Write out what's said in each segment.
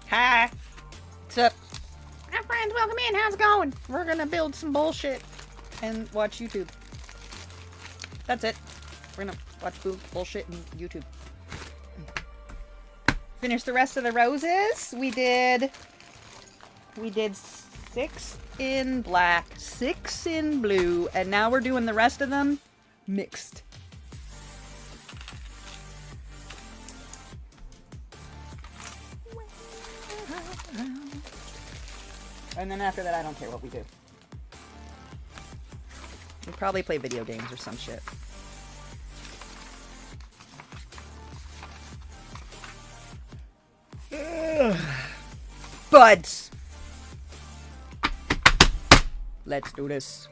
Hi. What's up? Hi friends, welcome in. How's it going? We're gonna build some bullshit and watch YouTube. That's it. We're gonna watch bullshit and YouTube. Finish the rest of the roses. We did 6 in black, 6 in blue, and now we're doing the rest of them mixed. And then after that, I don't care what we do. We'll probably play video games or some shit. Buds! Let's do this.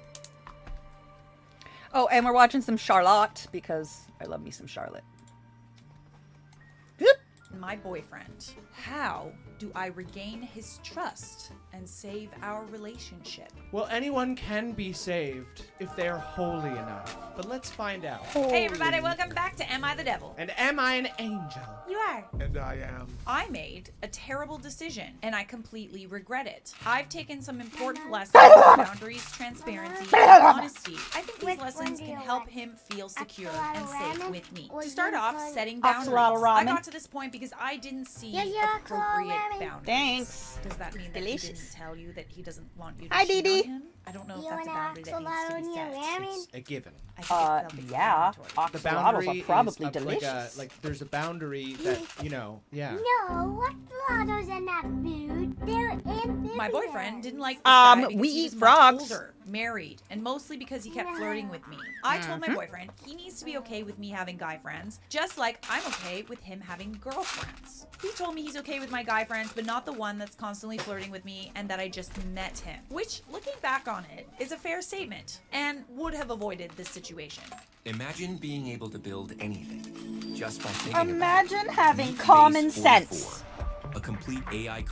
Oh, and we're watching some Charlotte because I love me some Charlotte. My boyfriend. How do I regain his trust and save our relationship? Well, anyone can be saved if they are holy enough. But let's find out. Hey everybody, welcome back to Am I the Devil? And am I an angel? You are. And I am. I made a terrible decision and I completely regret it. I've taken some important lessons on boundaries, transparency, and honesty. I think these lessons can help him feel secure and safe with me. To start off, setting boundaries. I got to this point because I didn't see appropriate boundaries. Thanks. Does that mean that Delicious. he didn't tell you that he doesn't want you to Hi, cheat Dee on Dee. him? I don't know if that's a boundary that needs to be set. It's a given. I think it's Yeah. self-explanatory. The Oxalotls boundary are probably is delicious. like there's a boundary that, you know, yeah. No, what flowers in that food? They're amphibians. My boyfriend didn't like this guy because we he eat was frogs. much older, married, and mostly because he kept flirting with me. I told my boyfriend he needs to be okay with me having guy friends, just like I'm okay with him having girlfriends. He told me he's okay with my guy friends, but not the one that's constantly flirting with me and that I just met him. Which, looking back on it is a fair statement and would have avoided this situation. Imagine being able to build anything just by thinking Imagine about it. having Meet common Base 44, sense. a complete AI.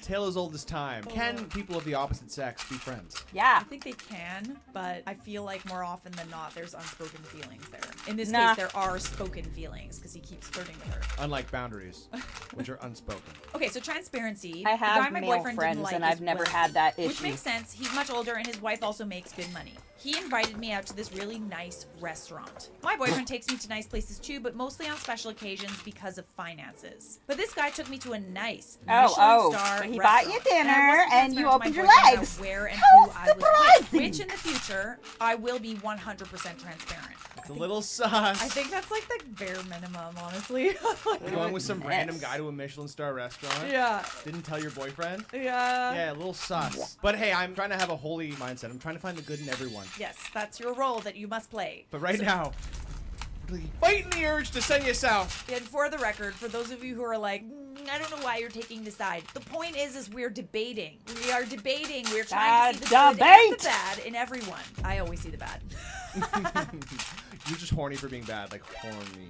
Tale as old as time. Can people of the opposite sex be friends? Yeah. I think they can, but I feel like more often than not, there's unspoken feelings there. In this Nah. case, there are spoken feelings because he keeps flirting with her. Unlike boundaries, which are unspoken. Okay, so transparency. I the guy have my male boyfriend didn't friends, like and is I've never wealthy, had that issue. Which makes sense. He's much older, and his wife also makes good money. He invited me out to this really nice restaurant. My boyfriend takes me to nice places too, but mostly on special occasions because of finances. But this guy took me to a nice Michelin star so he restaurant, bought you dinner, I wasn't and you transparent to my opened your boyfriend about legs. where and How who I was with, surprising. which in the future I will be 100% transparent. It's a little sus. I think that's like the bare minimum, honestly. You're going with some random guy to a Michelin star restaurant? Yeah. Didn't tell your boyfriend? Yeah. Yeah, a little sus. But hey, I'm trying to have a holy mindset. I'm trying to find the good in everyone. Yes, that's your role that you must play. But right So- now, really fighting the urge to send you south. And for the record, for those of you who are like, I don't know why you're taking the side. The point is we're debating. We are debating. We're trying to see the good and the Debate. bad in everyone. I always see the bad. You're just horny for being bad, like horny.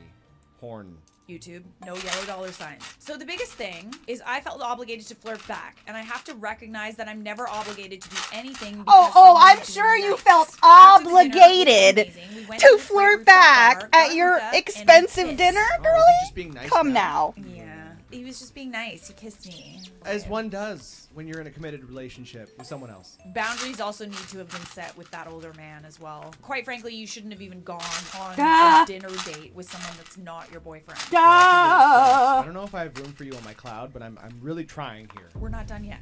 Horn. YouTube, no yellow dollar signs. So the biggest thing is I felt obligated to flirt back, and I have to recognize that I'm never obligated to do anything. because someone I'm is sure being you nice. felt After the dinner, which was obligated amazing, we went to this great flirt rooftop back bar, at got your hooked up, and expensive kissed. dinner, Oh, is he girly? just being nice Come now? now. Yeah, he was just being nice. He kissed me. As one does when you're in a committed relationship with someone else. Boundaries also need to have been set with that older man as well. Quite frankly, you shouldn't have even gone on Ah. a dinner date with someone that's not your boyfriend. I don't know if I have room for you on my cloud, but I'm really trying here. We're not done yet.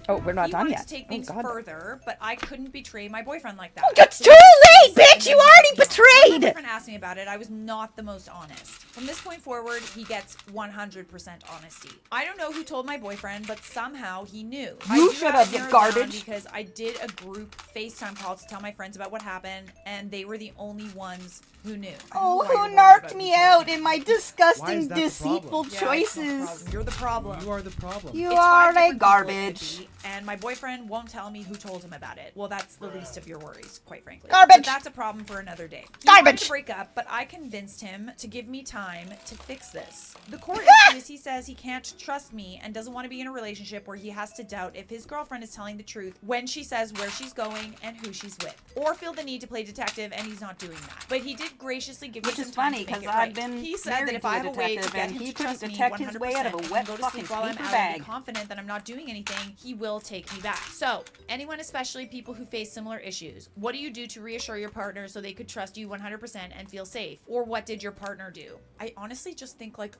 Oh, we're not He done wanted yet. to take Oh, things God. further, but I couldn't betray my boyfriend like that. It's So too he late, said, bitch! and You then already When my betrayed! boyfriend asked me about it, I was not the most honest. From this point forward, he gets 100% honesty. I don't know who told my boyfriend, but somehow he knew. I You do should have have, it you narrowed down garbage. Because I did a group FaceTime call to tell my friends about what happened, and they were the only ones who knew. I don't know Oh, why who you're worried narked about me who told out me. in my Why disgusting, is that the deceitful problem? Yeah, it's not the choices? problem. You're the problem. You are the problem. You It's five are different a people it garbage. could be, and my boyfriend won't tell me who told him about it. Well, that's the least of your worries, quite frankly. Garbage. But that's a problem for another day. He wanted Garbage. to break up, but I convinced him to give me time to fix this. The core issue is he says he can't trust me and doesn't want to be in a relationship where he has to doubt if his girlfriend is telling the truth when she says where she's going and who she's with, or feel the need to play detective, and he's not doing that. But he did graciously give Which me is some time funny, to make 'cause it I've right. been He said married that if to I a have a way to detective, get and him he to couldn't trust me detect his way out of a 100% wet and go to fucking sleep while I'm paper out bag. and be confident that I'm not doing anything, he will take me back. So, anyone, especially people who face similar issues, what do you do to reassure your partner so they could trust you 100% and feel safe? Or what did your partner do? I honestly just think like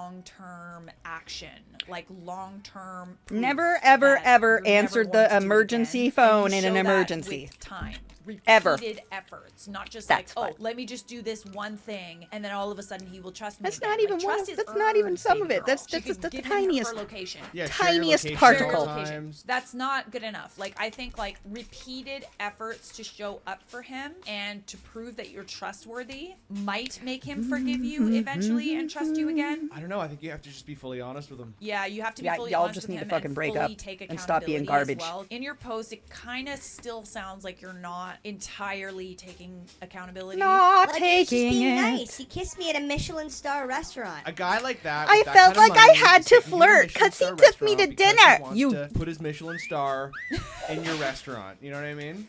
long-term action, like long-term. proof Never, ever, that ever you're never answered going the to do it emergency again, phone and you in an show that emergency. with time. Ever. Repeated efforts, not just That's like, fine. oh, let me just do this one thing, and then all of a sudden he will trust me. That's again. not Like, even one trust of- is that's not even earned, some baby of it. girl. That's She just could the give him tiniest- her location. Yeah, share your Tiniest location particle. sometimes. That's not good enough. Like, I think like repeated efforts to show up for him and to prove that you're trustworthy might make him forgive you eventually and trust you again. I don't know. I think you have to just be fully honest with them. Yeah, you have to be Yeah, fully y'all honest just with need to him fucking and break fully up take and stop being accountability as garbage. well. In your post, it kind of still sounds like you're not entirely taking accountability. Not Like, he was just taking being it. nice. He kissed me at a Michelin star restaurant. A guy like that. I with that felt kind of like I money had is to taking you a flirt, Michelin 'cause he star took me to restaurant because dinner. he wants You- to put his Michelin star in your restaurant. You know what I mean?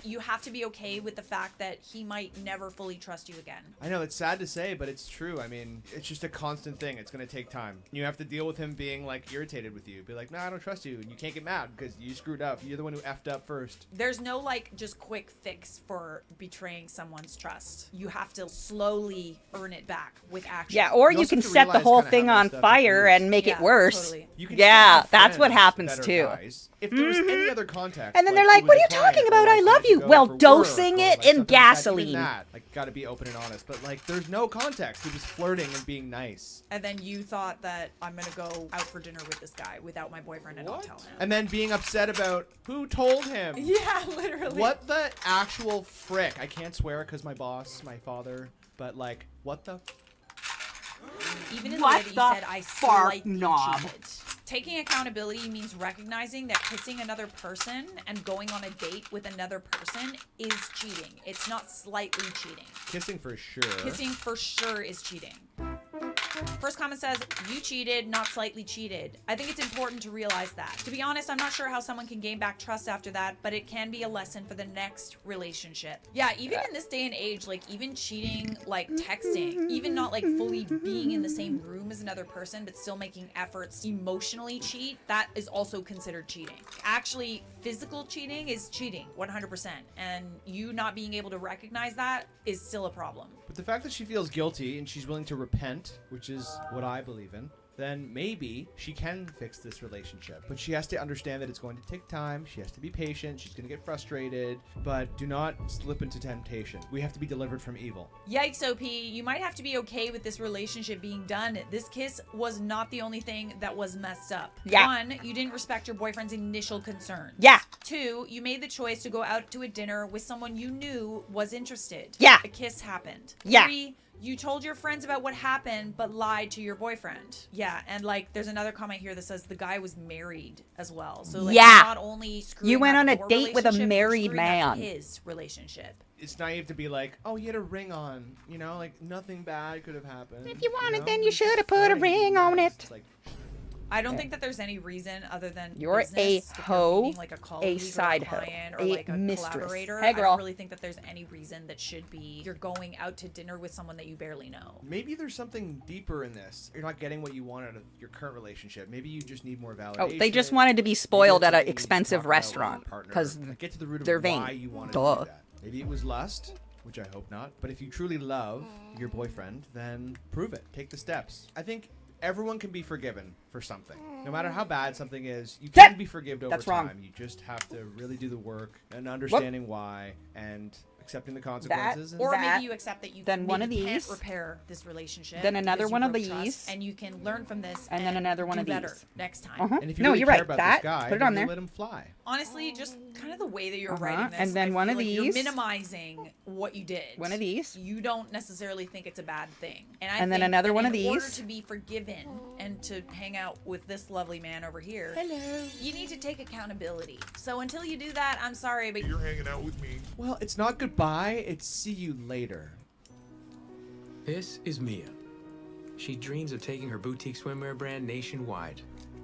You have to be okay with the fact that he might never fully trust you again. I know it's sad to say, but it's true. I mean, it's just a constant thing. It's gonna take time. You have to deal with him being like irritated with you. Be like, "No, I don't trust you," and you can't get mad because you screwed up. You're the one who effed up first. There's no like just quick fix for betraying someone's trust. You have to slowly earn it back with action. Yeah, or You you also can have to set the realize whole kinda how thing much on stuff you fire lose. and make Yeah, it worse. totally. You can Yeah, still have that's what friends happens that are too. guys. If there was any other contact, And then they're he like, was "What are a you client, talking or, about? like, I he love had to you." go Well, for work, dosing or, it like, in something like that. gasoline. Even that, like, gotta be open and honest. But like, there's no context. He was flirting and being nice. And then you thought that I'm gonna go out for dinner with this guy without my boyfriend and not tell him. And then being upset about who told him. Yeah, literally. What the actual frick? I can't swear because my boss, my father, but like, what the? Even in the What way that you the said I fart slightly knob? cheated. Taking accountability means recognizing that kissing another person and going on a date with another person is cheating. It's not slightly cheating. Kissing for sure. Kissing for sure is cheating. First comment says, you cheated, not slightly cheated. I think it's important to realize that. To be honest, I'm not sure how someone can gain back trust after that, but it can be a lesson for the next relationship. Yeah, even in this day and age, like even cheating, like texting, even not like fully being in the same room as another person, but still making efforts emotionally cheat, that is also considered cheating. Actually, physical cheating is cheating, 100%. And you not being able to recognize that is still a problem. But the fact that she feels guilty and she's willing to repent, which is what I believe in, then maybe she can fix this relationship. But she has to understand that it's going to take time. She has to be patient. She's going to get frustrated. But do not slip into temptation. We have to be delivered from evil. Yikes, OP. You might have to be okay with this relationship being done. This kiss was not the only thing that was messed up. Yeah. 1, you didn't respect your boyfriend's initial concerns. Yeah. 2, you made the choice to go out to a dinner with someone you knew was interested. Yeah. A kiss happened. Yeah. 3, you told your friends about what happened, but lied to your boyfriend. Yeah, and like, there's another comment here that says the guy was married as well. So like, Yeah. not only screwing You went up on a your date with a relationship, married you're screwing up man. his relationship. It's naive to be like, oh, he had a ring on. You know, like nothing bad could have happened. If you wanted, know? then you It's should have just put a flirting. ring on Nice. it. It's like, I don't think that there's any reason other than You're business, a if you're hoe, meeting, like a colleague side or a hoe, client or a like a mistress. collaborator. Hey, I girl. don't really think that there's any reason that should be you're going out to dinner with someone that you barely know. maybe there's something deeper in this. You're not getting what you want out of your current relationship. Maybe you just need more validation. Oh, they just wanted to be Maybe spoiled it's at an something you need to expensive talk about with restaurant your partner. because Like, get to the root of they're why vain. you wanted Duh. to do that. Maybe it was lust, which I hope not. But if you truly love your boyfriend, then prove it. Take the steps. I think everyone can be forgiven for something. No matter how bad something is, you can be forgiven over That's time. wrong. You just have to really do the work and understanding why and accepting the consequences. Or That- maybe you accept that you then one of maybe can't these, repair this relationship. then another because you one of broke trust, these, and you can learn from this. and then another one do of better these. next time. Uh-huh. and if you No, really you're care right. about That, this guy, put it then on you there. let him fly. Honestly, just kind of the way that you're Uh-huh. writing this, And then I one feel of like you're these. minimizing what you did. One of these. You don't necessarily think it's a bad thing. And I And then think another that one of in order these. to be forgiven and to hang out with this lovely man over here, you need to take accountability. So until you do that, I'm sorry, but You're hanging out with me. Well, it's not goodbye, it's see you later. This is Mia. She dreams of taking her boutique swimwear brand nationwide.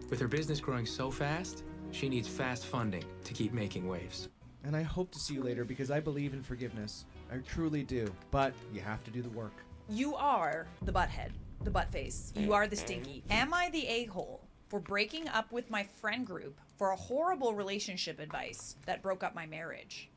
With her business growing so fast, she needs fast funding to keep making waves. And I hope to see you later because I believe in forgiveness. I truly do. But you have to do the work. you are the butthead, the butt face. You are the stinky. Am I the a-hole for breaking up with my friend group for a horrible relationship advice that broke up my marriage?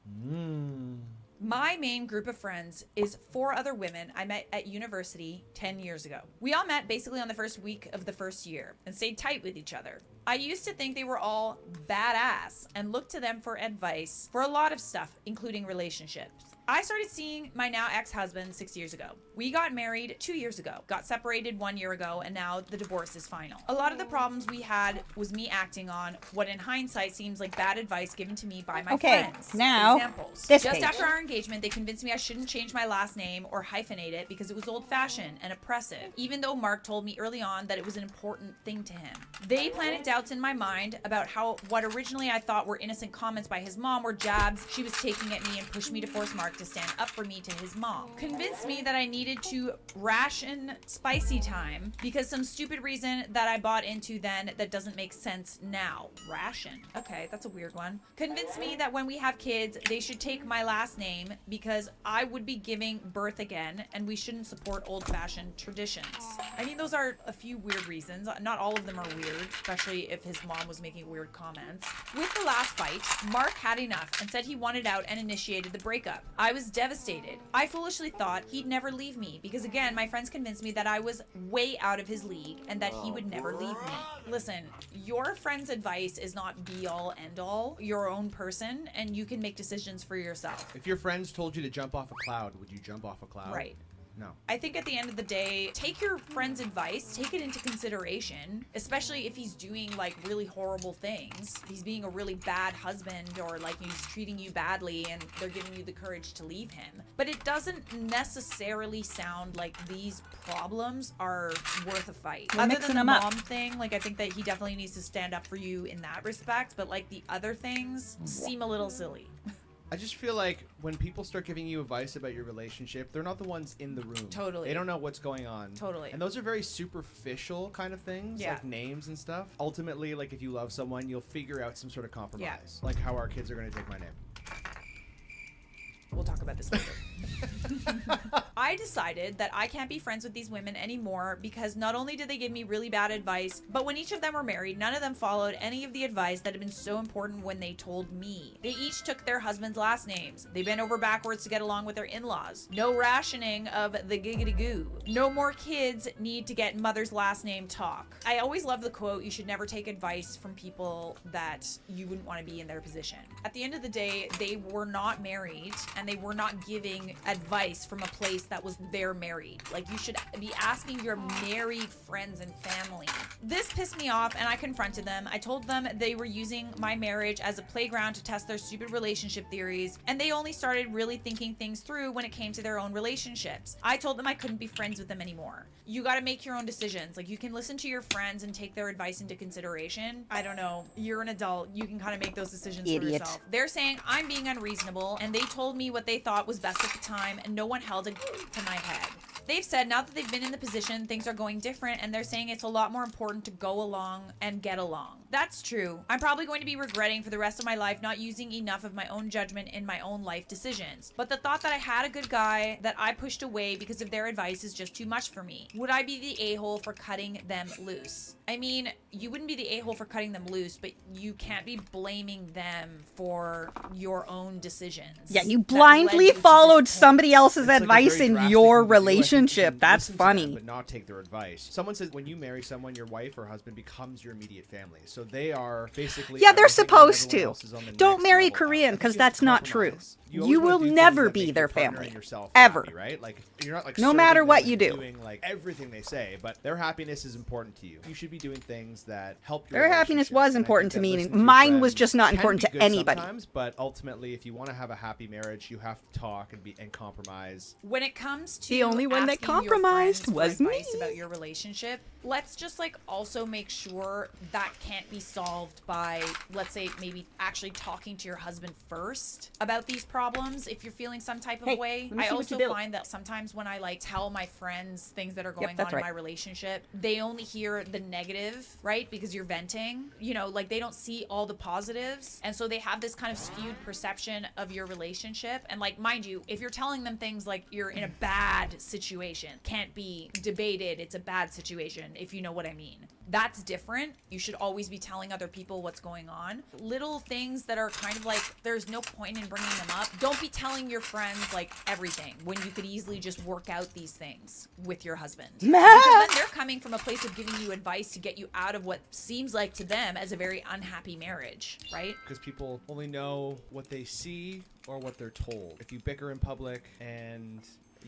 My main group of friends is 4 other women I met at university 10 years ago. We all met basically on the first week of the first year and stayed tight with each other. I used to think they were all badass and looked to them for advice for a lot of stuff, including relationships. I started seeing my now ex-husband 6 years ago. We got married 2 years ago, got separated 1 year ago, and now the divorce is final. A lot of the problems we had was me acting on what in hindsight seems like bad advice given to me by my Okay, friends. now, Examples. this Just page. after our engagement, they convinced me I shouldn't change my last name or hyphenate it because it was old-fashioned and oppressive, even though Mark told me early on that it was an important thing to him. They planted doubts in my mind about how what originally I thought were innocent comments by his mom were jabs she was taking at me and pushed me to force Mark to stand up for me to his mom. Convinced me that I needed to ration spicy time because some stupid reason that I bought into then that doesn't make sense now. Ration. Okay, that's a weird one. Convinced me that when we have kids, they should take my last name because I would be giving birth again and we shouldn't support old-fashioned traditions. I mean, those are a few weird reasons. Not all of them are weird, especially if his mom was making weird comments. With the last fight, Mark had enough and said he wanted out and initiated the breakup. I was devastated. I foolishly thought he'd never leave me because, again, my friends convinced me that I was way out of his league and that he would never leave me. Listen, your friend's advice is not be-all, end-all. You're your own person, and you can make decisions for yourself. If your friends told you to jump off a cloud, would you jump off a cloud? Right. No. I think at the end of the day, take your friend's advice, take it into consideration, especially if he's doing like really horrible things. He's being a really bad husband, or like he's treating you badly and they're giving you the courage to leave him. But it doesn't necessarily sound like these problems are worth a fight. We're Other mixing than the them up. mom thing, like I think that he definitely needs to stand up for you in that respect, but like the other things seem a little silly. I just feel like when people start giving you advice about your relationship, they're not the ones in the room. Totally. They don't know what's going on. Totally. And those are very superficial kind of things, Yeah. like names and stuff. Ultimately, like if you love someone, you'll figure out some sort of compromise. Yeah. Like how our kids are going to take my name. We'll talk about this later. I decided that I can't be friends with these women anymore because not only did they give me really bad advice, but when each of them were married, none of them followed any of the advice that had been so important when they told me. They each took their husband's last names. They bent over backwards to get along with their in-laws. No rationing of the giggity goo. No more kids need to get mother's last name talk. I always love the quote, you should never take advice from people that you wouldn't want to be in their position. At the end of the day, they were not married and they were not giving advice from a place that was their married. Like, you should be asking your married friends and family. This pissed me off and I confronted them. I told them they were using my marriage as a playground to test their stupid relationship theories, and they only started really thinking things through when it came to their own relationships. I told them I couldn't be friends with them anymore. You got to make your own decisions. Like, you can listen to your friends and take their advice into consideration. I don't know. You're an adult. You can kind of make those decisions for Idiot. yourself. They're saying I'm being unreasonable, and they told me what they thought was best at the time, and no one held it to my head. They've said now that they've been in the position, things are going different, and they're saying it's a lot more important to go along and get along. That's true. I'm probably going to be regretting for the rest of my life not using enough of my own judgment in my own life decisions. But the thought that I had a good guy that I pushed away because of their advice is just too much for me. Would I be the a-hole for cutting them loose? I mean, you wouldn't be the a-hole for cutting them loose, but you can't be blaming them for your own decisions. Yeah, you that blindly led you to this followed point. somebody else's It's like a advice very in drastic your thing to do. I think you relationship. can That's listen to them, funny. but not take their advice. Someone says when you marry someone, your wife or husband becomes your immediate family. So they are basically. Yeah, they're everything and supposed everyone to. else is on the Don't next marry level up. Korean, I think 'cause you have that's to not true. compromise. You always wanna will do things never that be make their your partner family. and yourself Ever. happy, right? Like you're not like No matter serving what them you and do. doing like everything they say, but their happiness is important to you. You should be doing things that help your Their happiness relationship. was And I important think to that me. listening to your Mine was friends just not can important be to good anybody. sometimes, but ultimately, if you want to have a happy marriage, you have to talk and compromise. When it comes to The only one that asking your compromised friends for was advice me. about your relationship, let's just like also make sure that can't be solved by, let's say, maybe actually talking to your husband first about these problems if you're feeling some type of Hey, way. let me I see what also you built. find that sometimes when I like tell my friends things that are going that's on in right. my relationship, they only hear the negative, right? Because you're venting, you know, like they don't see all the positives, and so they have this kind of skewed perception of your relationship. And like, mind you, if you're telling them things like you're in a bad situation, can't be debated, it's a bad situation, if you know what I mean. That's different. You should always be telling other people what's going on. Little things that are kind of like, there's no point in bringing them up. Don't be telling your friends like everything when you could easily just work out these things with your husband. Because then they're coming from a place of giving you advice to get you out of what seems like to them as a very unhappy marriage, right? Because people only know what they see or what they're told. If you bicker in public and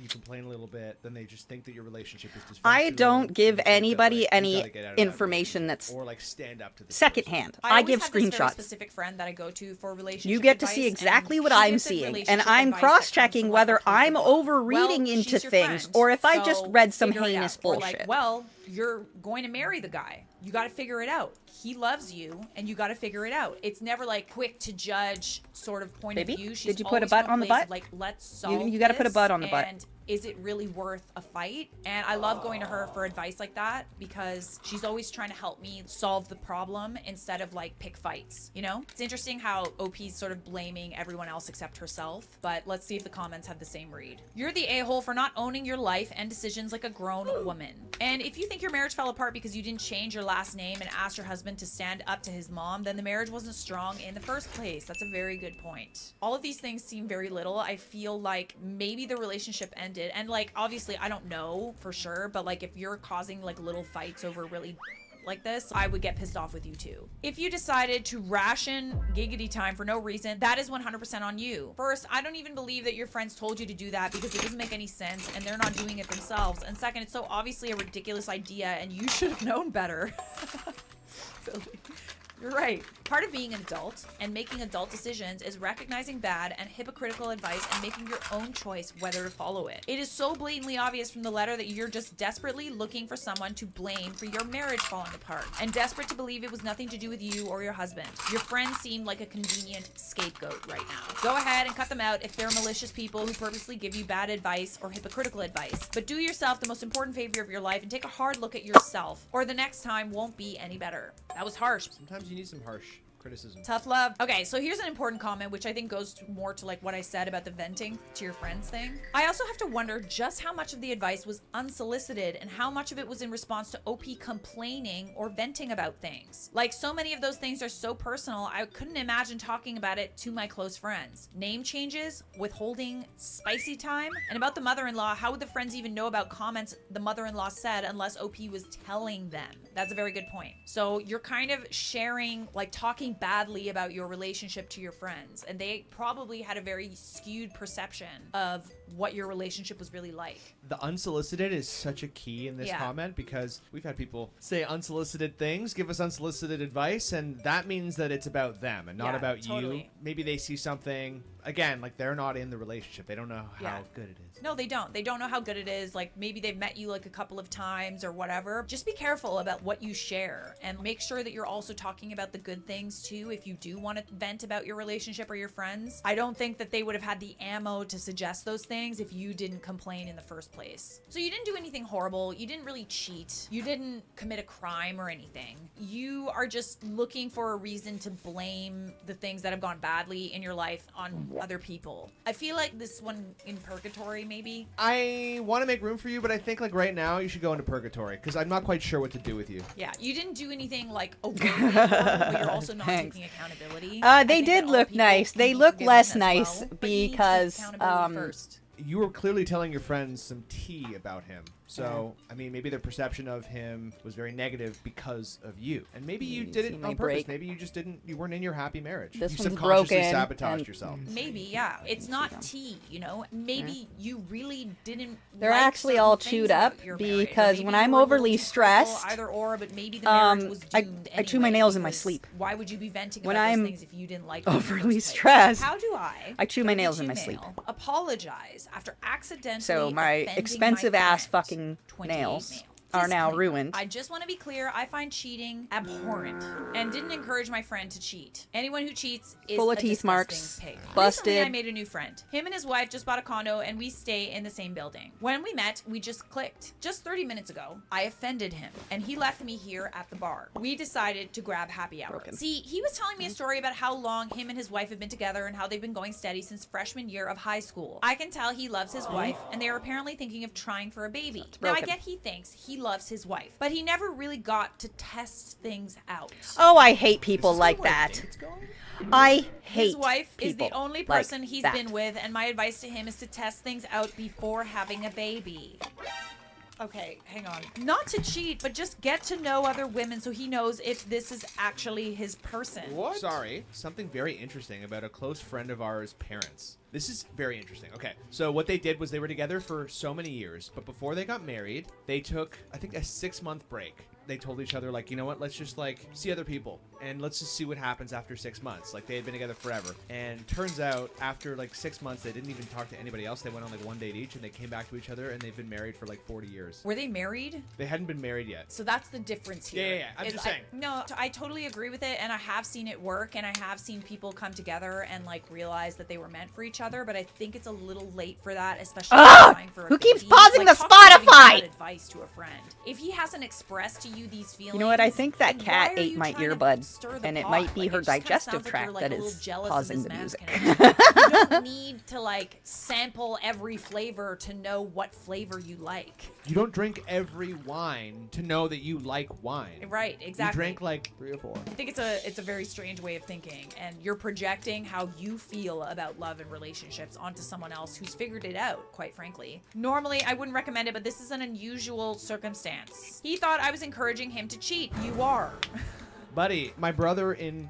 you complain a little bit, then they just think that your relationship is dysfunctional. I don't give and think that, anybody like, you any gotta get out of that information relationship, that's or like stand up to this secondhand. I I always give have this very screenshots. specific friend that I go to for relationship You get to advice, see and exactly what she I'm gives it seeing, and relationship I'm advice that comes cross-checking from, like, whether a place I'm of love. overreading Well, into she's your things, friend, or if I just so read some figure it heinous out. Or bullshit. like, well, you're going to marry the guy. You got to figure it out. He loves you, and you got to figure it out. It's never like quick to judge sort of point Baby, of view. She's did you put a always butt from on the place butt? of, like, let's solve You gotta put a this, butt on the butt. And is it really worth a fight? And I love going to her for advice like that because she's always trying to help me solve the problem instead of like pick fights, you know? It's interesting how OP's sort of blaming everyone else except herself, but let's see if the comments have the same read. You're the a-hole for not owning your life and decisions like a grown woman. And if you think your marriage fell apart because you didn't change your last name and ask your husband to stand up to his mom, then the marriage wasn't strong in the first place. That's a very good point. All of these things seem very little. I feel like maybe the relationship ended, and like obviously I don't know for sure, but like if you're causing like little fights over really like this, I would get pissed off with you too. If you decided to ration giggity time for no reason, that is 100% on you. First, I don't even believe that your friends told you to do that because it doesn't make any sense and they're not doing it themselves. And second, it's so obviously a ridiculous idea and you should have known better. Silly. You're right. Part of being an adult and making adult decisions is recognizing bad and hypocritical advice and making your own choice whether to follow it. It is so blatantly obvious from the letter that you're just desperately looking for someone to blame for your marriage falling apart and desperate to believe it was nothing to do with you or your husband. Your friends seem like a convenient scapegoat right now. Go ahead and cut them out if they're malicious people who purposely give you bad advice or hypocritical advice. But do yourself the most important favor of your life and take a hard look at yourself, or the next time won't be any better. That was harsh. Sometimes you need some harsh criticism. Tough love. Okay, so here's an important comment, which I think goes more to like what I said about the venting to your friends thing. I also have to wonder just how much of the advice was unsolicited and how much of it was in response to OP complaining or venting about things. Like, so many of those things are so personal, I couldn't imagine talking about it to my close friends. Name changes, withholding spicy time, and about the mother-in-law, how would the friends even know about comments the mother-in-law said unless OP was telling them? That's a very good point. So you're kind of sharing, like talking badly about your relationship to your friends, and they probably had a very skewed perception of what your relationship was really like. The unsolicited is such a key in this comment, because we've had people say unsolicited things, give us unsolicited advice, and that means that it's about them and not about you. Maybe they see something, again, like they're not in the relationship. They don't know how good it is. No, they don't. They don't know how good it is. Like, maybe they've met you like a couple of times or whatever. Just be careful about what you share and make sure that you're also talking about the good things too if you do want to vent about your relationship or your friends. I don't think that they would have had the ammo to suggest those things if you didn't complain in the first place. So you didn't do anything horrible. You didn't really cheat. You didn't commit a crime or anything. You are just looking for a reason to blame the things that have gone badly in your life on other people. I feel like this one in purgatory, maybe. I want to make room for you, but I think like right now you should go into purgatory because I'm not quite sure what to do with you. Yeah, you didn't do anything like overtly horrible, but you're also not taking accountability. They did look nice. They look less nice because you were clearly telling your friends some tea about him. So, I mean, maybe their perception of him was very negative because of you. And maybe you did it on purpose. Maybe you just you weren't in your happy marriage. This you one's subconsciously broken sabotaged yourself. Maybe, yeah. It's not tea, you know? Maybe you really didn't They're like actually all chewed up because when I'm overly stressed, either or, but maybe the marriage was doomed I chew my anyway, nails in my because sleep. Why would you be venting When about I'm those things if you didn't like them in the overly first place? stressed, How do I chew my for nails each in my sleep. email, apologize after accidentally So my offending expensive my ass friend? fucking 28 nails male. are now Disclaimer. ruined. I just want to be clear, I find cheating abhorrent and didn't encourage my friend to cheat. Anyone who cheats is Full of a teeth disgusting marks, pig. busted. Recently, I made a new friend. Him and his wife just bought a condo and we stay in the same building. When we met, we just clicked. Just 30 minutes ago, I offended him and he left me here at the bar. We decided to grab happy hour. See, he was telling me a story about how long him and his wife have been together and how they've been going steady since freshman year of high school. I can tell he loves his wife and they are apparently thinking of trying for a baby. Now, I get he thinks he loves his wife, but he never really got to test things out. Oh, I hate people like that. I hate His wife is the people only person like he's that. been with, and my advice to him is to test things out before having a baby. Okay, hang on. Not to cheat, but just get to know other women so he knows if this is actually his person. What? Sorry. Something very interesting about a close friend of ours' parents. This is very interesting. Okay, so what they did was they were together for so many years, but before they got married, they took, I think, a 6-month break. They told each other, like, you know what, let's just, like, see other people, and let's just see what happens after 6 months. Like, they had been together forever. And turns out, after, like, 6 months, they didn't even talk to anybody else. They went on, like, 1 date each, and they came back to each other, and they've been married for, like, 40 years. Were they married? They hadn't been married yet. So that's the difference here. Yeah. I'm just saying. No, I totally agree with it, and I have seen it work, and I have seen people come together and, like, realize that they were meant for each other, but I think it's a little late for that, especially trying for a who keeps baby. pausing Like, the talk about giving Spotify? bad advice to a friend. If he hasn't expressed to you these feelings, You know what? I think that then cat why are ate you my trying to earbud, stir the and it pot? might be Like, her it just kinda digestive sounds like tract you're, like, that a little is jealous of causing his the music. masculinity. You don't need to like sample every flavor to know what flavor you like. You don't drink every wine to know that you like wine. Right, exactly. You drink like 3 or 4. I think it's a very strange way of thinking, and you're projecting how you feel about love and relationships onto someone else who's figured it out, quite frankly. Normally, I wouldn't recommend it, but this is an unusual circumstance. He thought I was encouraging encouraging him to cheat. You are. Buddy, my brother in...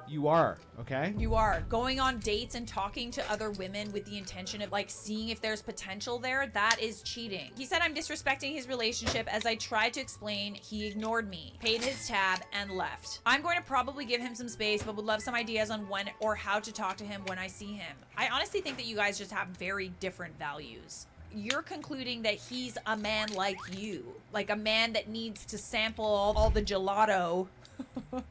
You are, okay? You are. Going on dates and talking to other women with the intention of like seeing if there's potential there, that is cheating. He said I'm disrespecting his relationship. As I tried to explain, he ignored me, paid his tab, and left. I'm going to probably give him some space, but would love some ideas on when or how to talk to him when I see him. I honestly think that you guys just have very different values. You're concluding that he's a man like you, like a man that needs to sample all the gelato.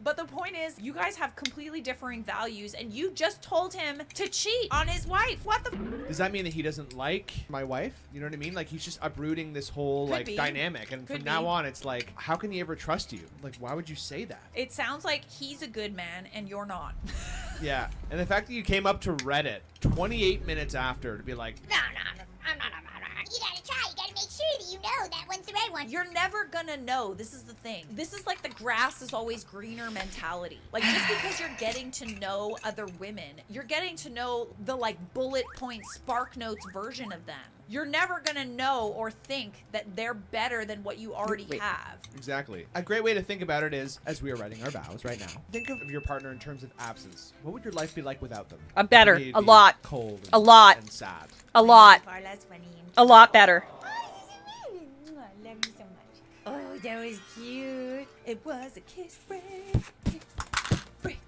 But the point is, you guys have completely differing values, and you just told him to cheat on his wife. What the? Does that mean that he doesn't like my wife? You know what I mean? Like, he's just uprooting this whole, Could be. dynamic. And Could from now be. on, it's like, how can he ever trust you? Like, why would you say that? It sounds like he's a good man, and you're not. Yeah. And the fact that you came up to Reddit 28 minutes after to be like, No, I'm not a murderer. You gotta try. You gotta make sure that you know that one's the right one. You're never gonna know. This is the thing. This is like the grass is always greener mentality. Like, just because you're getting to know other women, you're getting to know the like bullet point Spark Notes version of them. You're never gonna know or think that they're better than what you already have. Exactly. A great way to think about it is, as we are writing our vows right now, think of your partner in terms of absence. What would your life be like without them? Better. Maybe A lot. Cold. A lot. And sad. A lot. Far less funny. A lot better. I love you so much. Oh, that was cute. It was a kiss break. Break.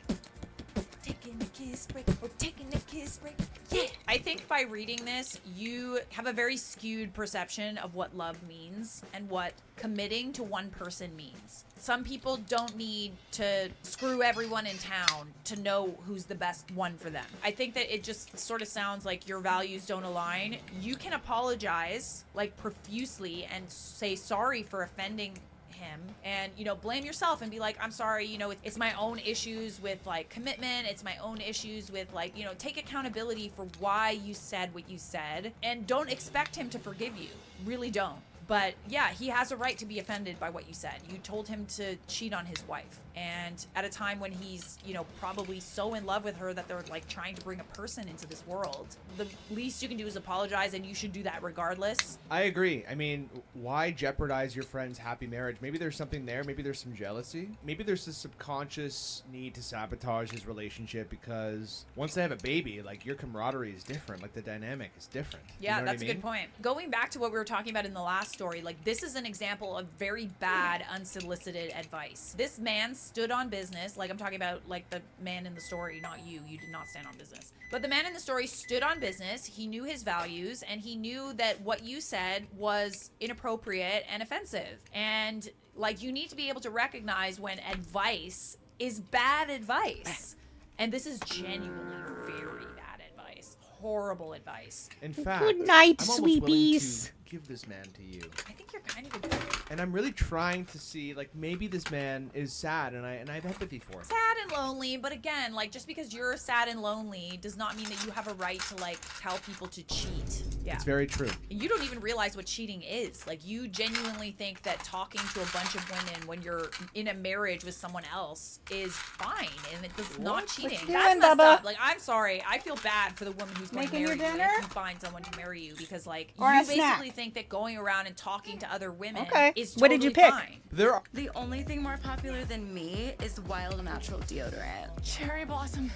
Taking a kiss break. We're taking a kiss break. Yeah. I think by reading this, you have a very skewed perception of what love means and what committing to one person means. Some people don't need to screw everyone in town to know who's the best one for them. I think that it just sort of sounds like your values don't align. You can apologize like profusely and say sorry for offending him, and blame yourself and be like, I'm sorry, it's my own issues with like commitment, it's my own issues with like, take accountability for why you said what you said, and don't expect him to forgive you. Really don't. But yeah, he has a right to be offended by what you said. You told him to cheat on his wife, and at a time when he's, probably so in love with her that they're like trying to bring a person into this world. The least you can do is apologize, and you should do that regardless. I agree. I mean, why jeopardize your friend's happy marriage? Maybe there's something there. Maybe there's some jealousy. Maybe there's this subconscious need to sabotage his relationship because once they have a baby, like, your camaraderie is different. Like, the dynamic is different. Yeah, You know what that's I a mean? good point. Going back to what we were talking about in the last story, like, this is an example of very bad unsolicited advice. This man stood on business, like I'm talking about like the man in the story, not you. You did not stand on business. But the man in the story stood on business. He knew his values, and he knew that what you said was inappropriate and offensive. And like, you need to be able to recognize when advice is bad advice. And this is genuinely very bad advice. Horrible advice. In fact, Good night, I'm almost sweeties. willing to give this man to you. I think you're kind of a good. And I'm really trying to see, like, maybe this man is sad, and I have empathy for him. Sad and lonely, but again, like, just because you're sad and lonely does not mean that you have a right to like tell people to cheat. Yeah. It's very true. You don't even realize what cheating is. Like, you genuinely think that talking to a bunch of women when you're in a marriage with someone else is fine, and it does not cheating. you That's doing, messed Bubba? up. Like, I'm sorry. I feel bad for the woman who's going Making to your marry you dinner? if you find someone to marry you, because like, Or you a snack? basically think that going around and talking to other women Okay. is What totally did you pick? fine. There are... The only thing more popular than me is wild natural deodorant. Cherry blossom.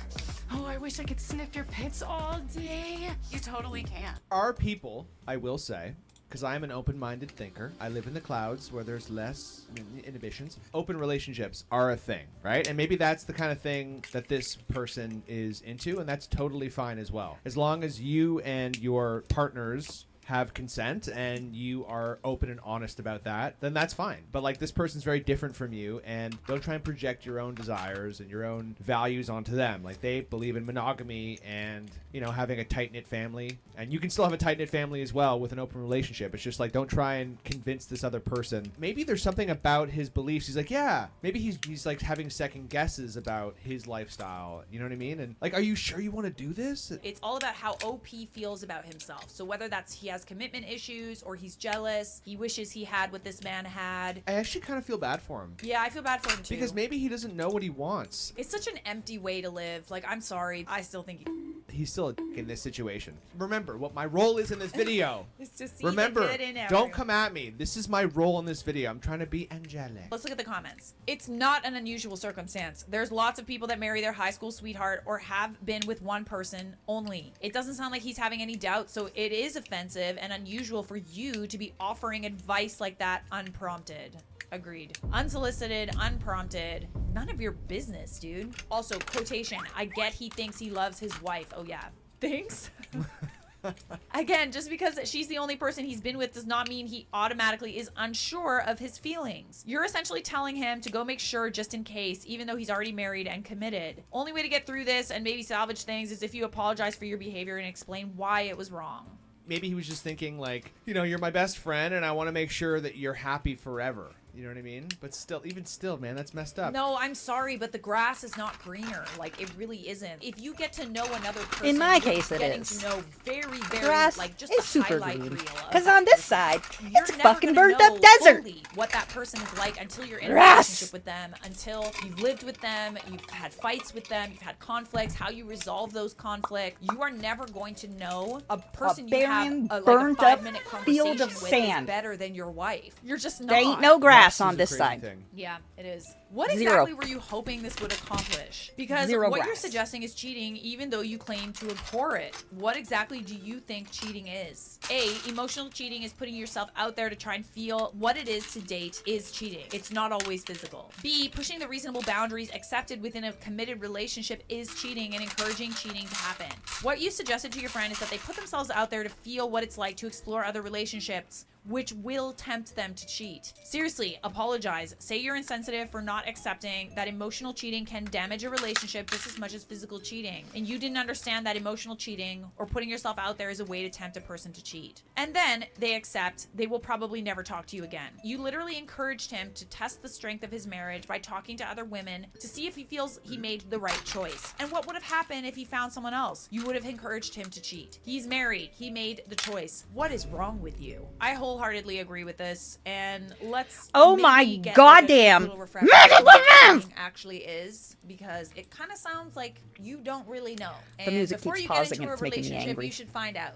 Oh, I wish I could sniff your pits all day. You totally can. Are people, I will say, because I am an open-minded thinker. I live in the clouds where there's less inhibitions. Open relationships are a thing, right? And maybe that's the kind of thing that this person is into, and that's totally fine as well. As long as you and your partners have consent and you are open and honest about that, then that's fine. But like, this person's very different from you, and don't try and project your own desires and your own values onto them. Like, they believe in monogamy and, having a tight-knit family, and you can still have a tight-knit family as well with an open relationship. It's just like, don't try and convince this other person. Maybe there's something about his beliefs. He's like, yeah, maybe he's like having second guesses about his lifestyle. You know what I mean? And like, are you sure you want to do this? It's all about how OP feels about himself. So whether that's he has commitment issues or he's jealous, he wishes he had what this man had. I actually kind of feel bad for him. Yeah, I feel bad for him too. Because maybe he doesn't know what he wants. It's such an empty way to live. Like, I'm sorry. I still think he's still a dick in this situation. Remember what my role is in this video. It's to see Remember, the good in don't everyone. come at me. This is my role in this video. I'm trying to be angelic. Let's look at the comments. It's not an unusual circumstance. There's lots of people that marry their high school sweetheart or have been with one person only. It doesn't sound like he's having any doubt, so it is offensive and unusual for you to be offering advice like that unprompted. Agreed. Unsolicited, unprompted. None of your business, dude. Also, quotation, I get he thinks he loves his wife. Oh yeah. Thanks? Again, just because she's the only person he's been with does not mean he automatically is unsure of his feelings. You're essentially telling him to go make sure just in case, even though he's already married and committed. Only way to get through this and maybe salvage things is if you apologize for your behavior and explain why it was wrong. Maybe he was just thinking like, you know, you're my best friend and I want to make sure that you're happy forever. You know what I mean? But still, even still, man, that's messed up. No, I'm sorry, but the grass is not greener. Like, it really isn't. If you get to know another person, In my you're case, it getting is. to know very, very, Grass like, just is the super highlight green. reel of Because that on this person. side, You're it's a never fucking gonna burnt up know desert. fully what that person is like until you're in a Grass. relationship with them, until you've lived with them, you've had fights with them, you've had conflicts, how you resolve those conflicts. You are never going to know a person you have barren, like a burnt up 5-minute field conversation of with sand. is better than your wife. You're just not. There ain't no grass Grass on is a this crazy side. thing. Yeah, it is. What Zero. exactly were you hoping this would accomplish? Because Zero what you're grass. suggesting is cheating, even though you claim to abhor it. What exactly do you think cheating is? A, emotional cheating is putting yourself out there to try and feel what it is to date is cheating. It's not always physical. B, pushing the reasonable boundaries accepted within a committed relationship is cheating and encouraging cheating to happen. What you suggested to your friend is that they put themselves out there to feel what it's like to explore other relationships, which will tempt them to cheat. Seriously, apologize. Say you're insensitive for not accepting that emotional cheating can damage a relationship just as much as physical cheating. And you didn't understand that emotional cheating or putting yourself out there is a way to tempt a person to cheat. And then they accept they will probably never talk to you again. You literally encouraged him to test the strength of his marriage by talking to other women to see if he feels he made the right choice. And what would have happened if he found someone else? You would have encouraged him to cheat. He's married. He made the choice. What is wrong with you? I wholeheartedly agree with this, and let's Oh maybe my get goddamn. like a little refresher on what cheating actually is, because it kind of sounds like you don't really know. And music before keeps you pausing get into and a it's making me relationship, angry. you should find out.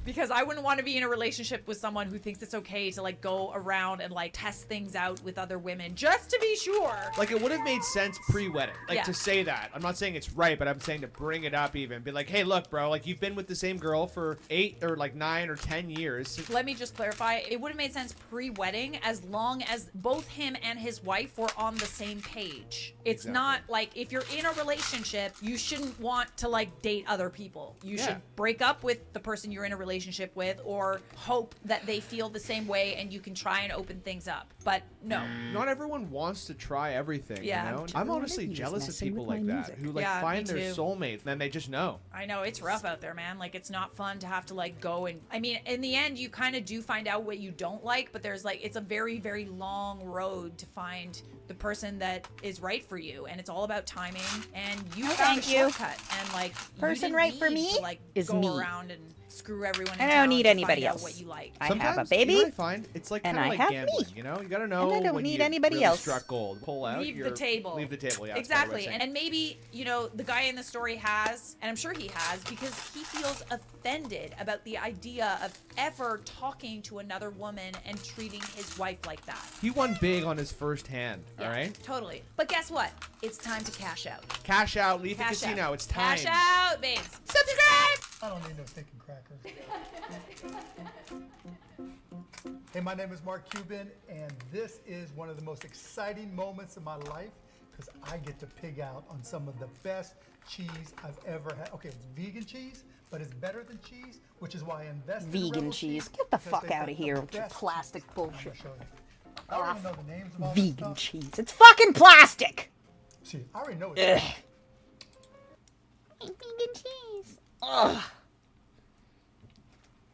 Because I wouldn't want to be in a relationship with someone who thinks it's okay to like go around and like test things out with other women just to be sure. Like, it would have made sense pre-wedding, like, Yeah. to say that. I'm not saying it's right, but I'm saying to bring it up even. Be like, hey, look, bro, like, you've been with the same girl for 8 or, like, 9 or 10 years. Let me just clarify. It would have made sense pre-wedding as long as both him and his wife were on the same page. It's Exactly. not like if you're in a relationship, you shouldn't want to like date other people. You Yeah. should break up with the person you're in a relationship with or hope that they feel the same way and you can try and open things up. But no. Not everyone wants to try everything, Yeah. you know? I'm honestly He was jealous of messing people with like my that, music. who, like, Yeah, find me their too. soulmate, and then they just know. I know it's rough out there, man. Like, it's not fun to have to like go and I mean, in the end, you kind of do find out what you don't like, but there's like it's a very, very long road to find the person that is right for you, and it's all about timing. And you No, found a thank you. shortcut, and like you Person didn't right for need me to, like, is go me. around and screw everyone. I in don't town need to anybody find out else. What you like. I have a Sometimes, baby, you know what I find? It's like and kind I of have like me. gambling, you know? You gotta know And I don't when need you anybody really else. struck gold. Pull out. Leave the you're- table. Leave the table, yeah. that's Exactly. what I'm saying. And maybe, you know, the guy in the story has, and I'm sure he has, because he feels offended about the idea of ever talking to another woman and treating his wife like that. He won big on his first hand, Yeah, all right? Totally. But guess what? It's time to cash out. Cash out, leave Cash the casino, out. it's time. Cash out, babes. Subscribe! I don't need no thinking crackers. Hey, my name is Mark Cuban, and this is one of the most exciting moments of my life because I get to pig out on some of the best cheese I've ever had. Okay, it's vegan cheese, but it's better than cheese, which is why I invested in Vegan Rebel cheese. Get the because fuck they've got out of the here with your best plastic cheese. I'm bullshit. gonna show you. I don't even know the names of all this Vegan stuff. cheese. It's fucking plastic! See, I already know it's Ugh. Vegan cheese. Ugh.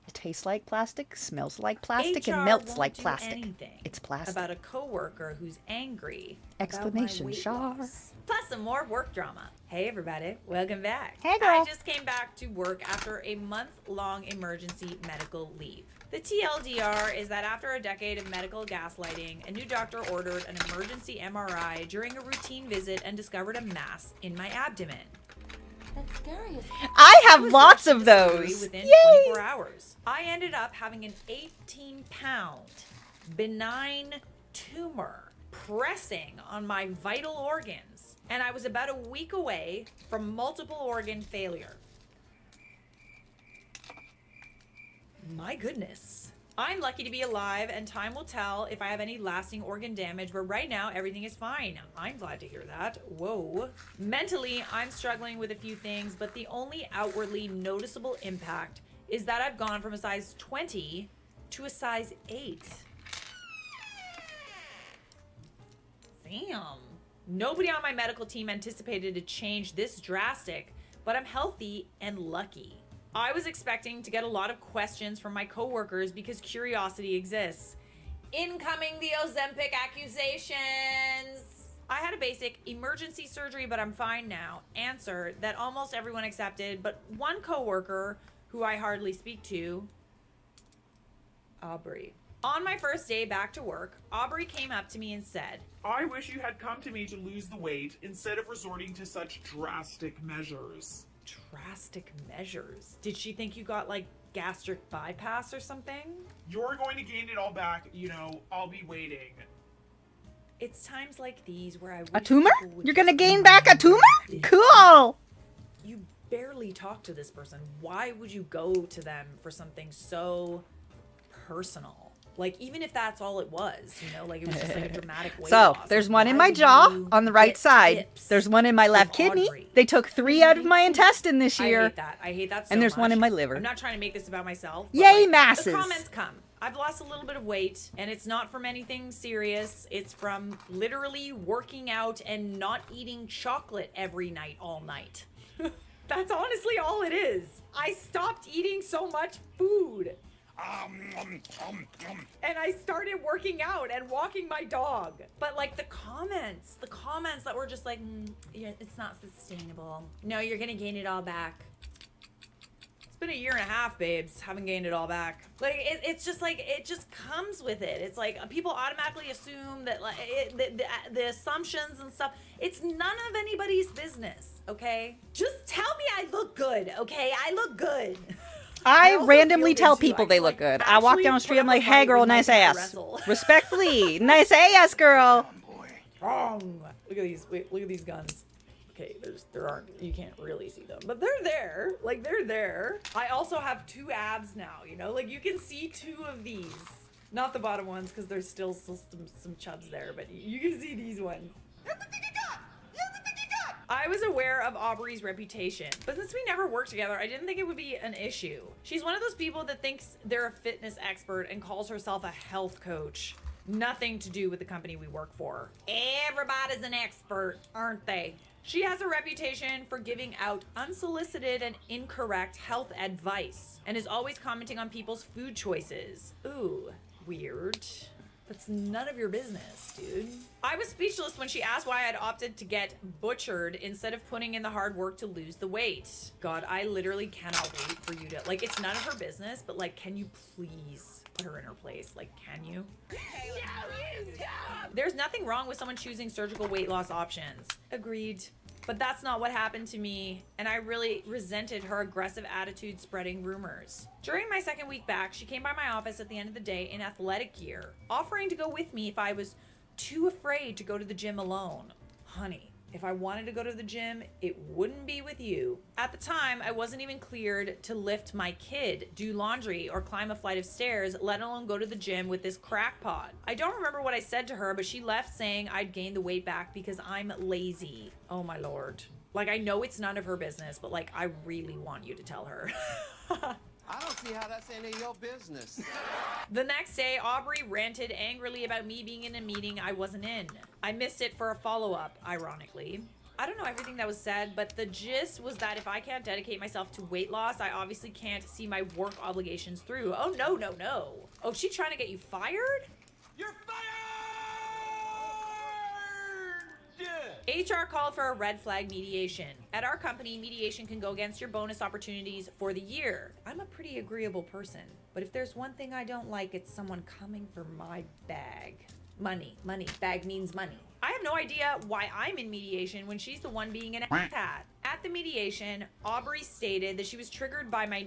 It tastes like plastic, smells like plastic, HR and melts won't like do plastic. anything It's plastic. about a coworker who's angry. Exclamation, about my weight Char. loss. Plus some more work drama. Hey everybody, welcome back. Hey, girl. I just came back to work after a month-long emergency medical leave. The TLDR is that after a decade of medical gaslighting, a new doctor ordered an emergency MRI during a routine visit and discovered a mass in my abdomen. That's scary. I have was lots rushed of into surgery those. within Yay! 24 hours. I ended up having an 18-pound benign tumor pressing on my vital organs, and I was about a week away from multiple organ failure. My goodness. I'm lucky to be alive, and time will tell if I have any lasting organ damage, but right now everything is fine. I'm glad to hear that. Whoa. Mentally, I'm struggling with a few things, but the only outwardly noticeable impact is that I've gone from a size 20 to a size 8. Damn. Nobody on my medical team anticipated a change this drastic, but I'm healthy and lucky. I was expecting to get a lot of questions from my coworkers because curiosity exists. Incoming the Ozempic accusations. I had a basic emergency surgery, but I'm fine now. Answer that almost everyone accepted, but one coworker who I hardly speak to, Aubrey. On my first day back to work, Aubrey came up to me and said, I wish you had come to me to lose the weight instead of resorting to such drastic measures. Drastic measures? Did she think you got like gastric bypass or something? You're going to gain it all back, you know, I'll be waiting. It's times like these where I wish A tumor? people would You're gonna just gain back a tumor? be- Cool. You barely talk to this person. Why would you go to them for something so personal? Like, even if that's all it was, you know, like it was just like a dramatic weight So, loss. there's Like, one in why my would jaw you on the right get side. tips There's one in my left from kidney. Audrey? They took 3 out of my intestine this I year. hate that. I hate that so And there's one much. in my liver. I'm not trying to make this about myself. but, Yay, like, masses. The comments come. I've lost a little bit of weight, and it's not from anything serious. It's from literally working out and not eating chocolate every night all night. That's honestly all it is. I stopped eating so much food. And I started working out and walking my dog. But like the comments that were just like, yeah, it's not sustainable. No, you're gonna gain it all back. It's been a year and a half, babes. Haven't gained it all back. Like it's just like it just comes with it. It's like people automatically assume that like the assumptions and stuff. It's none of anybody's business. Okay, just tell me I look good. Okay, I look good. I also randomly feel tell good, too. people I they can, look like, good. I walk actually down the street, put I'm up a like, hey fight girl, with nice Mike and ass. wrestle. Respectfully, nice ass, girl. Wrong. Look at these. Wait, look at these guns. Okay, there aren't. You can't really see them, but they're there. Like they're there. I also have 2 abs now. You know, like you can see 2 of these. Not the bottom ones because there's still some chubs there, but you can see these ones. I was aware of Aubrey's reputation, but since we never worked together, I didn't think it would be an issue. She's one of those people that thinks they're a fitness expert and calls herself a health coach. Nothing to do with the company we work for. Everybody's an expert, aren't they? She has a reputation for giving out unsolicited and incorrect health advice and is always commenting on people's food choices. Ooh, weird. That's none of your business, dude. I was speechless when she asked why I'd opted to get butchered instead of putting in the hard work to lose the weight. God, I literally cannot wait for you to, like, it's none of her business, but like, can you please put her in her place? Like, can you? There's nothing wrong with someone choosing surgical weight loss options. Agreed. But that's not what happened to me, and I really resented her aggressive attitude spreading rumors. During my second week back, she came by my office at the end of the day in athletic gear, offering to go with me if I was too afraid to go to the gym alone. Honey, if I wanted to go to the gym, it wouldn't be with you. At the time, I wasn't even cleared to lift my kid, do laundry, or climb a flight of stairs, let alone go to the gym with this crackpot. I don't remember what I said to her, but she left saying I'd gained the weight back because I'm lazy. Oh my lord. Like, I know it's none of her business, but like, I really want you to tell her. I don't see how that's any of your business. The next day, Aubrey ranted angrily about me being in a meeting I wasn't in. I missed it for a follow-up, ironically. I don't know everything that was said, but the gist was that if I can't dedicate myself to weight loss, I obviously can't see my work obligations through. Oh, no, no, no. Oh, she's trying to get you fired? You're fired! HR called for a red flag mediation. At our company, mediation can go against your bonus opportunities for the year. I'm a pretty agreeable person, but if there's one thing I don't like, it's someone coming for my bag. Money. Bag means money. I have no idea why I'm in mediation when she's the one being an asshat. At the mediation, Aubrey stated that she was triggered by my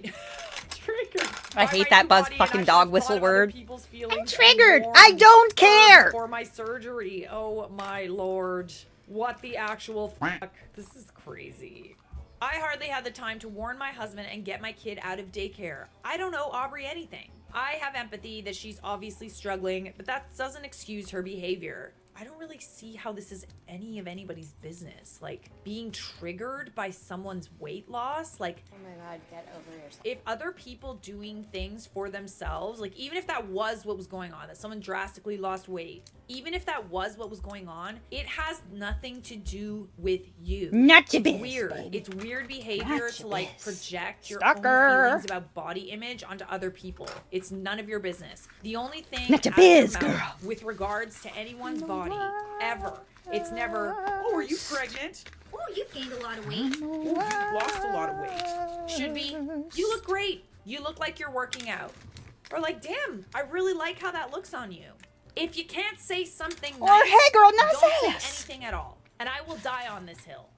I hate that buzz fucking dog whistle word. I'm triggered. I don't care. For my surgery. Oh my lord. What the actual fuck? This is crazy. I hardly had the time to warn my husband and get my kid out of daycare. I don't owe Aubrey anything. I have empathy that she's obviously struggling, but that doesn't excuse her behavior. I don't really see how this is any of anybody's business. Like, being triggered by someone's weight loss, like, oh my god, get over yourself. If other people doing things for themselves, like, even if that was what was going on, that someone drastically lost weight, even if that was what was going on, it has nothing to do with you. Not your It's biz, weird. baby. It's weird behavior to like project your Stalker. own feelings about body image onto other people. It's none of your business. The only thing Not your out of your biz, mouth girl. with regards to anyone's body, ever, it's never, Oh, are you pregnant? Oh, you've gained a lot of weight. Oh, you've lost a lot of weight. should be, you look great. You look like you're working out. Or like, damn, I really like how that looks on you. If you can't say something Or, nice, hey, girl, nice don't say ass. anything at all. And I will die on this hill.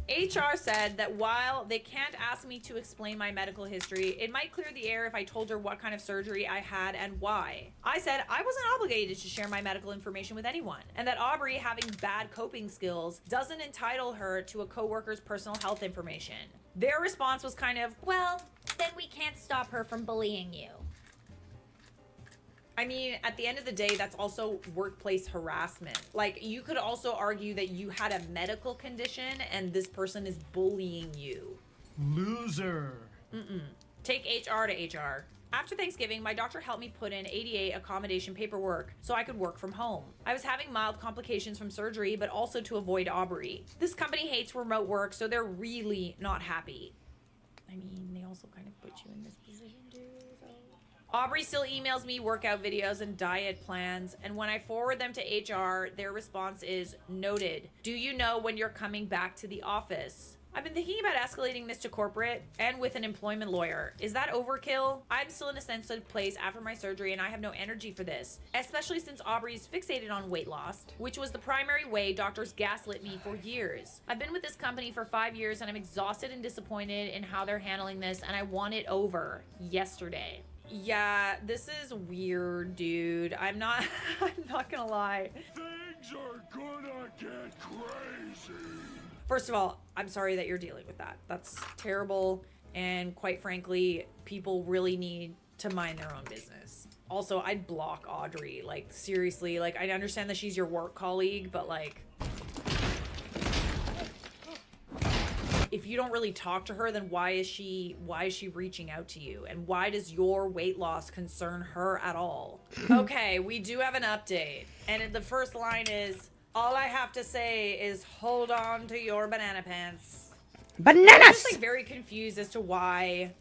HR said that while they can't ask me to explain my medical history, it might clear the air if I told her what kind of surgery I had and why. I said I wasn't obligated to share my medical information with anyone, and that Aubrey having bad coping skills doesn't entitle her to a coworker's personal health information. Their response was kind of, Well, then we can't stop her from bullying you. I mean, at the end of the day, that's also workplace harassment. Like, you could also argue that you had a medical condition and this person is bullying you. Loser. Take HR to HR. After Thanksgiving, my doctor helped me put in ADA accommodation paperwork so I could work from home. I was having mild complications from surgery, but also to avoid Aubrey. This company hates remote work, so they're really not happy. I mean, they also kind of put you in this position too, so... Aubrey still emails me workout videos and diet plans, and when I forward them to HR, their response is, noted. Do you know when you're coming back to the office? I've been thinking about escalating this to corporate and with an employment lawyer. Is that overkill? I'm still in a sensitive place after my surgery and I have no energy for this, especially since Aubrey's fixated on weight loss, which was the primary way doctors gaslit me for years. I've been with this company for 5 years and I'm exhausted and disappointed in how they're handling this, and I want it over yesterday. Yeah, this is weird, dude. I'm not gonna lie. Things are gonna get crazy. First of all, I'm sorry that you're dealing with that. That's terrible, and quite frankly, people really need to mind their own business. Also, I'd block Audrey. Like, seriously, like, I understand that she's your work colleague, but like, if you don't really talk to her, then why is she reaching out to you? And why does your weight loss concern her at all? Okay, we do have an update. And the first line is, all I have to say is hold on to your banana pants. Bananas! I'm just like very confused as to why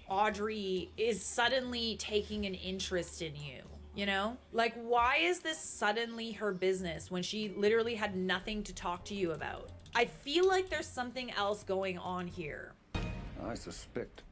Audrey is suddenly taking an interest in you. You know? Like, why is this suddenly her business when she literally had nothing to talk to you about? I feel like there's something else going on here. I suspect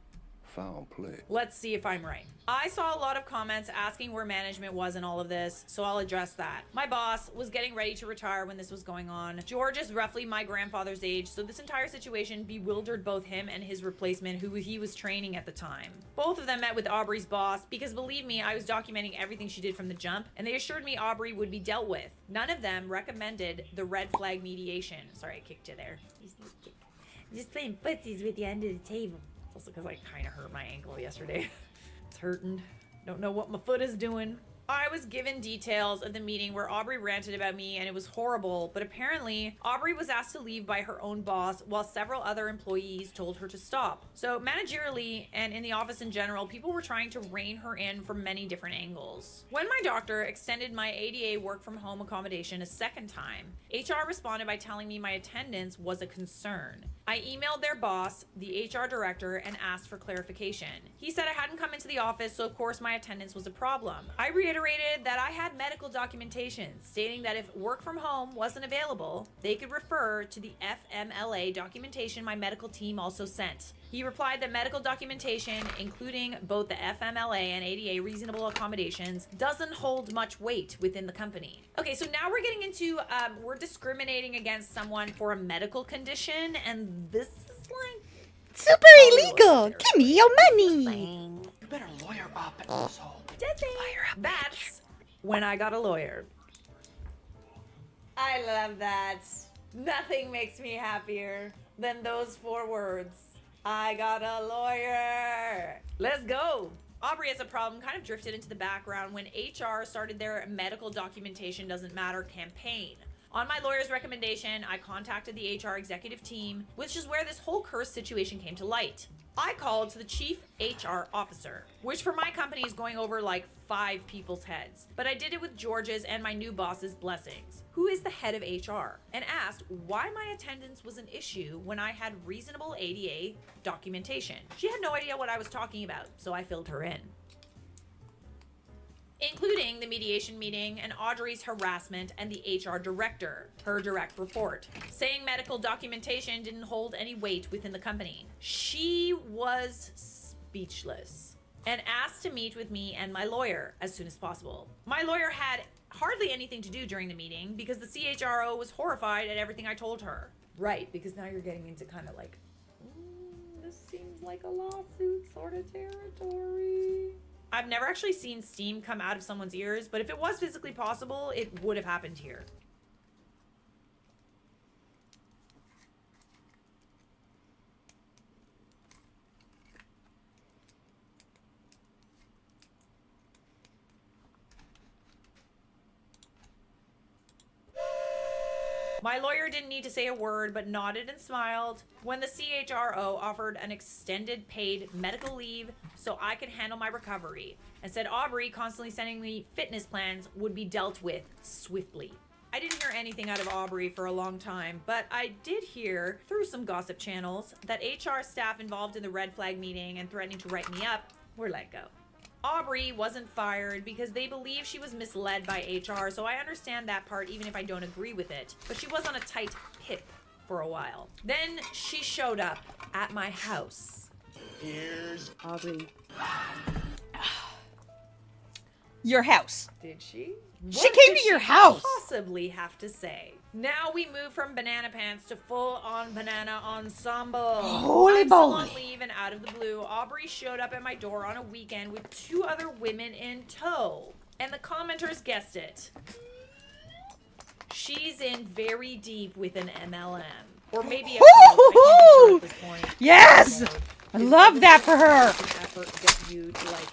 foul play. Let's see if I'm right. I saw a lot of comments asking where management was in all of this, so I'll address that. My boss was getting ready to retire when this was going on. George is roughly my grandfather's age, so this entire situation bewildered both him and his replacement, who he was training at the time. Both of them met with Aubrey's boss because, believe me, I was documenting everything she did from the jump, and they assured me Aubrey would be dealt with. None of them recommended the red flag mediation. Sorry, I kicked you there. Just playing footsies with you under the table. It's also because I kind of hurt my ankle yesterday. It's hurting. Don't know what my foot is doing. I was given details of the meeting where Aubrey ranted about me and it was horrible, but apparently Aubrey was asked to leave by her own boss while several other employees told her to stop. So managerially and in the office in general, people were trying to rein her in from many different angles. When my doctor extended my ADA work from home accommodation a second time, HR responded by telling me my attendance was a concern. I emailed their boss, the HR director, and asked for clarification. He said I hadn't come into the office, so of course my attendance was a problem. I reiterated that I had medical documentation stating that if work from home wasn't available, they could refer to the FMLA documentation my medical team also sent. He replied that medical documentation, including both the FMLA and ADA reasonable accommodations, doesn't hold much weight within the company. Okay, so now we're getting into, we're discriminating against someone for a medical condition, and this is like... Super illegal! Give me your money! You better lawyer up, asshole. That's when I got a lawyer. I love that. Nothing makes me happier than those 4 words. I got a lawyer. Let's go. Aubrey has a problem kind of drifted into the background when HR started their medical documentation doesn't matter campaign. On my lawyer's recommendation, I contacted the HR executive team, which is where this whole curse situation came to light. I called to the chief HR officer, which for my company is going over like 5 people's heads. But I did it with George's and my new boss's blessings, who is the head of HR, and asked why my attendance was an issue when I had reasonable ADA documentation. She had no idea what I was talking about, so I filled her in. Including the mediation meeting and Audrey's harassment and the HR director, her direct report, saying medical documentation didn't hold any weight within the company. She was speechless and asked to meet with me and my lawyer as soon as possible. My lawyer had hardly anything to do during the meeting because the CHRO was horrified at everything I told her. Right, because now you're getting into kind of like, this seems like a lawsuit sort of territory. I've never actually seen steam come out of someone's ears, but if it was physically possible, it would have happened here. My lawyer didn't need to say a word, but nodded and smiled when the CHRO offered an extended paid medical leave so I could handle my recovery, and said Aubrey constantly sending me fitness plans would be dealt with swiftly. I didn't hear anything out of Aubrey for a long time, but I did hear through some gossip channels that HR staff involved in the red flag meeting and threatening to write me up were let go. Aubrey wasn't fired because they believe she was misled by HR, so I understand that part even if I don't agree with it. But she was on a tight pip for a while. Then she showed up at my house. Here's Aubrey. Your house. Did she? She came to your house. Possibly have to say. Now we move from banana pants to full-on banana ensemble. Holy I'm still moly. on leave and out of the blue. Aubrey showed up at my door on a weekend with 2 other women in tow. And the commenters guessed it. She's in very deep with an MLM. Or maybe a cult. I can't be sure at this point. Yes! I love that for her. Effort to get you to like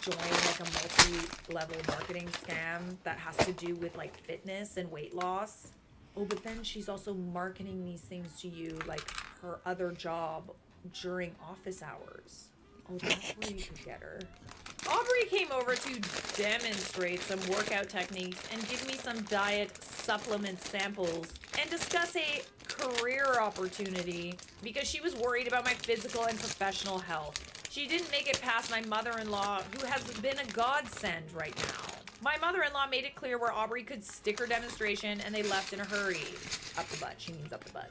join like a multi-level marketing scam that has to do with like fitness and weight loss. Oh, but then she's also marketing these things to you like her other job during office hours. Oh, that's where you could get her. Aubrey came over to demonstrate some workout techniques and give me some diet supplement samples and discuss a career opportunity because she was worried about my physical and professional health. She didn't make it past my mother-in-law, who has been a godsend right now. My mother-in-law made it clear where Aubrey could stick her demonstration, and they left in a hurry. Up the butt. She means up the butt.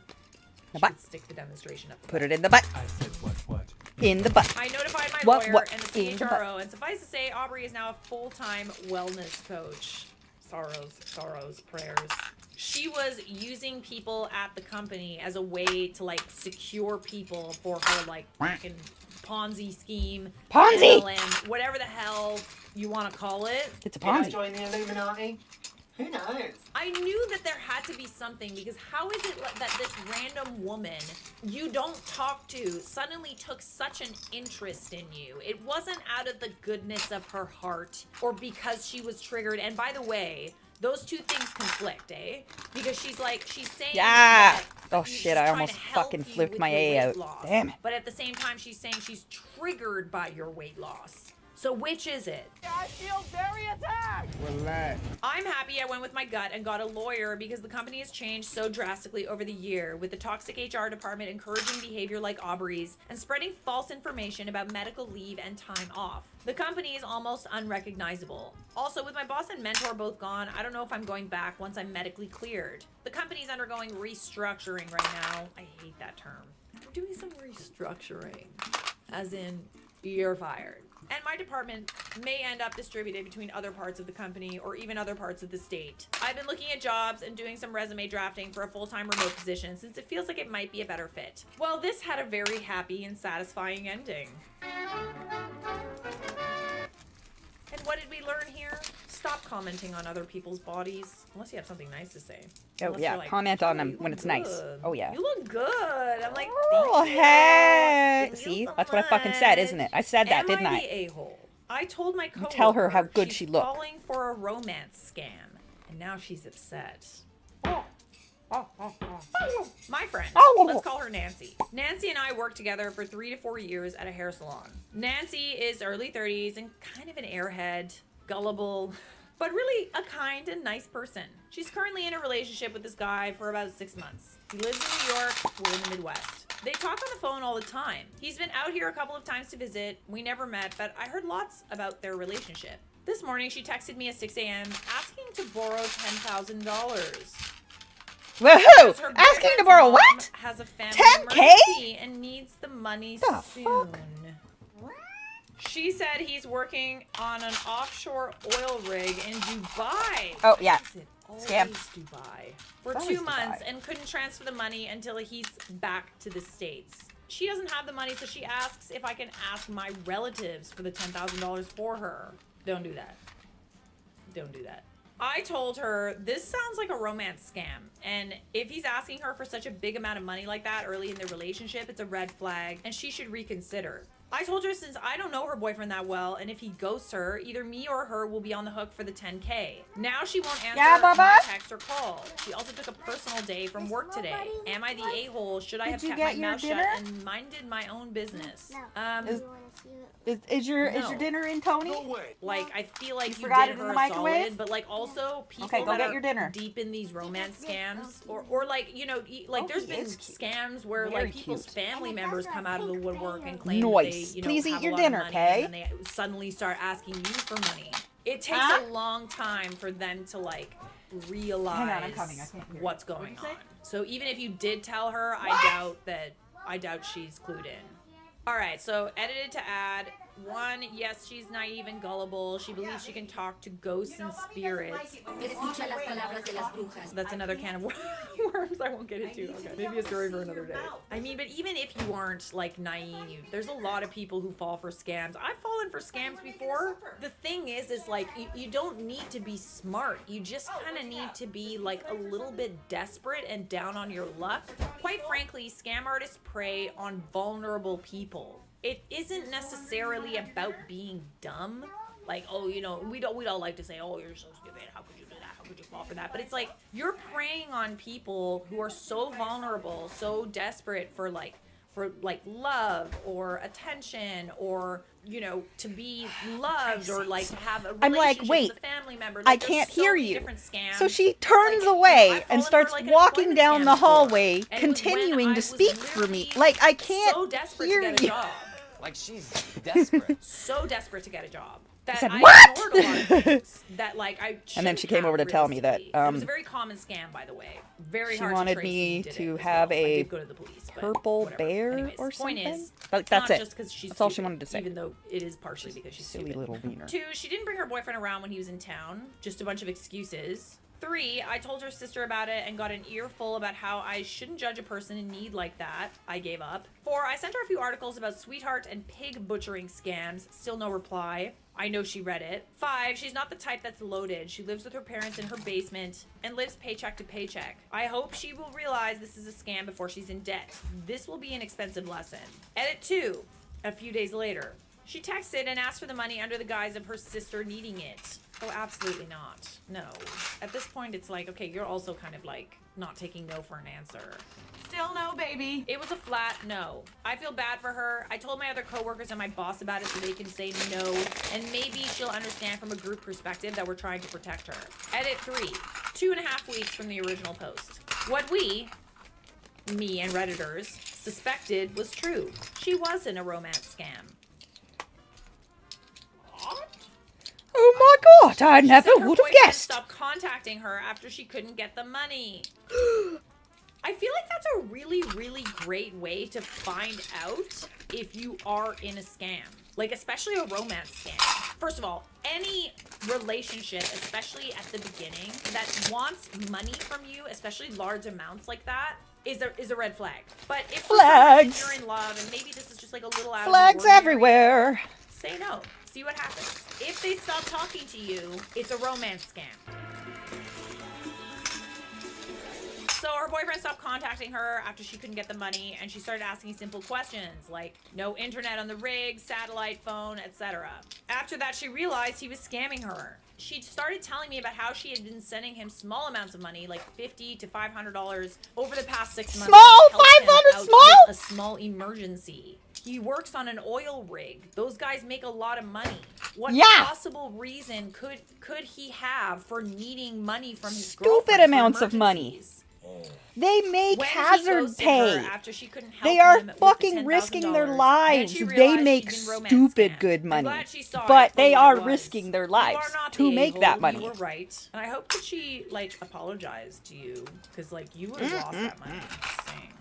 The She butt. would stick the demonstration up the Put butt. it in the butt. I said what? In the butt. I notified my What, lawyer and the in the butt. CHRO, and suffice to say, Aubrey is now a full-time wellness coach. Sorrows, prayers. She was using people at the company as a way to, like, secure people for her, like, fucking Ponzi scheme. Ponzi! MLM, whatever the hell you want to call it. It's a Did I Ponzi. join the Illuminati? Who knows? I knew that there had to be something, because how is it that this random woman you don't talk to suddenly took such an interest in you? It wasn't out of the goodness of her heart or because she was triggered. And by the way, those two things conflict, eh? Because she's saying Yeah. that Oh she's shit, I trying almost to help fucking you flipped with my your A weight out. loss. Damn it. But at the same time, she's saying she's triggered by your weight loss. So which is it? I feel very attacked! Relax. I'm happy I went with my gut and got a lawyer because the company has changed so drastically over the year, with the toxic HR department encouraging behavior like Aubrey's and spreading false information about medical leave and time off. The company is almost unrecognizable. Also, with my boss and mentor both gone, I don't know if I'm going back once I'm medically cleared. The company's undergoing restructuring right now. I hate that term. doing some restructuring. As in, you're fired. And my department may end up distributed between other parts of the company or even other parts of the state. I've been looking at jobs and doing some resume drafting for a full-time remote position since it feels like it might be a better fit. Well, this had a very happy and satisfying ending. And what did we learn here? Stop commenting on other people's bodies, unless you have something nice to say. Oh, Unless yeah, you're like, comment on "Oh, them you when look it's nice. good. Oh, yeah. You look good. I'm like, Oh, thank you. hey! Thank you See, so that's what I fucking said, isn't it? I said that, Am didn't I I? the a-hole? I told my coworker tell her how good she's she looked. falling for a romance scam, and now she's upset. My friend, let's call her Nancy. Nancy and I worked together for 3 to 4 years at a hair salon. Nancy is early 30s and kind of an airhead, gullible, but really a kind and nice person. She's currently in a relationship with this guy for about 6 months. He lives in New York, we're in the Midwest. They talk on the phone all the time. He's been out here a couple of times to visit. We never met, but I heard lots about their relationship. This morning, she texted me at 6 a.m. asking to borrow $10,000. Woohoo! Asking to borrow what? Has a family 10K? emergency and needs the money The soon. fuck? She said he's working on an offshore oil rig in Dubai. Oh, yeah. Is it always Scam. Dubai? For It's 2 always months Dubai. and couldn't transfer the money until he's back to the States. She doesn't have the money, so she asks if I can ask my relatives for the $10,000 for her. Don't do that. Don't do that. I told her this sounds like a romance scam, and if he's asking her for such a big amount of money like that early in the relationship, it's a red flag, and she should reconsider. I told her since I don't know her boyfriend that well, and if he ghosts her, either me or her will be on the hook for the $10K. Now she won't answer my text or call. She also took a personal day from work today. Am I the a-hole? Should I have you kept get my your mouth shut dinner? and minded my own business? Is your No. dinner in, Tony? Like, I feel like you forgot did it in her the a microwave? solid, but like also people Okay, go that get are your dinner. deep in these romance scams, or like, you know, like Oh, there's he been is cute. scams where Very like people's cute. family members come out of the woodwork and claim Nice. that they, you know, Please eat have your a lot dinner, of money, okay? and then they suddenly start asking you for money. It takes Huh? a long time for them to like realize Hang on, I'm coming. I can't hear. what's going on. So even if you did tell her, I doubt she's clued in. All right, so edited to add. 1, yes, she's naive and gullible. She believes she can talk to ghosts and spirits. That's another can of worms I won't get into. Okay, maybe a story for another day. I mean, but even if you aren't like naive, there's a lot of people who fall for scams. I've fallen for scams before. The thing is like you don't need to be smart. You just kind of need to be like a little bit desperate and down on your luck. Quite frankly, scam artists prey on vulnerable people. It isn't necessarily about being dumb. Like, oh, you know, we don't like to say, oh, you're so stupid. How could you do that? How could you fall for that? But it's like you're preying on people who are so vulnerable, so desperate for love or attention or, you know, to be loved or like to have a relationship I'm like, wait, with a family member. I Like, there's can't so hear many you. different scams. So she turns Like, away I've and fallen starts for, like, an walking employment down scam the before. hallway, And it was when continuing I to was speak for me. literally Like, I can't so desperate hear to get a you. job. Like she's desperate. So desperate to get a job that said, I "What?" ignored a lot of things that like I And then she shouldn't came have over to tell me that, realistically. It was a very common scam, by the way. Very she hard wanted to trace me who did to it as have well. I a did go to the police, but purple whatever. bear Anyways, or point something. is, Like, it's that's not it. just 'cause she's That's all she stupid, wanted to say. even though it is partially because she's Silly stupid. little wiener. 2, she didn't bring her boyfriend around when he was in town. Just a bunch of excuses. 3, I told her sister about it and got an earful about how I shouldn't judge a person in need like that. I gave up. 4, I sent her a few articles about sweetheart and pig butchering scams. Still no reply. I know she read it. 5, she's not the type that's loaded. She lives with her parents in her basement and lives paycheck to paycheck. I hope she will realize this is a scam before she's in debt. This will be an expensive lesson. Edit 2, a few days later. She texted and asked for the money under the guise of her sister needing it. Oh, absolutely not. No. At this point, it's like, okay, you're also kind of like not taking no for an answer. Still no, baby. It was a flat no. I feel bad for her. I told my other coworkers and my boss about it so they can say no, and maybe she'll understand from a group perspective that we're trying to protect her. Edit 3, 2.5 weeks from the original post. What we, me and Redditors, suspected was true. She was in a romance scam. Oh my god, I never Said her would have boyfriend guessed. stopped contacting her after she couldn't get the money. I feel like that's a really, really great way to find out if you are in a scam. Like, especially a romance scam. First of all, any relationship, especially at the beginning, that wants money from you, especially large amounts like that, is a red flag. But if for some reason you're in love and maybe this is just like a little out Flags of the ordinary, everywhere. say no. See what happens. If they stop talking to you, it's a romance scam. So her boyfriend stopped contacting her after she couldn't get the money, and she started asking simple questions like no internet on the rig, satellite phone, etc. After that, she realized he was scamming her. She started telling me about how she had been sending him small amounts of money, like $50 to $500 over the past 6 months. Small? 500 small? A small emergency. He works on an oil rig. Those guys make a lot of money. What possible reason could he have for needing money from his girlfriend? Stupid amounts of money. They make hazard pay. They are fucking risking their lives. They make stupid good money. But they are risking their lives to make that money. You were right. And I hope that she, like, apologized to you. Because, like, you would have lost that money. Just saying.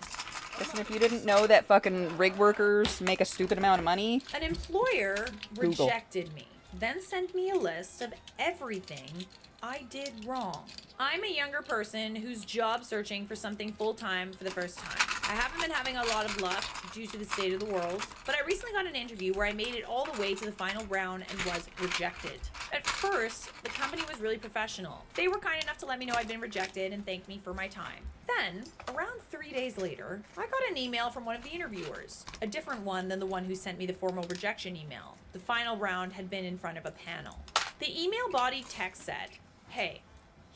Listen, if you didn't know that fucking rig workers make a stupid amount of money. An employer rejected me. Then sent me a list of everything I did wrong. I'm a younger person who's job searching for something full-time for the first time. I haven't been having a lot of luck due to the state of the world, but I recently got an interview where I made it all the way to the final round and was rejected. At first, the company was really professional. They were kind enough to let me know I'd been rejected and thanked me for my time. Then, around 3 days later, I got an email from one of the interviewers, a different one than the one who sent me the formal rejection email. The final round had been in front of a panel. The email body text said, "Hey,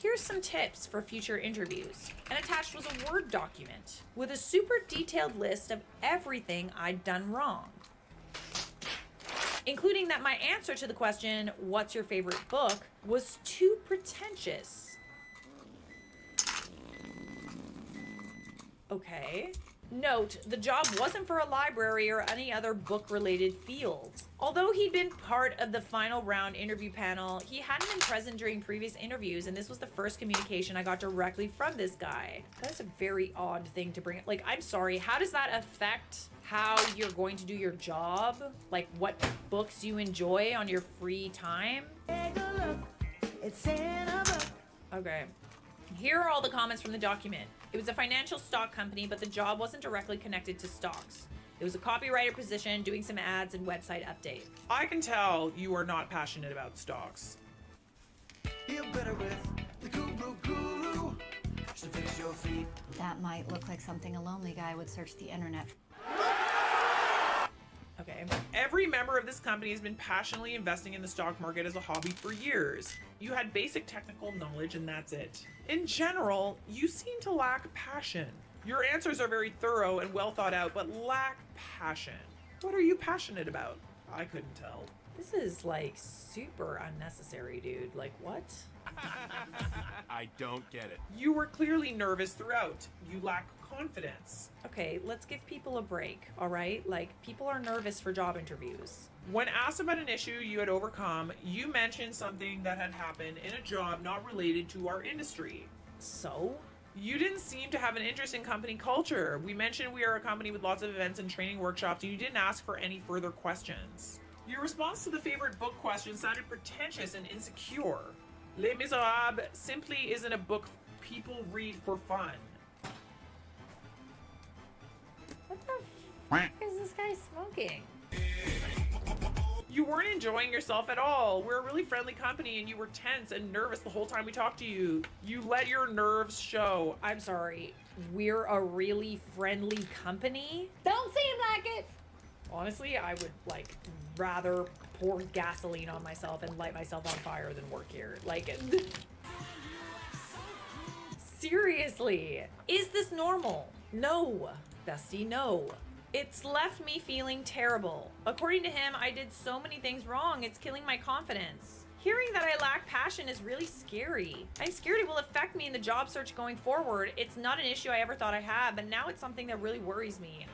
here's some tips for future interviews." And attached was a Word document with a super detailed list of everything I'd done wrong, including that my answer to the question, "What's your favorite book?" was too pretentious. Okay. Note, the job wasn't for a library or any other book-related field. Although he'd been part of the final round interview panel, he hadn't been present during previous interviews, and this was the first communication I got directly from this guy. That's a very odd thing to bring. Like, I'm sorry, how does that affect how you're going to do your job? Like, what books you enjoy on your free time? Okay. Here are all the comments from the document. It was a financial stock company, but the job wasn't directly connected to stocks. It was a copywriter position doing some ads and website update. I can tell you are not passionate about stocks. Feel better with the guru to fix your feet. That might look like something a lonely guy would search the internet for. Okay. Every member of this company has been passionately investing in the stock market as a hobby for years. You had basic technical knowledge and that's it. In general, you seem to lack passion. Your answers are very thorough and well thought out, but lack passion. What are you passionate about? I couldn't tell. This is like super unnecessary, dude. Like, what? I don't get it. You were clearly nervous throughout. You lack confidence. Okay, let's give people a break, all right? Like, people are nervous for job interviews. When asked about an issue you had overcome, you mentioned something that had happened in a job not related to our industry. So? You didn't seem to have an interest in company culture. We mentioned we are a company with lots of events and training workshops, and you didn't ask for any further questions. Your response to the favorite book question sounded pretentious and insecure. Les Miserables simply isn't a book people read for fun. What the fuck is this guy smoking? You weren't enjoying yourself at all. We're a really friendly company and you were tense and nervous the whole time we talked to you. You let your nerves show. I'm sorry. We're a really friendly company? Don't seem like it! Honestly, I would, like, rather pour gasoline on myself and light myself on fire than work here. Like, seriously. Is this normal? No. Bestie, no. It's left me feeling terrible. According to him, I did so many things wrong, it's killing my confidence. Hearing that I lack passion is really scary. I'm scared it will affect me in the job search going forward. It's not an issue I ever thought I had, but now it's something that really worries me.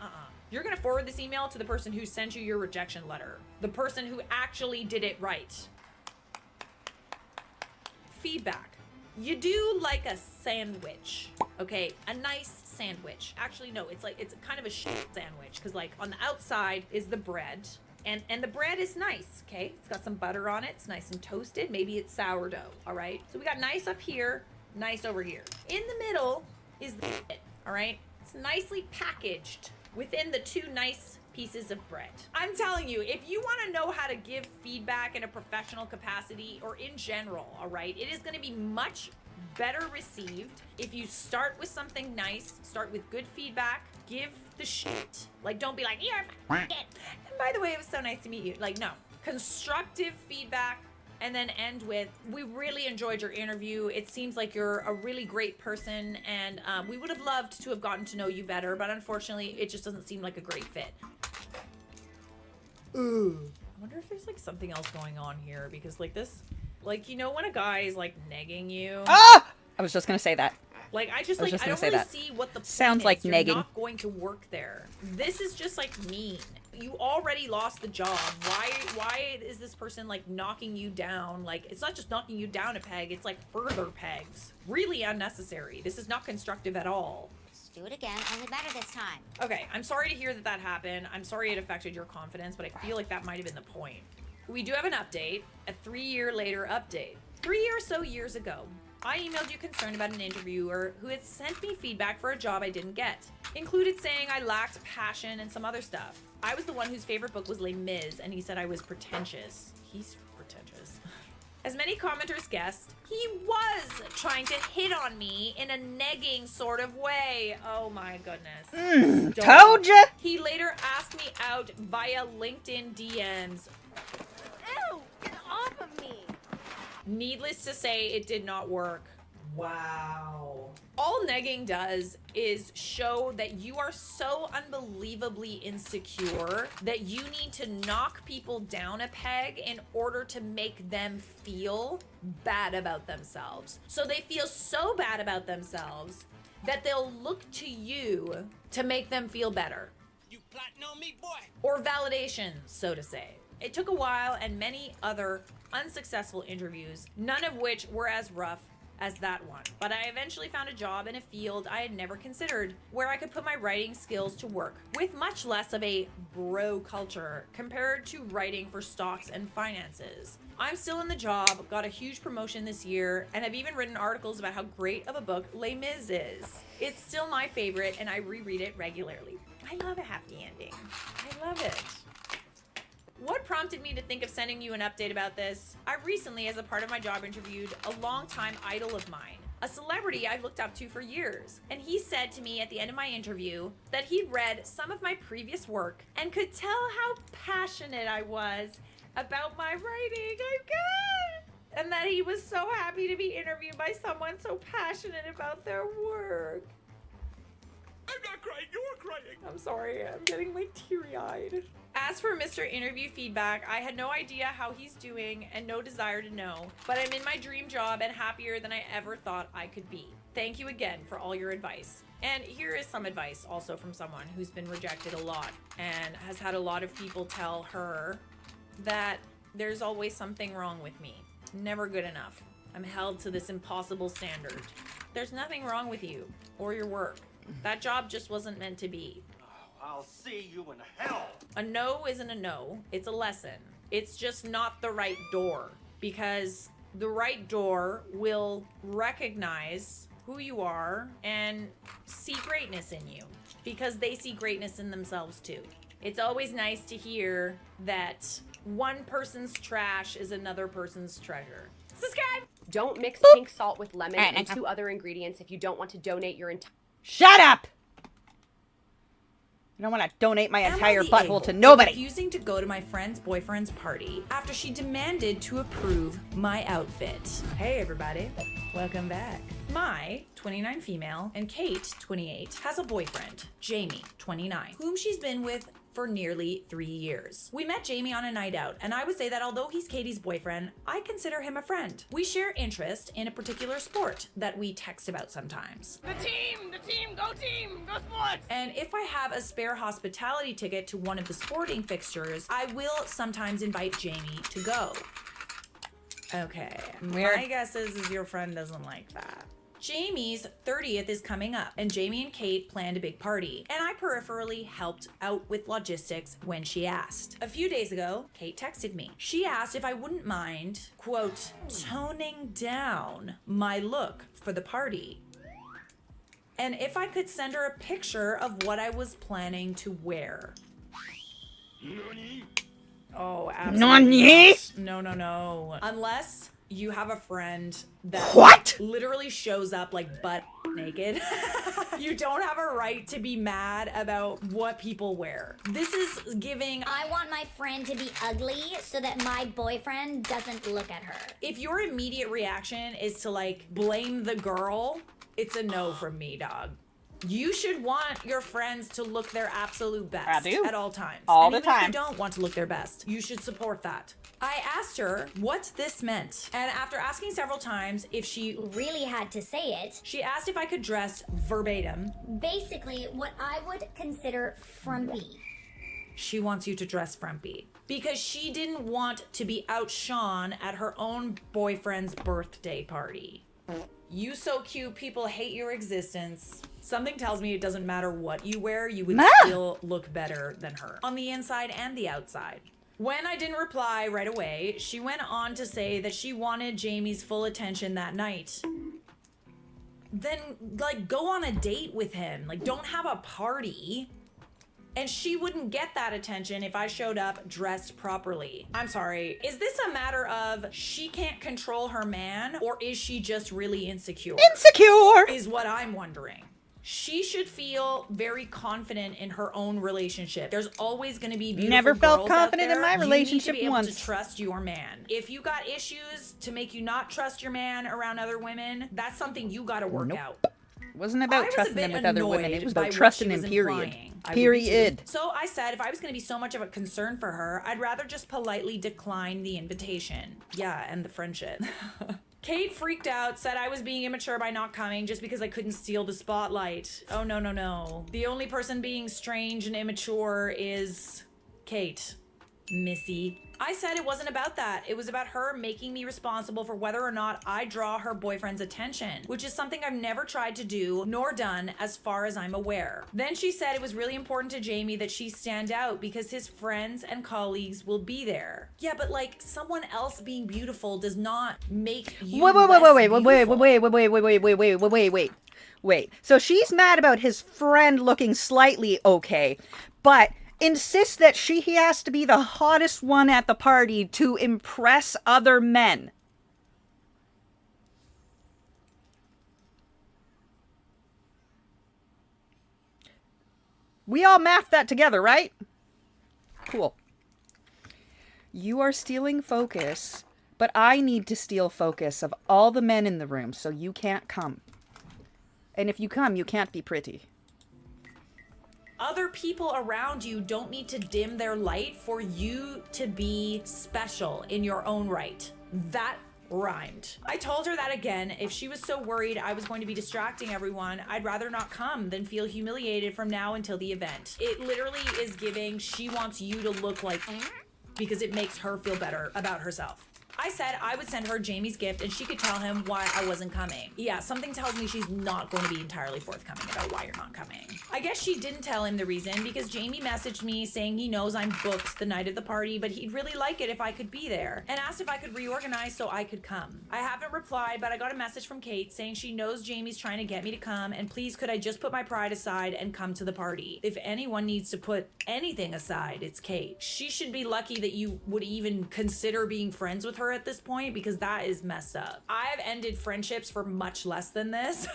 You're gonna forward this email to the person who sent you your rejection letter. The person who actually did it right. Feedback. You do like a sandwich, okay? A nice sandwich. Actually, no, it's kind of a shit sandwich because like on the outside is the bread and the bread is nice, okay? It's got some butter on it. It's nice and toasted. Maybe it's sourdough, all right? So we got nice up here, nice over here. In the middle is the shit, all right? It's nicely packaged within the two nice pieces of bread. I'm telling you, if you want to know how to give feedback in a professional capacity or in general, all right, it is going to be much better received if you start with something nice, start with good feedback, give the shit. Like, don't be like, you're f***ing it. And by the way, it was so nice to meet you. Like, no. Constructive feedback, and then end with, we really enjoyed your interview. It seems like you're a really great person, and we would have loved to have gotten to know you better, but unfortunately, it just doesn't seem like a great fit. Ooh. I wonder if there's like something else going on here, because like this, like, you know when a guy is like negging you? Ah! I was just gonna say that. Like, I don't really see what the point sounds is. like You're negging. not going to work there. This is just like mean. You already lost the job. Why is this person like knocking you down? Like, it's not just knocking you down a peg, it's like further pegs. Really unnecessary. This is not constructive at all. Let's do it again, only better this time. Okay, I'm sorry to hear that happened. I'm sorry it affected your confidence, but I feel like that might have been the point. We do have an update, a 3-year later update. 3 or so years ago, I emailed you concerned about an interviewer who had sent me feedback for a job I didn't get. Included saying I lacked passion and some other stuff. I was the one whose favorite book was Les Mis, and he said I was pretentious. He's pretentious. As many commenters guessed, he was trying to hit on me in a negging sort of way. Oh my goodness. Told ya! He later asked me out via LinkedIn DMs. Ew! Get off of me! Needless to say, it did not work. Wow. All negging does is show that you are so unbelievably insecure that you need to knock people down a peg in order to make them feel bad about themselves. So they feel so bad about themselves that they'll look to you to make them feel better. You plotting on me, boy? Or validation, so to say. It took a while and many other unsuccessful interviews, none of which were as rough as that one. But I eventually found a job in a field I had never considered, where I could put my writing skills to work, with much less of a bro culture compared to writing for stocks and finances. I'm still in the job, got a huge promotion this year, and have even written articles about how great of a book Les Mis is. It's still my favorite, and I reread it regularly. I love a happy ending. I love it. What prompted me to think of sending you an update about this? I recently, as a part of my job, interviewed a longtime idol of mine, a celebrity I've looked up to for years. And he said to me at the end of my interview that he'd read some of my previous work and could tell how passionate I was about my writing. Oh God! And that he was so happy to be interviewed by someone so passionate about their work. I'm not crying, you're crying. I'm sorry, I'm getting like teary-eyed. As for Mr. Interview Feedback, I had no idea how he's doing and no desire to know, but I'm in my dream job and happier than I ever thought I could be. Thank you again for all your advice. And here is some advice also from someone who's been rejected a lot and has had a lot of people tell her that there's always something wrong with me. Never good enough. I'm held to this impossible standard. There's nothing wrong with you or your work. That job just wasn't meant to be. I'll see you in hell. A no isn't a no, it's a lesson. It's just not the right door, because the right door will recognize who you are and see greatness in you, because they see greatness in themselves too. It's always nice to hear that one person's trash is another person's treasure. Subscribe! Don't mix pink salt with lemon and 2 other ingredients if you don't want to donate your entire... Shut up! I don't want to donate my entire butthole to nobody. Refusing to go to my friend's boyfriend's party after she demanded to approve my outfit. Hey everybody, welcome back. Mai, 29 female, and Kate, 28, has a boyfriend, Jamie, 29, whom she's been with for nearly 3 years. We met Jamie on a night out, and I would say that although he's Katie's boyfriend, I consider him a friend. We share interest in a particular sport that we text about sometimes. The team, go sports! And if I have a spare hospitality ticket to one of the sporting fixtures, I will sometimes invite Jamie to go. Okay. My guess is your friend doesn't like that. Jamie's 30th is coming up, and Jamie and Kate planned a big party, and I peripherally helped out with logistics when she asked. A few days ago, Kate texted me. She asked if I wouldn't mind, quote, toning down my look for the party, and if I could send her a picture of what I was planning to wear. Oh, absolutely not. No. Unless you have a friend that literally shows up like butt naked. You don't have a right to be mad about what people wear. This is giving... I want my friend to be ugly so that my boyfriend doesn't look at her. If your immediate reaction is to like blame the girl, it's a no from me, dog. You should want your friends to look their absolute best at all times. All the even if time. they don't want to look their best, you should support that. I asked her what this meant, and after asking several times if she really had to say it, she asked if I could dress verbatim. Basically, what I would consider frumpy. She wants you to dress frumpy because she didn't want to be outshone at her own boyfriend's birthday party. You so cute, people hate your existence. Something tells me it doesn't matter what you wear, you would still look better than her. On the inside and the outside. When I didn't reply right away, she went on to say that she wanted Jamie's full attention that night. Then, like, go on a date with him. Like, don't have a party. And she wouldn't get that attention if I showed up dressed properly. I'm sorry, is this a matter of she can't control her man, or is she just really insecure? Insecure! Is what I'm wondering. She should feel very confident in her own relationship. There's always going to be beautiful Never felt girls confident out there. in my relationship You need to be once. able to trust your man. If you got issues to make you not trust your man around other women, that's something you got to work out. It wasn't about trusting him with other women. It was about by trusting what him, she was period. implying. I would Period. too. So I said if I was going to be so much of a concern for her, I'd rather just politely decline the invitation. Yeah, and the friendship. Kate freaked out, said I was being immature by not coming just because I couldn't steal the spotlight. Oh, no. The only person being strange and immature is Kate. Missy. I said it wasn't about that. It was about her making me responsible for whether or not I draw her boyfriend's attention, which is something I've never tried to do nor done as far as I'm aware. Then she said it was really important to Jamie that she stand out because his friends and colleagues will be there. Yeah, but like someone else being beautiful does not make you Wait. So she's mad about his friend looking slightly okay, but insists that he has to be the hottest one at the party to impress other men. We all mathed that together, right? Cool. You are stealing focus, but I need to steal focus of all the men in the room, so you can't come. And if you come, you can't be pretty. Other people around you don't need to dim their light for you to be special in your own right. That rhymed. I told her that again, if she was so worried I was going to be distracting everyone, I'd rather not come than feel humiliated from now until the event. It literally is giving she wants you to look like because it makes her feel better about herself. I said I would send her Jamie's gift and she could tell him why I wasn't coming. Yeah, something tells me she's not going to be entirely forthcoming about why you're not coming. I guess she didn't tell him the reason because Jamie messaged me saying he knows I'm booked the night of the party, but he'd really like it if I could be there, and asked if I could reorganize so I could come. I haven't replied, but I got a message from Kate saying she knows Jamie's trying to get me to come, and please could I just put my pride aside and come to the party. If anyone needs to put anything aside, it's Kate. She should be lucky that you would even consider being friends with her at this point, because that is messed up. I've ended friendships for much less than this.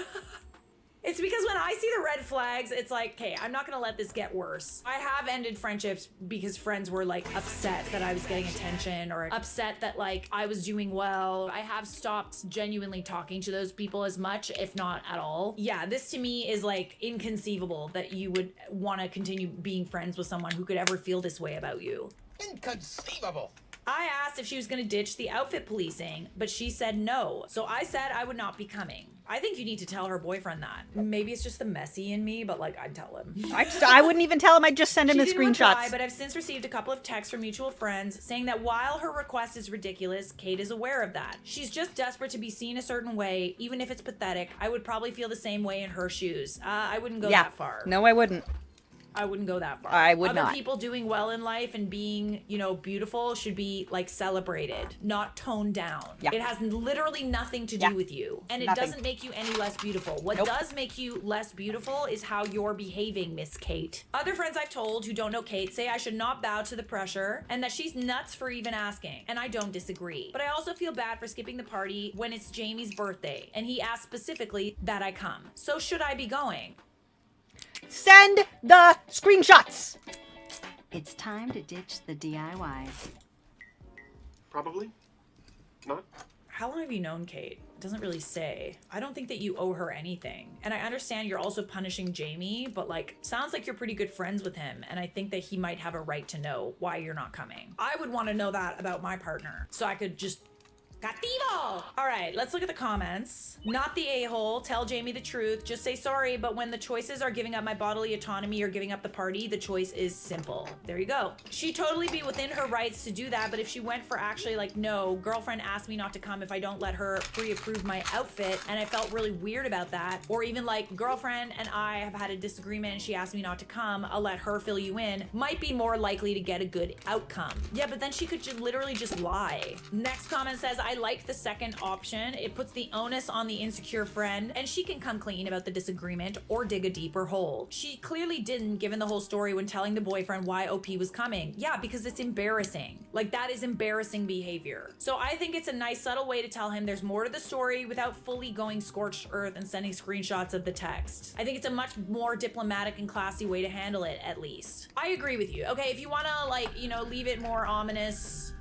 It's because when I see the red flags, it's like, okay, I'm not gonna let this get worse. I have ended friendships because friends were like upset that I was getting attention or upset that like I was doing well. I have stopped genuinely talking to those people as much, if not at all. Yeah, this to me is like inconceivable that you would want to continue being friends with someone who could ever feel this way about you. Inconceivable. I asked if she was going to ditch the outfit policing, but she said no. So I said I would not be coming. I think you need to tell her boyfriend that. Maybe it's just the messy in me, but like I'd tell him. I wouldn't even tell him. I'd just send him the She didn't reply, screenshots. but I've since received a couple of texts from mutual friends saying that while her request is ridiculous, Kate is aware of that. She's just desperate to be seen a certain way, even if it's pathetic. I would probably feel the same way in her shoes. I wouldn't go that far. No, I wouldn't. I wouldn't go that far. I would Other not. people doing well in life and being, you know, beautiful should be like celebrated, not toned down. Yeah. It has literally nothing to do with you. And Nothing. it doesn't make you any less beautiful. What does make you less beautiful is how you're behaving, Miss Kate. Other friends I've told who don't know Kate say I should not bow to the pressure and that she's nuts for even asking. And I don't disagree. But I also feel bad for skipping the party when it's Jamie's birthday and he asked specifically that I come. So should I be going? Send the screenshots. It's time to ditch the DIYs. Probably not. How long have you known Kate? It doesn't really say. I don't think that you owe her anything. And I understand you're also punishing Jamie, but like, sounds like you're pretty good friends with him. And I think that he might have a right to know why you're not coming. I would want to know that about my partner. So I could just Cativo! All right, let's look at the comments. Not the a-hole. Tell Jamie the truth. Just say sorry, but when the choices are giving up my bodily autonomy or giving up the party, the choice is simple. There you go. She'd totally be within her rights to do that, but if she went for actually like, no, girlfriend asked me not to come if I don't let her pre-approve my outfit, and I felt really weird about that, or even like, girlfriend and I have had a disagreement and she asked me not to come, I'll let her fill you in, might be more likely to get a good outcome. Yeah, but then she could literally just lie. Next comment says, I like the second option. It puts the onus on the insecure friend, and she can come clean about the disagreement or dig a deeper hole. She clearly didn't, given the whole story when telling the boyfriend why OP was coming. Yeah, because it's embarrassing. Like, that is embarrassing behavior. So I think it's a nice, subtle way to tell him there's more to the story without fully going scorched earth and sending screenshots of the text. I think it's a much more diplomatic and classy way to handle it, at least. I agree with you. Okay, if you want to, like, you know, leave it more ominous,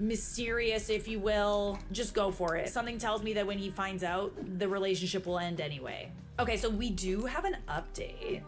mysterious, if you will, just go for it. Something tells me that when he finds out, the relationship will end anyway. Okay, so we do have an update.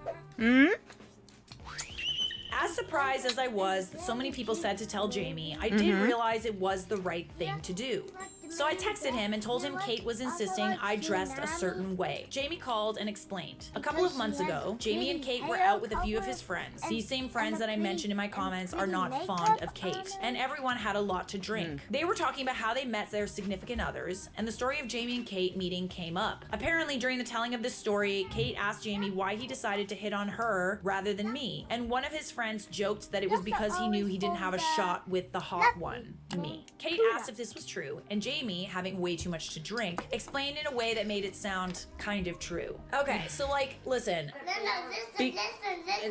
As surprised as I was that so many people said to tell Jamie, I did realize it was the right thing to do. So I texted him and told him Kate was insisting I dressed a certain way. Jamie called and explained. A couple of months ago, Jamie and Kate were out with a few of his friends. These same friends that I mentioned in my comments are not fond of Kate, and everyone had a lot to drink. They were talking about how they met their significant others, and the story of Jamie and Kate meeting came up. Apparently, during the telling of this story, Kate asked Jamie why he decided to hit on her rather than me, and one of his friends joked that it was because he knew he didn't have a shot with the hot one, me. Kate asked if this was true, and Jamie, having way too much to drink, explained in a way that made it sound kind of true. Okay, so like, listen.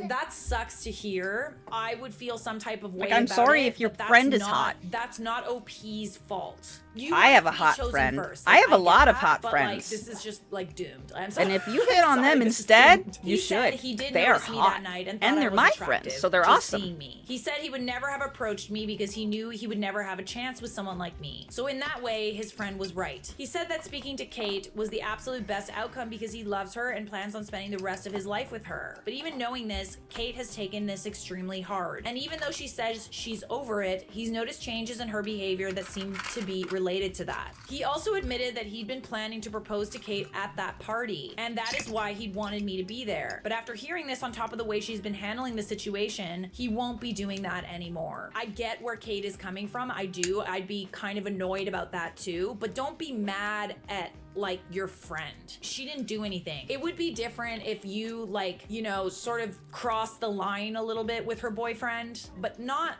That sucks to hear. I would feel some type of way Like, I'm about sorry it, if your but friend that's is not- hot. That's not OP's fault. I have a hot friend. I have a lot of hot but, friends. Like, this is just like doomed. I'm sorry. And if you hit on them instead, you He said should. he did They are notice me hot. that night and And thought I they're was my attractive, friends, so they're just awesome. seeing me. He said he would never have approached me because he knew he would never have a chance with someone like me. So in that way, his friend was right. He said that speaking to Kate was the absolute best outcome because he loves her and plans on spending the rest of his life with her. But even knowing this, Kate has taken this extremely hard. And even though she says she's over it, he's noticed changes in her behavior that seem to be related to that. He also admitted that he'd been planning to propose to Kate at that party, and that is why he'd wanted me to be there. But after hearing this on top of the way she's been handling the situation, he won't be doing that anymore. I get where Kate is coming from. I do. I'd be kind of annoyed about that too, but don't be mad at like your friend. She didn't do anything. It would be different if you like, you know, sort of crossed the line a little bit with her boyfriend, but not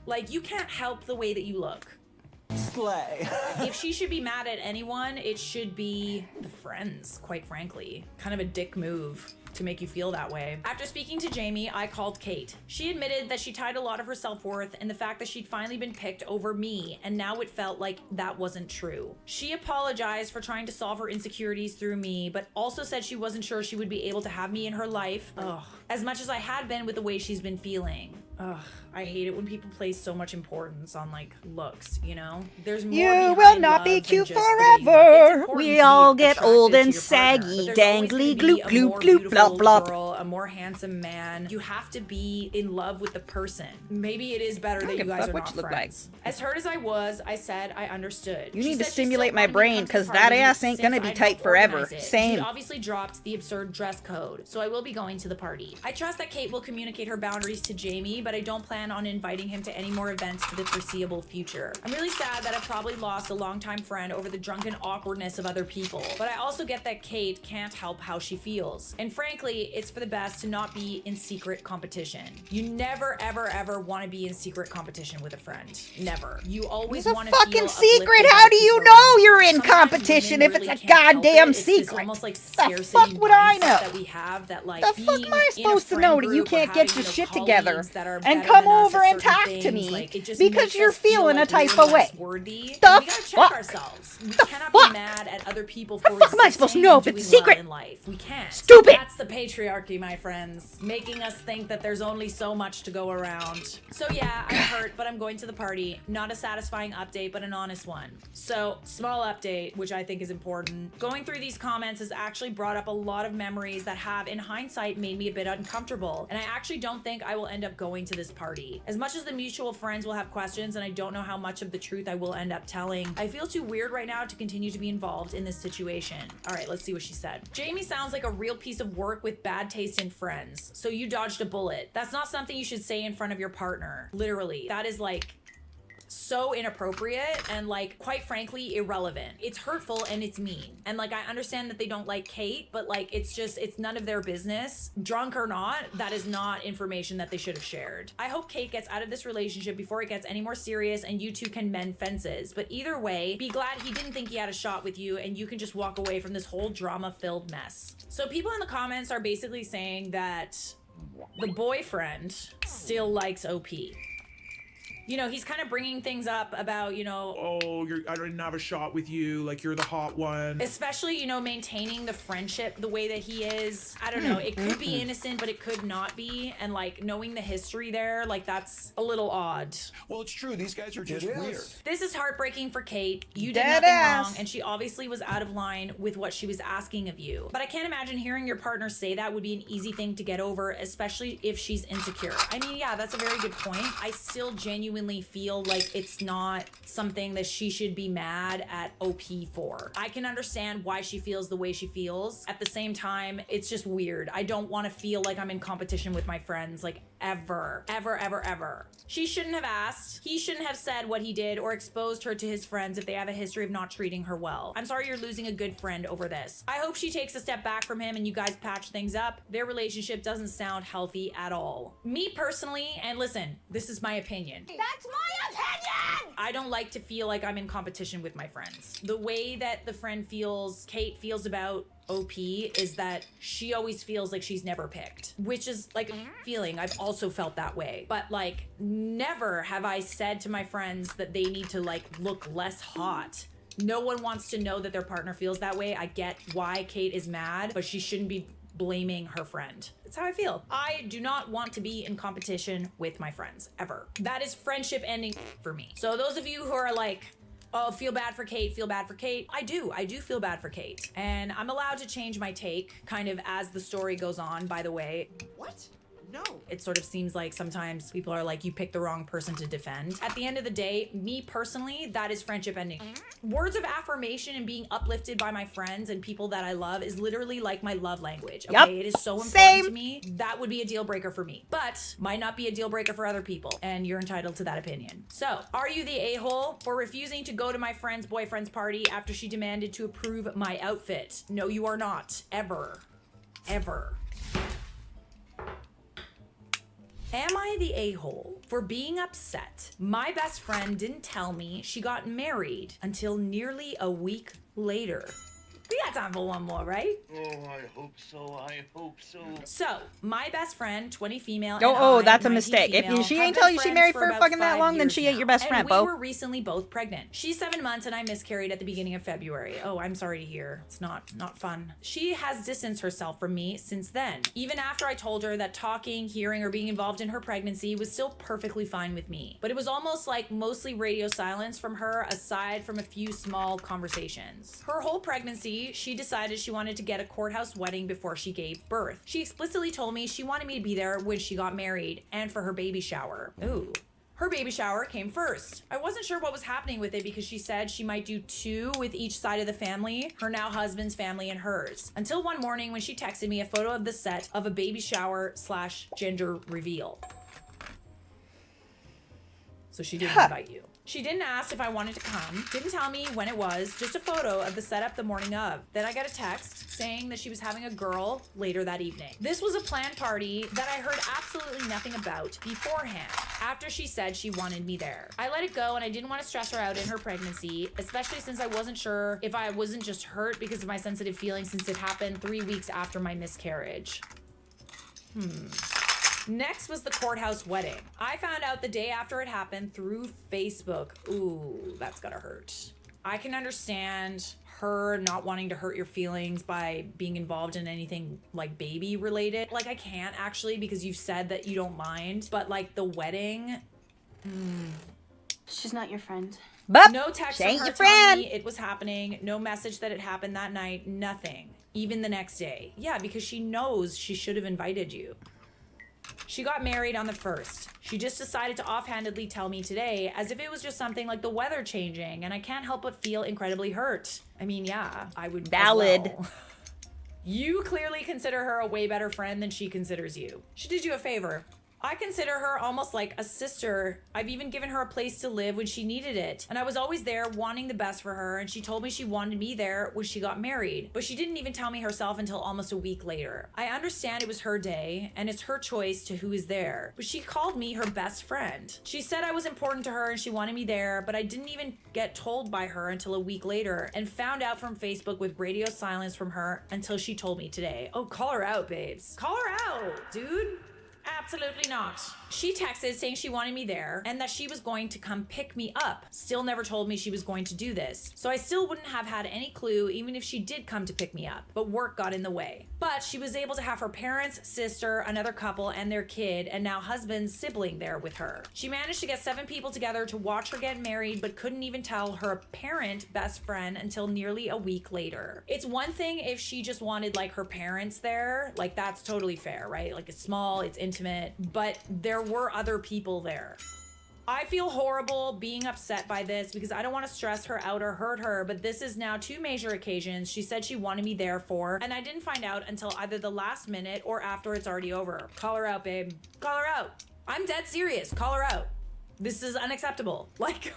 like, you can't help the way that you look. Slay. If she should be mad at anyone, it should be the friends, quite frankly. Kind of a dick move to make you feel that way. After speaking to Jamie, I called Kate. She admitted that she tied a lot of her self-worth in the fact that she'd finally been picked over me, and now it felt like that wasn't true. She apologized for trying to solve her insecurities through me, but also said she wasn't sure she would be able to have me in her life, as much as I had been with the way she's been feeling. Ugh, I hate it when people place so much importance on like looks, you know? There's more You behind will not love be than cute just the way you look. It's forever. important We to be all get attracted old to and your partner, saggy, but there's always dangly, gonna be gloop, a gloop, more gloop, beautiful blop, blop. girl, a more handsome man. You have to be in love with the person. Maybe it is better that you give a guys fuck are what not you look like. friends. As hurt as I was, I said I understood. You She need to said she stimulate still my wanted me to brain, come to the 'cause that party ass ain't gonna since be I'd tight helped forever. organize it. Same. She obviously dropped the absurd dress code, so I will be going to the party. I trust that Kate will communicate her boundaries to Jamie, but I don't plan on inviting him to any more events for the foreseeable future. I'm really sad that I've probably lost a longtime friend over the drunken awkwardness of other people, but I also get that Kate can't help how she feels. And frankly, it's for the best to not be in secret competition. You never, ever, ever want to be in secret competition with a friend. Never. You always It's a want to feel fucking uplifted secret. by How the do you people know around you. you're in Sometimes competition women if it's really a can't help goddamn it. It's this secret? almost like The scarcity fuck would I mindset know? that we have that like The fuck being am I in a supposed to friend know that you group or can't get having, your you know, shit together colleagues that are and better come than us over at and certain talk to things, me like, it just because makes you're us feel feeling a like type we're of less way? worthy, The and we gotta check fuck? ourselves. We The cannot fuck? be mad at other people The for fuck am I supposed to existing know and if it's a doing secret? well in life. We can't. Stupid! That's the patriarchy, my friends, making us think that there's only so much to go around. So yeah, I'm hurt, but I'm going to the party. Not a satisfying update, but an honest one. So, small update, which I think is important. Going through these comments has actually brought up a lot of memories that have, in hindsight, made me a bit uncomfortable. And I actually don't think I will end up going to this party. As much as the mutual friends will have questions and I don't know how much of the truth I will end up telling, I feel too weird right now to continue to be involved in this situation. All right, let's see what she said. Jamie sounds like a real piece of work with bad taste in friends. So you dodged a bullet. That's not something you should say in front of your partner. Literally. That is like so inappropriate and like quite frankly irrelevant. It's hurtful and it's mean. And like I understand that they don't like Kate, but like it's none of their business. Drunk or not, that is not information that they should have shared. I hope Kate gets out of this relationship before it gets any more serious and you two can mend fences. But either way, be glad he didn't think he had a shot with you and you can just walk away from this whole drama-filled mess. So people in the comments are basically saying that the boyfriend still likes OP. You know, he's kind of bringing things up about, you know, oh, I didn't have a shot with you, like you're the hot one. Especially, you know, maintaining the friendship the way that he is. I don't know, it could be innocent, but it could not be. And like knowing the history there, like that's a little odd. Well, it's true. These guys are just weird. This is heartbreaking for Kate. You did Dead nothing ass. wrong, and she obviously was out of line with what she was asking of you. But I can't imagine hearing your partner say that would be an easy thing to get over, especially if she's insecure. I mean, yeah, that's a very good point. I still genuinely feel like it's not something that she should be mad at OP for. I can understand why she feels the way she feels. At the same time, it's just weird. I don't want to feel like I'm in competition with my friends, like ever, ever, ever, ever. She shouldn't have asked. He shouldn't have said what he did or exposed her to his friends if they have a history of not treating her well. I'm sorry you're losing a good friend over this. I hope she takes a step back from him and you guys patch things up. Their relationship doesn't sound healthy at all. Me personally, and listen, this is my opinion. That's my opinion! I don't like to feel like I'm in competition with my friends. The way that the friend feels, Kate feels about OP is that she always feels like she's never picked, which is like a feeling. I've also felt that way, but like never have I said to my friends that they need to like look less hot. No one wants to know that their partner feels that way. I get why Kate is mad, but she shouldn't be blaming her friend. That's how I feel. I do not want to be in competition with my friends, ever. That is friendship ending for me. So those of you who are like, oh, feel bad for Kate, feel bad for Kate. I do feel bad for Kate. And I'm allowed to change my take kind of as the story goes on, by the way. What? No. It sort of seems like sometimes people are like, you picked the wrong person to defend. At the end of the day, me personally, that is friendship ending. Words of affirmation and being uplifted by my friends and people that I love is literally like my love language. Okay, Yep. It is so important Same. to me. That would be a deal breaker for me, but might not be a deal breaker for other people. And you're entitled to that opinion. So, are you the a-hole for refusing to go to my friend's boyfriend's party after she demanded to approve my outfit? No, you are not. Ever. Ever. Am I the a-hole for being upset my best friend didn't tell me she got married until nearly a week later? We got time for one more, right? Oh, I hope so. I hope so. So, my best friend, 20 female, Oh, and that's a 19 mistake. female, If she have ain't been tell you she friends married for for about fucking that 5 long, then years she ain't now. your best And friend, we Bo. were recently both pregnant. She's 7 months and I miscarried at the beginning of February. Oh, I'm sorry to hear. It's not fun. She has distanced herself from me since then. Even after I told her that talking, hearing, or being involved in her pregnancy was still perfectly fine with me. But it was almost like mostly radio silence from her, aside from a few small conversations. Her whole pregnancy, she decided she wanted to get a courthouse wedding before she gave birth. She explicitly told me she wanted me to be there when she got married and for her baby shower. Ooh. Her baby shower came first. I wasn't sure what was happening with it because she said she might do 2 with each side of the family, her now husband's family and hers. Until one morning when she texted me a photo of the set of a baby shower / gender reveal. So she didn't invite you. She didn't ask if I wanted to come, didn't tell me when it was, just a photo of the setup the morning of. Then I got a text saying that she was having a girl later that evening. This was a planned party that I heard absolutely nothing about beforehand, after she said she wanted me there. I let it go and I didn't want to stress her out in her pregnancy, especially since I wasn't sure if I wasn't just hurt because of my sensitive feelings since it happened 3 weeks after my miscarriage. Next was the courthouse wedding. I found out the day after it happened through Facebook. Ooh, that's gotta hurt. I can understand her not wanting to hurt your feelings by being involved in anything like baby related. Like I can't actually because you've said that you don't mind, but like the wedding, She's not your friend. But no text she from ain't her your telling friend. me it was happening, no message that it happened that night, nothing. Even the next day. Yeah, because she knows she should have invited you. She got married on the 1st. She just decided to offhandedly tell me today as if it was just something like the weather changing, and I can't help but feel incredibly hurt. I mean, yeah, I would. Valid. As well. You clearly consider her a way better friend than she considers you. She did you a favor. I consider her almost like a sister. I've even given her a place to live when she needed it. And I was always there wanting the best for her, and she told me she wanted me there when she got married. But she didn't even tell me herself until almost a week later. I understand it was her day, and it's her choice to who is there. But she called me her best friend. She said I was important to her and she wanted me there, but I didn't even get told by her until a week later, and found out from Facebook with radio silence from her until she told me today. Oh, call her out, babes. Call her out, dude. Absolutely not. She texted saying she wanted me there and that she was going to come pick me up. Still never told me she was going to do this. So I still wouldn't have had any clue even if she did come to pick me up. But work got in the way. But she was able to have her parents, sister, another couple, and their kid, and now husband's sibling there with her. She managed to get 7 people together to watch her get married, but couldn't even tell her apparent best friend until nearly a week later. It's one thing if she just wanted like her parents there, like that's totally fair, right? Like it's small, it's intimate, but there were other people there. I feel horrible being upset by this because I don't want to stress her out or hurt her, but this is now 2 major occasions she said she wanted me there for, and I didn't find out until either the last minute or after it's already over. Call her out, babe. Call her out. I'm dead serious. Call her out. This is unacceptable. Like,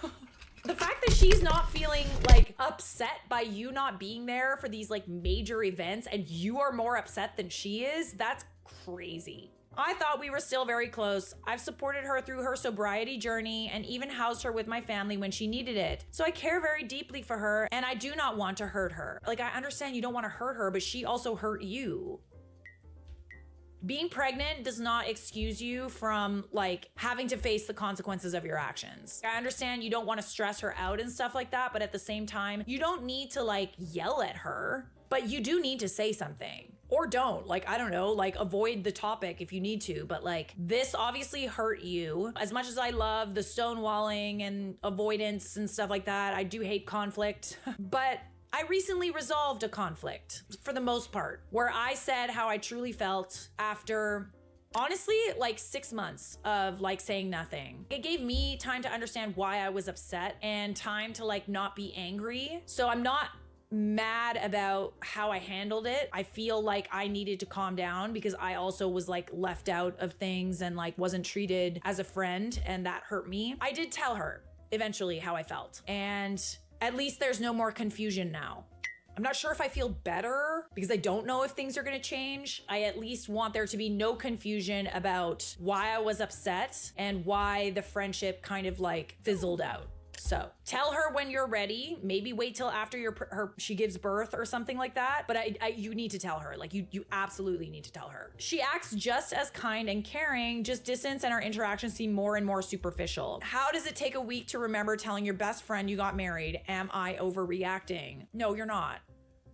the fact that she's not feeling like upset by you not being there for these like major events and you are more upset than she is, that's crazy. I thought we were still very close. I've supported her through her sobriety journey and even housed her with my family when she needed it. So I care very deeply for her and I do not want to hurt her. Like, I understand you don't want to hurt her, but she also hurt you. Being pregnant does not excuse you from like having to face the consequences of your actions. I understand you don't want to stress her out and stuff like that, but at the same time, you don't need to like yell at her, but you do need to say something. Or don't, like, I don't know, like avoid the topic if you need to, but like this obviously hurt you. As much as I love the stonewalling and avoidance and stuff like that, I do hate conflict, but I recently resolved a conflict for the most part, where I said how I truly felt after honestly like 6 months of like saying nothing. It gave me time to understand why I was upset and time to like not be angry. So I'm not mad about how I handled it. I feel like I needed to calm down because I also was like left out of things and like wasn't treated as a friend, and that hurt me. I did tell her eventually how I felt, and at least there's no more confusion now. I'm not sure if I feel better because I don't know if things are gonna change. I at least want there to be no confusion about why I was upset and why the friendship kind of like fizzled out. So tell her when you're ready. Maybe wait till after she gives birth or something like that. But you need to tell her. Like you absolutely need to tell her. She acts just as kind and caring, just distance and our interactions seem more and more superficial. How does it take a week to remember telling your best friend you got married? Am I overreacting? No, you're not.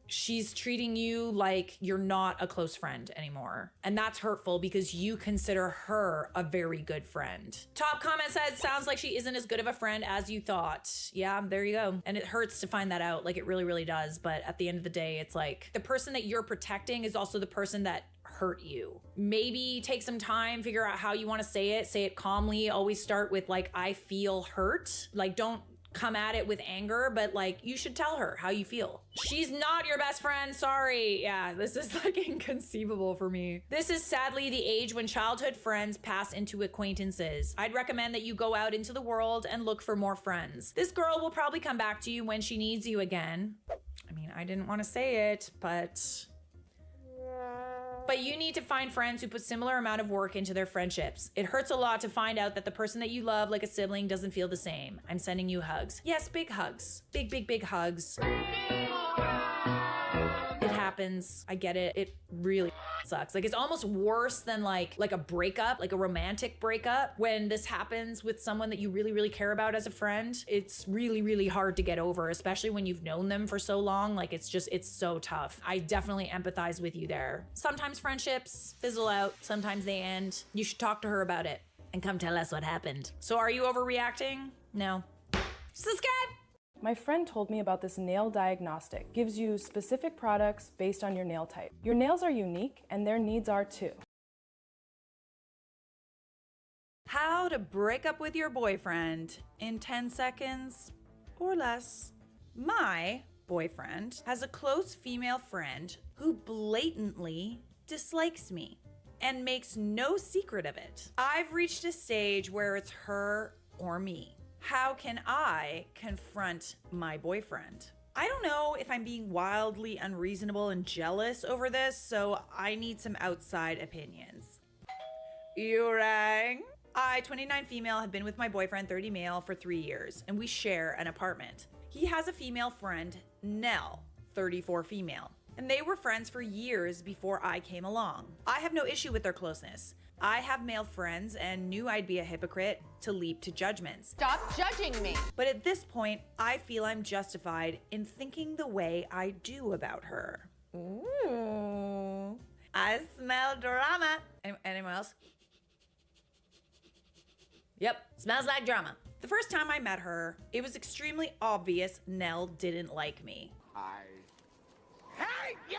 She's treating you like you're not a close friend anymore. And that's hurtful because you consider her a very good friend. Top comment said, sounds like she isn't as good of a friend as you thought. Yeah, there you go. And it hurts to find that out. Like it really, really does. But at the end of the day, it's like the person that you're protecting is also the person that hurt you. Maybe take some time, figure out how you want to say it calmly. Always start with like, I feel hurt. Like don't come at it with anger, but like you should tell her how you feel. She's not your best friend, sorry. Yeah, this is like inconceivable for me. This is sadly the age when childhood friends pass into acquaintances. I'd recommend that you go out into the world and look for more friends. This girl will probably come back to you when she needs you again. I mean, I didn't want to say it, but you need to find friends who put similar amount of work into their friendships. It hurts a lot to find out that the person that you love like a sibling doesn't feel the same. I'm sending you hugs. Yes, big hugs. Big, big, big hugs. It happens. I get it. It really sucks. Like it's almost worse than like a breakup, like a romantic breakup. When this happens with someone that you really, really care about as a friend, it's really, really hard to get over, especially when you've known them for so long. Like it's so tough. I definitely empathize with you there. Sometimes friendships fizzle out. Sometimes they end. You should talk to her about it and come tell us what happened. So are you overreacting? No. Subscribe. My friend told me about this nail diagnostic. Gives you specific products based on your nail type. Your nails are unique and their needs are too. How to break up with your boyfriend in 10 seconds or less. My boyfriend has a close female friend who blatantly dislikes me and makes no secret of it. I've reached a stage where it's her or me. How can I confront my boyfriend? I don't know if I'm being wildly unreasonable and jealous over this, so I need some outside opinions. You rang? I, 29 female, have been with my boyfriend, 30 male, for 3 years, and we share an apartment. He has a female friend, Nell, 34 female, and they were friends for years before I came along. I have no issue with their closeness. I have male friends and knew I'd be a hypocrite to leap to judgments. Stop judging me. But at this point, I feel I'm justified in thinking the way I do about her. Ooh, I smell drama. Anyone else? Yep, smells like drama. The first time I met her, it was extremely obvious Nell didn't like me. I hate you!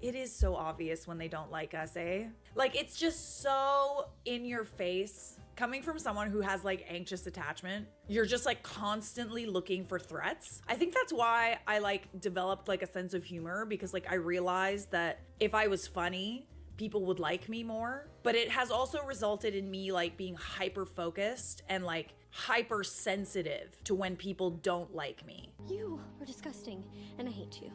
It is so obvious when they don't like us, eh? Like, it's just so in your face. Coming from someone who has like anxious attachment, you're just like constantly looking for threats. I think that's why I like developed like a sense of humor, because like I realized that if I was funny, people would like me more. But it has also resulted in me like being hyper focused and like hyper sensitive to when people don't like me. You are disgusting and I hate you.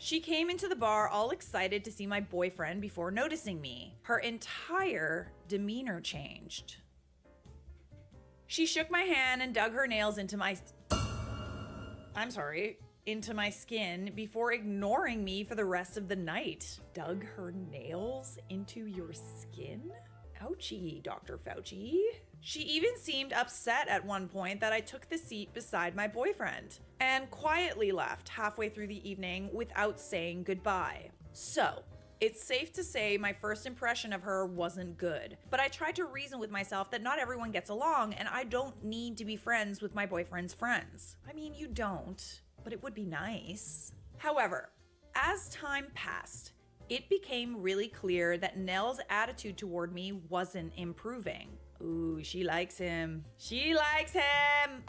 She came into the bar all excited to see my boyfriend before noticing me. Her entire demeanor changed. She shook my hand and dug her nails into my skin before ignoring me for the rest of the night. Dug her nails into your skin? Ouchie, Dr. Fauci. She even seemed upset at one point that I took the seat beside my boyfriend and quietly left halfway through the evening without saying goodbye. So, it's safe to say my first impression of her wasn't good, but I tried to reason with myself that not everyone gets along and I don't need to be friends with my boyfriend's friends. I mean, you don't, but it would be nice. However, as time passed, it became really clear that Nell's attitude toward me wasn't improving. Ooh, she likes him. She likes him!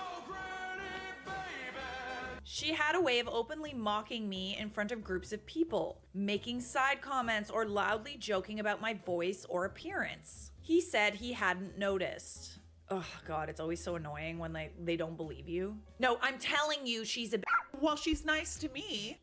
She had a way of openly mocking me in front of groups of people, making side comments or loudly joking about my voice or appearance. He said he hadn't noticed. Oh God, it's always so annoying when they don't believe you. No, I'm telling you, she's a Well, she's nice to me.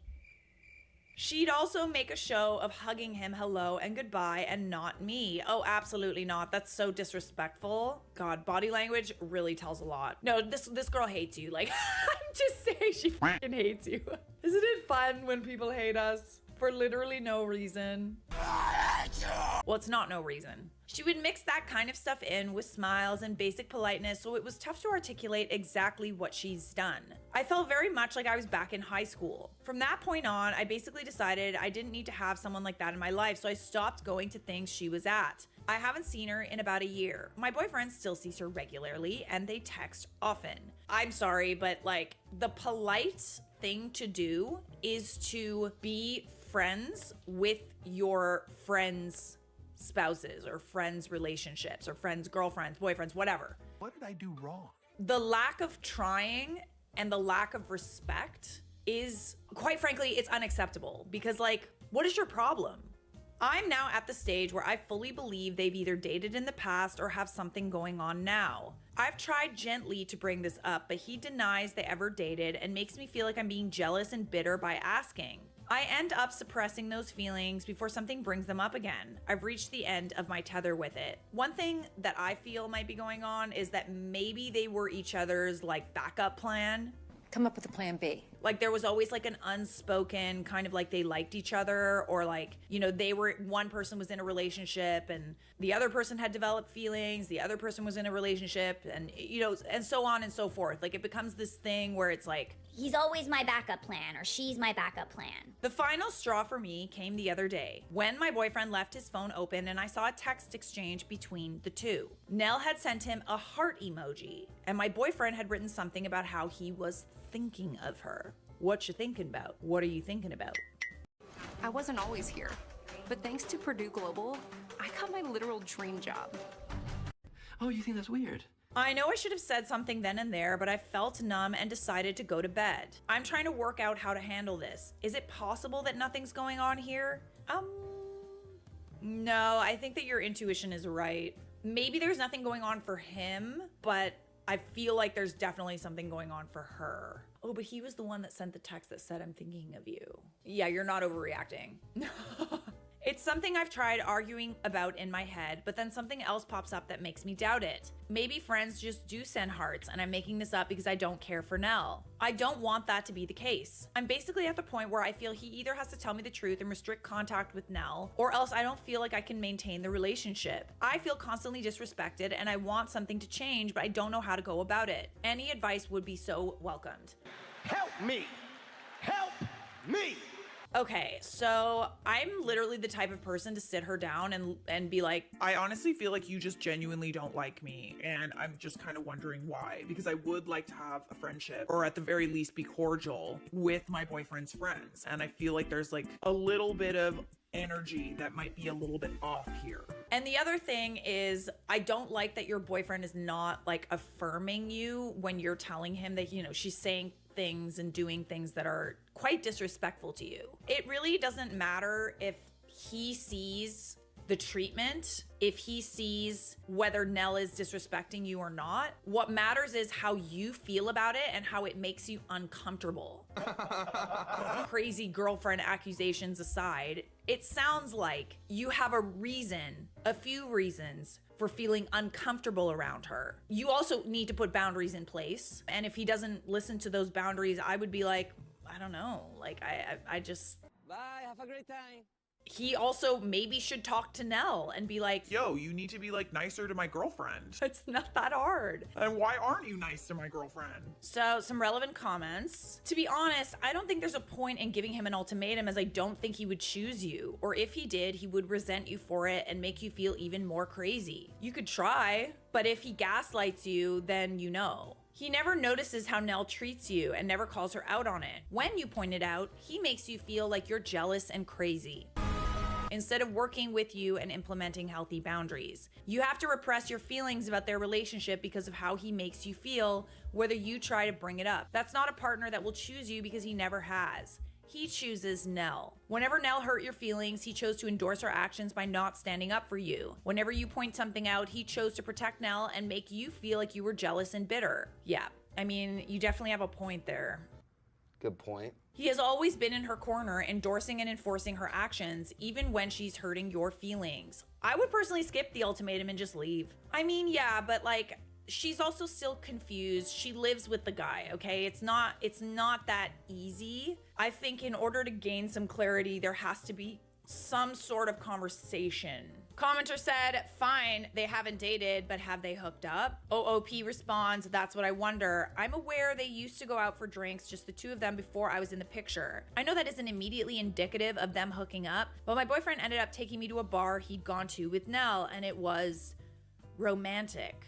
She'd also make a show of hugging him hello and goodbye and not me. Oh, absolutely not. That's so disrespectful. God, body language really tells a lot. No, this girl hates you. Like, I'm just saying she fucking hates you. Isn't it fun when people hate us for literally no reason? Well, it's not no reason. She would mix that kind of stuff in with smiles and basic politeness, so it was tough to articulate exactly what she's done. I felt very much like I was back in high school. From that point on, I basically decided I didn't need to have someone like that in my life, so I stopped going to things she was at. I haven't seen her in about a year. My boyfriend still sees her regularly, and they text often. I'm sorry, but like, the polite thing to do is to be friends with your friends' spouses or friends' relationships or friends' girlfriends, boyfriends, whatever. What did I do wrong? The lack of trying and the lack of respect is, quite frankly, it's unacceptable because, like, what is your problem? I'm now at the stage where I fully believe they've either dated in the past or have something going on now. I've tried gently to bring this up, but he denies they ever dated and makes me feel like I'm being jealous and bitter by asking. I end up suppressing those feelings before something brings them up again. I've reached the end of my tether with it. One thing that I feel might be going on is that maybe they were each other's like backup plan. Come up with a plan B. Like there was always like an unspoken kind of like they liked each other, or like, you know, one person was in a relationship and the other person had developed feelings, the other person was in a relationship, and you know, and so on and so forth. Like it becomes this thing where it's like, he's always my backup plan, or she's my backup plan. The final straw for me came the other day when my boyfriend left his phone open and I saw a text exchange between the two. Nell had sent him a heart emoji, and my boyfriend had written something about how he was thinking of her. What you thinking about? What are you thinking about? I wasn't always here, but thanks to Purdue Global, I got my literal dream job. Oh, you think that's weird? I know I should have said something then and there, but I felt numb and decided to go to bed. I'm trying to work out how to handle this. Is it possible that nothing's going on here? No, I think that your intuition is right. Maybe there's nothing going on for him, but I feel like there's definitely something going on for her. Oh, but he was the one that sent the text that said, I'm thinking of you. Yeah, you're not overreacting. It's something I've tried arguing about in my head, but then something else pops up that makes me doubt it. Maybe friends just do send hearts, and I'm making this up because I don't care for Nell. I don't want that to be the case. I'm basically at the point where I feel he either has to tell me the truth and restrict contact with Nell, or else I don't feel like I can maintain the relationship. I feel constantly disrespected, and I want something to change, but I don't know how to go about it. Any advice would be so welcomed. Help me! Help me! Okay, so I'm literally the type of person to sit her down and be like, I honestly feel like you just genuinely don't like me, and I'm just kind of wondering why, because I would like to have a friendship, or at the very least be cordial with my boyfriend's friends, and I feel like there's like a little bit of energy that might be a little bit off here. And the other thing is, I don't like that your boyfriend is not like affirming you when you're telling him that, you know, she's saying things and doing things that are quite disrespectful to you. It really doesn't matter if he sees the treatment, if he sees whether Nell is disrespecting you or not. What matters is how you feel about it and how it makes you uncomfortable. Crazy girlfriend accusations aside, it sounds like you have a few reasons for feeling uncomfortable around her. You also need to put boundaries in place. And if he doesn't listen to those boundaries, I would be like, I don't know, like I just... Bye, have a great time. He also maybe should talk to Nell and be like, yo, you need to be like nicer to my girlfriend. It's not that hard. And why aren't you nice to my girlfriend? So some relevant comments. To be honest, I don't think there's a point in giving him an ultimatum, as I don't think he would choose you. Or if he did, he would resent you for it and make you feel even more crazy. You could try, but if he gaslights you, then you know. He never notices how Nell treats you and never calls her out on it. When you point it out, he makes you feel like you're jealous and crazy, instead of working with you and implementing healthy boundaries. You have to repress your feelings about their relationship because of how he makes you feel, whether you try to bring it up. That's not a partner that will choose you because he never has. He chooses Nell. Whenever Nell hurt your feelings, he chose to endorse her actions by not standing up for you. Whenever you point something out, he chose to protect Nell and make you feel like you were jealous and bitter. Yeah, I mean, you definitely have a point there. Good point. He has always been in her corner, endorsing and enforcing her actions, even when she's hurting your feelings. I would personally skip the ultimatum and just leave. I mean, yeah, but like, she's also still confused. She lives with the guy, okay? It's not that easy. I think in order to gain some clarity, there has to be some sort of conversation. Commenter said, fine, they haven't dated, but have they hooked up? OOP responds, that's what I wonder. I'm aware they used to go out for drinks, just the two of them before I was in the picture. I know that isn't immediately indicative of them hooking up, but my boyfriend ended up taking me to a bar he'd gone to with Nell, and it was romantic.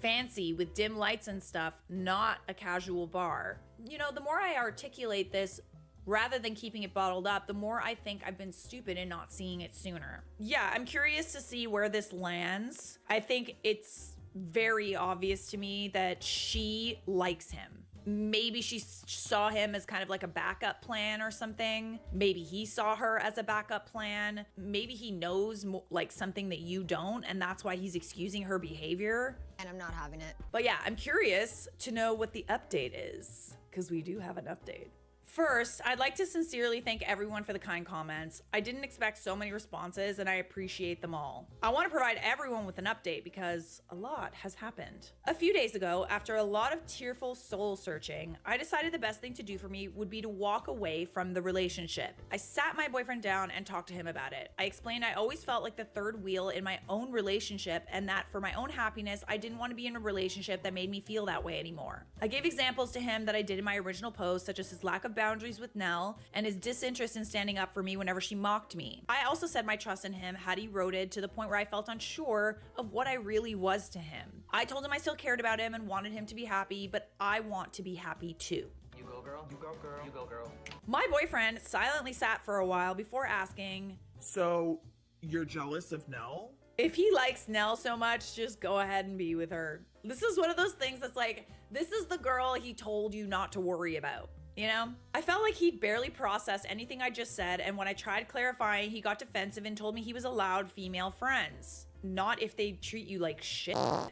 Fancy with dim lights and stuff, not a casual bar. You know, the more I articulate this, rather than keeping it bottled up, the more I think I've been stupid in not seeing it sooner. Yeah, I'm curious to see where this lands. I think it's very obvious to me that she likes him. Maybe she saw him as kind of like a backup plan or something. Maybe he saw her as a backup plan. Maybe he knows like something that you don't, and that's why he's excusing her behavior. And I'm not having it. But yeah, I'm curious to know what the update is, because we do have an update. First, I'd like to sincerely thank everyone for the kind comments. I didn't expect so many responses, and I appreciate them all. I want to provide everyone with an update because a lot has happened. A few days ago, after a lot of tearful soul searching, I decided the best thing to do for me would be to walk away from the relationship. I sat my boyfriend down and talked to him about it. I explained I always felt like the third wheel in my own relationship, and that for my own happiness, I didn't want to be in a relationship that made me feel that way anymore. I gave examples to him that I did in my original post, such as his lack of boundaries with Nell and his disinterest in standing up for me whenever she mocked me. I also said my trust in him had eroded to the point where I felt unsure of what I really was to him. I told him I still cared about him and wanted him to be happy, but I want to be happy too. You go, girl. You go, girl. You go, girl. My boyfriend silently sat for a while before asking, So, you're jealous of Nell? If he likes Nell so much, just go ahead and be with her. This is one of those things that's like, this is the girl he told you not to worry about. You know? I felt like he'd barely processed anything I just said, and when I tried clarifying, he got defensive and told me he was allowed female friends. Not if they treat you like shit. No.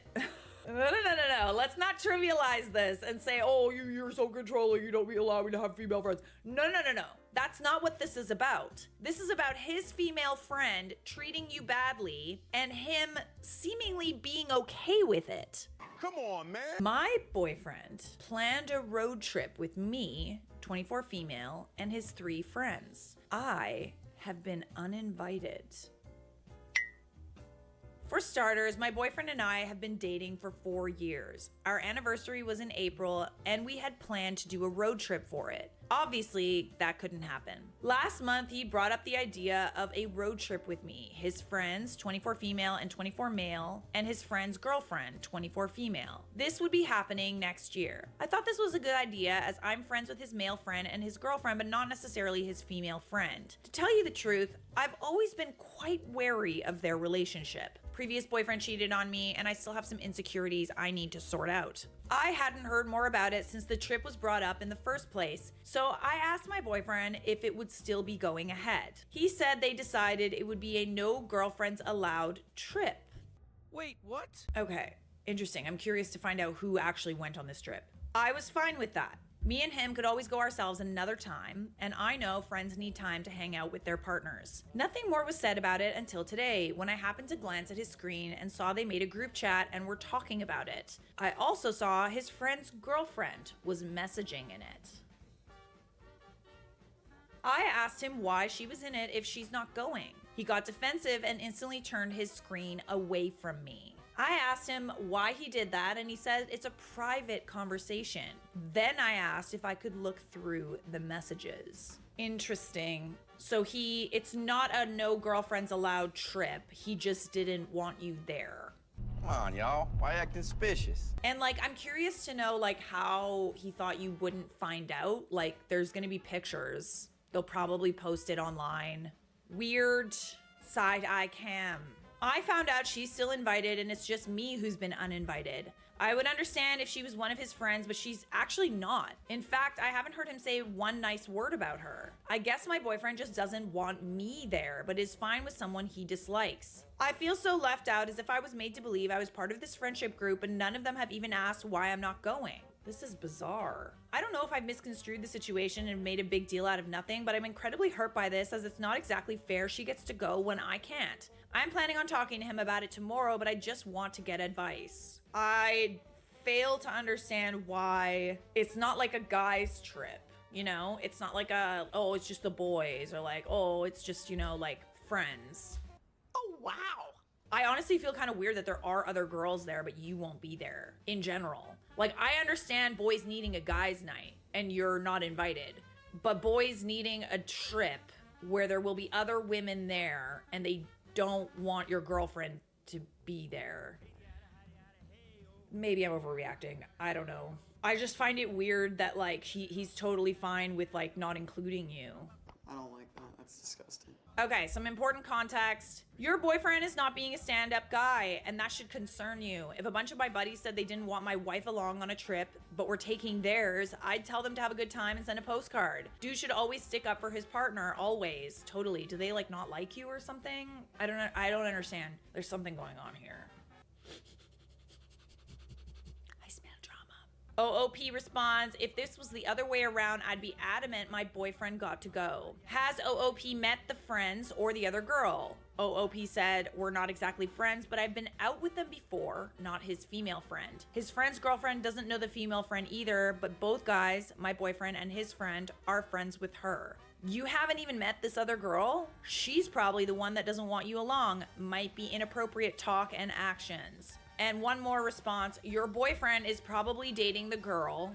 Let's not trivialize this and say, oh, you're so controlling, you don't allow me to have female friends. No. That's not what this is about. This is about his female friend treating you badly and him seemingly being okay with it. Come on, man. My boyfriend planned a road trip with me, 24 female, and his 3 friends. I have been uninvited. For starters, my boyfriend and I have been dating for 4 years. Our anniversary was in April, and we had planned to do a road trip for it. Obviously, that couldn't happen. Last month, he brought up the idea of a road trip with me, his friends, 24 female and 24 male, and his friend's girlfriend, 24 female. This would be happening next year. I thought this was a good idea as I'm friends with his male friend and his girlfriend, but not necessarily his female friend. To tell you the truth, I've always been quite wary of their relationship. Previous boyfriend cheated on me, and I still have some insecurities I need to sort out. I hadn't heard more about it since the trip was brought up in the first place, so I asked my boyfriend if it would still be going ahead. He said they decided it would be a no girlfriends allowed trip. Wait, what? Okay, interesting. I'm curious to find out who actually went on this trip. I was fine with that. Me and him could always go ourselves another time, and I know friends need time to hang out with their partners. Nothing more was said about it until today, when I happened to glance at his screen and saw they made a group chat and were talking about it. I also saw his friend's girlfriend was messaging in it. I asked him why she was in it if she's not going. He got defensive and instantly turned his screen away from me. I asked him why he did that, and he said it's a private conversation. Then I asked if I could look through the messages. Interesting. So it's not a no girlfriends allowed trip. He just didn't want you there. Come on, y'all. Why acting suspicious? And like, I'm curious to know like how he thought you wouldn't find out. Like, there's gonna be pictures. They'll probably post it online. Weird side-eye cam. I found out she's still invited and it's just me who's been uninvited. I would understand if she was one of his friends, but she's actually not. In fact, I haven't heard him say one nice word about her. I guess my boyfriend just doesn't want me there, but is fine with someone he dislikes. I feel so left out, as if I was made to believe I was part of this friendship group and none of them have even asked why I'm not going. This is bizarre. I don't know if I've misconstrued the situation and made a big deal out of nothing, but I'm incredibly hurt by this as it's not exactly fair she gets to go when I can't. I'm planning on talking to him about it tomorrow, but I just want to get advice. I fail to understand why it's not like a guy's trip, you know? It's not like a, oh, it's just the boys, or like, oh, it's just, you know, like friends. Oh, wow. I honestly feel kind of weird that there are other girls there, but you won't be there in general. Like, I understand boys needing a guy's night and you're not invited, but boys needing a trip where there will be other women there and they don't want your girlfriend to be there. Maybe I'm overreacting. I don't know. I just find it weird that like he's totally fine with like not including you. I don't like that. That's disgusting. Okay, some important context. Your boyfriend is not being a stand-up guy, and that should concern you. If a bunch of my buddies said they didn't want my wife along on a trip, but were taking theirs, I'd tell them to have a good time and send a postcard. Dude should always stick up for his partner, always. Totally. Do they like not like you or something? I don't understand. There's something going on here. OOP responds, if this was the other way around, I'd be adamant my boyfriend got to go. Has OOP met the friends or the other girl? OOP said, we're not exactly friends, but I've been out with them before, not his female friend. His friend's girlfriend doesn't know the female friend either, but both guys, my boyfriend and his friend, are friends with her. You haven't even met this other girl? She's probably the one that doesn't want you along. Might be inappropriate talk and actions. And one more response, your boyfriend is probably dating the girl,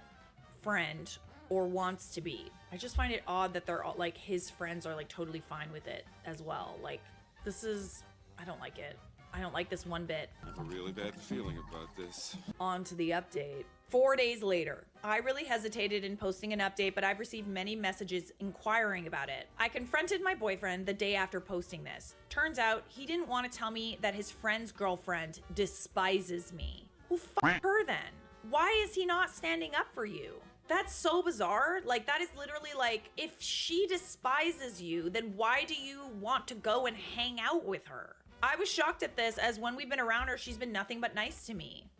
friend, or wants to be. I just find it odd that they're all, like, his friends are like totally fine with it as well. Like, this is, I don't like it. I don't like this one bit. I have a really bad feeling about this. On to the update. 4 days later. I really hesitated in posting an update, but I've received many messages inquiring about it. I confronted my boyfriend the day after posting this. Turns out he didn't want to tell me that his friend's girlfriend despises me. Well, fuck her then. Why is he not standing up for you? That's so bizarre. Like, that is literally like, if she despises you, then why do you want to go and hang out with her? I was shocked at this, as when we've been around her, she's been nothing but nice to me.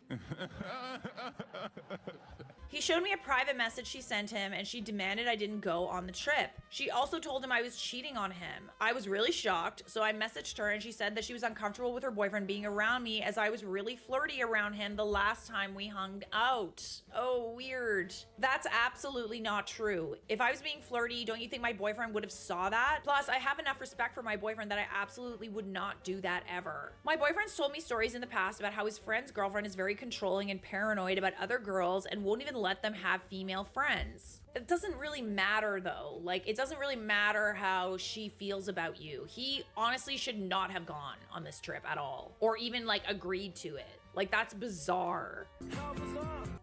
He showed me a private message she sent him, and she demanded I didn't go on the trip. She also told him I was cheating on him. I was really shocked, so I messaged her and she said that she was uncomfortable with her boyfriend being around me as I was really flirty around him the last time we hung out. Oh, weird. That's absolutely not true. If I was being flirty, don't you think my boyfriend would have saw that? Plus, I have enough respect for my boyfriend that I absolutely would not do that ever. My boyfriend's told me stories in the past about how his friend's girlfriend is very controlling and paranoid about other girls and won't even let them have female friends. It doesn't really matter though. Like, it doesn't really matter how she feels about you. He honestly should not have gone on this trip at all, or even like agreed to it. Like, that's bizarre.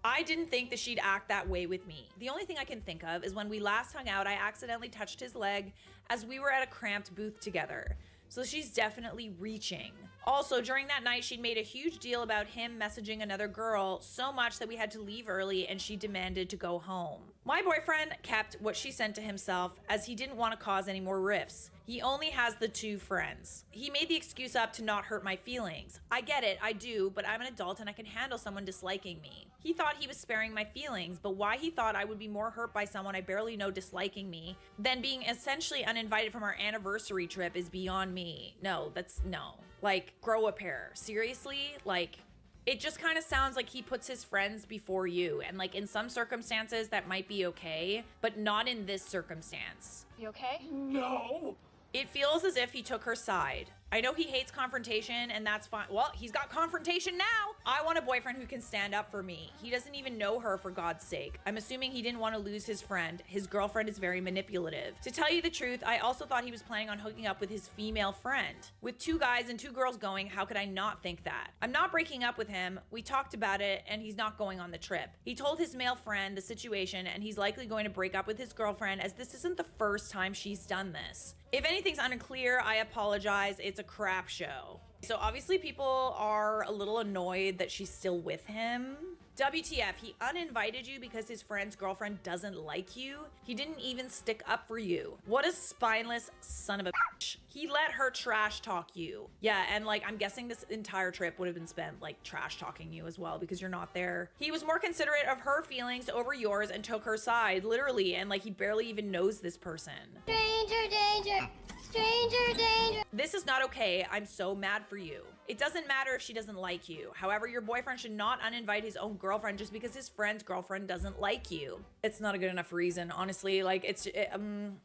I didn't think that she'd act that way with me. The only thing I can think of is when we last hung out, I accidentally touched his leg as we were at a cramped booth together. So she's definitely reaching. Also, during that night, she'd made a huge deal about him messaging another girl, so much that we had to leave early and she demanded to go home. My boyfriend kept what she sent to himself as he didn't want to cause any more rifts. He only has the 2 friends. He made the excuse up to not hurt my feelings. I get it, I do, but I'm an adult and I can handle someone disliking me. He thought he was sparing my feelings, but why he thought I would be more hurt by someone I barely know disliking me than being essentially uninvited from our anniversary trip is beyond me. No. Like, grow a pair. Seriously? Like, it just kind of sounds like he puts his friends before you. And like, in some circumstances that might be okay, but not in this circumstance. You okay? No! It feels as if he took her side. I know he hates confrontation, and that's fine. Well, he's got confrontation now. I want a boyfriend who can stand up for me. He doesn't even know her, for God's sake. I'm assuming he didn't want to lose his friend. His girlfriend is very manipulative. To tell you the truth, I also thought he was planning on hooking up with his female friend. With 2 guys and 2 girls going, how could I not think that? I'm not breaking up with him. We talked about it, and he's not going on the trip. He told his male friend the situation, and he's likely going to break up with his girlfriend, as this isn't the first time she's done this. If anything's unclear, I apologize. It's a crap show. So obviously people are a little annoyed that she's still with him. WTF, he uninvited you because his friend's girlfriend doesn't like you? He didn't even stick up for you. What a spineless son of a bitch. He let her trash talk you. Yeah, and like, I'm guessing this entire trip would have been spent like trash talking you as well because you're not there. He was more considerate of her feelings over yours and took her side, literally, and like he barely even knows this person. Stranger danger. Stranger danger. This is not okay. I'm so mad for you. It doesn't matter if she doesn't like you. However, your boyfriend should not uninvite his own girlfriend just because his friend's girlfriend doesn't like you. It's not a good enough reason, honestly. Like,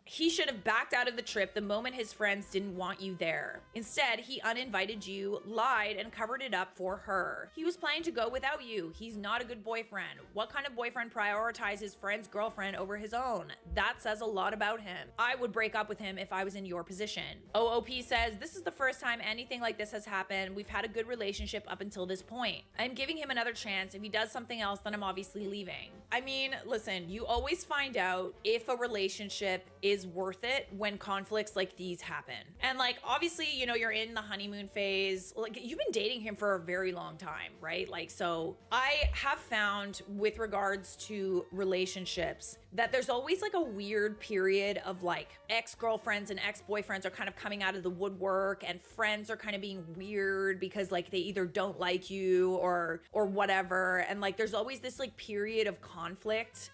he should have backed out of the trip the moment his friends didn't want you there. Instead, he uninvited you, lied, and covered it up for her. He was planning to go without you. He's not a good boyfriend. What kind of boyfriend prioritizes his friend's girlfriend over his own? That says a lot about him. I would break up with him if I was in your position. OOP says, this is the first time anything like this has happened. We've had a good relationship up until this point. I'm giving him another chance. If he does something else, then I'm obviously leaving. I mean, listen, you always find out if a relationship is worth it when conflicts like these happen. And like, obviously, you know, you're in the honeymoon phase. Like, you've been dating him for a very long time, right? Like, so I have found with regards to relationships that there's always like a weird period of like ex-girlfriends and ex-boyfriends are kind of coming out of the woodwork, and friends are kind of being weird because like they either don't like you or whatever. And like there's always this like period of conflict.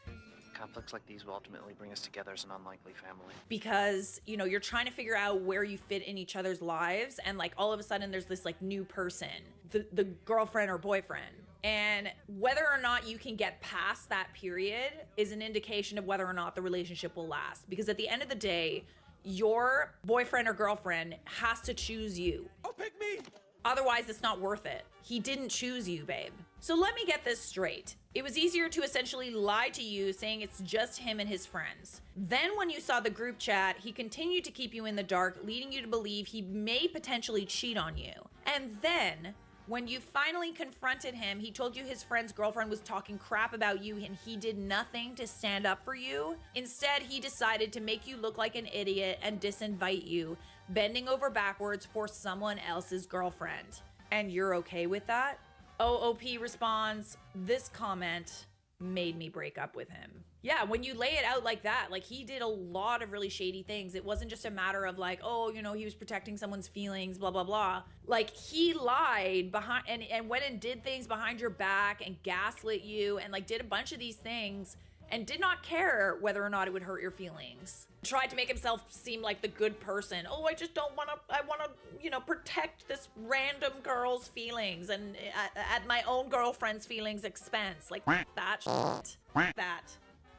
Conflicts like these will ultimately bring us together as an unlikely family. Because, you know, you're trying to figure out where you fit in each other's lives, and like all of a sudden there's this like new person, the girlfriend or boyfriend. And whether or not you can get past that period is an indication of whether or not the relationship will last. Because at the end of the day, your boyfriend or girlfriend has to choose you. Oh, pick me! Otherwise, it's not worth it. He didn't choose you, babe. So let me get this straight. It was easier to essentially lie to you, saying it's just him and his friends. Then when you saw the group chat, he continued to keep you in the dark, leading you to believe he may potentially cheat on you. And then, when you finally confronted him, he told you his friend's girlfriend was talking crap about you and he did nothing to stand up for you. Instead, he decided to make you look like an idiot and disinvite you, bending over backwards for someone else's girlfriend. And you're okay with that? OOP responds, this comment made me break up with him. Yeah, when you lay it out like that, like he did a lot of really shady things. It wasn't just a matter of like, oh, you know, he was protecting someone's feelings, blah, blah, blah. Like he lied behind and went and did things behind your back and gaslit you and like did a bunch of these things and did not care whether or not it would hurt your feelings. Tried to make himself seem like the good person. Oh, I just don't want to, I want to, you know, protect this random girl's feelings and at my own girlfriend's feelings expense. Like that shit. That.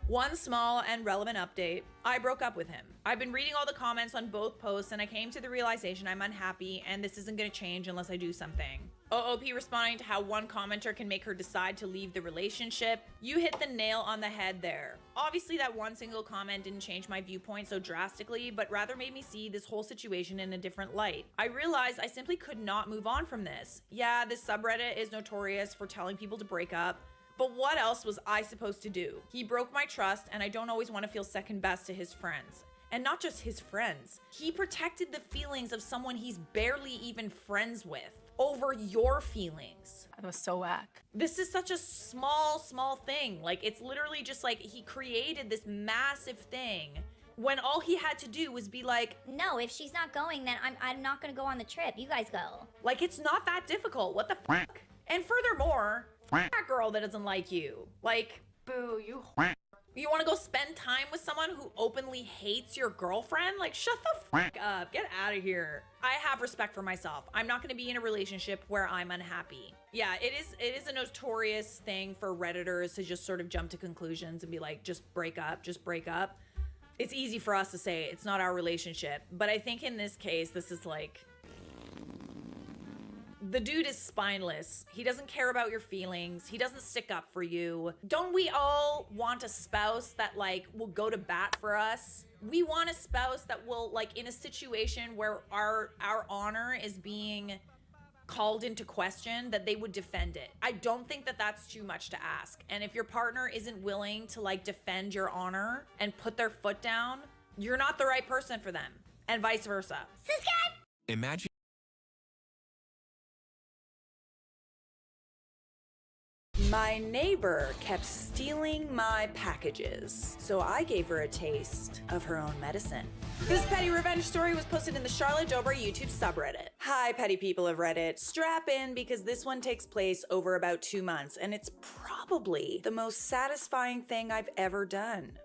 One small and relevant update. I broke up with him. I've been reading all the comments on both posts and I came to the realization I'm unhappy and this isn't gonna change unless I do something. OOP responding to how one commenter can make her decide to leave the relationship. You hit the nail on the head there. Obviously that one single comment didn't change my viewpoint so drastically, but rather made me see this whole situation in a different light. I realized I simply could not move on from this. Yeah, this subreddit is notorious for telling people to break up, but what else was I supposed to do? He broke my trust and I don't always want to feel second best to his friends. And not just his friends. He protected the feelings of someone he's barely even friends with over your feelings. That was so whack. This is such a small thing. Like it's literally just like he created this massive thing when all he had to do was be like, no, if she's not going, then I'm not gonna go on the trip. You guys go. Like it's not that difficult. What the fuck? And furthermore, that girl that doesn't like you. Like, boo, you want to go spend time with someone who openly hates your girlfriend? Like, shut the fuck up. Get out of here. I have respect for myself. I'm not going to be in a relationship where I'm unhappy. Yeah, it is a notorious thing for Redditors to just sort of jump to conclusions and be like, just break up, just break up. It's easy for us to say it's not our relationship. But I think in this case, this is like, the dude is spineless. He doesn't care about your feelings. He doesn't stick up for you. Don't we all want a spouse that like will go to bat for us? We want a spouse that will, like, in a situation where our honor is being called into question, that they would defend it. I don't think that that's too much to ask. And if your partner isn't willing to like defend your honor and put their foot down, you're not the right person for them, and vice versa. Subscribe. Imagine My neighbor kept stealing my packages, so I gave her a taste of her own medicine. This petty revenge story was posted in the Charlotte Dober YouTube subreddit. Hi, petty people of Reddit. Strap in because this one takes place over about 2 months, and it's probably the most satisfying thing I've ever done.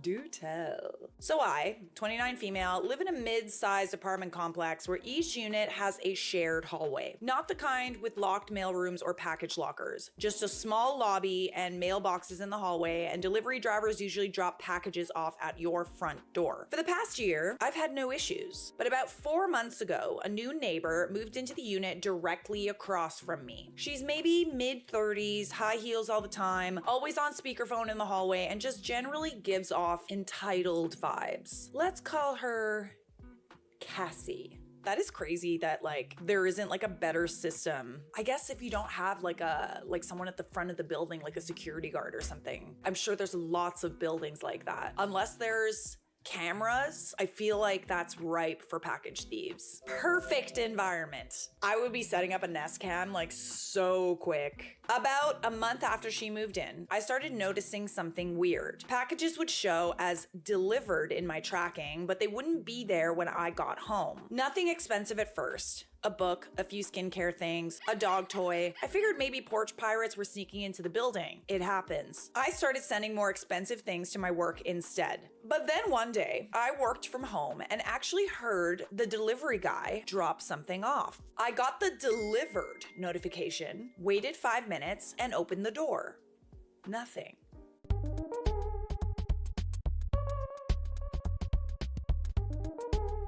Do tell. So I, 29 female, live in a mid-sized apartment complex where each unit has a shared hallway. Not the kind with locked mail rooms or package lockers. Just a small lobby and mailboxes in the hallway, and delivery drivers usually drop packages off at your front door. For the past year, I've had no issues. But about 4 months ago, a new neighbor moved into the unit directly across from me. She's maybe mid-30s, high heels all the time, always on speakerphone in the hallway, and just generally gives off entitled vibes. Let's call her Cassie. That is crazy that like there isn't like a better system. I guess if you don't have like someone at the front of the building, like a security guard or something. I'm sure there's lots of buildings like that. Unless there's cameras, I feel like that's ripe for package thieves. Perfect environment. I would be setting up a Nest Cam like so quick. About a month after she moved in, I started noticing something weird. Packages would show as delivered in my tracking, but they wouldn't be there when I got home. Nothing expensive at first. A book, a few skincare things, a dog toy. I figured maybe porch pirates were sneaking into the building. It happens. I started sending more expensive things to my work instead. But then one day, I worked from home and actually heard the delivery guy drop something off. I got the delivered notification, waited 5 minutes, and opened the door. Nothing.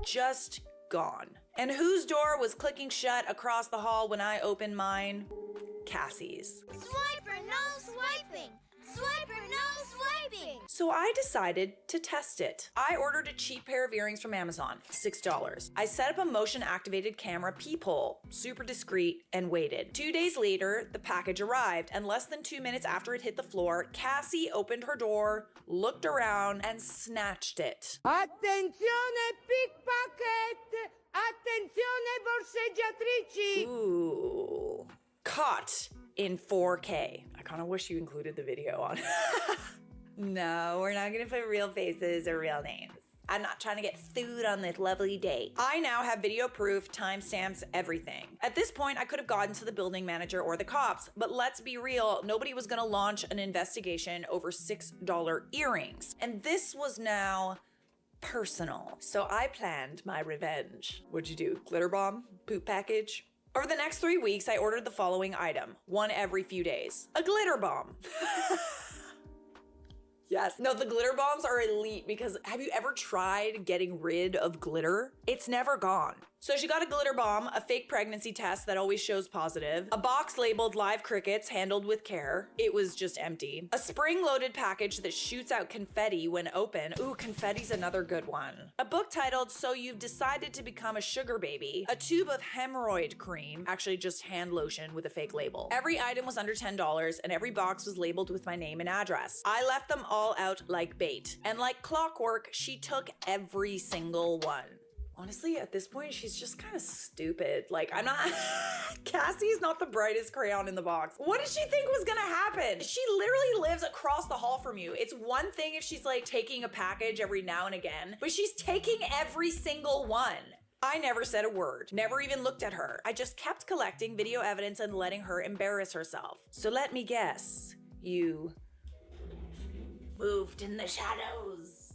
Just gone. And whose door was clicking shut across the hall when I opened mine? Cassie's. Swiper, no swiping! Swiper, no swiping! So I decided to test it. I ordered a cheap pair of earrings from Amazon, $6. I set up a motion-activated camera peephole, super discreet, and waited. 2 days later, the package arrived, and less than 2 minutes after it hit the floor, Cassie opened her door, looked around, and snatched it. Attenzione pickpocket! Attenzione borseggiatrici! Ooh. Caught in 4K. I kind of wish you included the video on. No, we're not gonna put real faces or real names. I'm not trying to get food on this lovely date. I now have video proof, timestamps, everything. At this point, I could have gotten to the building manager or the cops, but let's be real, nobody was gonna launch an investigation over $6 earrings. And this was now personal. So I planned my revenge. What'd you do? Glitter bomb? Poop package? Over the next 3 weeks, I ordered the following item, one every few days. A glitter bomb. Yes. No, the glitter bombs are elite because have you ever tried getting rid of glitter? It's never gone. So she got a glitter bomb, a fake pregnancy test that always shows positive, a box labeled live crickets handled with care. It was just empty. A spring-loaded package that shoots out confetti when open. Ooh, confetti's another good one. A book titled So You've Decided to Become a Sugar Baby. A tube of hemorrhoid cream, actually just hand lotion with a fake label. Every item was under $10 and every box was labeled with my name and address. I left them all out like bait. And like clockwork, she took every single one. Honestly, at this point, she's just kind of stupid. Like, I'm not... Cassie's not the brightest crayon in the box. What did she think was gonna happen? She literally lives across the hall from you. It's one thing if she's like taking a package every now and again, but she's taking every single one. I never said a word, never even looked at her. I just kept collecting video evidence and letting her embarrass herself. So let me guess, you moved in the shadows.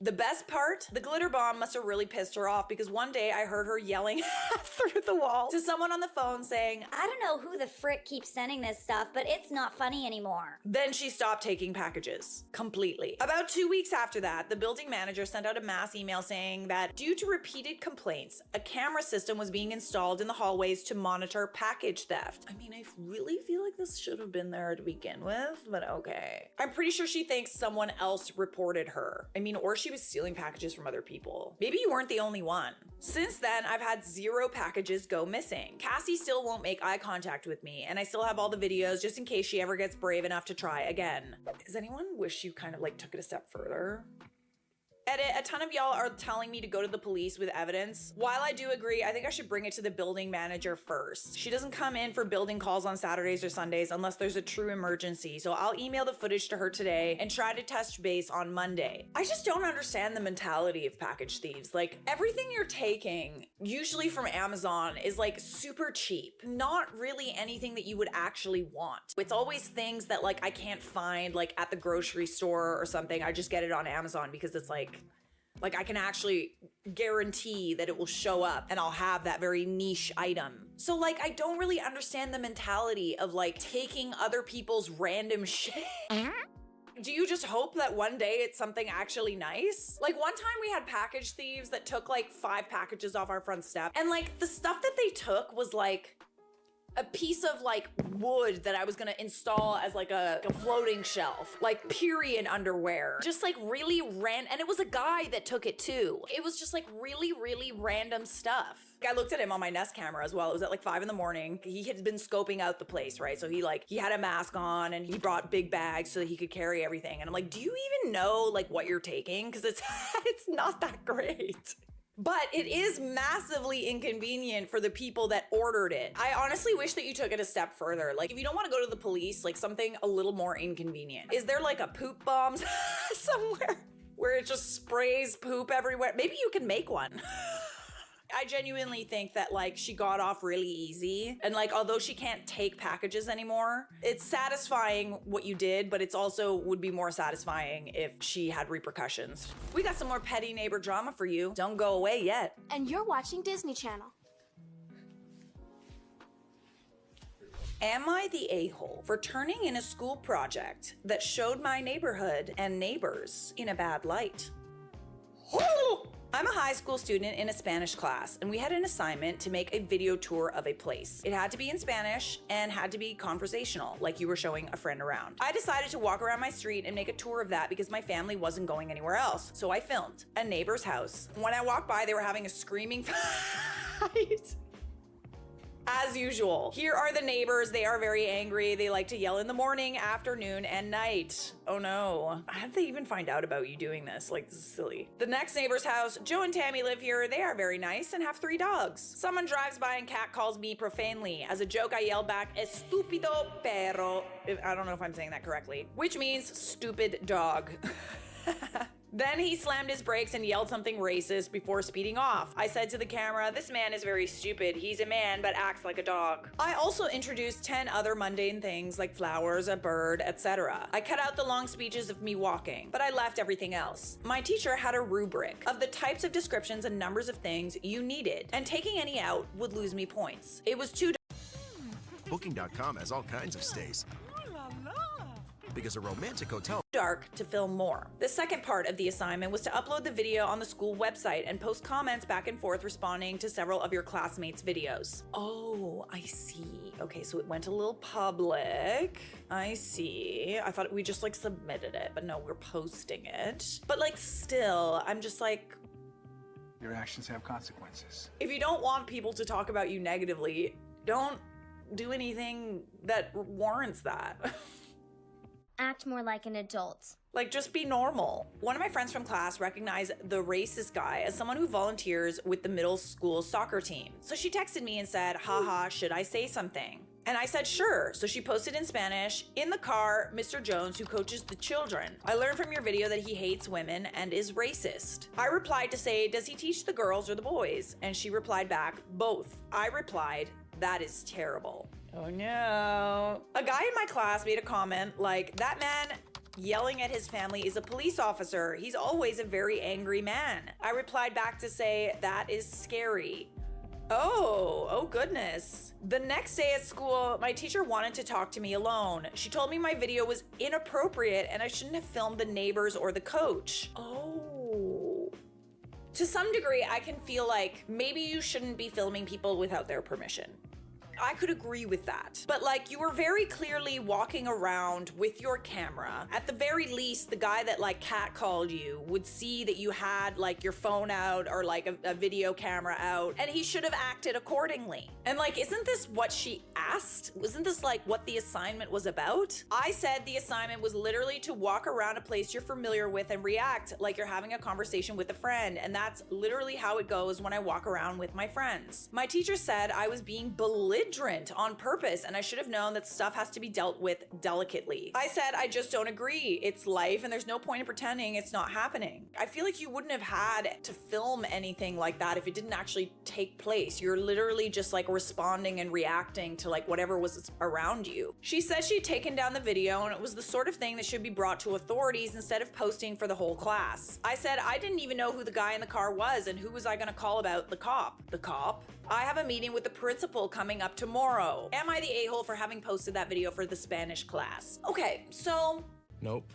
The best part, the glitter bomb must have really pissed her off because one day I heard her yelling through the wall to someone on the phone saying, I don't know who the frick keeps sending this stuff, but it's not funny anymore. Then she stopped taking packages completely. About 2 weeks after that, the building manager sent out a mass email saying that due to repeated complaints, a camera system was being installed in the hallways to monitor package theft. I mean, I really feel like this should have been there to begin with, but okay. I'm pretty sure she thinks someone else reported her. I mean, or she was stealing packages from other people. Maybe you weren't the only one. Since then, I've had 0 packages go missing. Cassie still won't make eye contact with me, and I still have all the videos just in case she ever gets brave enough to try again. Does anyone wish you kind of like took it a step further? Edit, a ton of y'all are telling me to go to the police with evidence. While I do agree, I think I should bring it to the building manager first. She doesn't come in for building calls on Saturdays or Sundays unless there's a true emergency. So I'll email the footage to her today and try to touch base on Monday. I just don't understand the mentality of package thieves. Like, everything you're taking, usually from Amazon, is like super cheap. Not really anything that you would actually want. It's always things that like I can't find like at the grocery store or something. I just get it on Amazon because it's like I can actually guarantee that it will show up and I'll have that very niche item. So like, I don't really understand the mentality of like taking other people's random shit. Do you just hope that one day it's something actually nice? Like one time we had package thieves that took like 5 packages off our front step. And like the stuff that they took was like a piece of like wood that I was gonna install as like a floating shelf, like period underwear. Just like really and it was a guy that took it too. It was just like really, really random stuff. I looked at him on my Nest camera as well. It was at like 5 in the morning. He had been scoping out the place, right? So he had a mask on and he brought big bags so that he could carry everything. And I'm like, do you even know like what you're taking? Cause it's not that great. But it is massively inconvenient for the people that ordered it. I honestly wish that you took it a step further. Like if you don't want to go to the police, like something a little more inconvenient. Is there like a poop bomb somewhere where it just sprays poop everywhere? Maybe you can make one. I genuinely think that like she got off really easy. And like, although she can't take packages anymore, it's satisfying what you did, but it's also would be more satisfying if she had repercussions. We got some more petty neighbor drama for you. Don't go away yet. And you're watching Disney Channel. Am I the a-hole for turning in a school project that showed my neighborhood and neighbors in a bad light? I'm a high school student in a Spanish class, and we had an assignment to make a video tour of a place. It had to be in Spanish and had to be conversational, like you were showing a friend around. I decided to walk around my street and make a tour of that because my family wasn't going anywhere else. So I filmed a neighbor's house. When I walked by, they were having a screaming fight. As usual. Here are the neighbors. They are very angry. They like to yell in the morning, afternoon, and night. Oh no. How did they even find out about you doing this? Like, this is silly. The next neighbor's house, Joe and Tammy live here. They are very nice and have 3 dogs. Someone drives by and cat calls me profanely. As a joke, I yell back, "Estúpido perro." I don't know if I'm saying that correctly, which means stupid dog. Then he slammed his brakes and yelled something racist before speeding off. I said to the camera, "This man is very stupid. He's a man but acts like a dog." I also introduced 10 other mundane things like flowers, a bird, etc. I cut out the long speeches of me walking, but I left everything else. My teacher had a rubric of the types of descriptions and numbers of things you needed, and taking any out would lose me points. It was too Booking.com has all kinds of stays. Because a romantic hotel dark to film more. The second part of the assignment was to upload the video on the school website and post comments back and forth responding to several of your classmates' videos. Oh, I see. Okay, so it went a little public. I see. I thought we just like submitted it, but no, we're posting it. But like still, I'm just like, your actions have consequences. if you don't want people to talk about you negatively, don't do anything that warrants that. Act more like an adult. Like, just be normal. One of my friends from class recognized the racist guy as someone who volunteers with the middle school soccer team. So she texted me and said, "Haha, should I say something?" And I said, sure. So she posted in Spanish, "In the car, Mr. Jones, who coaches the children. I learned from your video that he hates women and is racist." I replied to say, "Does he teach the girls or the boys?" And she replied back, "Both." I replied, "That is terrible." Oh no. A guy in my class made a comment like, "That man yelling at his family is a police officer. He's always a very angry man." I replied back to say, "That is scary." Oh goodness. The next day at school, my teacher wanted to talk to me alone. She told me my video was inappropriate and I shouldn't have filmed the neighbors or the coach. Oh. To some degree, I can feel like maybe you shouldn't be filming people without their permission. I could agree with that. But like, you were very clearly walking around with your camera. At the very least, the guy that like catcalled you would see that you had like your phone out or like a video camera out, and he should have acted accordingly. And like, isn't this what she asked? Wasn't this like what the assignment was about? I said the assignment was literally to walk around a place you're familiar with and react like you're having a conversation with a friend. And that's literally how it goes when I walk around with my friends. My teacher said I was being belligerent on purpose and I should have known that stuff has to be dealt with delicately. I said I just don't agree. It's life and there's no point in pretending it's not happening. I feel like you wouldn't have had to film anything like that if it didn't actually take place. You're literally just like responding and reacting to like whatever was around you. She said she'd taken down the video and it was the sort of thing that should be brought to authorities instead of posting for the whole class. I said I didn't even know who the guy in the car was and who was I gonna call about the cop? The cop? I have a meeting with the principal coming up tomorrow. Am I the a-hole for having posted that video for the Spanish class? Okay, so Nope.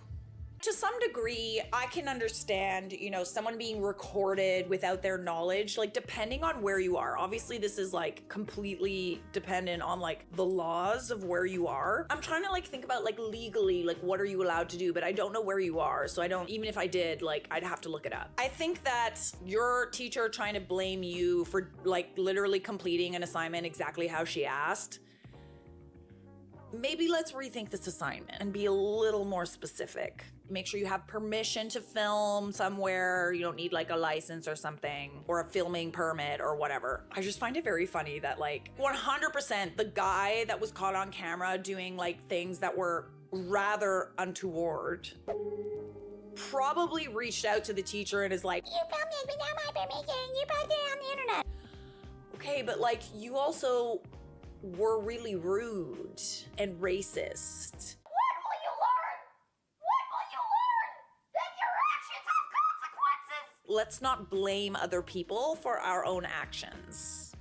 to some degree, I can understand, you know, someone being recorded without their knowledge, like depending on where you are. Obviously, this is like completely dependent on like the laws of where you are. I'm trying to like think about like legally, like what are you allowed to do, but I don't know where you are. So I don't, even if I did, like I'd have to look it up. I think that your teacher trying to blame you for like literally completing an assignment exactly how she asked, maybe let's rethink this assignment and be a little more specific. Make sure you have permission to film somewhere. You don't need like a license or something or a filming permit or whatever. I just find it very funny that like 100% the guy that was caught on camera doing like things that were rather untoward probably reached out to the teacher and is like, You filmed it without my permission. You posted it on the internet. okay, but like you also were really rude and racist. What will you learn? What will you learn? That your actions have consequences. Let's not blame other people for our own actions.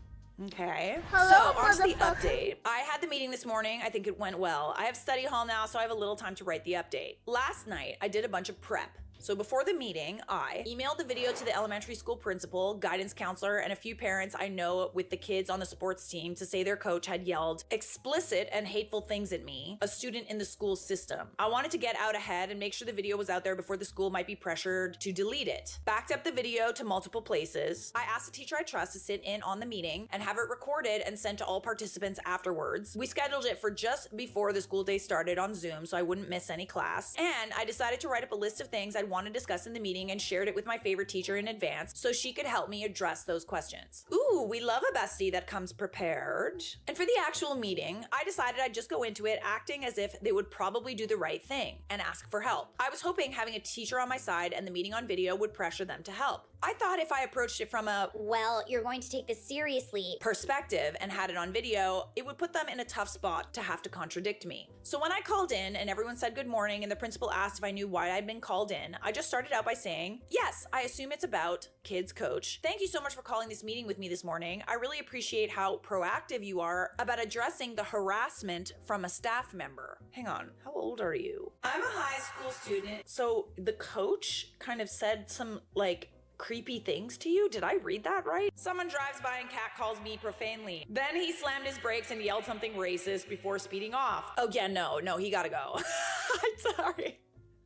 Okay. Hello, so on to the motherfucker. update. I had the meeting this morning. I think it went well. I have study hall now, so I have a little time to write the update. Last night, I did a bunch of prep. So before the meeting, I emailed the video to the elementary school principal, guidance counselor, and a few parents I know with the kids on the sports team to say their coach had yelled explicit and hateful things at me, a student in the school system. I wanted to get out ahead and make sure the video was out there before the school might be pressured to delete it. Backed up the video to multiple places. I asked a teacher I trust to sit in on the meeting and have it recorded and sent to all participants afterwards. We scheduled it for just before the school day started on Zoom so I wouldn't miss any class. And I decided to write up a list of things I'd want to discuss in the meeting and shared it with my favorite teacher in advance so she could help me address those questions. Ooh, we love a bestie that comes prepared. And for the actual meeting, I decided I'd just go into it acting as if they would probably do the right thing and ask for help. I was hoping having a teacher on my side and the meeting on video would pressure them to help. I thought if I approached it from a well, you're going to take this seriously perspective and had it on video, it would put them in a tough spot to have to contradict me. So when I called in and everyone said good morning and the principal asked if I knew why I'd been called in, I just started out by saying, yes, I assume it's about kids coach. Thank you so much for calling this meeting with me this morning. I really appreciate how proactive you are about addressing the harassment from a staff member. Hang on, how old are you? I'm a high school student. So the coach kind of said some like creepy things to you? Did I read that right? Someone drives by and cat calls me profanely. Then he slammed his brakes and yelled something racist before speeding off. Oh yeah, no, he gotta go. I'm sorry.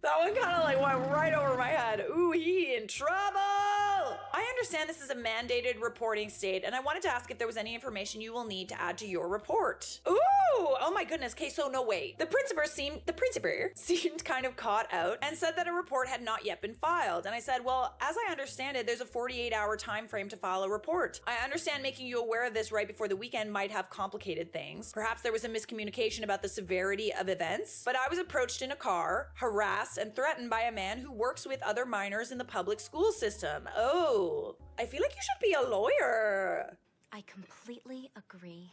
That one kind of like went right over my head. Ooh, he in trouble. I understand this is a mandated reporting state, and I wanted to ask if there was any information you will need to add to your report. Ooh, oh my goodness. Okay, so no wait. The principal seemed kind of caught out and said that a report had not yet been filed. And I said, well, as I understand it, there's a 48-hour time frame to file a report. I understand making you aware of this right before the weekend might have complicated things. Perhaps there was a miscommunication about the severity of events, but I was approached in a car, harassed and threatened by a man who works with other minors in the public school system. Oh, I feel like you should be a lawyer. I completely agree.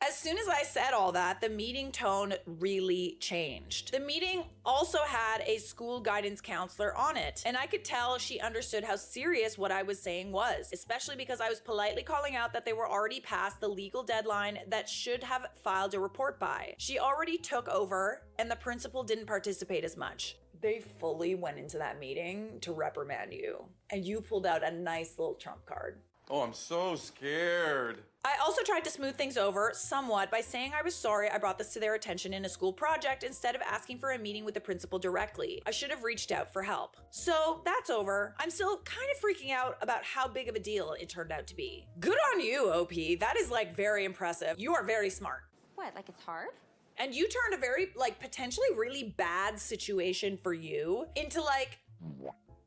As soon as I said all that, the meeting tone really changed. The meeting also had a school guidance counselor on it, and I could tell she understood how serious what I was saying was, especially because I was politely calling out that they were already past the legal deadline that should have filed a report by. She already took over, and the principal didn't participate as much. They fully went into that meeting to reprimand you, and you pulled out a nice little trump card. Oh, I'm so scared. I also tried to smooth things over somewhat by saying I was sorry I brought this to their attention in a school project instead of asking for a meeting with the principal directly. I should have reached out for help. So that's over. I'm still kind of freaking out about how big of a deal it turned out to be. Good on you, OP. That is like very impressive. You are very smart. What, like it's hard? And you turned a very like potentially really bad situation for you into like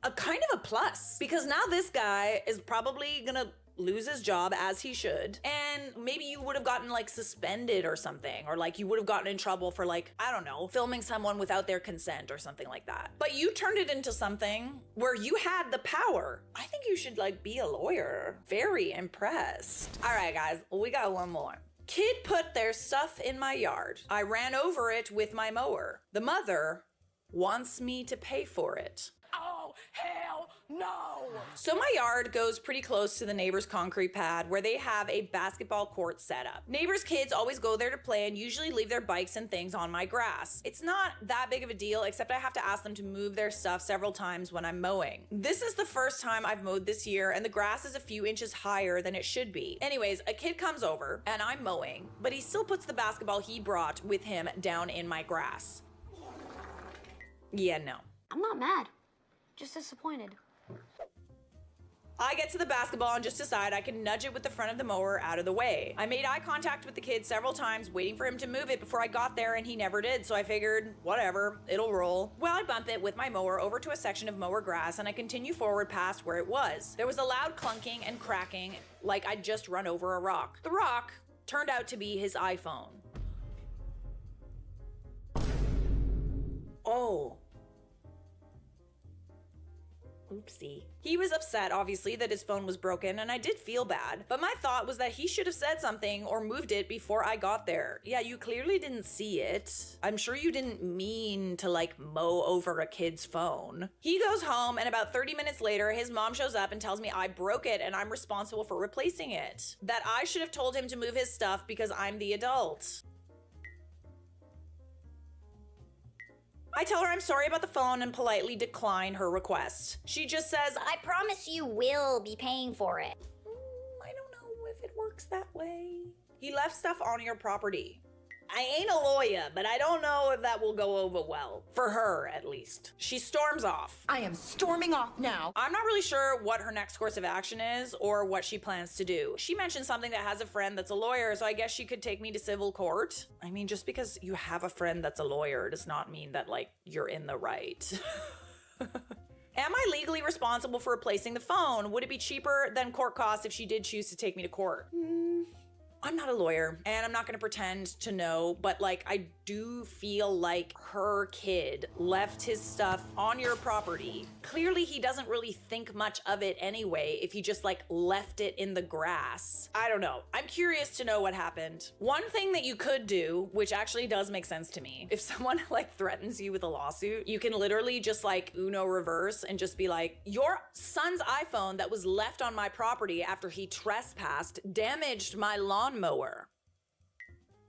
a kind of a plus, because now this guy is probably gonna lose his job, as he should, and maybe you would have gotten like suspended or something, or like you would have gotten in trouble for like, I don't know, filming someone without their consent or something like that. But you turned it into something where you had the power. I think you should like be a lawyer. Very impressed. All right, guys, we got one more. Kid put their stuff in my yard. I ran over it with my mower. The mother wants me to pay for it. Oh, hell no! So my yard goes pretty close to the neighbor's concrete pad where they have a basketball court set up. Neighbors' kids always go there to play and usually leave their bikes and things on my grass. It's not that big of a deal, except I have to ask them to move their stuff several times when I'm mowing. This is the first time I've mowed this year and the grass is a few inches higher than it should be. Anyways, a kid comes over and I'm mowing, but he still puts the basketball he brought with him down in my grass. Yeah, no. I'm not mad. Just disappointed. I get to the basketball and just decide I can nudge it with the front of the mower out of the way. I made eye contact with the kid several times, waiting for him to move it before I got there, and he never did, so I figured, whatever, it'll roll. Well, I bump it with my mower over to a section of mower grass, and I continue forward past where it was. There was a loud clunking and cracking, like I'd just run over a rock. The rock turned out to be his iPhone. Oh. Oopsie. He was upset, obviously, that his phone was broken, and I did feel bad. But my thought was that he should have said something or moved it before I got there. Yeah, you clearly didn't see it. I'm sure you didn't mean to, like, mow over a kid's phone. He goes home, and about 30 minutes later, his mom shows up and tells me I broke it and I'm responsible for replacing it. That I should have told him to move his stuff because I'm the adult. I tell her I'm sorry about the phone and politely decline her request. She just says, I promise you will be paying for it. I don't know if it works that way. He left stuff on your property. I ain't a lawyer, but I don't know if that will go over well. For her, at least. She storms off. I am storming off now. I'm not really sure what her next course of action is or what she plans to do. She mentioned something that has a friend that's a lawyer, so I guess she could take me to civil court. I mean, just because you have a friend that's a lawyer does not mean that, like, you're in the right. Am I legally responsible for replacing the phone? Would it be cheaper than court costs if she did choose to take me to court? I'm not a lawyer, and I'm not gonna pretend to know, but like, I do feel like her kid left his stuff on your property. Clearly, he doesn't really think much of it anyway if he just like left it in the grass. I don't know. I'm curious to know what happened. One thing that you could do, which actually does make sense to me, if someone like threatens you with a lawsuit, you can literally just like Uno reverse and just be like, your son's iPhone that was left on my property after he trespassed damaged my lawnmower.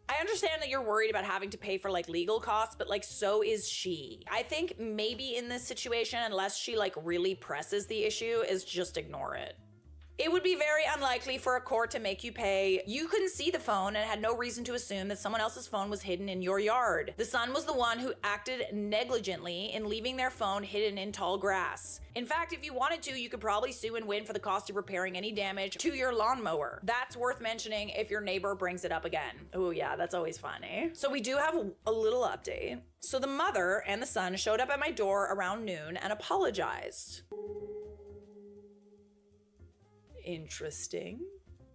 I understand that you're worried about having to pay for like legal costs, but like so is she. I think maybe in this situation, unless she like really presses the issue, is just ignore it. It would be very unlikely for a court to make you pay. You couldn't see the phone and had no reason to assume that someone else's phone was hidden in your yard. The son was the one who acted negligently in leaving their phone hidden in tall grass. In fact, if you wanted to, you could probably sue and win for the cost of repairing any damage to your lawnmower. That's worth mentioning if your neighbor brings it up again. Oh yeah, that's always fun, eh? So we do have a little update. So the mother and the son showed up at my door around noon and apologized. Interesting.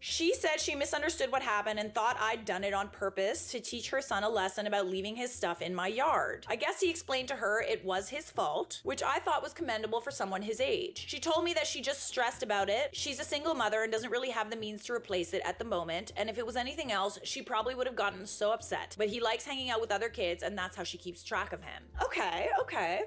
She said she misunderstood what happened and thought I'd done it on purpose to teach her son a lesson about leaving his stuff in my yard. I guess he explained to her it was his fault, which I thought was commendable for someone his age. She told me that she just stressed about it. She's a single mother and doesn't really have the means to replace it at the moment, and if it was anything else, she probably would have gotten so upset. But he likes hanging out with other kids, and that's how she keeps track of him. Okay.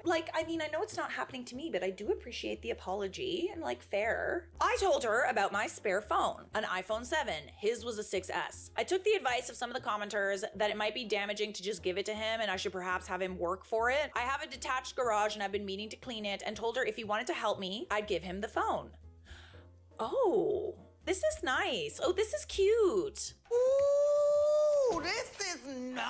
Like, I mean, I know it's not happening to me, but I do appreciate the apology and like fair. I told her about my spare phone, an iPhone 7. His was a 6S. I took the advice of some of the commenters that it might be damaging to just give it to him and I should perhaps have him work for it. I have a detached garage and I've been meaning to clean it, and told her if he wanted to help me, I'd give him the phone. Oh, This is nice. Oh, this is cute. Ooh, this is nice.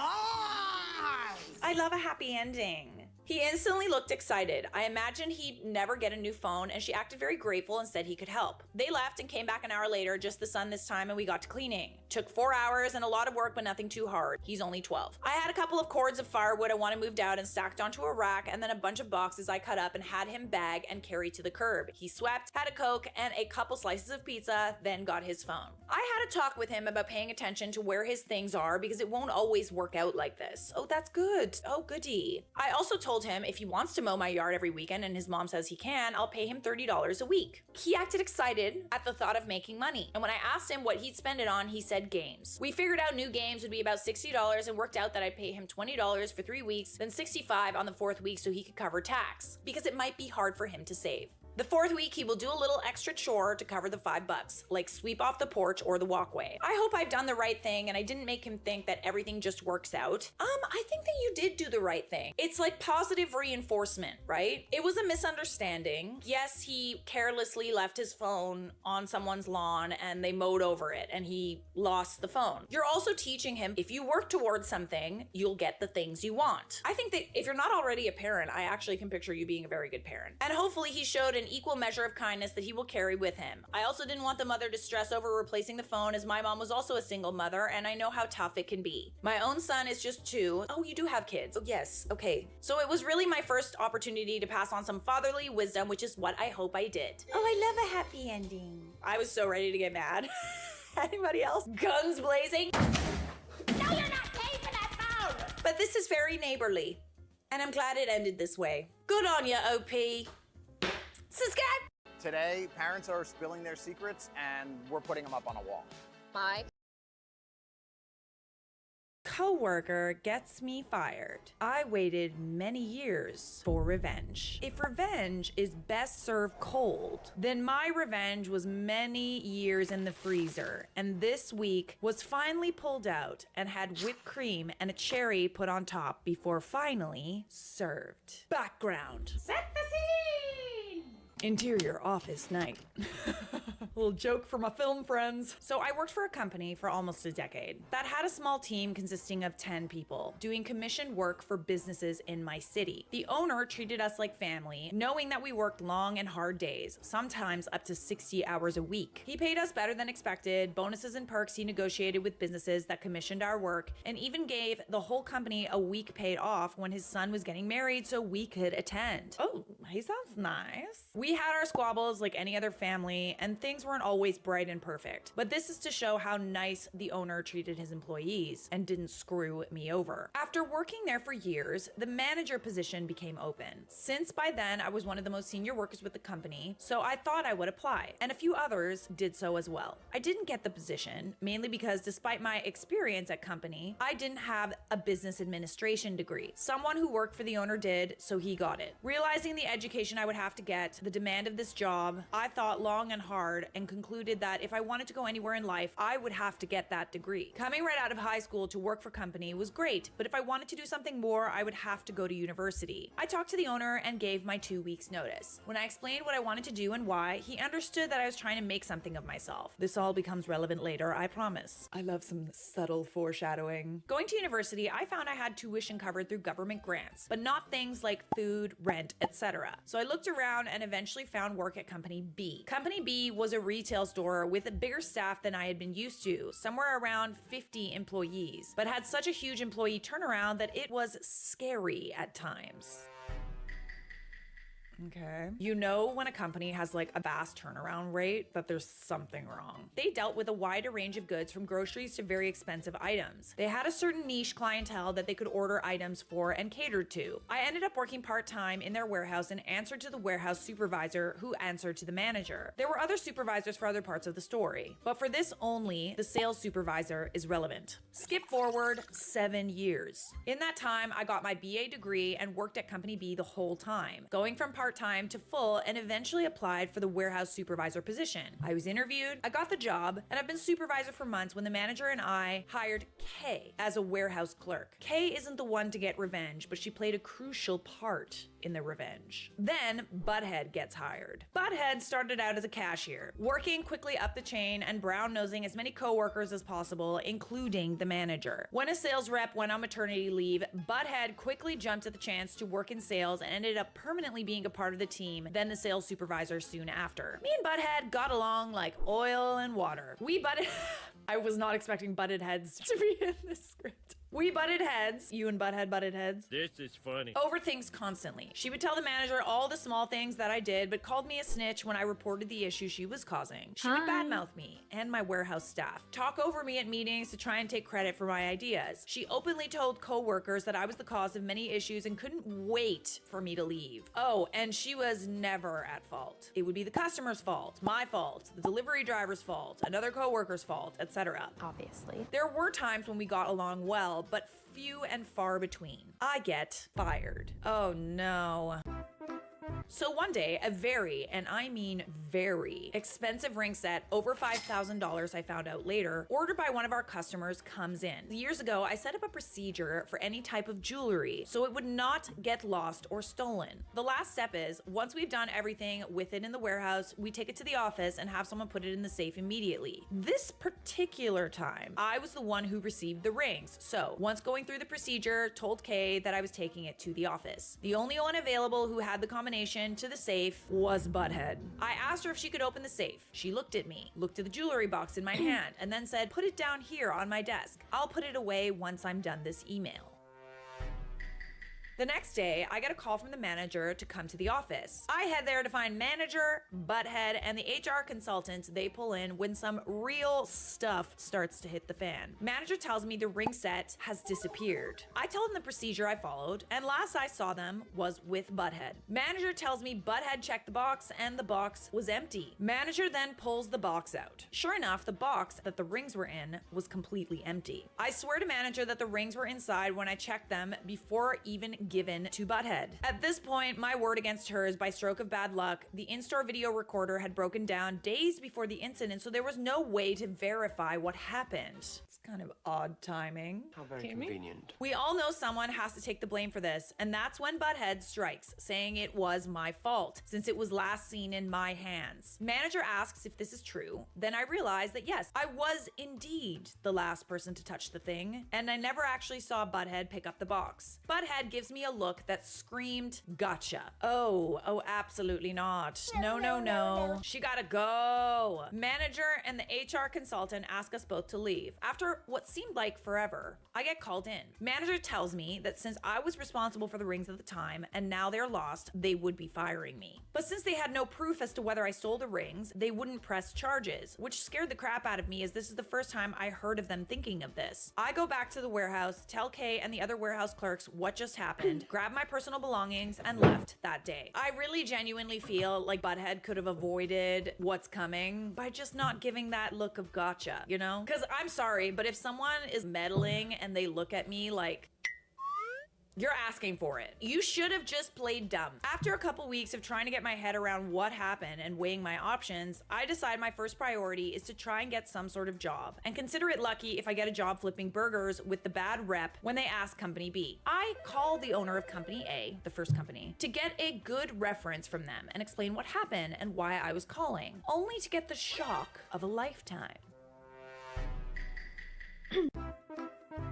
I love a happy ending. He instantly looked excited. I imagined he'd never get a new phone, and she acted very grateful and said he could help. They left and came back an hour later, just the sun this time, and we got to cleaning. Took 4 hours and a lot of work, but nothing too hard. He's only 12. I had a couple of cords of firewood I wanted moved out and stacked onto a rack, and then a bunch of boxes I cut up and had him bag and carry to the curb. He swept, had a Coke, and a couple slices of pizza, then got his phone. I had a talk with him about paying attention to where his things are because it won't always work out like this. Oh, that's good. Oh, goody. I also told him if he wants to mow my yard every weekend and his mom says he can, I'll pay him $30 a week. He acted excited at the thought of making money, and when I asked him what he'd spend it on, he said games. We figured out new games would be about $60 and worked out that I'd pay him $20 for 3 weeks, then $65 on the 4th week so he could cover tax, because it might be hard for him to save. The 4th week, he will do a little extra chore to cover the $5, like sweep off the porch or the walkway. I hope I've done the right thing and I didn't make him think that everything just works out. I think that you did do the right thing. It's like positive reinforcement, right? It was a misunderstanding. Yes, he carelessly left his phone on someone's lawn and they mowed over it and he lost the phone. You're also teaching him if you work towards something, you'll get the things you want. I think that if you're not already a parent, I actually can picture you being a very good parent. And hopefully he showed an equal measure of kindness that he will carry with him. I also didn't want the mother to stress over replacing the phone, as my mom was also a single mother and I know how tough it can be. My own son is just 2. Oh, you do have kids. Oh, yes. Okay. So it was really my first opportunity to pass on some fatherly wisdom, which is what I hope I did. Oh, I love a happy ending. I was so ready to get mad. Anybody else? Guns blazing? No, you're not paying for that phone! But this is very neighborly. And I'm glad it ended this way. Good on ya, OP. Subscribe! Today, parents are spilling their secrets and we're putting them up on a wall. My coworker gets me fired. I waited many years for revenge. If revenge is best served cold, then my revenge was many years in the freezer, and this week was finally pulled out and had whipped cream and a cherry put on top before finally served. Background. Set the scene! Interior office night. Little joke for my film friends. So I worked for a company for almost a decade that had a small team consisting of 10 people doing commissioned work for businesses in my city. The owner treated us like family, knowing that we worked long and hard days, sometimes up to 60 hours a week. He paid us better than expected, bonuses and perks he negotiated with businesses that commissioned our work, and even gave the whole company a week paid off when his son was getting married so we could attend. Oh, he sounds nice. We had our squabbles like any other family, and things weren't always bright and perfect, but this is to show how nice the owner treated his employees and didn't screw me over. After working there for years, the manager position became open. Since by then I was one of the most senior workers with the company, so I thought I would apply, and a few others did so as well. I didn't get the position, mainly because despite my experience at company, I didn't have a business administration degree. Someone who worked for the owner did, so he got it. Realizing the education I would have to get, the demand of this job, I thought long and hard and concluded that if I wanted to go anywhere in life, I would have to get that degree. Coming right out of high school to work for company was great, but if I wanted to do something more, I would have to go to university. I talked to the owner and gave my 2 weeks notice. When I explained what I wanted to do and why, he understood that I was trying to make something of myself. This all becomes relevant later, I promise. I love some subtle foreshadowing. Going to university, I found I had tuition covered through government grants, but not things like food, rent, etc. So I looked around and eventually found work at Company B. Company B was a retail store with a bigger staff than I had been used to, somewhere around 50 employees, but had such a huge employee turnaround that it was scary at times. Okay. You know when a company has like a fast turnaround rate that there's something wrong. They dealt with a wider range of goods from groceries to very expensive items. They had a certain niche clientele that they could order items for and catered to. I ended up working part-time in their warehouse and answered to the warehouse supervisor who answered to the manager. There were other supervisors for other parts of the story, but for this only, the sales supervisor is relevant. Skip forward 7 years. In that time, I got my BA degree and worked at Company B the whole time, going from part-time to full, and eventually applied for the warehouse supervisor position. I was interviewed, I got the job, and I've been supervisor for months when the manager and I hired Kay as a warehouse clerk. Kay isn't the one to get revenge, but she played a crucial part in the revenge. Then Butthead gets hired. Butthead started out as a cashier, working quickly up the chain and brown-nosing as many coworkers as possible, including the manager. When a sales rep went on maternity leave, Butthead quickly jumped at the chance to work in sales and ended up permanently being a part of the team, then the sales supervisor soon after. Me and Butthead got along like oil and water. We butted... I was not expecting butted heads to be in this script. We butted heads. You and Butthead butted heads. This is funny. Over things constantly. She would tell the manager all the small things that I did, but called me a snitch when I reported the issue she was causing. She would badmouth me and my warehouse staff, talk over me at meetings to try and take credit for my ideas. She openly told co-workers that I was the cause of many issues and couldn't wait for me to leave. Oh, and she was never at fault. It would be the customer's fault, my fault, the delivery driver's fault, another co-worker's fault, etc. Obviously. There were times when we got along well, but few and far between. I get fired. Oh no. So one day, a very, and I mean very, expensive ring set, over $5,000 I found out later, ordered by one of our customers, comes in. Years ago, I set up a procedure for any type of jewelry so it would not get lost or stolen. The last step is, once we've done everything with it in the warehouse, we take it to the office and have someone put it in the safe immediately. This particular time, I was the one who received the rings. So once going through the procedure, told Kay that I was taking it to the office. The only one available who had the combination to the safe was Butthead. I asked her if she could open the safe. She looked at me, looked at the jewelry box in my hand, and then said, "Put it down here on my desk. I'll put it away once I'm done this email." The next day, I get a call from the manager to come to the office. I head there to find manager, Butthead, and the HR consultants they pull in when some real stuff starts to hit the fan. Manager tells me the ring set has disappeared. I tell them the procedure I followed, and last I saw them was with Butthead. Manager tells me Butthead checked the box and the box was empty. Manager then pulls the box out. Sure enough, the box that the rings were in was completely empty. I swear to manager that the rings were inside when I checked them before even given to Butthead. At this point, my word against hers by stroke of bad luck, the in-store video recorder had broken down days before the incident, so there was no way to verify what happened. It's kind of odd timing. How very convenient. We all know someone has to take the blame for this, and that's when Butthead strikes, saying it was my fault, since it was last seen in my hands. Manager asks if this is true. Then I realize that yes, I was indeed the last person to touch the thing, and I never actually saw Butthead pick up the box. Butthead gives me a look that screamed, "Gotcha." Oh, absolutely not. No. She gotta go. Manager and the HR consultant ask us both to leave. After what seemed like forever, I get called in. Manager tells me that since I was responsible for the rings at the time and now they're lost, they would be firing me. But since they had no proof as to whether I stole the rings, they wouldn't press charges, which scared the crap out of me as this is the first time I heard of them thinking of this. I go back to the warehouse, tell Kay and the other warehouse clerks what just happened, grabbed my personal belongings, and left that day. I really genuinely feel like Butthead could have avoided what's coming by just not giving that look of gotcha, you know? Because I'm sorry, but if someone is meddling and they look at me like, you're asking for it. You should have just played dumb. After a couple weeks of trying to get my head around what happened and weighing my options, I decide my first priority is to try and get some sort of job and consider it lucky if I get a job flipping burgers with the bad rep when they ask Company B. I call the owner of Company A, the first company, to get a good reference from them and explain what happened and why I was calling, only to get the shock of a lifetime.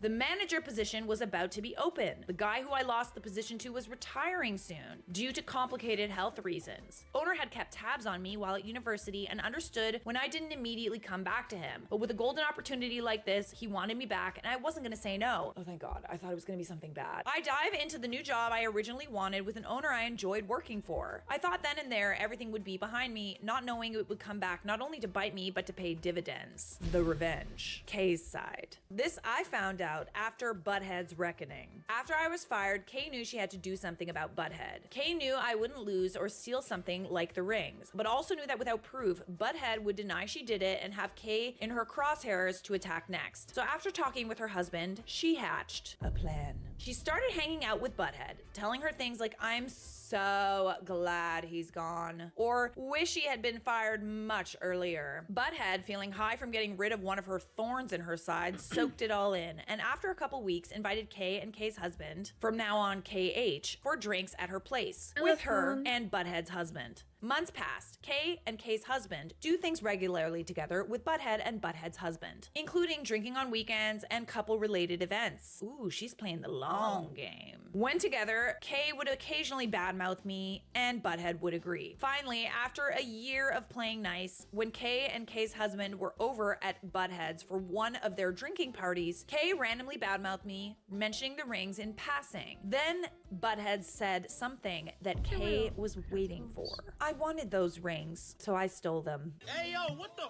The manager position was about to be open. The guy who I lost the position to was retiring soon due to complicated health reasons. Owner had kept tabs on me while at university and understood when I didn't immediately come back to him. But with a golden opportunity like this, he wanted me back and I wasn't gonna say no. Oh, thank God. I thought it was gonna be something bad. I dive into the new job I originally wanted with an owner I enjoyed working for. I thought then and there everything would be behind me, not knowing it would come back not only to bite me, but to pay dividends. The revenge. Kay's side. This I found out after Butthead's reckoning. After I was fired, Kay knew she had to do something about Butthead. Kay knew I wouldn't lose or steal something like the rings, but also knew that without proof, Butthead would deny she did it and have Kay in her crosshairs to attack next. So after talking with her husband, she hatched a plan. She started hanging out with Butthead, telling her things like, "I'm so glad he's gone," or "wish he had been fired much earlier." Butthead, feeling high from getting rid of one of her thorns in her side, soaked it all in, and after a couple weeks, invited Kay and Kay's husband, from now on KH, for drinks at her place with her and Butthead's husband. Months passed. Kay and Kay's husband do things regularly together with Butthead and Butthead's husband, including drinking on weekends and couple-related events. Ooh, she's playing the long game. When together, Kay would occasionally badmouth me, and Butthead would agree. Finally, after a year of playing nice, when Kay and Kay's husband were over at Butthead's for one of their drinking parties, Kay randomly badmouthed me, mentioning the rings in passing. Then Butthead said something that Kay was waiting for. I wanted those rings, so I stole them. Hey, yo, what the?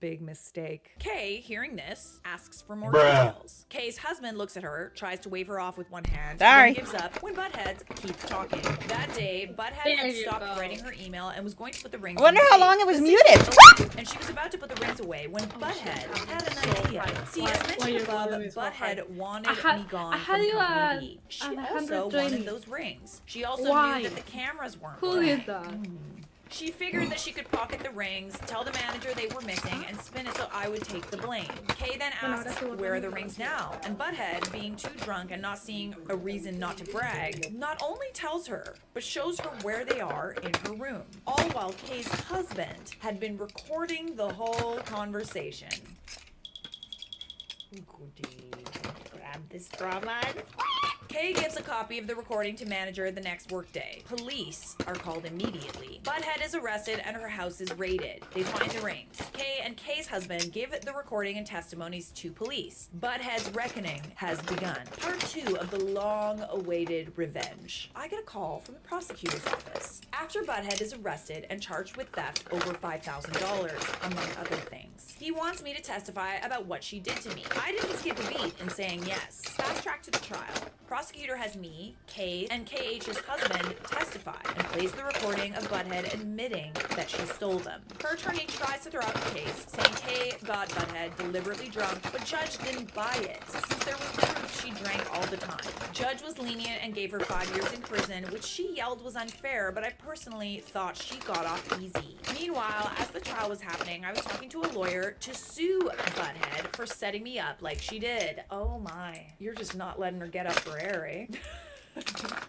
Big mistake. Kay, hearing this, asks for more details. Kay's husband looks at her, tries to wave her off with one hand, then gives up when Butthead keeps talking. That day, Butthead had stopped writing her email and was going to put the rings I wonder how long it was muted. And she was about to put the rings away when Butthead had an idea. See, as mentioned above, Butthead wanted me gone from Company B. She also wanted those rings. She also knew that the cameras weren't working. She figured that she could pocket the rings, tell the manager they were missing, and spin it so I would take the blame. Kay then asks, where are the rings now? And Butthead, being too drunk and not seeing a reason not to brag, not only tells her, but shows her where they are in her room. All while Kay's husband had been recording the whole conversation. Goody. Grab this drawline. Kay gives a copy of the recording to manager the next workday. Police are called immediately. Butthead is arrested and her house is raided. They find the rings. Kay and Kay's husband give the recording and testimonies to police. Butthead's reckoning has begun. Part 2 of the long-awaited revenge. I get a call from the prosecutor's office. After Butthead is arrested and charged with theft over $5,000, among other things. He wants me to testify about what she did to me. I didn't skip a beat in saying yes. Backtrack to the trial. Prosecutor has me, Kay, and KH's husband testify and plays the recording of Butthead admitting that she stole them. Her attorney tries to throw out the case, saying Kay got Butthead deliberately drunk, but Judge didn't buy it, since there was proof she drank all the time. Judge was lenient and gave her 5 years in prison, which she yelled was unfair, but I personally thought she got off easy. Meanwhile, as the trial was happening, I was talking to a lawyer to sue Butthead for setting me up like she did. Oh my, you're just not letting her get up for air, eh?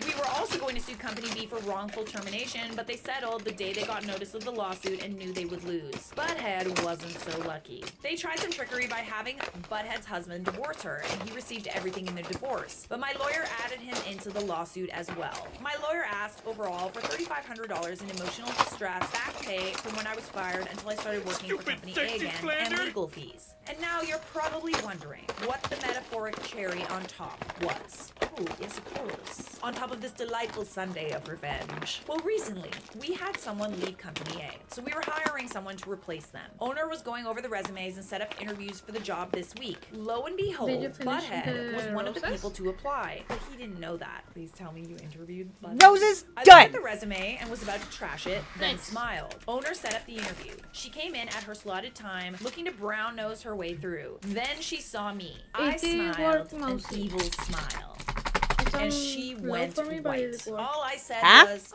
We were also going to sue Company B for wrongful termination, but they settled the day they got notice of the lawsuit and knew they would lose. Butthead wasn't so lucky. They tried some trickery by having Butthead's husband divorce her, and he received everything in the divorce. But my lawyer added him into the lawsuit as well. My lawyer asked overall for $3,500 in emotional distress, back pay from when I was fired until I started working for Company A again, and legal fees. And now you're probably wondering what the metaphoric cherry on top was. Oh, yes, of course. On top of this delightful Sunday of revenge. Well, recently, we had someone leave Company A, so we were hiring someone to replace them. Owner was going over the resumes and set up interviews for the job this week. Lo and behold, Butthead was one of the people to apply, but he didn't know that. Please tell me you interviewed Butthead. Roses, I done. looked at the resume and was about to trash it, then smiled. Owner set up the interview. She came in at her slotted time, looking to brown nose her way through. Then she saw me. I smiled an evil smile. And she went white. All I said was,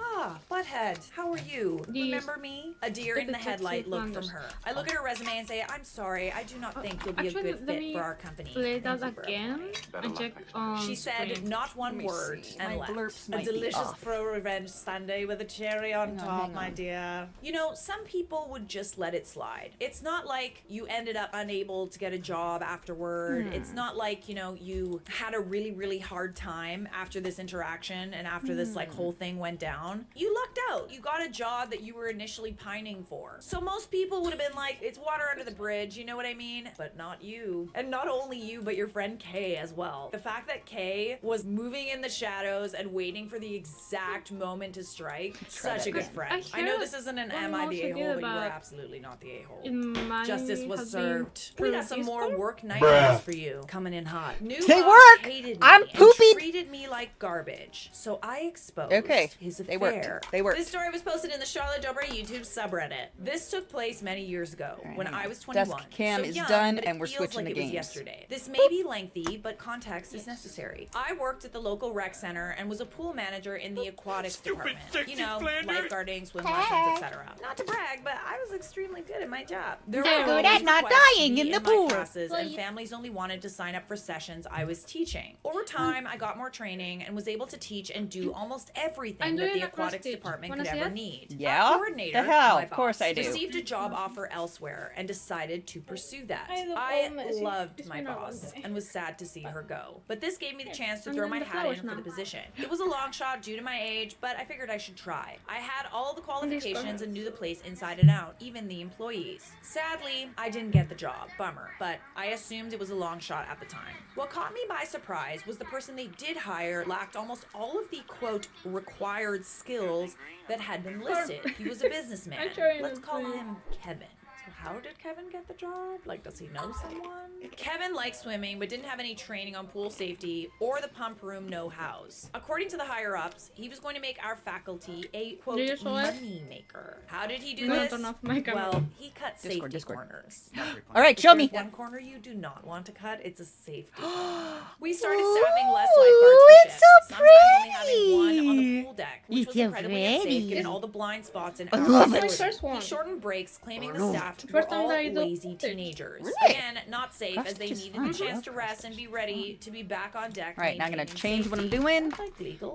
Butthead, how are you? Remember me? A deer in the headlight look from her. I look at her resume and say, I'm sorry, I do not think you'll be a good fit for our company. Play that again and check on She said not one word and left. A delicious pro-revenge Sunday with a cherry on top, my dear. You know, some people would just let it slide. It's not like you ended up unable to get a job afterward. It's not like, you know, you had a really, really hard time after this interaction and after this like whole thing went down. You lucked out. You got a job that you were initially pining for. So most people would have been like, it's water under the bridge, you know what I mean? But not you. And not only you, but your friend Kay as well. The fact that Kay was moving in the shadows and waiting for the exact moment to strike, such a good friend. I know this isn't an am I the a-hole, but you were absolutely not the a-hole. Justice was served. We got some more work nightmares for you coming in hot. New boss hated me and treated me like garbage, so I exposed his affair. They worked. They worked. This story was posted in the Charlotte Dobre YouTube subreddit. This took place many years ago when I was 21. Desk cam so is young, done, but it and we're feels switching like the it was games. yesterday. This may be lengthy, but context is necessary. I worked at the local rec center and was a pool manager in the aquatics department. You know, lifeguarding, swim lessons, etc. Not to brag, but I was extremely good at my job. There They're were good always at not requests to dying be in the my pool. classes, and families only wanted to sign up for sessions I was teaching. Over time, I got more training and was able to teach and do almost everything that the aquatics department could ever need. Yeah? Our coordinator, The hell? my Of course boss, I do. received a job offer elsewhere and decided to pursue that. I loved my boss and was sad to see her go. But this gave me the chance to throw my hat in for the position. It was a long shot due to my age, but I figured I should try. I had all the qualifications and knew the place inside and out, even the employees. Sadly, I didn't get the job. Bummer. But I assumed it was a long shot at the time. What caught me by surprise was the person they did hire lacked almost all of the, quote, required skills that had been listed. He was a businessman. Let's call him Kevin. So how did Kevin get the job? Like, does he know someone? Kevin liked swimming, but didn't have any training on pool safety or the pump room know-hows. According to the higher-ups, he was going to make our faculty a, quote, money maker. How did he do this? Well, he cut safety corners. All right, show me. One corner you do not want to cut, it's a safety corner. We started staffing less lifeguards for shifts, sometimes only having one on the pool deck, which was incredibly unsafe given all the blind spots in our facility. He shortened breaks, claiming the staff were all lazy teenagers. Again, not safe as they needed the chance to rest and be ready to be back on deck. All right, now I'm gonna change what I'm doing.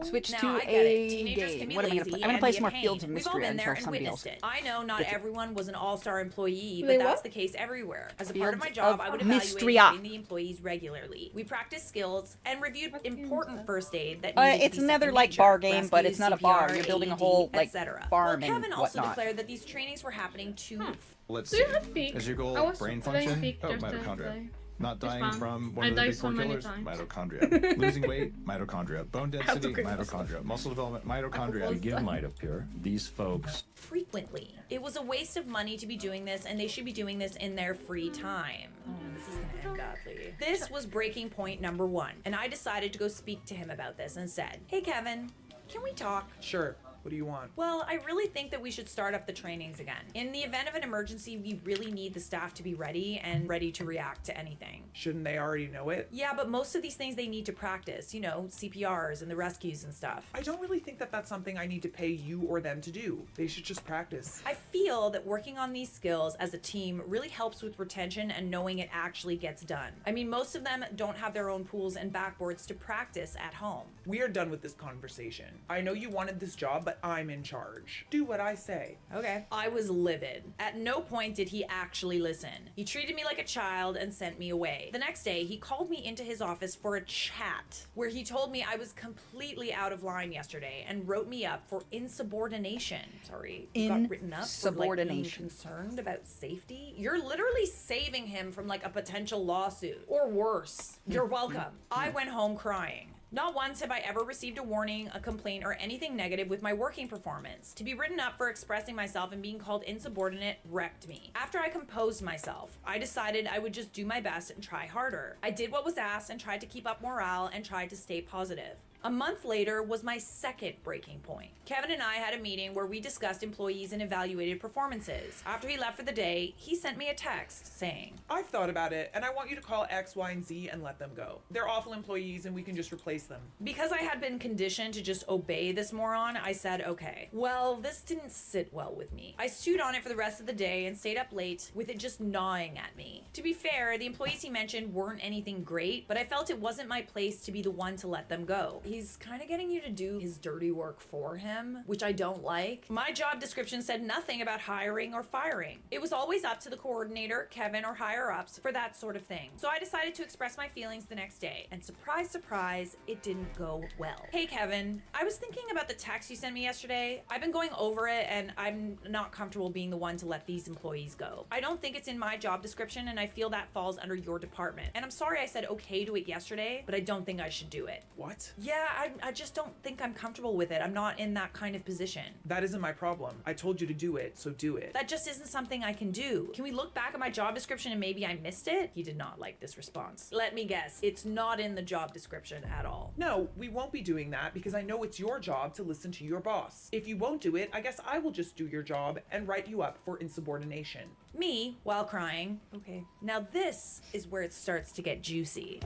Switch to a game. What am I gonna play? I'm gonna play some more Fields of Mystery until somebody else. I know not everyone was an all-star employee, but that's the case everywhere. As a part of my job, I would evaluate and train the employees regularly. We practiced skills and reviewed important first aid that needed it's to be another second like nature. bar game, but it's Rescues, not a bar. CPR, You're building a AED, whole like etc. farm Well, Kevin and also whatnot. declared that these trainings were happening to Let's Do see. you have peak? Is your I goal was brain playing function? peak Oh, just mitochondria. yesterday. Not It's dying fun. from one I of the died big so four many killers? times. Mitochondria. Losing weight? Mitochondria. Bone density? okay. Mitochondria. Muscle development? Mitochondria. You give Mitopure, these folks. frequently. It was a waste of money to be doing this, and they should be doing this in their free time. Oh, this is gonna end badly. This was breaking point number 1, and I decided to go speak to him about this and said, "Hey Kevin, can we talk?" Sure. What do you want? Well, I really think that we should start up the trainings again. In the event of an emergency, we really need the staff to be ready and ready to react to anything. Shouldn't they already know it? Yeah, but most of these things they need to practice, you know, CPRs and the rescues and stuff. I don't really think that that's something I need to pay you or them to do. They should just practice. I feel that working on these skills as a team really helps with retention and knowing it actually gets done. I mean, most of them don't have their own pools and backboards to practice at home. We are done with this conversation. I know you wanted this job, but I'm in charge. Do what I say. Okay. I was livid. At no point did he actually listen. He treated me like a child and sent me away. The next day, he called me into his office for a chat where he told me I was completely out of line yesterday and wrote me up for insubordination. Sorry, you got written up for like being concerned about safety. You're literally saving him from like a potential lawsuit or worse. You're welcome. I went home crying. Not once have I ever received a warning, a complaint, or anything negative with my working performance. To be written up for expressing myself and being called insubordinate wrecked me. After I composed myself, I decided I would just do my best and try harder. I did what was asked and tried to keep up morale and tried to stay positive. A month later was my second breaking point. Kevin and I had a meeting where we discussed employees and evaluated performances. After he left for the day, he sent me a text saying, I've thought about it, and I want you to call X, Y, and Z and let them go. They're awful employees, and we can just replace them. Because I had been conditioned to just obey this moron, I said, okay. Well, this didn't sit well with me. I stewed on it for the rest of the day and stayed up late with it just gnawing at me. To be fair, the employees he mentioned weren't anything great, but I felt it wasn't my place to be the one to let them go. He's kind of getting you to do his dirty work for him, which I don't like. My job description said nothing about hiring or firing. It was always up to the coordinator, Kevin, or higher ups for that sort of thing. So I decided to express my feelings the next day, and surprise, surprise, it didn't go well. Hey Kevin, I was thinking about the text you sent me yesterday. I've been going over it, and I'm not comfortable being the one to let these employees go. I don't think it's in my job description, and I feel that falls under your department. And I'm sorry I said okay to it yesterday, but I don't think I should do it. What? Yeah, Yeah, I just don't think I'm comfortable with it. I'm not in that kind of position. That isn't my problem. I told you to do it, so do it. That just isn't something I can do. Can we look back at my job description and maybe I missed it? He did not like this response. Let me guess, it's not in the job description at all. No, we won't be doing that because I know it's your job to listen to your boss. If you won't do it, I guess I will just do your job and write you up for insubordination. Me, while crying. Okay. Now this is where it starts to get juicy.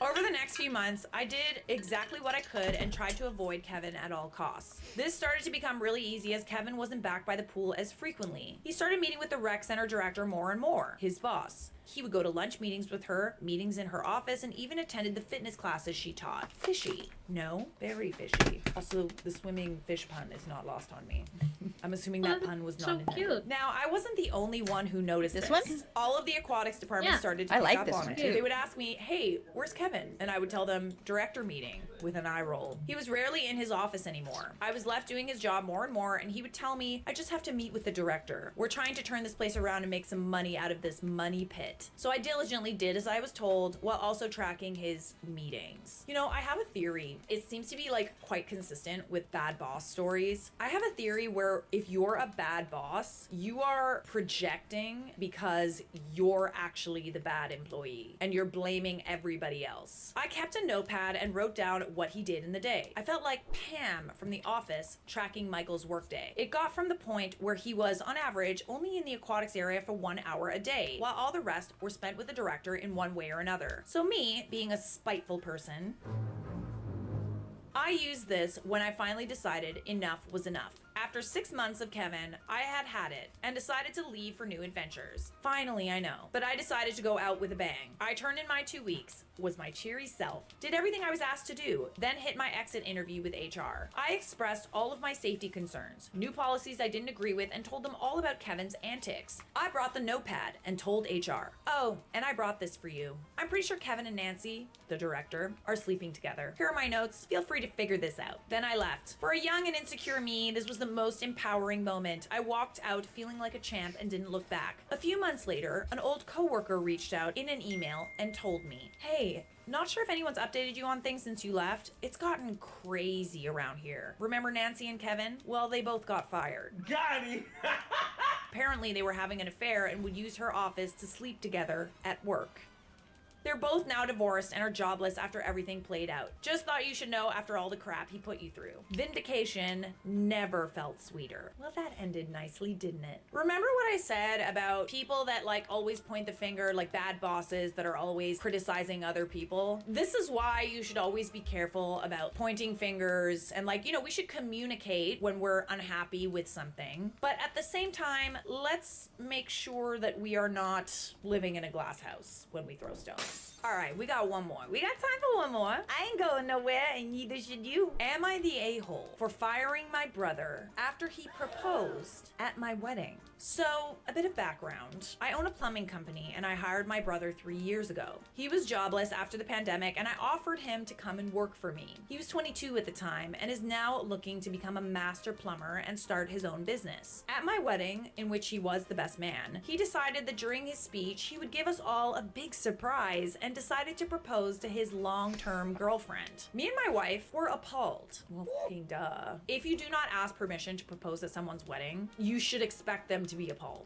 Over the next few months, I did exactly what I could and tried to avoid Kevin at all costs. This started to become really easy as Kevin wasn't back by the pool as frequently. He started meeting with the rec center director more and more, his boss. He would go to lunch meetings with her, meetings in her office, and even attended the fitness classes she taught. Fishy. No, very fishy. Also, the swimming fish pun is not lost on me. I'm assuming that pun was not intended. Cute. Now, I wasn't the only one who noticed this. one? All of the aquatics department started to I pick like up this on one it. too. They would ask me, hey, where's Kevin? And I would tell them, director meeting, with an eye roll. He was rarely in his office anymore. I was left doing his job more and more, and he would tell me, I just have to meet with the director. We're trying to turn this place around and make some money out of this money pit. So I diligently did as I was told, while also tracking his meetings. You know, I have a theory. It seems to be like quite consistent with bad boss stories. I have a theory where if you're a bad boss, you are projecting because you're actually the bad employee and you're blaming everybody else. I kept a notepad and wrote down what he did in the day. I felt like Pam from The Office tracking Michael's workday. It got from the point where he was on average only in the aquatics area for 1 hour a day, while all the rest were spent with the director in one way or another. So me, being a spiteful person, I used this when I finally decided enough was enough. After 6 months of Kevin, I had it and decided to leave for new adventures. Finally, I know. But I decided to go out with a bang. I turned in my 2 weeks, was my cheery self, did everything I was asked to do, then hit my exit interview with HR. I expressed all of my safety concerns, new policies I didn't agree with, and told them all about Kevin's antics. I brought the notepad and told HR. Oh, and I brought this for you. I'm pretty sure Kevin and Nancy, the director, are sleeping together. Here are my notes. Feel free to figure this out. Then I left. For a young and insecure me, this was the most empowering moment. I walked out feeling like a champ and didn't look back. A few months later, an old coworker reached out in an email and told me, hey, not sure if anyone's updated you on things since you left. It's gotten crazy around here. Remember Nancy and Kevin? Well, they both got fired. Got him! Apparently they were having an affair and would use her office to sleep together at work. They're both now divorced and are jobless after everything played out. Just thought you should know after all the crap he put you through. Vindication never felt sweeter. Well, that ended nicely, didn't it? Remember what I said about people that like always point the finger, like bad bosses that are always criticizing other people? This is why you should always be careful about pointing fingers and like, you know, we should communicate when we're unhappy with something. But at the same time, let's make sure that we are not living in a glass house when we throw stones. All right, we got one more. We got time for one more. I ain't going nowhere, and neither should you. Am I the a-hole for firing my brother after he proposed at my wedding? So, a bit of background. I own a plumbing company, and I hired my brother 3 years ago. He was jobless after the pandemic, and I offered him to come and work for me. He was 22 at the time, and is now looking to become a master plumber and start his own business. At my wedding, in which he was the best man, he decided that during his speech, he would give us all a big surprise and decided to propose to his long-term girlfriend. Me and my wife were appalled. Well, fucking duh. If you do not ask permission to propose at someone's wedding, you should expect them to be appalled.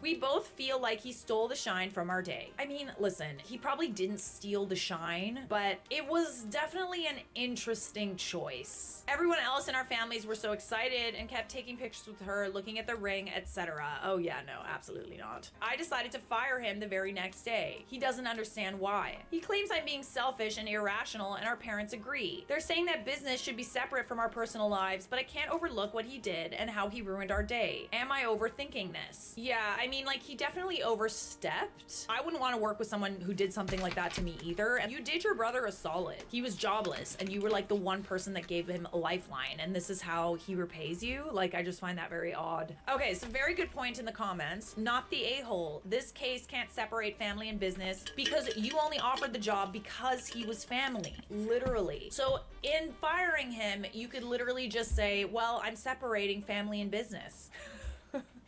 We both feel like he stole the shine from our day. I mean, listen, he probably didn't steal the shine, but it was definitely an interesting choice. Everyone else in our families were so excited and kept taking pictures with her, looking at the ring, etc. Oh yeah, no, absolutely not. I decided to fire him the very next day. He doesn't understand why. He claims I'm being selfish and irrational, and our parents agree. They're saying that business should be separate from our personal lives, but I can't overlook what he did and how he ruined our day. Am I overthinking this? Yeah, I mean, like, he definitely overstepped. I wouldn't want to work with someone who did something like that to me either. And you did your brother a solid. He was jobless, and you were like the one person that gave him a lifeline, and this is how he repays you? Like, I just find that very odd. Okay, so very good point in the comments. Not the a-hole. This case can't separate family and business because you only offered the job because he was family. Literally. So in firing him, you could literally just say, well, I'm separating family and business.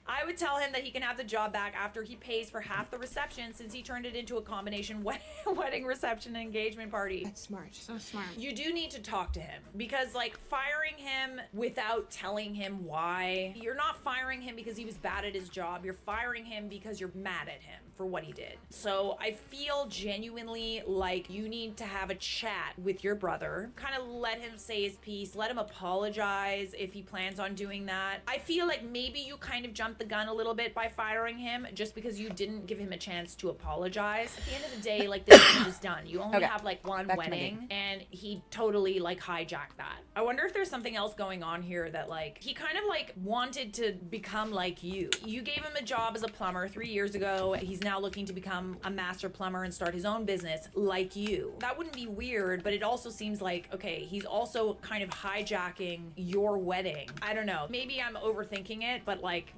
I would tell him that he can have the job back after he pays for half the reception, since he turned it into a combination wedding reception and engagement party. That's smart. So smart. You do need to talk to him, because like firing him without telling him why, you're not firing him because he was bad at his job. You're firing him because you're mad at him for what he did. So I feel genuinely like you need to have a chat with your brother, kind of let him say his piece, let him apologize if he plans on doing that. I feel like maybe you kind of jumped the gun a little bit by firing him just because you didn't give him a chance to apologize. At the end of the day, like, this is done. You only have like one wedding, and he totally like hijacked that. I wonder if there's something else going on here, that like he kind of like wanted to become like you. You gave him a job as a plumber 3 years ago. He's now looking to become a master plumber and start his own business like you. That wouldn't be weird, but it also seems like, okay, he's also kind of hijacking your wedding. I don't know. Maybe I'm overthinking it, but like,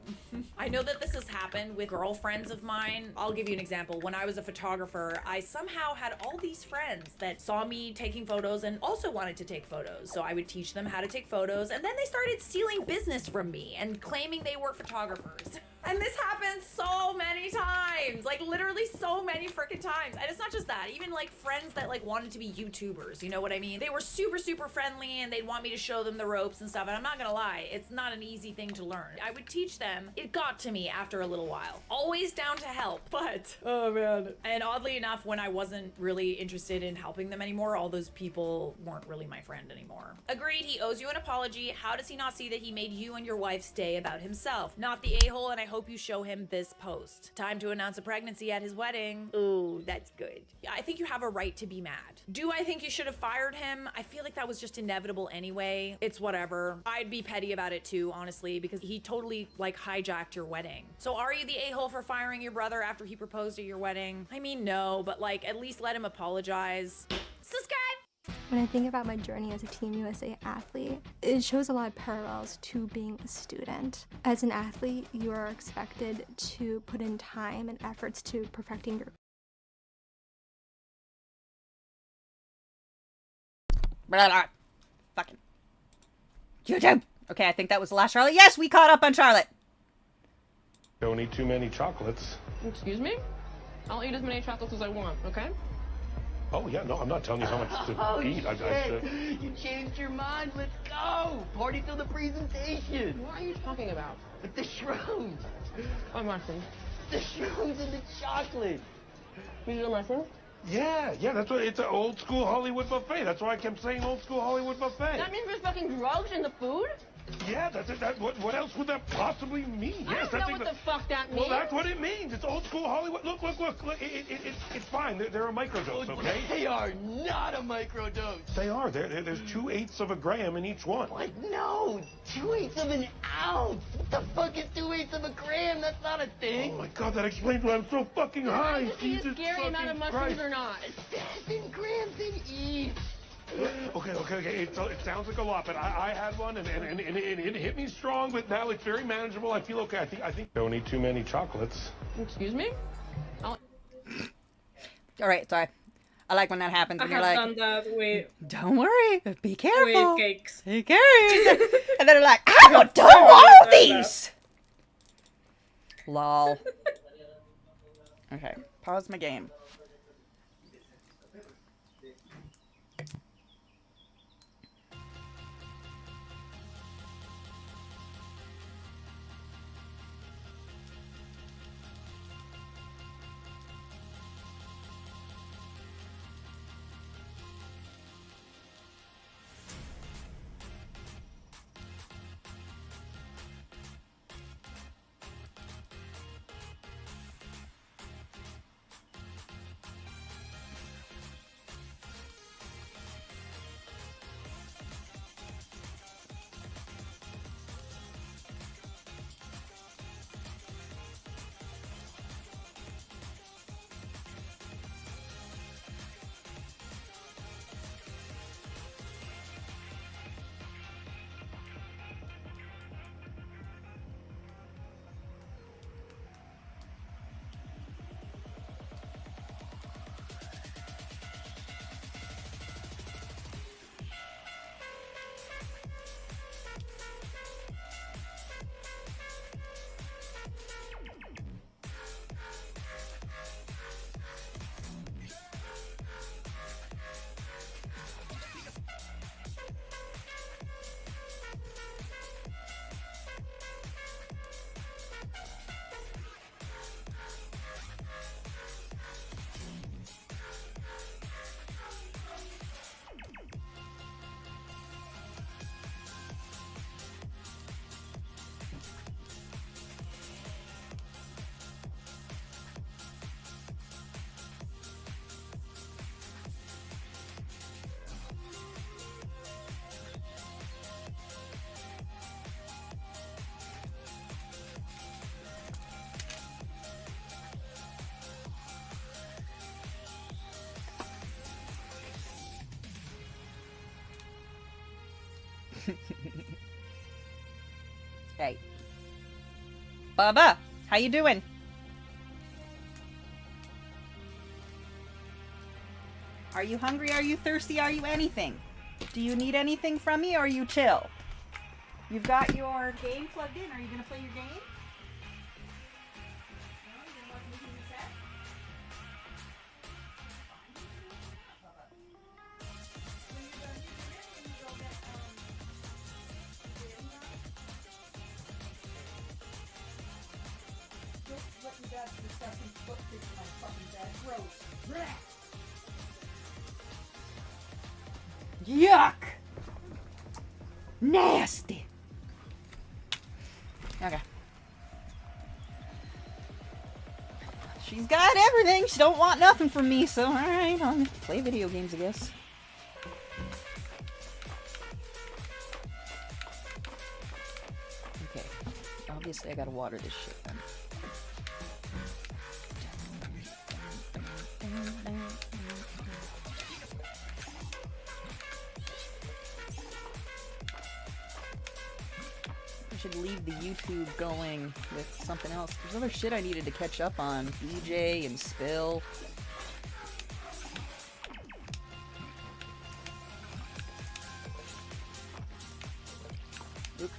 I know that this has happened with girlfriends of mine. I'll give you an example. When I was a photographer, I somehow had all these friends that saw me taking photos and also wanted to take photos. So I would teach them how to take photos, and then they started stealing business from me and claiming they were photographers. And this happens so many times, like literally so many freaking times. And it's not just that, even like friends that like wanted to be YouTubers, you know what I mean? They were super, super friendly and they'd want me to show them the ropes and stuff. And I'm not gonna lie, it's not an easy thing to learn. I would teach them. It got to me after a little while. Always down to help, but oh man. And oddly enough, when I wasn't really interested in helping them anymore, all those people weren't really my friend anymore. Agreed, he owes you an apology. How does he not see that he made you and your wife stay about himself? Not the a-hole, and I hope you show him this post. Time to announce a pregnancy at his wedding. Ooh, that's good. I think you have a right to be mad. Do I think you should have fired him? I feel like that was just inevitable anyway. It's whatever. I'd be petty about it too, honestly, because he totally like hijacked your wedding. So are you the a-hole for firing your brother after he proposed at your wedding? I mean, no, but like at least let him apologize. Subscribe! When I think about my journey as a Team USA athlete, it shows a lot of parallels to being a student. As an athlete, you are expected to put in time and efforts to perfecting your Fucking YouTube. Okay, I think that was the last Charlotte. Yes, we caught up on Charlotte. Don't eat too many chocolates. Excuse me? I'll eat as many chocolates as I want, okay? Oh, yeah, no, I'm not telling you how much to eat. I said... You changed your mind. Let's go. Party till the presentation. What are you talking about? With the shrooms. I'm watching. The shrooms and the chocolate. You doing mushrooms? Yeah, that's what, it's an old school Hollywood buffet. That's why I kept saying old school Hollywood buffet. That means there's fucking drugs in the food? Yeah, that's it. What else would that possibly mean? I don't know what the fuck that means. Well, that's what it means. It's old school Hollywood. Look. It's fine. They're a microdose, okay? They are not a microdose. They are. There's 2/8 of a gram in each one. What? No, 2/8 of an ounce. What the fuck is 2/8 of a gram? That's not a thing. Oh my God, that explains why I'm so fucking high. Is this a scary amount of mushrooms or not? 7 grams in each. Okay. It sounds like a lot, but I had one and it hit me strong. But now it's very manageable. I feel okay. I think. Don't eat too many chocolates. Excuse me? All right, sorry. I like when that happens. When I you're have like, done that with don't worry, be careful. with cakes. Be careful. And then they're like, I will do all these. Lol. Okay, pause my game. Hey. Bubba, how you doing? Are you hungry? Are you thirsty? Are you anything? Do you need anything from me or are you chill? You've got your game plugged in. Are you going to play your game? Yuck! Nasty! Okay. She's got everything. She don't want nothing from me, so alright, I'll play video games, I guess. Okay. Obviously, I gotta water this shit then. I should leave the YouTube going with something else. There's other shit I needed to catch up on. BJ and Spill. Oop.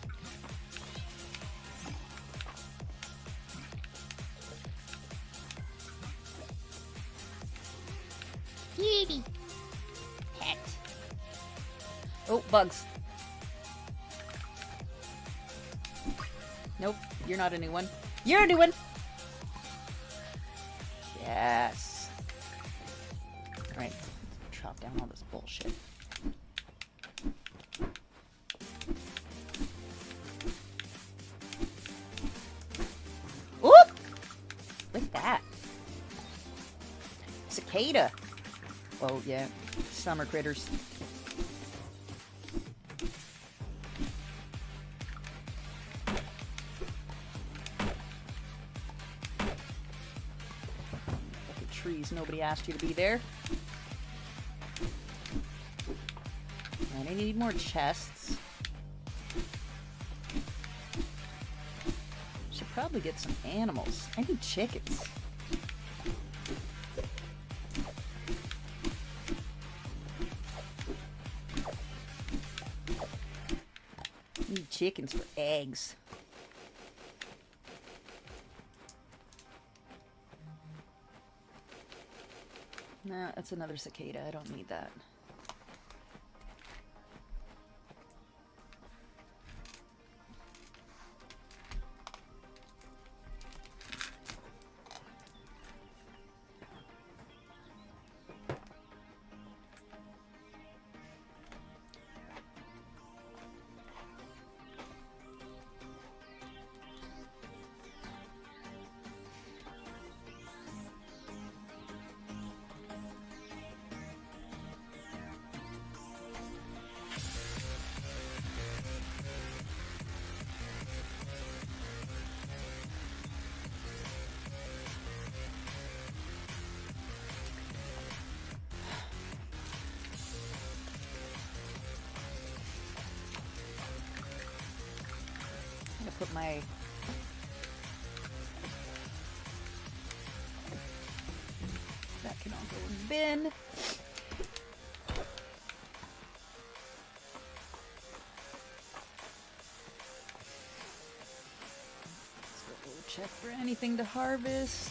Kitty. Pet. Oh, bugs. Nope, you're not a new one. You're a new one! Yes. Alright, let's chop down all this bullshit. Oop! What's that? Cicada. Oh, yeah. Summer critters. Trees. Nobody asked you to be there. And I need more chests. Should probably get some animals. I need chickens. Need chickens for eggs. Nah, that's another cicada. I don't need that. Put my that can all go in the bin. Let's go check for anything to harvest.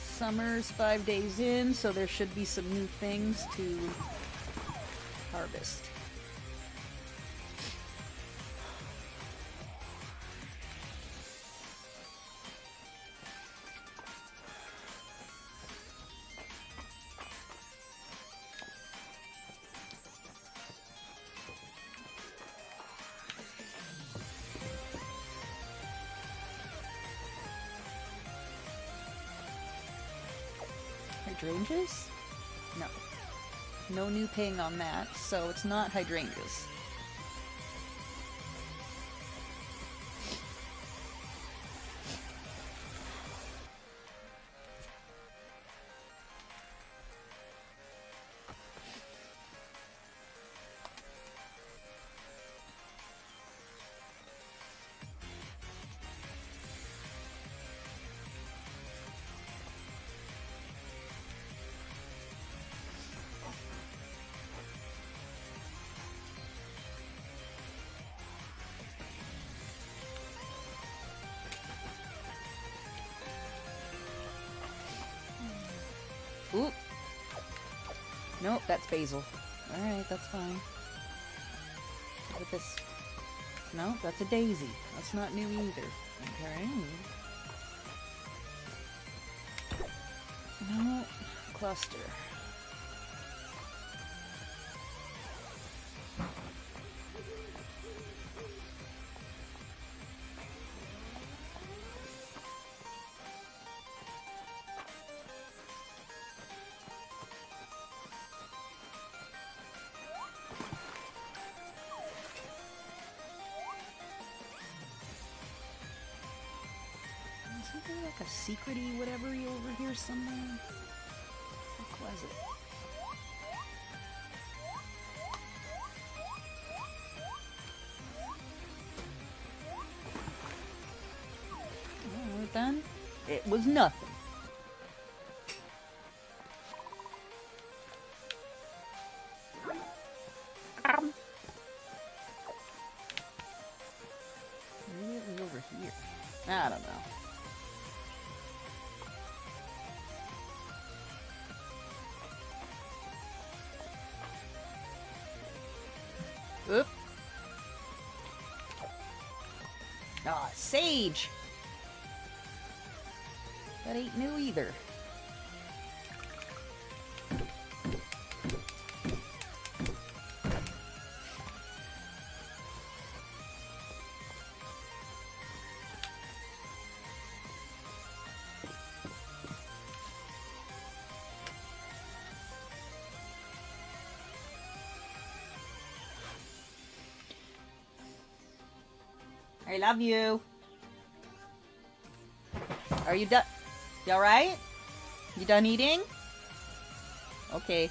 Summer's 5 days in, so there should be some new things to harvest. Hydrangeas? No. No new ping on that, so it's not hydrangeas. Ooh. Nope, that's basil. Alright, that's fine. What with this? No, that's a daisy. That's not new either. Okay. No, cluster. Isn't there like a secrety whatever-y over here somewhere? What was it? Alright then. It was nothing. Maybe it was over here. I don't know. Oop. Ah, sage! That ain't new either. I love you. Are you done? You alright? You done eating? Okay.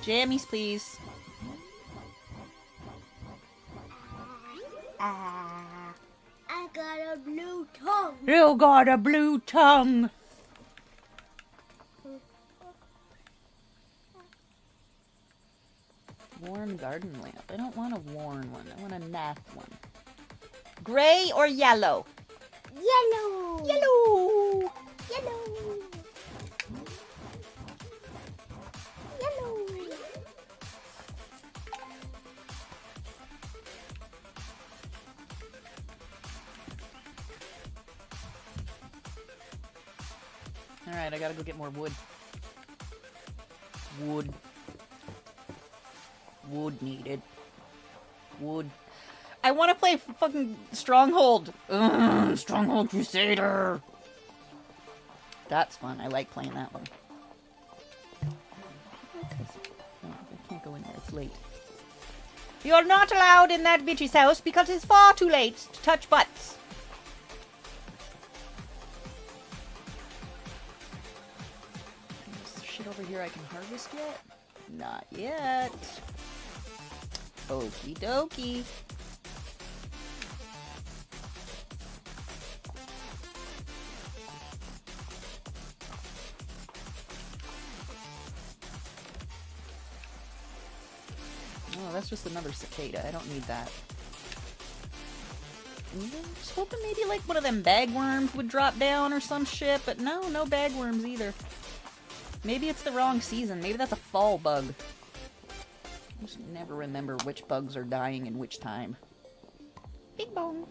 Jammies, please. I got a blue tongue. You got a blue tongue. Worn garden lamp. I don't want a worn one. I want a math one. Gray or yellow? Yellow. Yellow. Yellow. Yellow. Alright, I gotta go get more wood. Wood. Wood needed. Wood. I want to play fucking Stronghold. Stronghold Crusader. That's fun. I like playing that one. Oh, I can't go in there. It's late. You're not allowed in that bitch's house because it's far too late to touch butts. Is shit over here I can harvest yet? Not yet. Okie dokie. Oh, that's just another cicada. I don't need that. I was hoping maybe like one of them bagworms would drop down or some shit, but no bagworms either. Maybe it's the wrong season. Maybe that's a fall bug. I just never remember which bugs are dying in which time. Bing bong.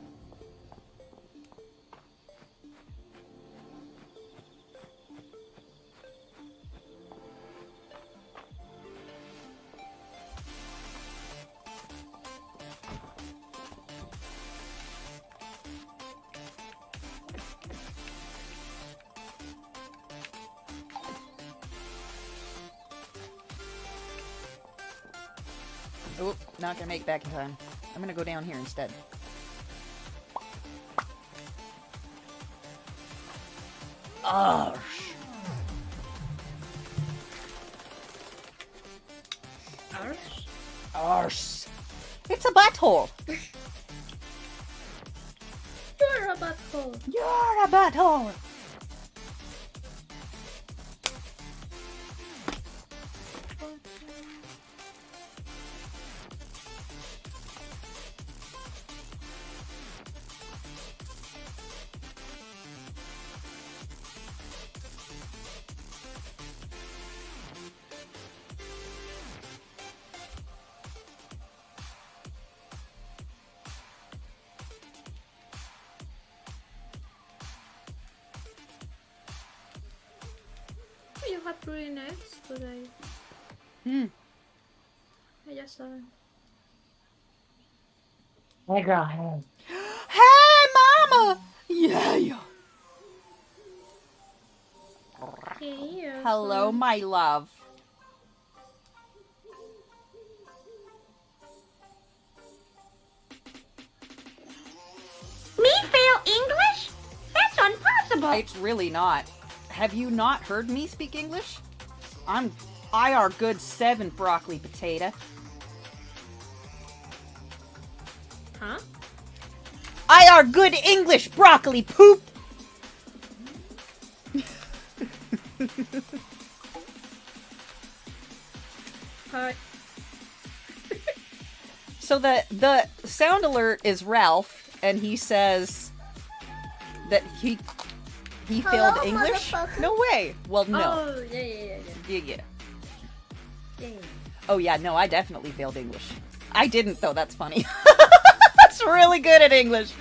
Oh, not gonna make it back in time. I'm gonna go down here instead. Arsh. Arse? Arse. It's a butthole. You're a butthole. You're a butthole. had really nice today. I just saw it. Hey girl, hey. Hey, mama! Yeah. Yeah, Hello, my love. Me fail English? That's impossible. It's really not. Have you not heard me speak English? I are good 7 broccoli potato. Huh? I are good English broccoli poop. Hi. So the sound alert is Ralph, and he says that he Hello, failed English. motherfucker. No way. Well, no. Oh, yeah. Yeah. Yeah. Oh yeah, no, I definitely failed English. I didn't though. That's funny. That's really good at English.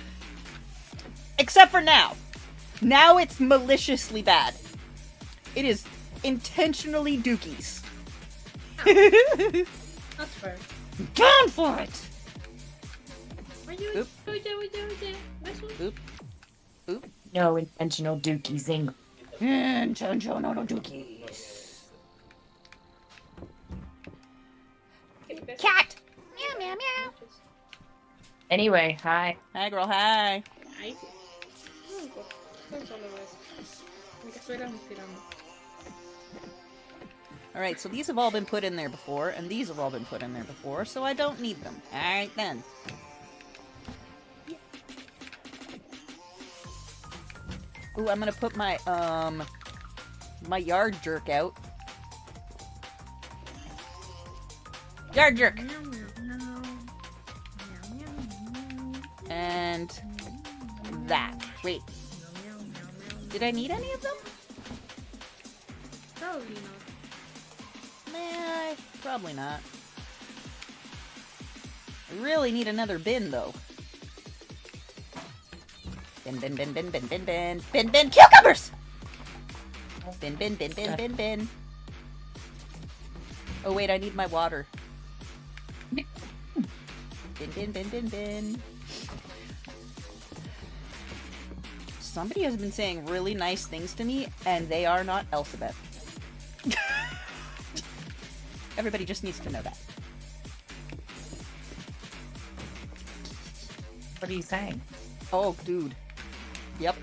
Except for now. Now it's maliciously bad. It is intentionally dookies. That's fair. Gone for it! Oop. Oop. No intentional dookies English. Intentional dookies. Cat! Meow, meow, meow. Anyway, hi. Hi, girl, hi. Ay. Son solo eso. Me que estuviéramos tirando. Alright, so these have all been put in there before, and these have all been put in there before, so I don't need them. Alright then. Ooh, I'm gonna put my, my yard jerk out. Yard jerk! And that. Wait. Did I need any of them? Probably not. Nah, probably not. I really need another bin, though. Bin. Bin, cucumbers! Bin. Oh, wait, I need my water. Bin. Somebody has been saying really nice things to me, and they are not Elsabeth. Everybody just needs to know that. What are you saying? Oh, dude. Yep.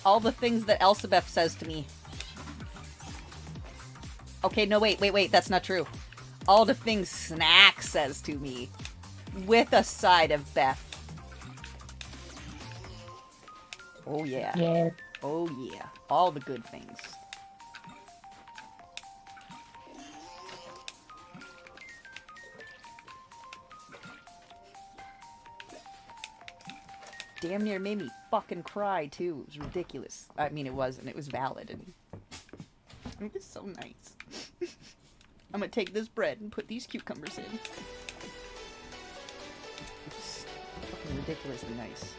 All the things that Elsabeth says to me. Okay, no, wait, that's not true. All the things Snack says to me. With a side of Beth. Oh, yeah. Yeah. Oh, yeah. All the good things. Damn near made me fucking cry, too. It was ridiculous. I mean, it wasn't. It was valid, and it was so nice. I'm gonna take this bread and put these cucumbers in. It's fucking ridiculously nice.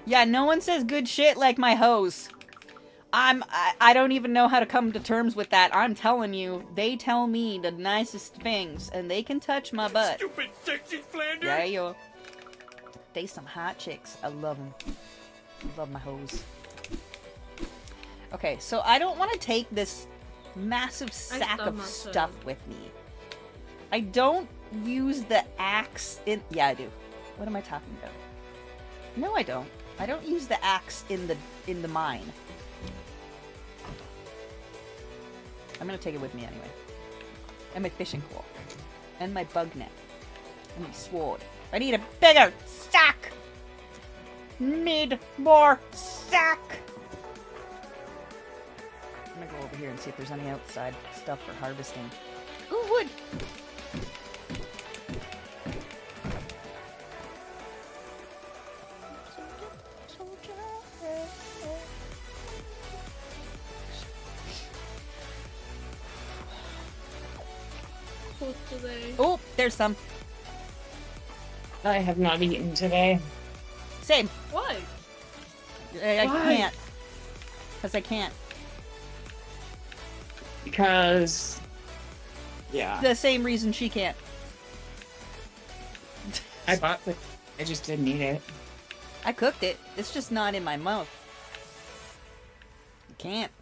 Yeah, no one says good shit like my hoes. I don't even know how to come to terms with that. I'm telling you, they tell me the nicest things, and they can touch my butt. Stupid sexy Flanders! Yeah, yo. They some hot chicks. I love them. I love my hoes. Okay, so I don't want to take this massive sack of stuff with me. I don't use the axe in... Yeah, I do. What am I talking about? No, I don't. I don't use the axe in the mine. I'm gonna take it with me anyway. And my fishing pole. And my bug net. And my sword. I need a bigger sack! Need more sack! I'm gonna go over here and see if there's any outside stuff for harvesting. Ooh, wood! Food today. Oh, there's some. I have not eaten today. Same. Why? I can't. Because I can't. Because, yeah. The same reason she can't. I bought it. I just didn't eat it. I cooked it. It's just not in my mouth. I can't.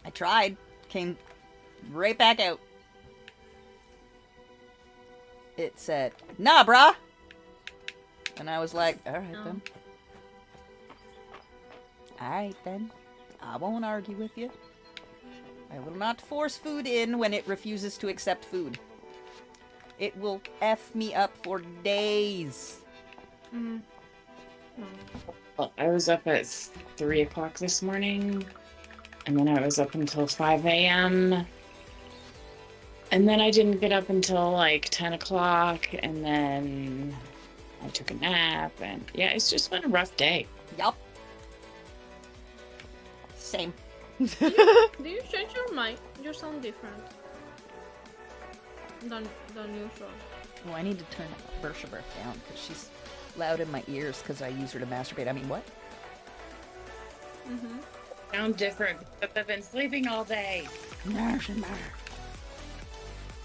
I tried. Came right back out. It said, nah, brah. And I was like, alright then. Alright then. I won't argue with you. I will not force food in when it refuses to accept food. It will F me up for days. Well, I was up at 3 o'clock this morning, and then I was up until 5 a.m. And then I didn't get up until like 10 o'clock, and then I took a nap, and yeah, it's just been a rough day. Yup. Same. Do you change your mic? You sound different than usual. Oh, I need to turn Bersha down because she's loud in my ears because I use her to masturbate. I mean, what? Sound different because I've been sleeping all day.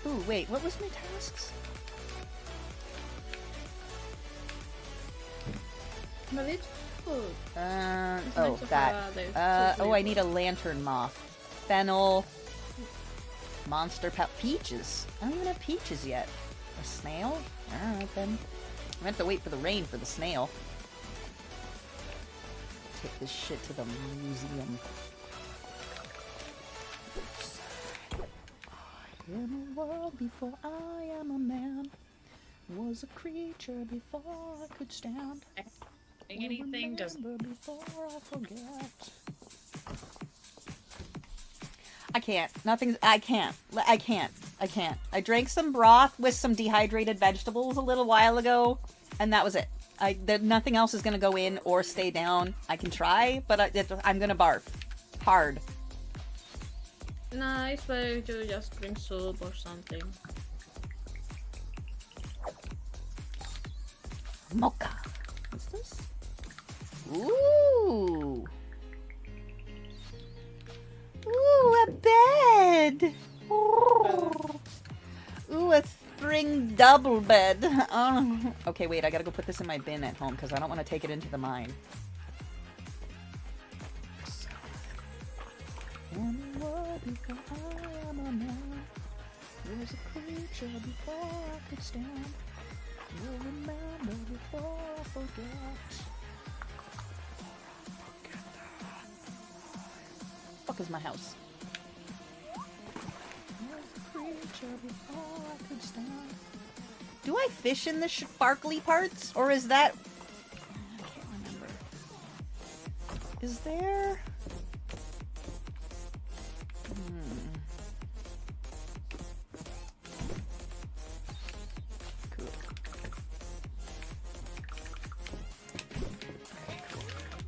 Ooh, wait, what was my tasks? But it's good. It's Oh, nice to that. have Oh, I need a lantern moth. Fennel. Monster peaches. I don't even have peaches yet. A snail? Alright then. I have to wait for the rain for the snail. Take this shit to the museum. In a world before I am a man, was a creature before I could stand. Anything doesn't. Before I forget. I can't. Nothing's. I can't. I can't. I can't. I drank some broth with some dehydrated vegetables a little while ago, and that was it. Nothing else is gonna go in or stay down. I can try, but I'm gonna barf. Hard. Nice, but you just drink soup or something. Mocha. What's this? Ooh. Ooh, a bed. Ooh, a spring double bed. Oh. Okay, wait, I gotta go put this in my bin at home because I don't want to take it into the mine. In the world before I am a man, there's a creature before I could stand. You'll remember before I forget. Fuck is my house? There's a creature before I could stand. Do I fish in the sparkly parts, or is that? I can't remember. Is there? Cool.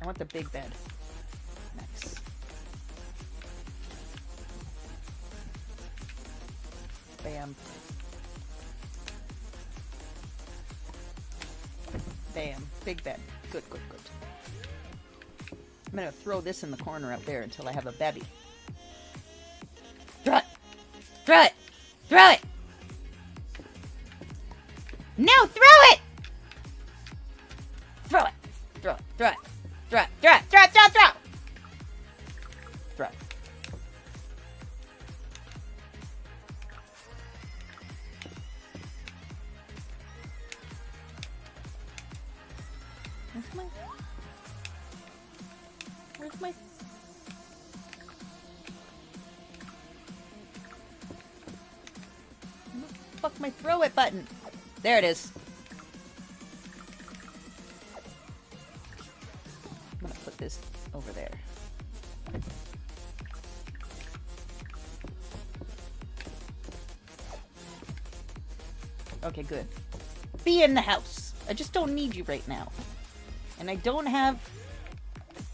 I want the big bed. Nice. Bam. Bam. Big bed. Good, good, good. I'm gonna throw this in the corner up there until I have a bevy. Throw it! Throw it! Throw it! No, throw it! Throw it! Throw it! Throw it! Throw it! Throw it! Throw it! Throw it! Throw it! Throw it. Where's my... Fuck my throw it button. There it is. I'm gonna put this over there. Okay, good. Be in the house. I just don't need you right now. And I don't have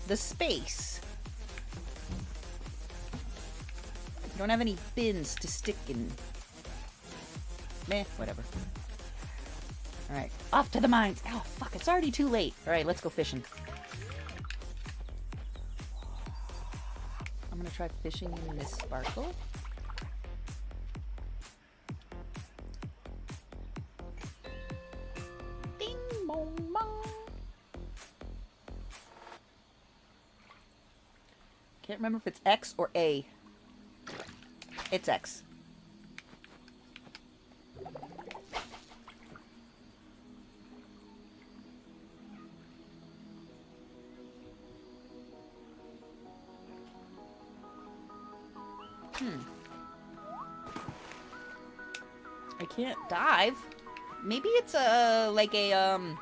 the space. I don't have any bins to stick in. Meh, whatever. Alright, off to the mines. Oh, fuck, it's already too late. Alright, let's go fishing. gonna try fishing in this sparkle. Ding bong bong. Can't remember if it's X or A. It's X. I can't dive. Maybe it's like a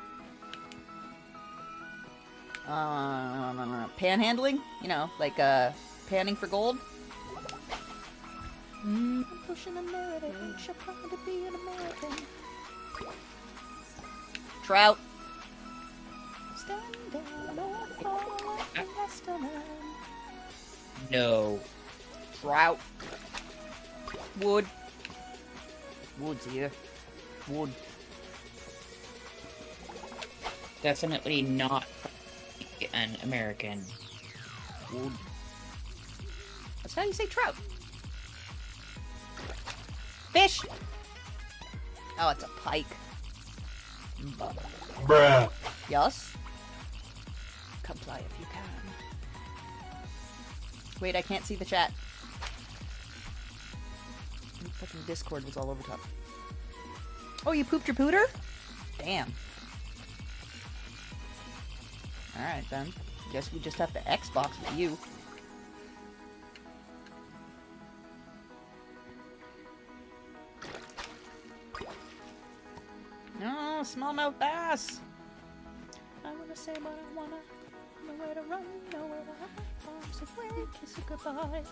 panhandling, you know, like panning for gold. I'm pushing a narrative. She'll probably be an American. Trout. Stand down or fall like the rest of them. No. Trout. Wood. Wood's here. Wood. Definitely not an American. Wood. That's how you say trout. Fish! Oh, it's a pike. Bruh. Yes? Comply if you can. Wait, I can't see the chat. Fucking Discord was all over top. Oh, you pooped your pooter? Damn. Alright then. Guess we just have to Xbox with you. No, smallmouth bass. I wanna say what I wanna. Nowhere to run, nowhere to hide. Arms away, kiss it goodbye.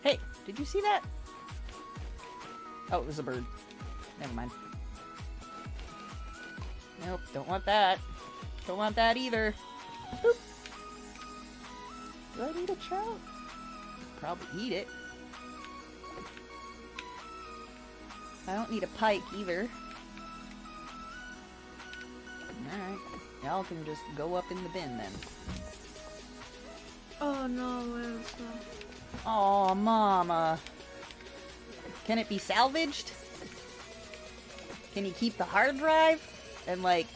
Hey, did you see that? Oh, it was a bird. Never mind. Nope, don't want that. Don't want that either. Boop. Do I need a trout? Probably eat it. I don't need a pike either. Alright. Y'all can just go up in the bin then. Oh no, Elsa. Aw, Mama. Can it be salvaged? Can you keep the hard drive? And like...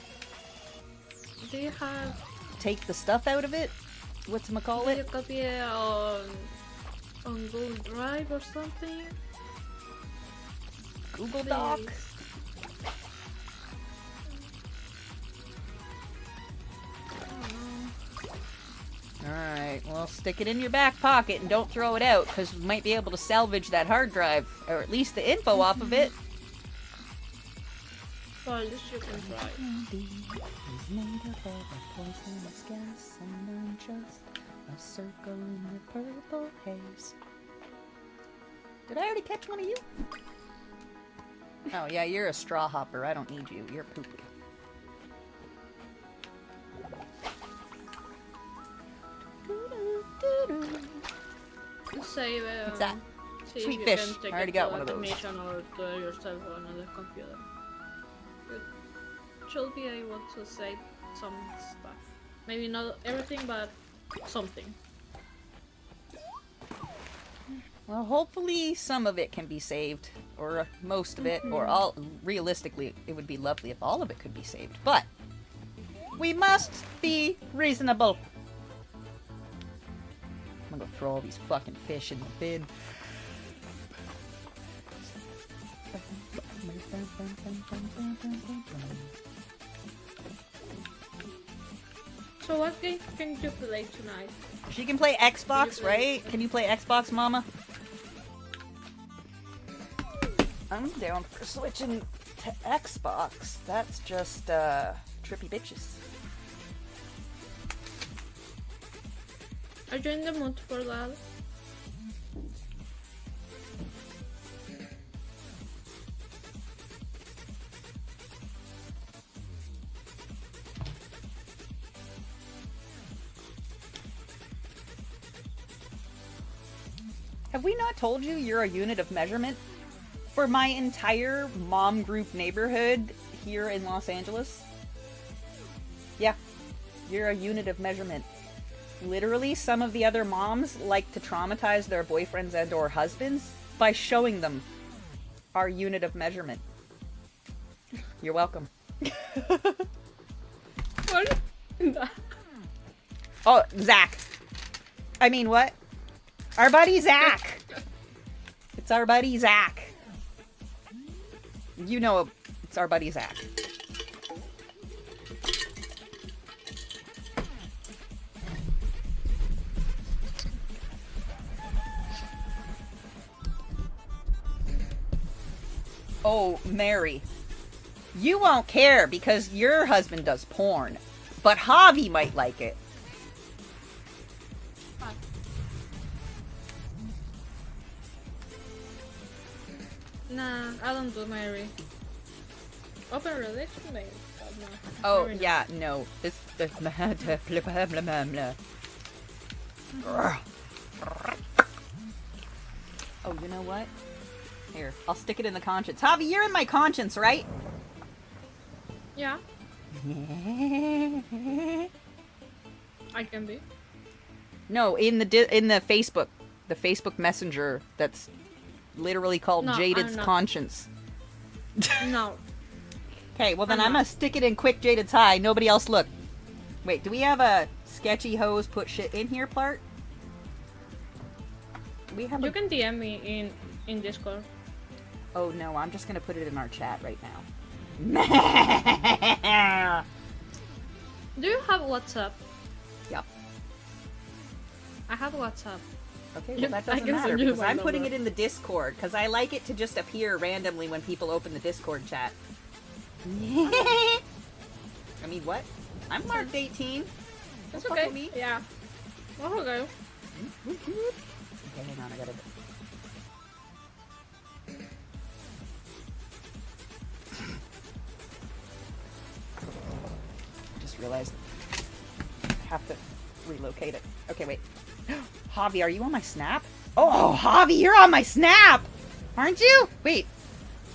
Do you have... take the stuff out of it? Whatchamacallit? Do you copy it on Google Drive or something? Google Doc? Alright, well, stick it in your back pocket and don't throw it out, because we might be able to salvage that hard drive, or at least the info off of it. Well, at least you can try. Is made up of a poisonous gas, and I'm just a circle in the purple haze. Did I already catch one of you? Oh yeah, you're a straw hopper. I don't need you. You're poopy. Save What's that? see Sweet if fish. You can take I already it got to one of the those. mission or to yourself on the computer. You should be able to save some stuff. Maybe not everything, but something. Well, hopefully some of it can be saved, or most of it, or all. Realistically, it would be lovely if all of it could be saved, but we must be reasonable. I'm gonna go throw all these fucking fish in the bin. So what game can you play tonight? She can play Xbox, right? Can you play Xbox, Mama? I'm down for switching to Xbox. That's just, trippy bitches. Are you in the mood for that? Have we not told you you're a unit of measurement? For my entire mom group neighborhood here in Los Angeles? Yeah, you're a unit of measurement. Literally, some of the other moms like to traumatize their boyfriends and or husbands by showing them our unit of measurement. You're welcome. What? Oh, Zach. I mean, what? Our buddy Zach. It's our buddy Zach. You know it's our buddy Zach. Oh, Mary. You won't care because your husband does porn. But Javi might like it. Nah, I don't do Mary. Open relation, maybe. But no. Oh, Mary yeah, no. This... Oh, you know what? Here, I'll stick it in the conscience. Javi, you're in my conscience, right? Yeah. I can be. No, in the Facebook Messenger that's literally called No, Jaded's I'm not. Conscience. No. Okay, well then I'm I'm not. gonna stick it in quick Jaded's High. Nobody else look. Wait, do we have a sketchy hoes put shit in here part? Do we have You can DM me in Discord. Oh no, I'm just gonna put it in our chat right now. Do you have WhatsApp? Yep. I have WhatsApp. Okay, You- well that I doesn't can matter send you because my I'm putting number. it in the Discord because I like it to just appear randomly when people open the Discord chat. I mean, what? I'm marked 18. It's Don't fuck okay. with me. Yeah. Oh, okay. Okay, hang on, I gotta... Just realized I have to relocate it. Okay, wait. Javi, are you on my Snap? Oh, Javi, you're on my Snap! Aren't you? Wait.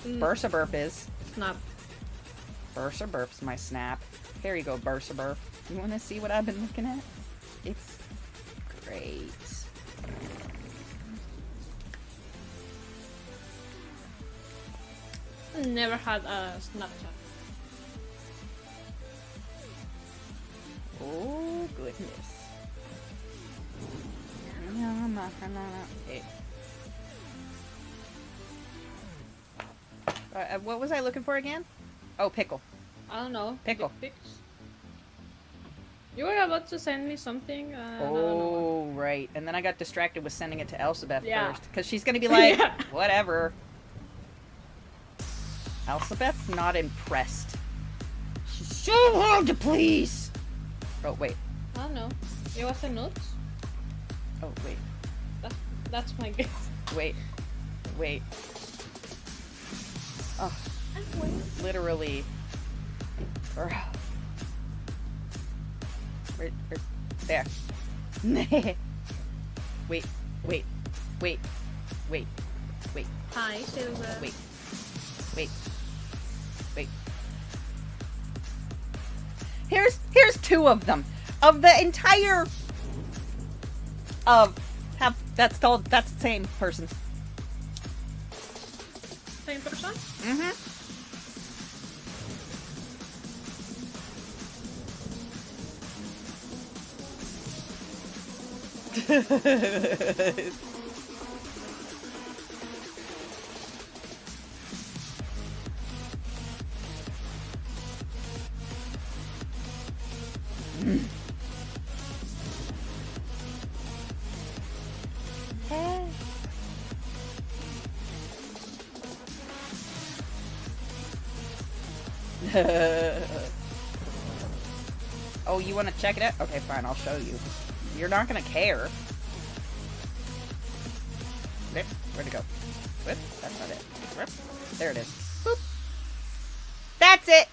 Bursa Burp is. Snap. Bursa Burp's my Snap. There you go, Bursa Burp. You wanna see what I've been looking at? It's great. Never had a Snapchat. Oh, goodness. Okay. What was I looking for again? Oh, pickle. I don't know. Pickle. Dick pics? You were about to send me something. I don't know. Oh, right. And then I got distracted with sending it to Elsabeth Yeah. first. Because she's going to be like, Yeah. whatever. Elsabeth's not impressed. She's so hard to please. Oh, wait. I don't know. It was a note. Oh, wait. That's my guess. Wait. Wait. Oh. Literally. Right, there. Wait. Wait. Wait. Wait. Wait. Hi, Silver. Wait. Wait. Wait. Here's two of them. Of the entire that's the same person. Same person? Mm-hmm. Oh, you want to check it out? Okay, fine, I'll show you. You're not gonna care. There, where'd it go? Whoop, that's not it. Whoop, there it is. Boop. That's it!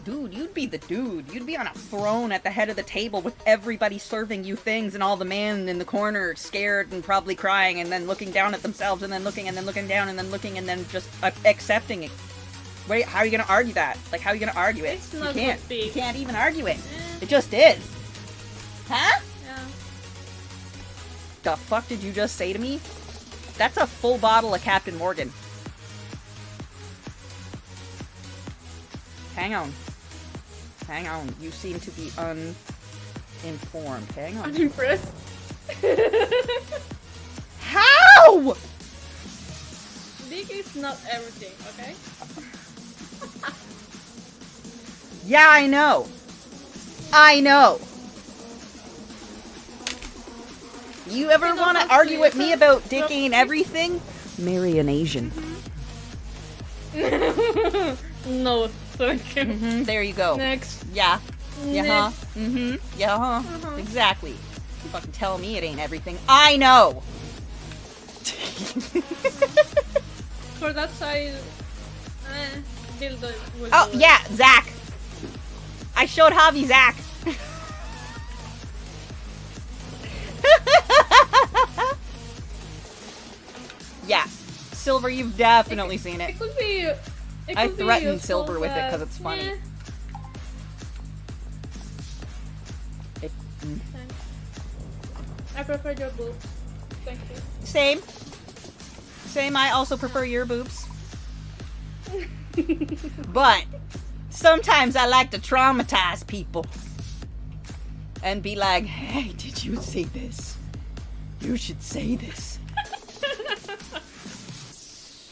Dude, you'd be the dude. You'd be on a throne at the head of the table with everybody serving you things and all the men in the corner scared and probably crying and then looking down at themselves and then looking down and then looking and then just accepting it. Wait, how are you gonna argue that? Like, how are you gonna argue it? It's not you can't. good beef. You can't even argue it. It just is. Huh? Yeah. The fuck did you just say to me? That's a full bottle of Captain Morgan. Hang on. Hang on. You seem to be uninformed. Hang on. Unimpressed. How? Big is not everything, okay? Yeah, I know. I know. You ever want to argue with me about dick ain't everything? Marry an Asian. No, thank you. There you go. Next. Yeah. Yeah, huh? Next. Yeah, huh? Exactly. You fucking tell me it ain't everything. I know! For that size, dildo will Oh, do it. yeah, Zach. I showed Javi Zach. Yeah. Silver, you've definitely seen it. It could be. I threatened Silver with it because it's funny. I prefer your boobs. Thank you. Same. Same, I also prefer your boobs. But sometimes I like to traumatize people. And be like, hey, did you see this? You should say this.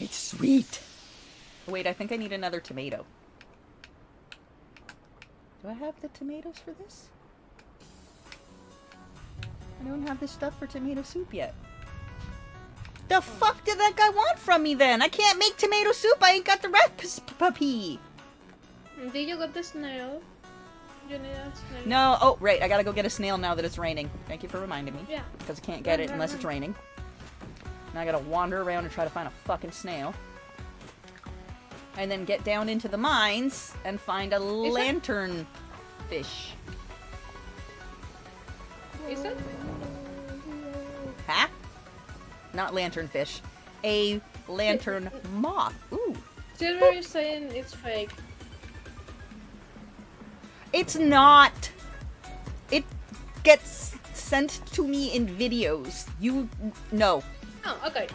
It's sweet. Wait, I think I need another tomato. Do I have the tomatoes for this? I don't have the stuff for tomato soup yet. The fuck did that guy want from me then? I can't make tomato soup. I ain't got the recipe. Did you get the snail? You need a snail. No. Oh, right. I gotta go get a snail now that it's raining. Thank you for reminding me. Yeah. Because I can't get it unless it's raining. Now I gotta wander around and try to find a fucking snail. And then get down into the mines and find a lantern fish. Is it? Huh? Not lantern fish. A lantern moth. Ooh. Silver is saying it's fake. It's not. It gets sent to me in videos. You no. Oh, okay.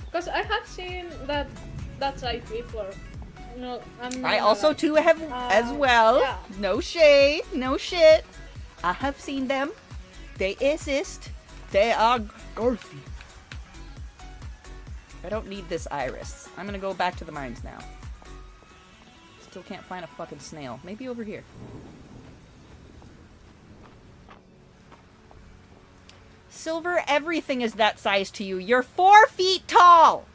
Because I have seen that size before. No, I'm not I also too have as well. yeah. No shade, no shit. I have seen them. They exist. They are girthy. I don't need this iris. I'm gonna go back to the mines now. Still can't find a fucking snail. Maybe over here. Silver, everything is that size to you. You're 4 feet tall!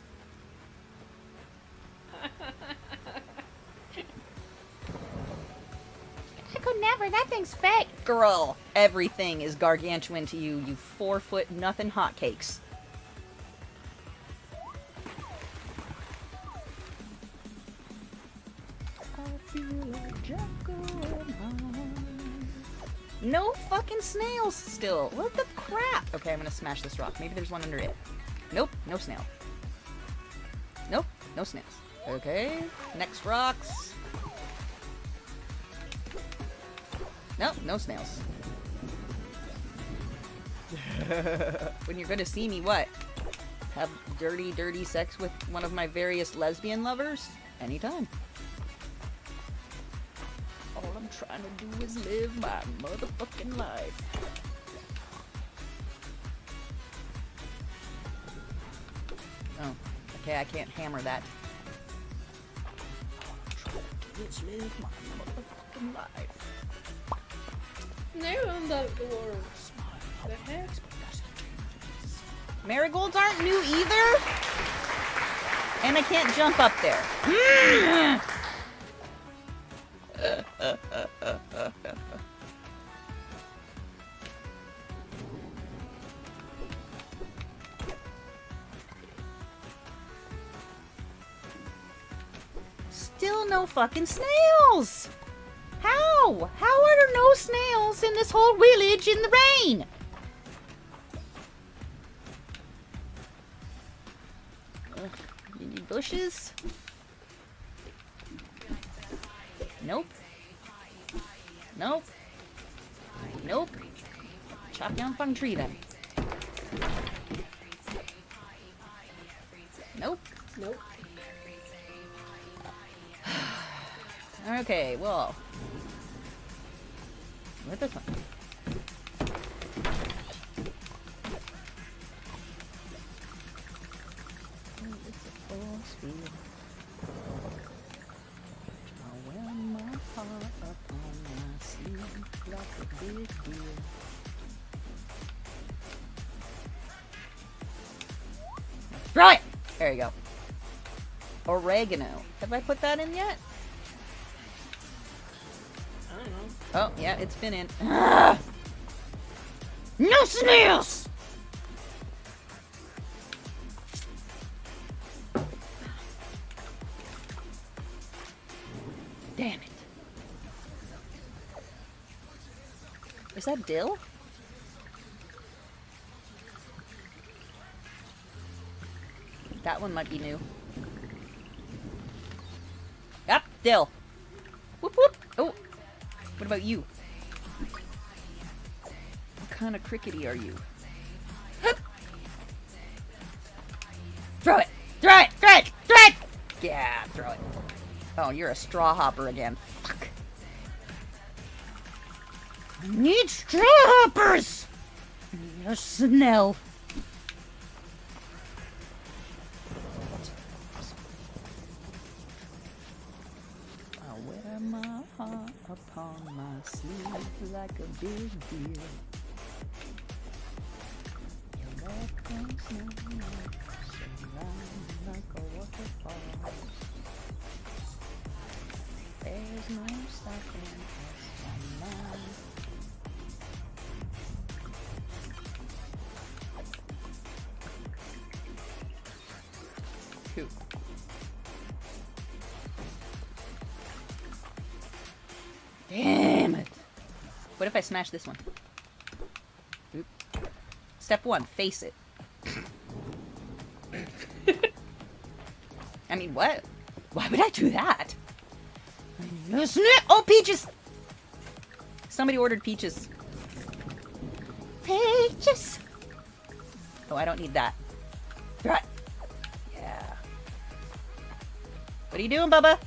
I could never. That thing's fake. Girl, everything is gargantuan to you, you 4 foot nothing hotcakes. No fucking snails still. What the crap? Okay, I'm gonna smash this rock. Maybe there's one under it. Nope, no snail. Nope, no snails. Okay, next rocks. Nope, no snails. When you're gonna see me, what? Have dirty, dirty sex with one of my various lesbian lovers? Anytime. All I'm trying to do is live my motherfucking life. Oh, okay, I can't hammer that. Let's live my motherfucking life. Never on that world. The heck? Marigolds aren't new either? And I can't jump up there. Still no fucking snails! How? How are there no snails in this whole village in the rain? Ugh, you need bushes? Nope. Nope. Nope. Chop down fung tree then. Nope. Nope. Okay, well. Where'd this one? It's a full speed. I wear my heart upon my sleeve like a big deal. Throw it! There you go. Oregano. Have I put that in yet? I don't know. Oh, yeah, it's been in. Ah! No snails! Damn it. Is that dill? That one might be new. Yep, dill. Whoop whoop. Oh, what about you? What kind of crickety are you? Hup. Throw it! Throw it! Throw it! Throw it! Yeah, throw it. Oh, you're a straw hopper again. Fuck. I need straw hoppers! I need a Snell. I wear my heart upon my sleeve like a big deal. Your love comes now, so like a waterfall. There's no stopping us now. Two. Damn it! What if I smash this one? Oop. Step 1, face it. I mean, what? Why would I do that? Oh, peaches! Somebody ordered peaches. Peaches! Oh, I don't need that. Right. Yeah. What are you doing, Bubba?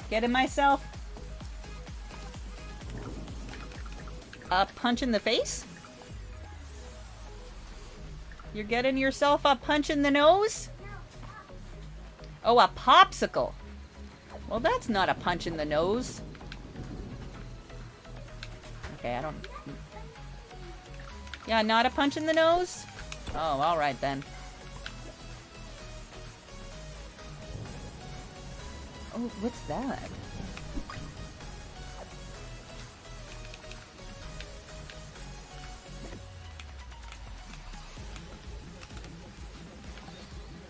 Getting myself a punch in the face? You're getting yourself a punch in the nose? Oh, a popsicle. Well, that's not a punch in the nose. Okay, I don't... Yeah, not a punch in the nose? Oh, alright then. Oh, what's that?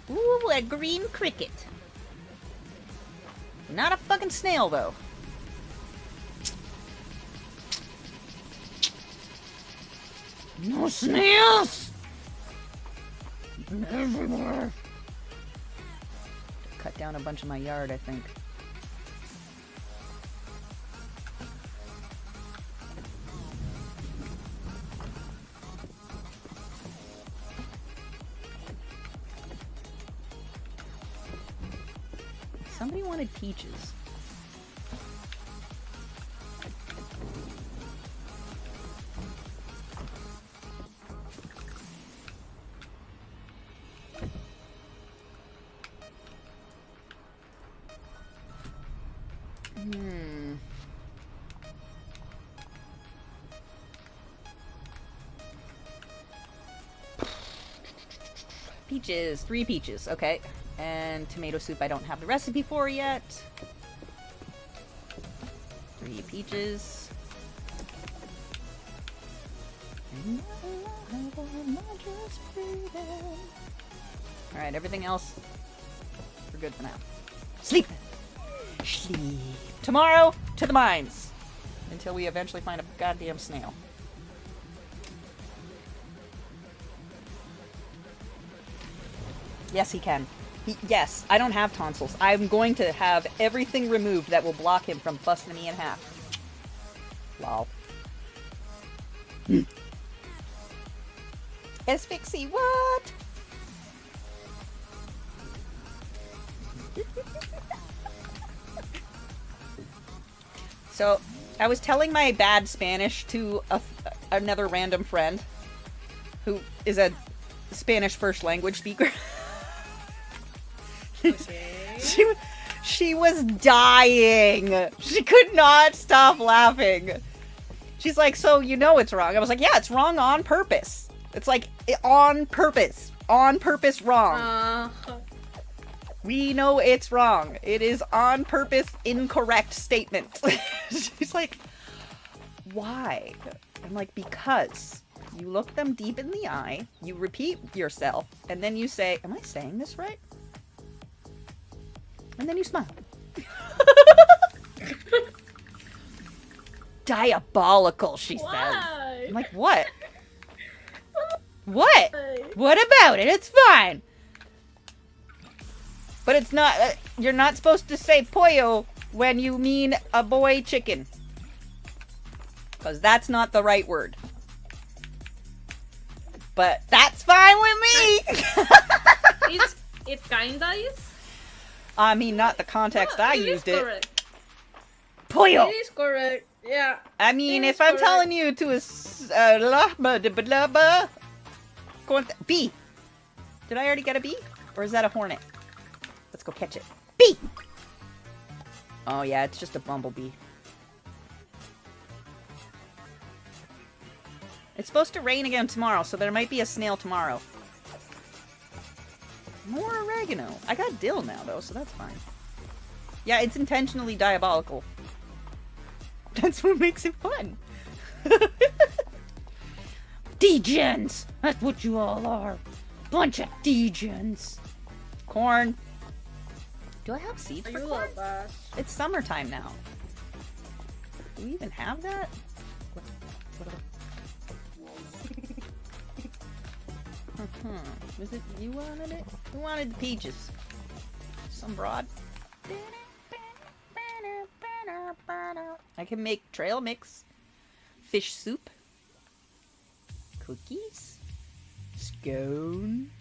Ooh, a green cricket. Not a fucking snail, though. No snails! Everywhere. Cut down a bunch of my yard, I think. Somebody wanted peaches. Peaches, 3 peaches, okay. And tomato soup I don't have the recipe for yet. 3 peaches. Alright, everything else, we're good for now. Sleep! Sleep. Tomorrow, to the mines. Until we eventually find a goddamn snail. Yes, he can. Yes, I don't have tonsils. I'm going to have everything removed that will block him from busting me in half. Lol. Asphyxie, what? So, I was telling my bad Spanish to another random friend who is a Spanish first language speaker. She was dying. She could not stop laughing. She's like, so you know it's wrong. I was like, yeah, it's wrong on purpose. It's like, on purpose. On purpose wrong. We know it's wrong. It is on purpose incorrect statement. She's like, why? I'm like, because you look them deep in the eye, you repeat yourself, and then you say, am I saying this right? And then you smile. Diabolical, she says. I'm like, what? What? What about it? It's fine. But it's not, you're not supposed to say pollo when you mean a boy chicken. Because that's not the right word. But that's fine with me! It kinda is? I mean, not the context I used it. Correct. Pollo! It is correct, yeah. I mean, if I'm telling you to B. Did I already get a B? Or is that a hornet? Let's go catch it. B! Oh yeah, it's just a bumblebee. It's supposed to rain again tomorrow, so there might be a snail tomorrow. More oregano. I got dill now, though, so that's fine. Yeah, it's intentionally diabolical. That's what makes it fun. Degens! That's what you all are. Bunch of degens. Corn. Do I have seeds for corn? It's summertime now. Do we even have that? Was it you wanted it? Who wanted the peaches? Some broad. I can make trail mix, fish soup, cookies, scone.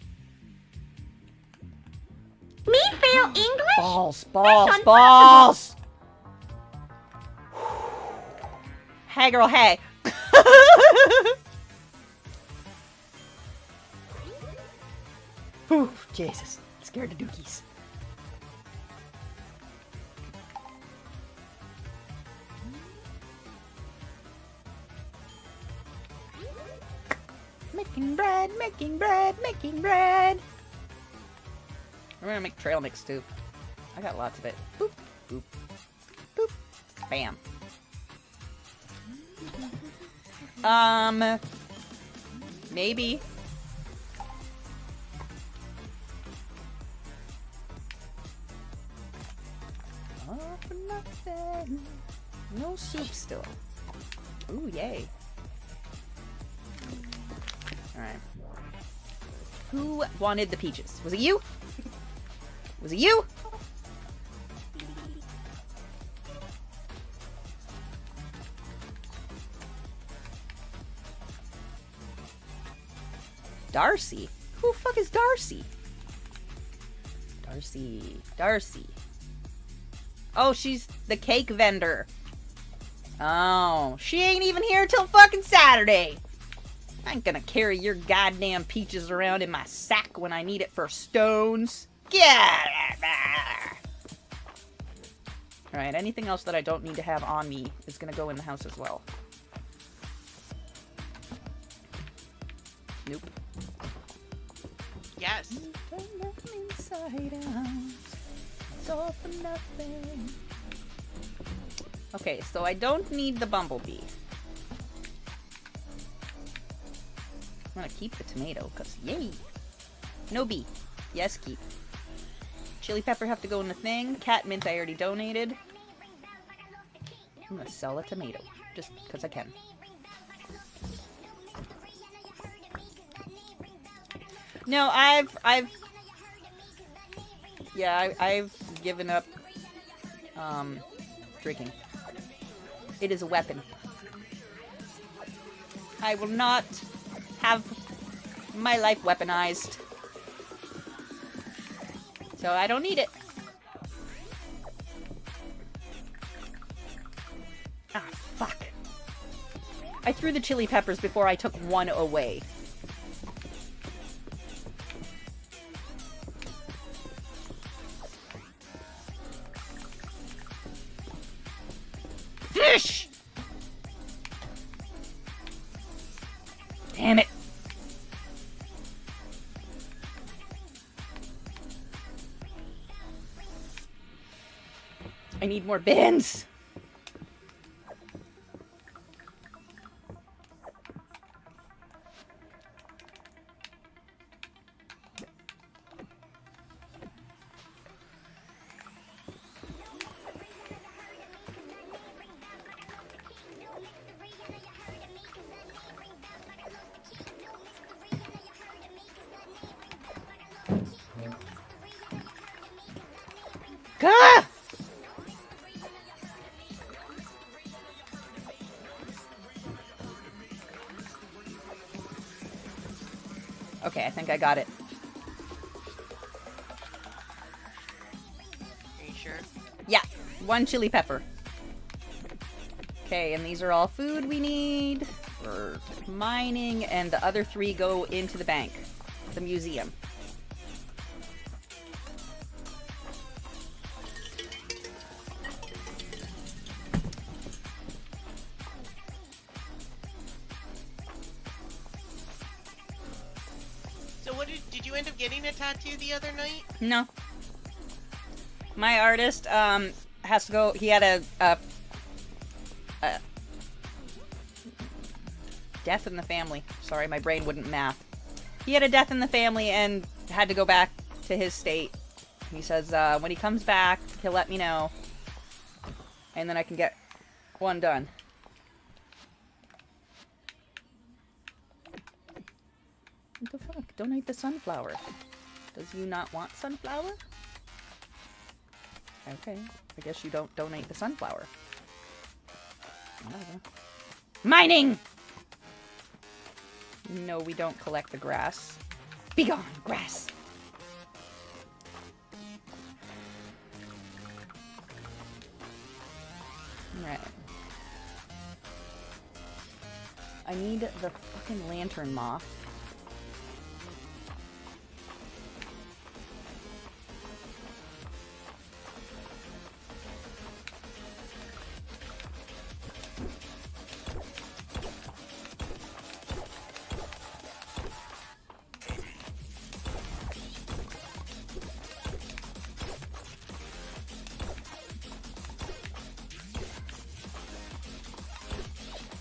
Me fail English? Balls. Hey girl, hey. Whew, Jesus. Scared of dookies. Making bread, making bread, making bread. We're gonna make trail mix too. I got lots of it. Boop, boop, boop, bam. Maybe. Oh, for nothing. No soup still. Ooh, yay. Alright. Who wanted the peaches? Was it you? Was it you? Darcy? Who the fuck is Darcy? Darcy. Oh, she's the cake vendor. Oh, she ain't even here till fucking Saturday. I ain't gonna carry your goddamn peaches around in my sack when I need it for stones. Alright, anything else that I don't need to have on me is gonna go in the house as well. Nope. Yes. Inside out. It's all for nothing. Okay, so I don't need the bumblebee. I'm gonna keep the tomato, because yay! No bee. Yes, keep. Chili pepper have to go in the thing. Cat mint I already donated. I'm gonna sell a tomato, just because I can. No, Yeah, I've given up drinking. It is a weapon. I will not have my life weaponized. So I don't need it. Ah, fuck. I threw the chili peppers before I took one away. Fish! Damn it. I need more bins. Gah! Okay, I think I got it. Are you sure? Yeah, 1 chili pepper. Okay, and these are all food we need for mining, and the other 3 go into the bank, the museum. So what did you end up getting a tattoo the other night? No. My artist has to go. He had a death in the family. Sorry, my brain wouldn't math. He had a death in the family and had to go back to his state. He says when he comes back, he'll let me know, and then I can get one done. What the fuck? Donate the sunflower. Does you not want sunflower? Okay, I guess you don't donate the sunflower. Whatever. Mining! No, we don't collect the grass. Be gone, grass! Alright. I need the fucking lantern moth.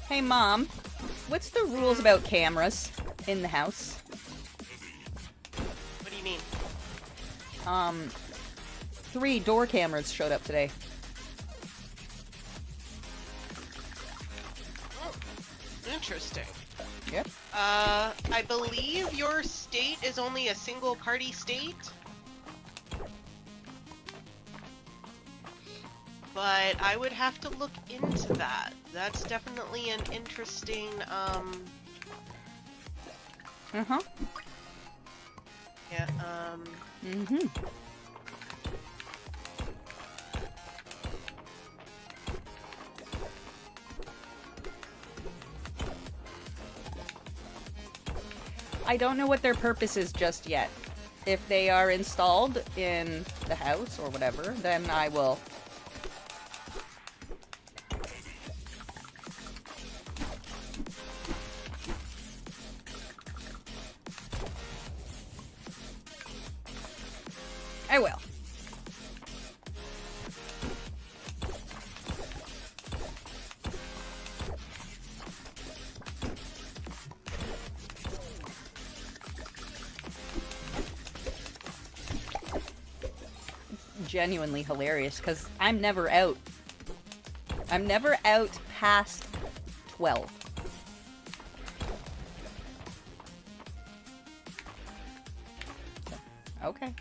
Hey, Mom, what's the rules about cameras in the house? What do you mean? 3 door cameras showed up today. Oh, interesting. Yep. I believe your state is only a single party state. But I would have to look into that. That's definitely an interesting, Uh-huh. Yeah, Mm-hmm. I don't know what their purpose is just yet. If they are installed in the house or whatever, then I will... I will. Genuinely hilarious because I'm never out. I'm never out past 12. Okay.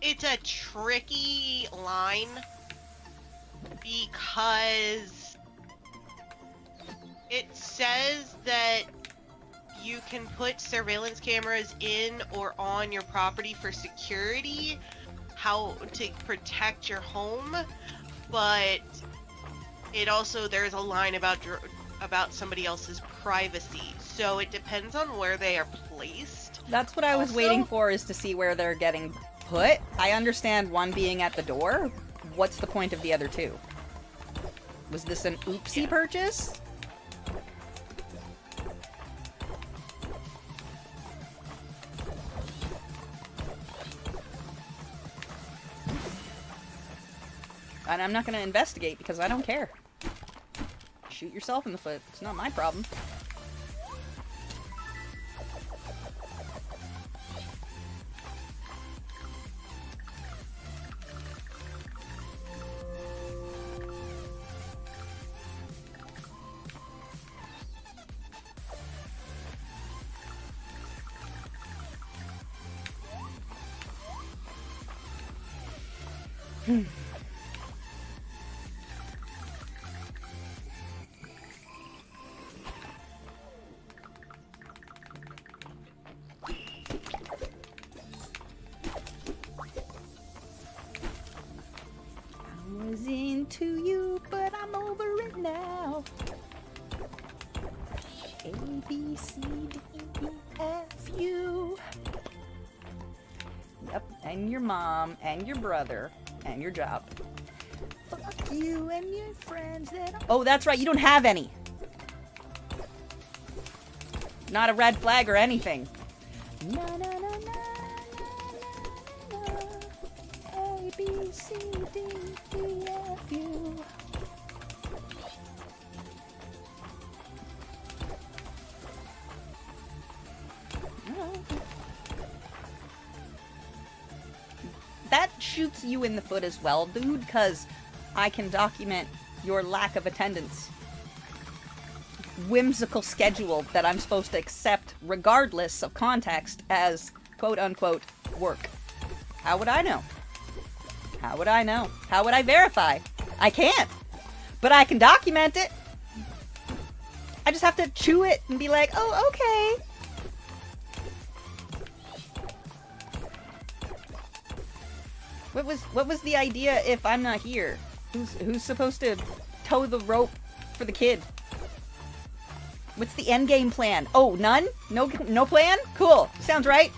it's a tricky line because it says that you can put surveillance cameras in or on your property for security, how to protect your home, but it also, there's a line about somebody else's privacy, so it depends on where they are placed. That's what I was waiting for, is to see where they're getting put. I understand one being at the door. What's the point of the other two? Was this an oopsie purchase? And I'm not going to investigate because I don't care. Shoot yourself in the foot. It's not my problem. I was into you, but I'm over it now. A, B, C, D, E, F, U. Yep, and your mom, and your brother, and your job. Fuck you and your friends that... Oh, that's right, you don't have any. Not a red flag or anything. Na, na, na, na, na, na, na. A, B, C, D, E, F, U. That shoots you in the foot as well, dude, because I can document your lack of attendance. Whimsical schedule that I'm supposed to accept regardless of context as quote-unquote work. How would I know? How would I know? How would I verify? I can't. But I can document it. I just have to chew it and be like, oh, okay. What was the idea if I'm not here? Who's supposed to tow the rope for the kid? What's the end game plan? Oh, none? No plan? Cool. Sounds right.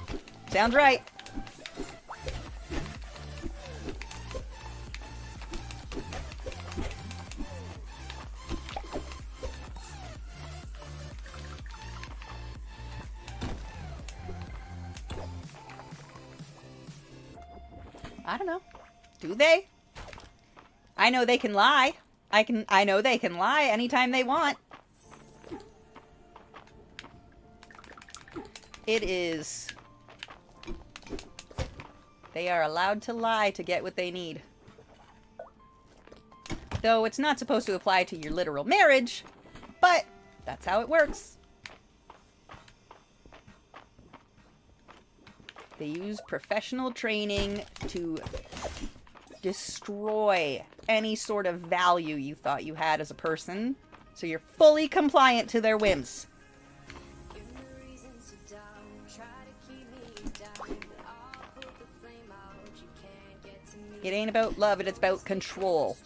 Sounds right. I don't know. Do they? I know they can lie. I know they can lie anytime they want. It is... They are allowed to lie to get what they need. Though it's not supposed to apply to your literal marriage, but that's how it works. They use professional training to destroy any sort of value you thought you had as a person, so you're fully compliant to their whims. It ain't about love, it's about control.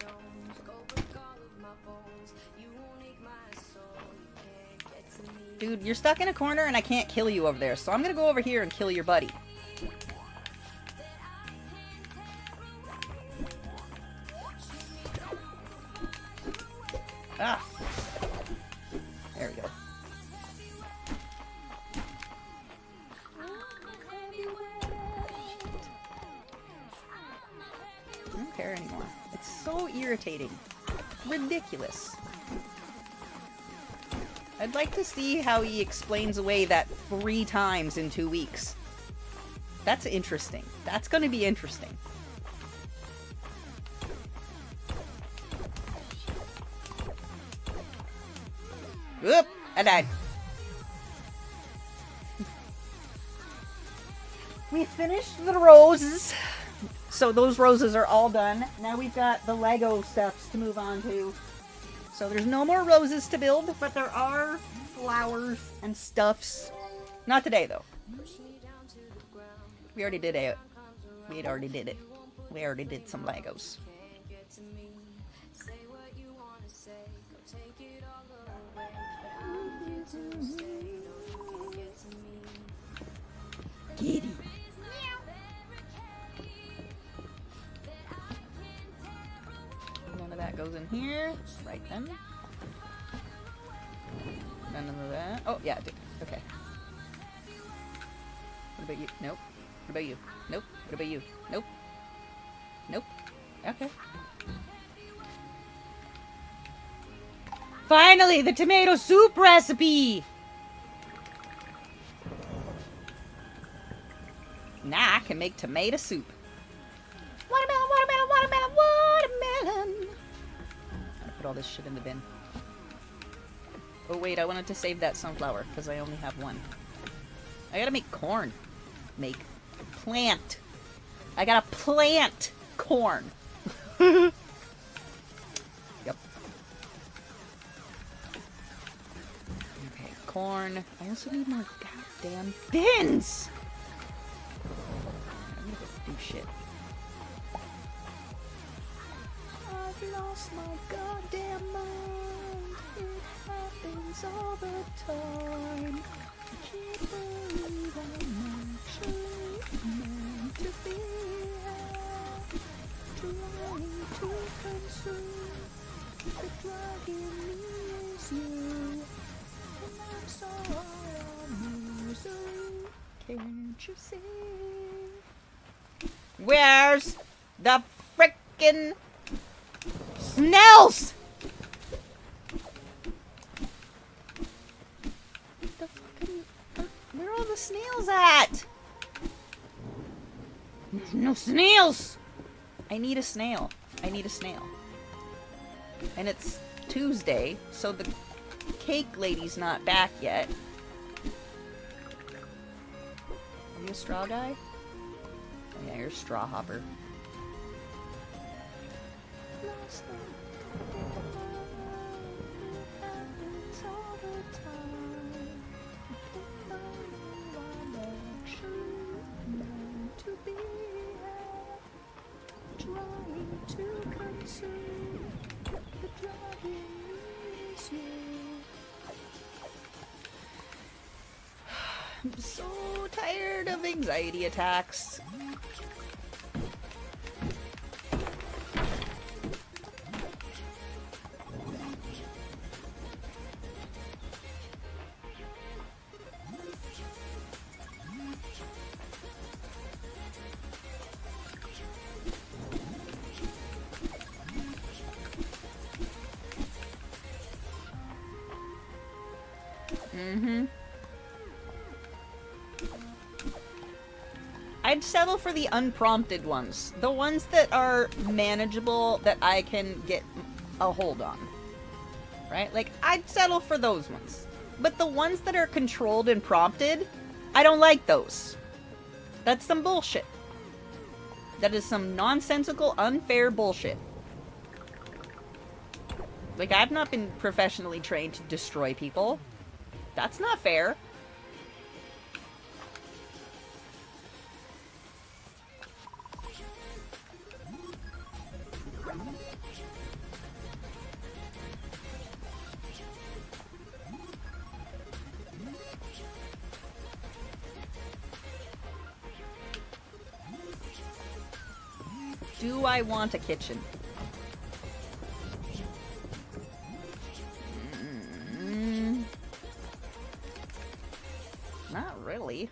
Dude, you're stuck in a corner and I can't kill you over there, so I'm gonna go over here and kill your buddy. Ah! There we go. I don't care anymore. It's so irritating. Ridiculous. I'd like to see how he explains away that 3 times in 2 weeks. That's interesting. That's gonna be interesting. Oop! I died. We finished the roses. So those roses are all done. Now we've got the Lego stuffs to move on to. So there's no more roses to build, but there are flowers and stuffs. Not today, though. We already did it. We already did it. We already did some Legos. Kitty. None of that goes in here. Right then. None of that. Oh, yeah, it did. Okay. What about you? Nope. What about you? Nope. What about you? Nope. Nope. Okay. Finally, the tomato soup recipe! Now I can make tomato soup. Watermelon, watermelon, watermelon, watermelon! I'm gonna put all this shit in the bin. Oh wait, I wanted to save that sunflower, because I only have one. I gotta make corn. Plant. I gotta plant corn. Yep. Okay, corn. I also need more goddamn bins! I'm gonna go do shit. I've lost my goddamn mind. It happens all the time. I can't believe I'm actually meant to be here, trying to consume. The drug in me is you, and I'm so out of misery. Can't you see? Where's the frickin' snails? The fucking... Where are all the snails at? There's no snails! I need a snail. I need a snail. And it's Tuesday, so the cake lady's not back yet. Are you a straw guy? Oh yeah, you're a straw hopper. I'm so tired of anxiety attacks. I'd settle for the unprompted ones. The ones that are manageable, that I can get a hold on. Right? Like, I'd settle for those ones. But the ones that are controlled and prompted, I don't like those. That's some bullshit. That is some nonsensical, unfair bullshit. Like, I've not been professionally trained to destroy people. That's not fair. Do I want a kitchen? Not really.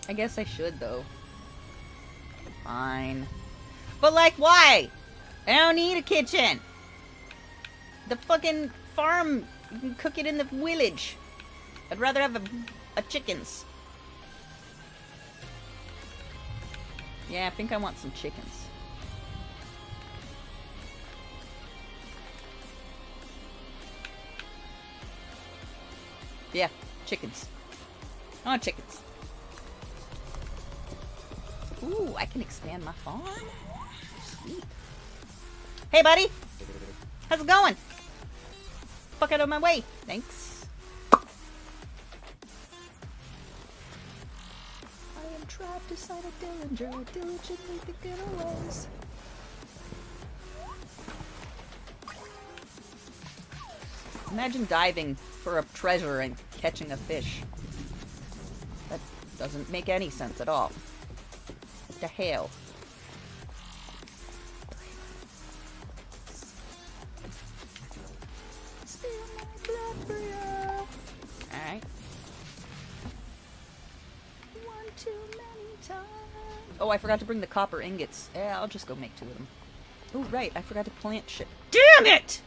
I guess I should, though. Fine. But, like, why? I don't need a kitchen. The fucking farm, you can cook it in the village. I'd rather have a chickens. Yeah, I think I want some chickens. Yeah, chickens. I want chickens. Ooh, I can expand my farm. Sweet. Hey, buddy. How's it going? Fuck out of my way. Thanks. I am trapped inside a Dillinger, diligently thinking of ways. Imagine diving for a treasure and catching a fish. That doesn't make any sense at all. What the hell? Alright. One too many times. Oh, I forgot to bring the copper ingots. Yeah, I'll just go make 2 of them. Oh, right, I forgot to plant shit. Damn it!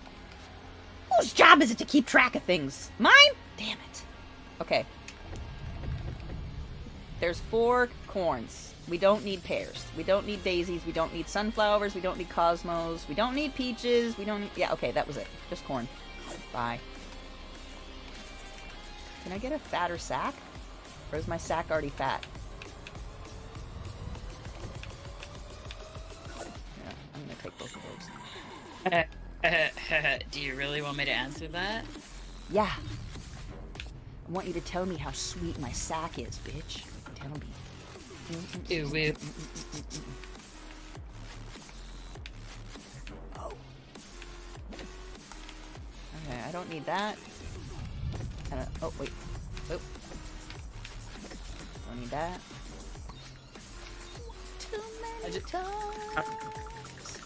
Whose job is it to keep track of things? Mine? Damn it. Okay. There's 4 corns. We don't need pears. We don't need daisies. We don't need sunflowers. We don't need cosmos. We don't need peaches. We don't need... Yeah, okay, that was it. Just corn. Bye. Can I get a fatter sack? Or is my sack already fat? Yeah, I'm gonna take both of those. Do you really want me to answer that? Yeah. I want you to tell me how sweet my sack is, bitch. Tell me. Ooh, woo. Oh. Okay, I don't need that. Oh, wait. Oh. Don't need that. Too many times.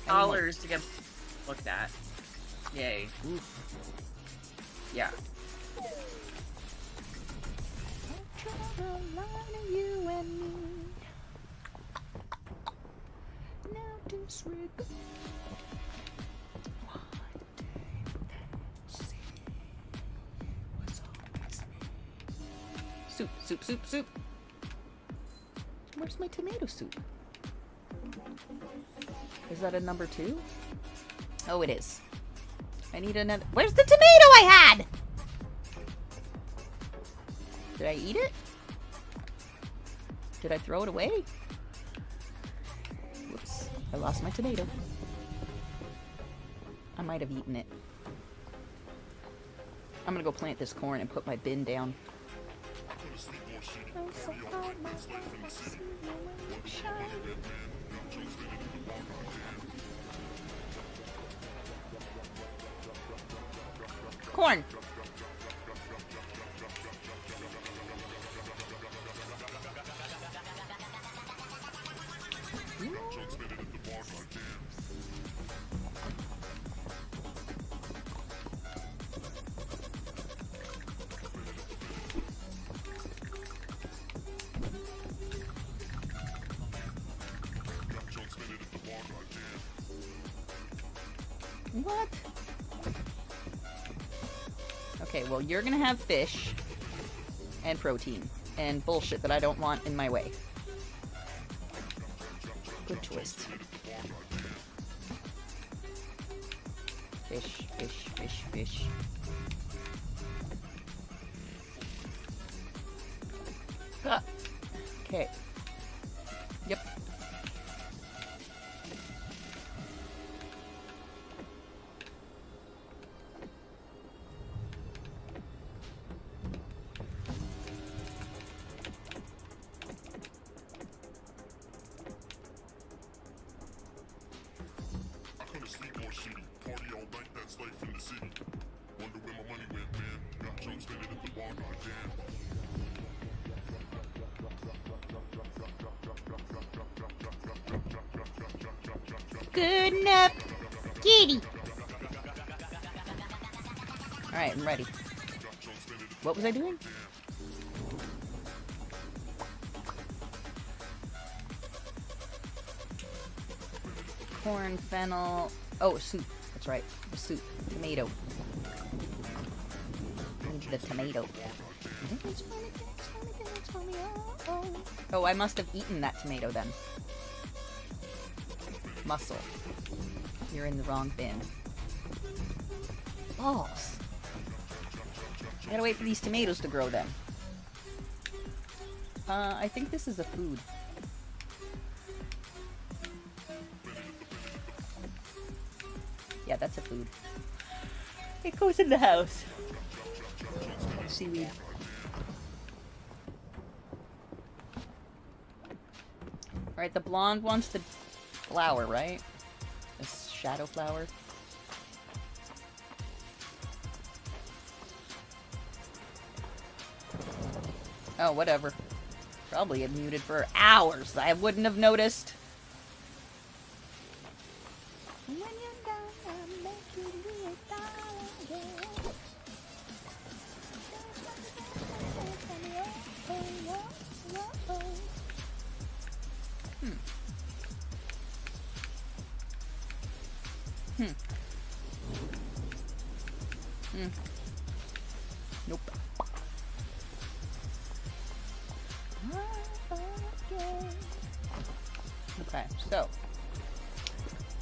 Dollars to get looked at. Yay. Oof. Yeah. You and me. Now disregard. Soup, soup, soup, soup. Where's my tomato soup? Is that a number 2? Oh, it is. I need another. Where's the tomato I had? Did I eat it? Did I throw it away? Whoops. I lost my tomato. I might have eaten it. I'm gonna go plant this corn and put my bin down. Corn! What? Okay, well, you're gonna have fish and protein and bullshit that I don't want in my way. Good choice. Fish, fish, fish, fish. Ah. Okay. Yep. Good enough, kitty. Alright, I'm ready. What was I doing? Corn, fennel. Oh, soup. That's right. The soup. Tomato. I need the tomato. Oh, I must have eaten that tomato then. Muscle. You're in the wrong bin. Balls. I gotta wait for these tomatoes to grow then. I think this is a food. Yeah, that's a food. It goes in the house. Seaweed. Alright, the blonde wants the flower, right? This shadow flower. Oh, whatever. Probably had muted for hours. I wouldn't have noticed. Nope. Okay, so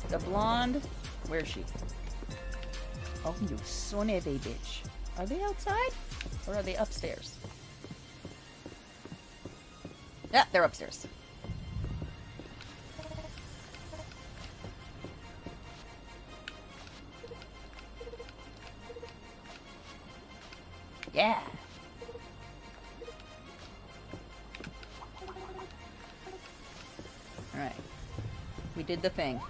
the blonde, where is she? Oh, you son of a bitch. Are they outside? Or are they upstairs? Yeah, they're upstairs. Yeah. Alright. We did the thing.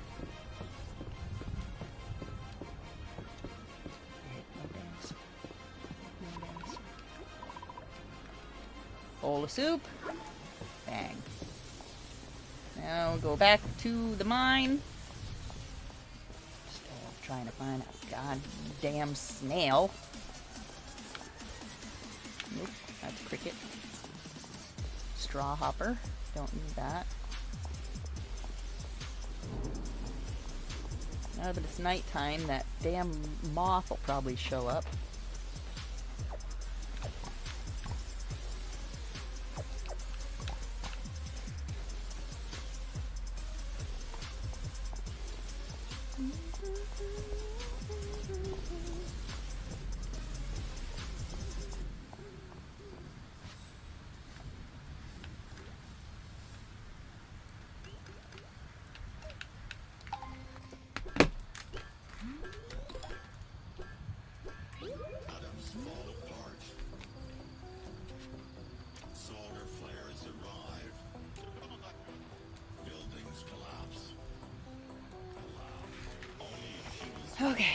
Bowl of soup. Bang. Now we'll go back to the mine. Still trying to find a goddamn snail. Nope, that's cricket. Straw hopper. Don't need that. Now that it's nighttime, that damn moth will probably show up. Okay.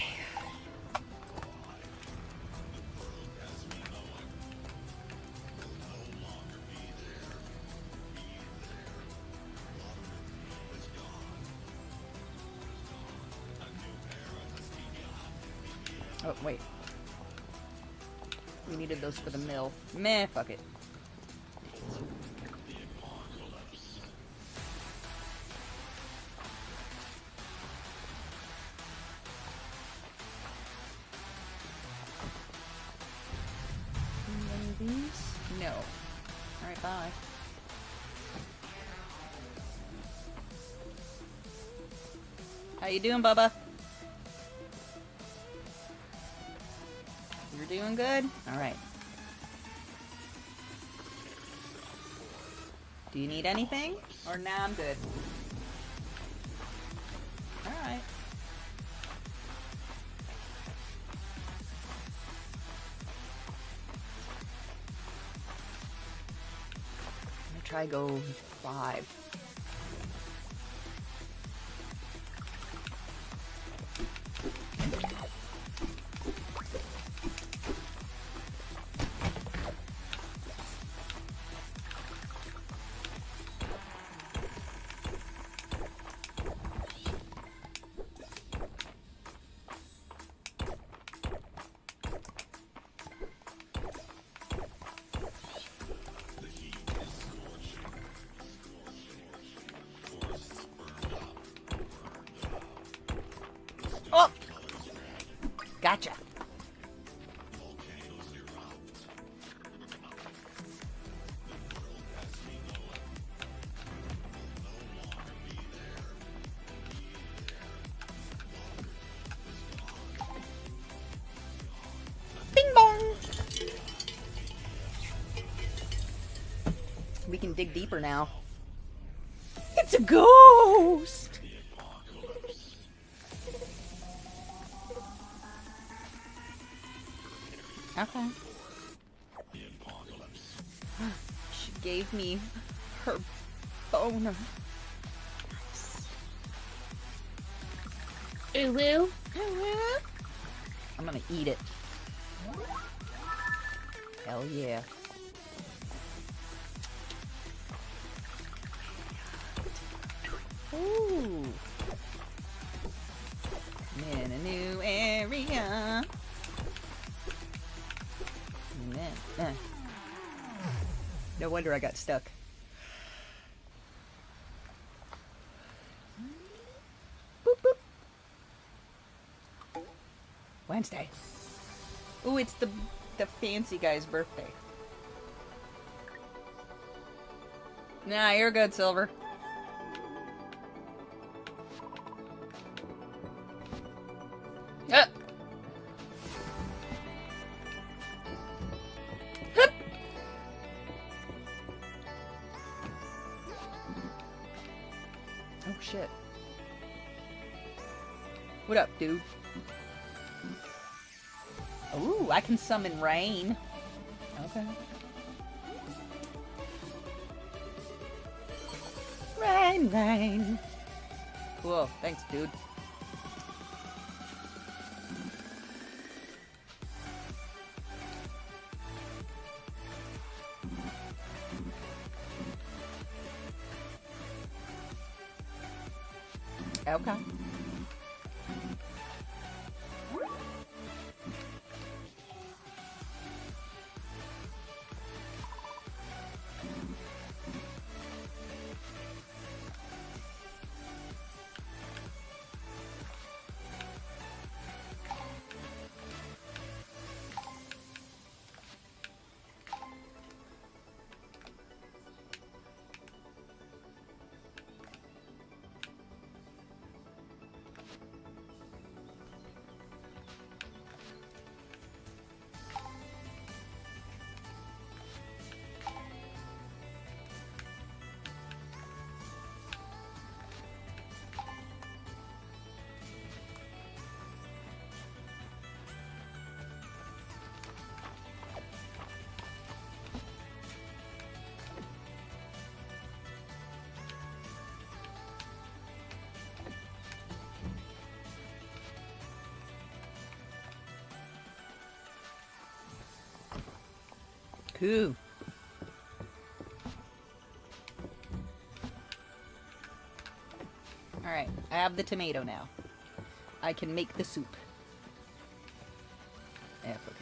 Oh, wait. We needed those for the mill. Meh, fuck it. These? No. Alright, bye. How you doing, Bubba? You're doing good? Alright. Do you need anything? Or nah, I'm good. Alright. Try go 5. Oh! Gotcha. Bing bong! We can dig deeper now. It's a ghost! Okay. She gave me her boner. Nice. Ooh woo. I'm gonna eat it. Hell yeah. Ooh. I'm in a new area. No wonder I got stuck. Boop, boop. Wednesday. Ooh, it's the fancy guy's birthday. Nah, you're good, Silver. Oh shit. What up, dude? Ooh, I can summon rain. Okay. Rain, rain. Cool. Thanks, dude. Okay. Cool. Alright, I have the tomato now. I can make the soup. F, okay.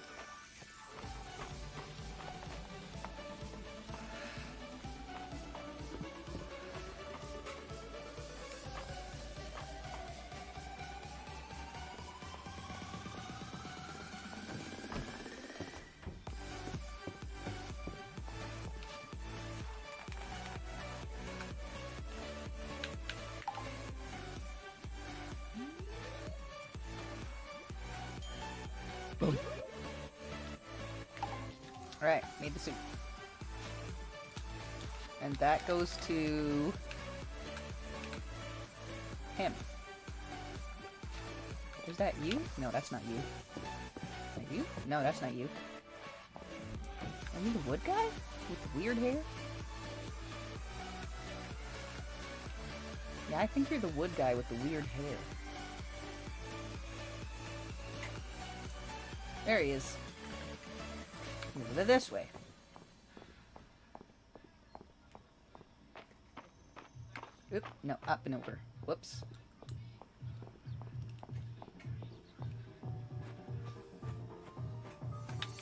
Boom. Alright, made the soup. And that goes to him. Is that you? No, that's not you. Is that you? No, that's not you. Are you the wood guy? With the weird hair? Yeah, I think you're the wood guy with the weird hair. There he is. Move it this way. Oop, no, up and over. Whoops.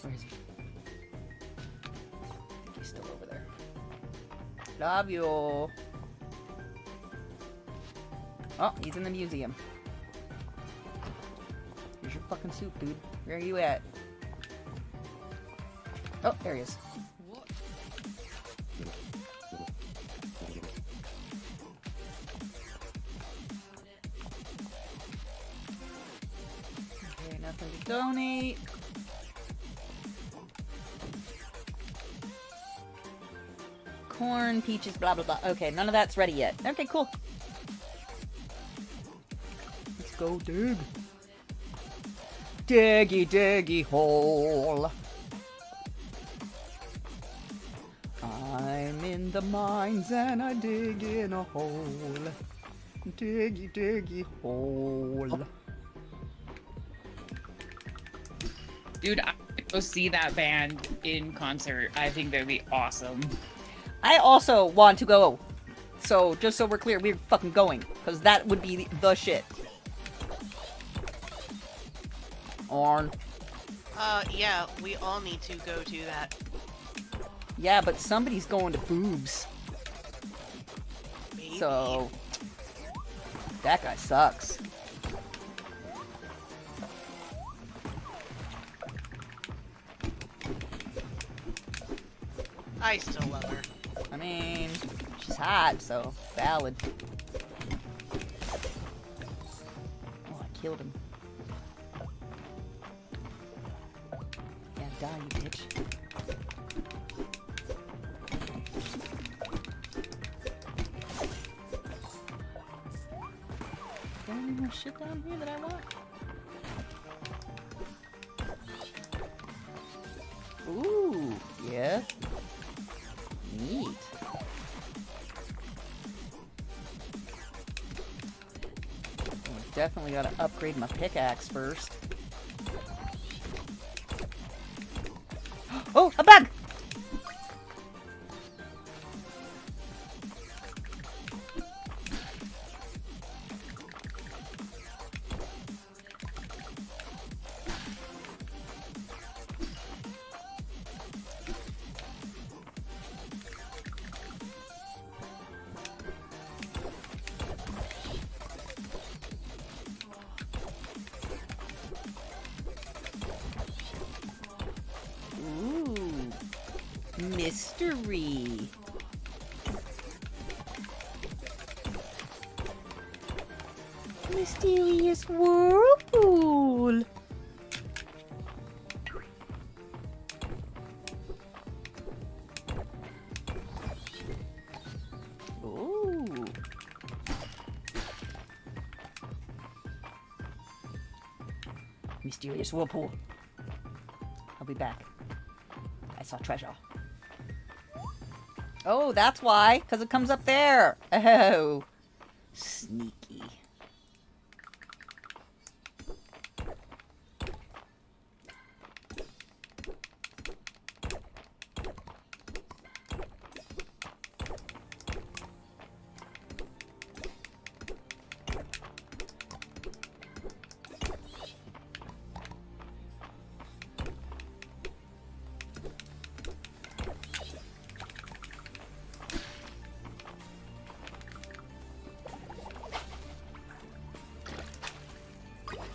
Where is he? I think he's still over there. Love you. Oh, he's in the museum. Here's your fucking soup, dude. Where are you at? Oh, there he is. Okay, nothing to donate. corn, peaches, blah, blah, blah. Okay, none of that's ready yet. Okay, cool. Let's go dig. Diggy, diggy hole. I'm in the mines and I dig in a hole. Diggy, diggy hole. Dude, I would go see that band in concert. I think they'd be awesome. I also want to go. So, just so we're clear, we're fucking going. Because that would be the shit. Arn. Yeah, we all need to go to that. Yeah, but somebody's going to boobs. Maybe. So, that guy sucks. I still love her. I mean, she's hot, so valid. Oh, I killed him. Yeah, die, you bitch. Is there any more shit down here that I want? Ooh, yeah. Neat. Well, definitely gotta upgrade my pickaxe first. Oh, a bug! Ooh, mystery. Mysterious whirlpool. Ooh. Mysterious whirlpool. I'll be back. I saw treasure. Oh, that's why. Because it comes up there. Oh. Sneaky.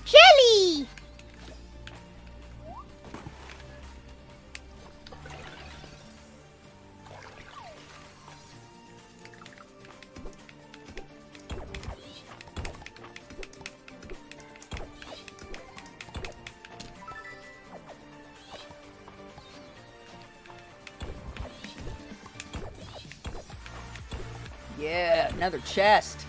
Jelly! Yeah, another chest.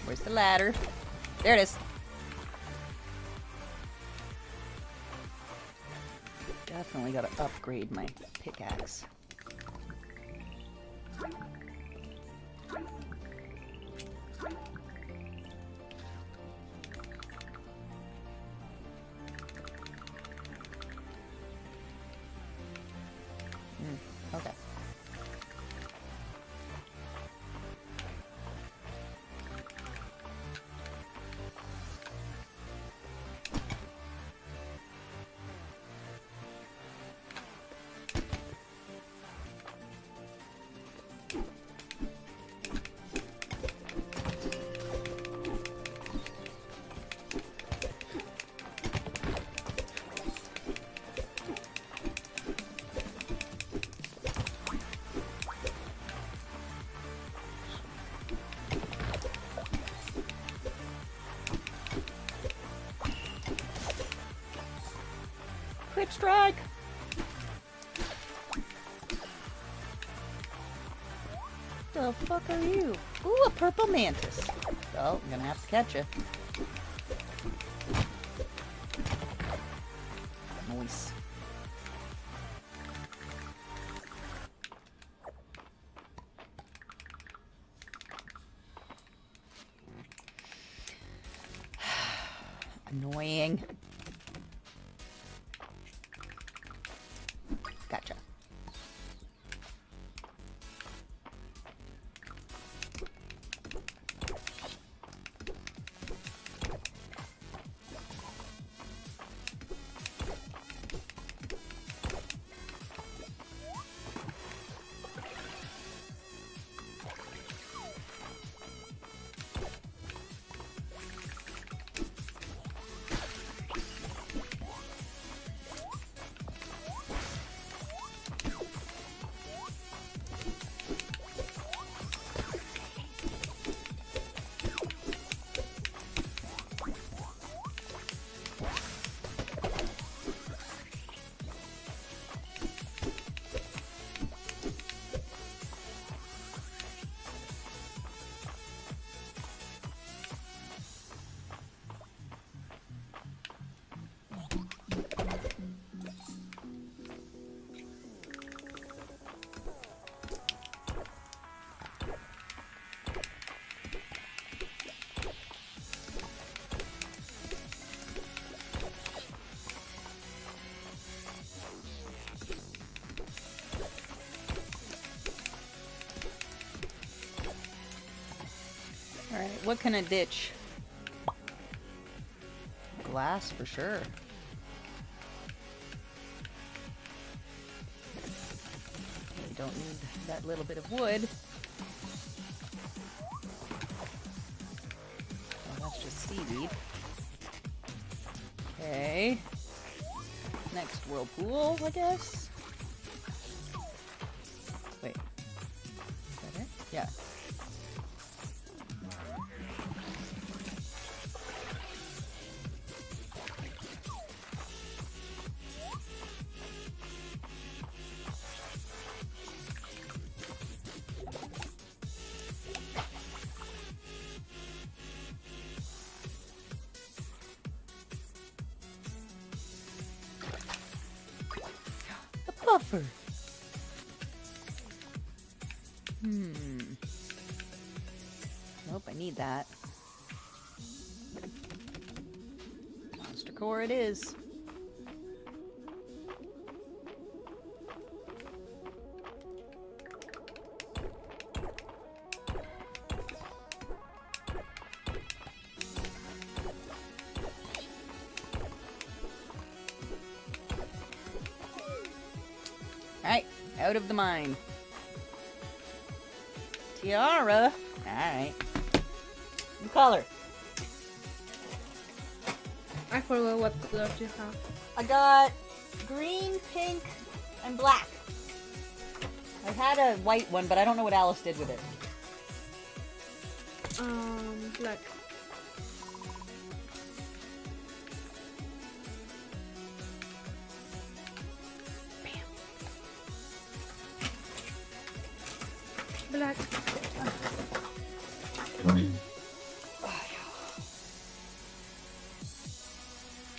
Where's the ladder? There it is. Definitely gotta upgrade my pickaxe. Okay. Quick strike! The fuck are you? Ooh, a purple mantis. Well, I'm gonna have to catch you. Nice. Annoying. Gotcha. Alright, what can I ditch? Glass for sure. We don't need that little bit of wood. Oh, that's just seaweed. Okay. Next whirlpool, I guess. Wait. Is that it? Yeah. Buffer. Nope, I need that. Monster core it is. Alright, out of the mine. Tiara. Alright. What color? I forgot what color you have. I got green, pink, and black. I had a white one, but I don't know what Alice did with it. Black. Black.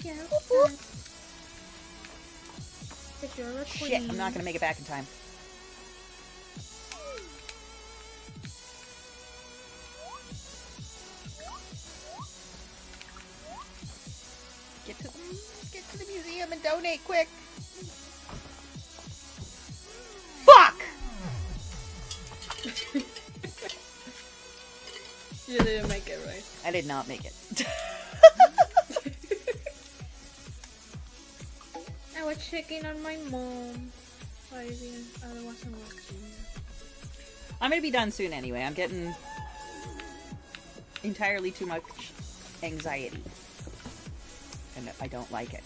Yeah. Shit, I'm not gonna make it back in time. Get to the museum and donate quick. Fuck! You didn't make it right. I did not make it. I was checking on my mom. I wasn't watching. I'm gonna be done soon anyway. I'm getting entirely too much anxiety. And I don't like it.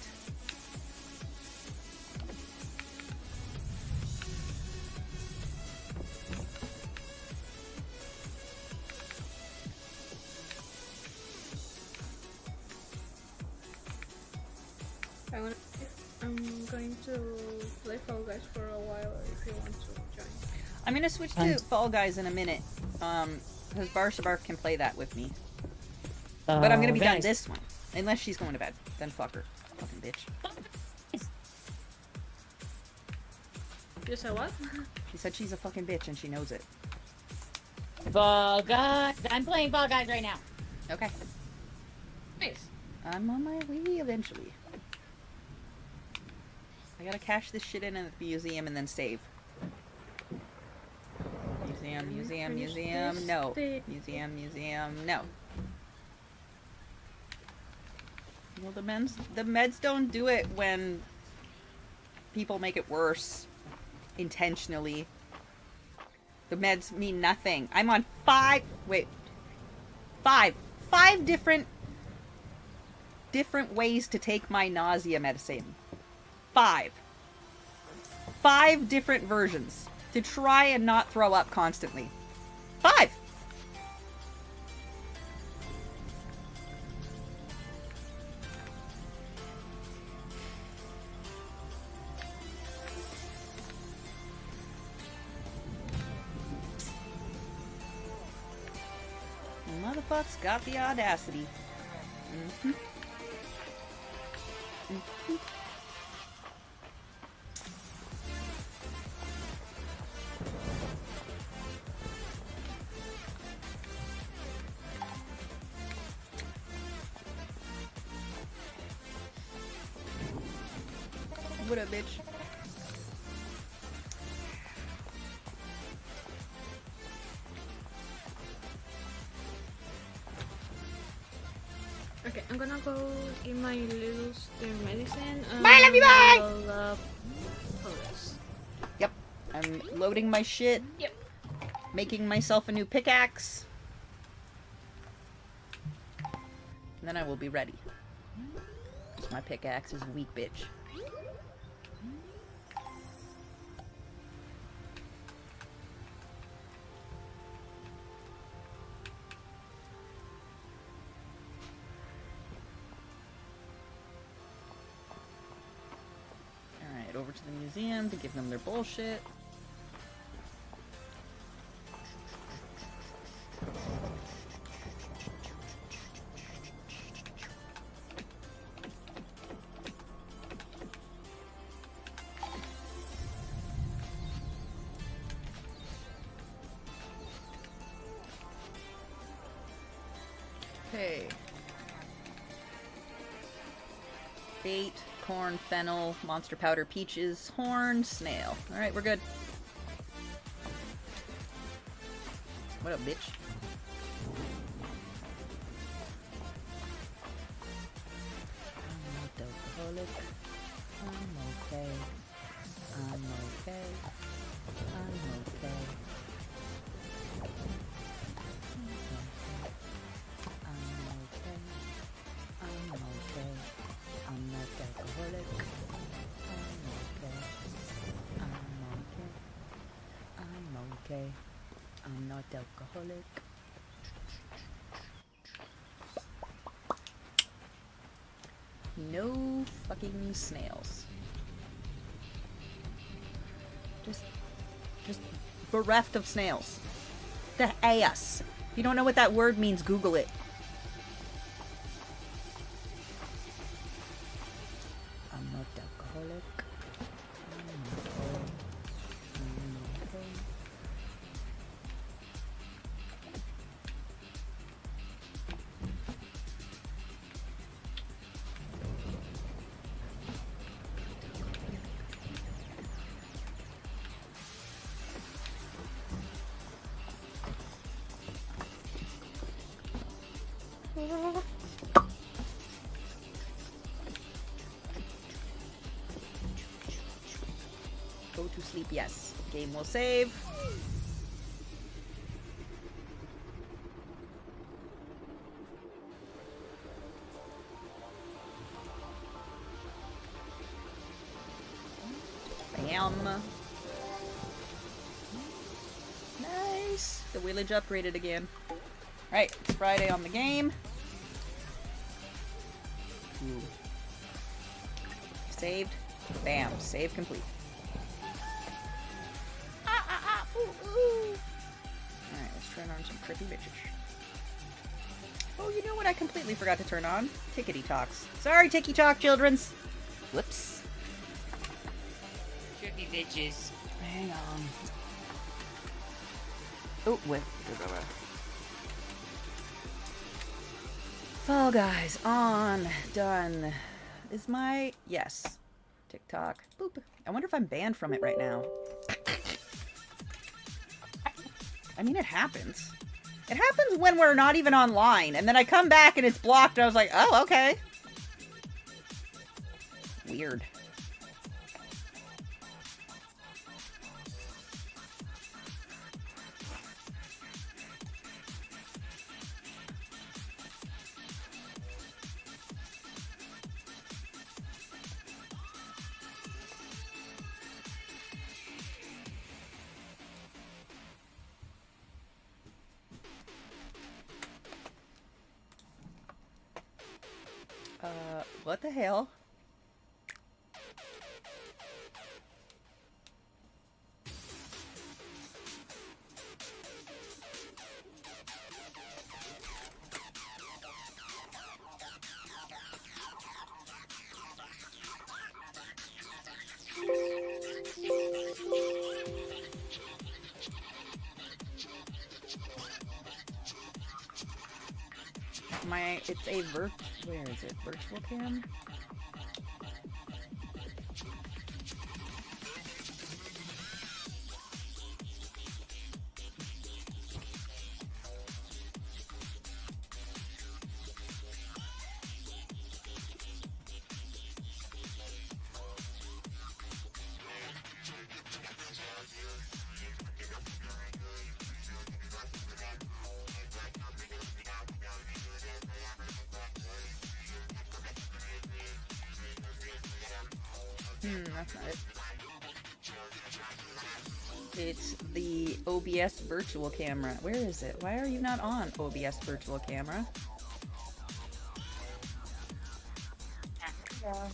I'm to play Fall Guys for a while if you want to join. I'm gonna switch to Fall Guys in a minute. Because Barsabarf can play that with me. But I'm gonna be done this one. Unless she's going to bed. Then fuck her. Fucking bitch. You said what? She said she's a fucking bitch and she knows it. Fall Guys. I'm playing Fall Guys right now. Okay. Nice. I'm on my way eventually. I gotta cash this shit in at the museum and then save. Museum, no. Museum, no. Well, the meds don't do it when people make it worse intentionally. The meds mean nothing. I'm on five different ways to take my nausea medicine. Five different versions to try and not throw up constantly. 5. Motherfuck's got the audacity. What up, bitch? Okay, I'm gonna go get my little medicine. Bye, love you, bye! I'll, pause. Yep. I'm loading my shit. Yep. Making myself a new pickaxe. And then I will be ready. My pickaxe is weak, bitch. Alright, over to the museum to give them their bullshit. Okay. Bait, corn, fennel, monster powder, peaches, horn, snail. Alright, we're good. What up, bitch? I'm not alcoholic. I'm okay. I'm okay. I'm okay. I'm not alcoholic. I'm okay. I'm not alcoholic. No fucking snails. Just bereft of snails. The ass. If you don't know what that word means, Google it. I'm not alcoholic. I'm okay. I'm okay. Go to sleep, yes. Game will save. Bam. Nice. The village upgraded again. Right, it's Friday on the game. Ooh. Saved. Bam. Save complete. Alright, let's turn on some trippy bitches. Oh, you know what I completely forgot to turn on? Tickety Talks. Sorry, Ticky Talk, childrens. Whoops. Trippy bitches. Hang on. Oh, wait. Fall Guys on. Done. Is my... Yes. TikTok. Boop. I wonder if I'm banned from it right now. I mean, it happens. It happens when we're not even online, and then I come back and it's blocked, and I was like, oh, okay. Weird. What the hell? It's a where is it? Virtual cam? That's not it. It's the OBS virtual camera. Where is it? Why are you not on OBS virtual camera? Yeah.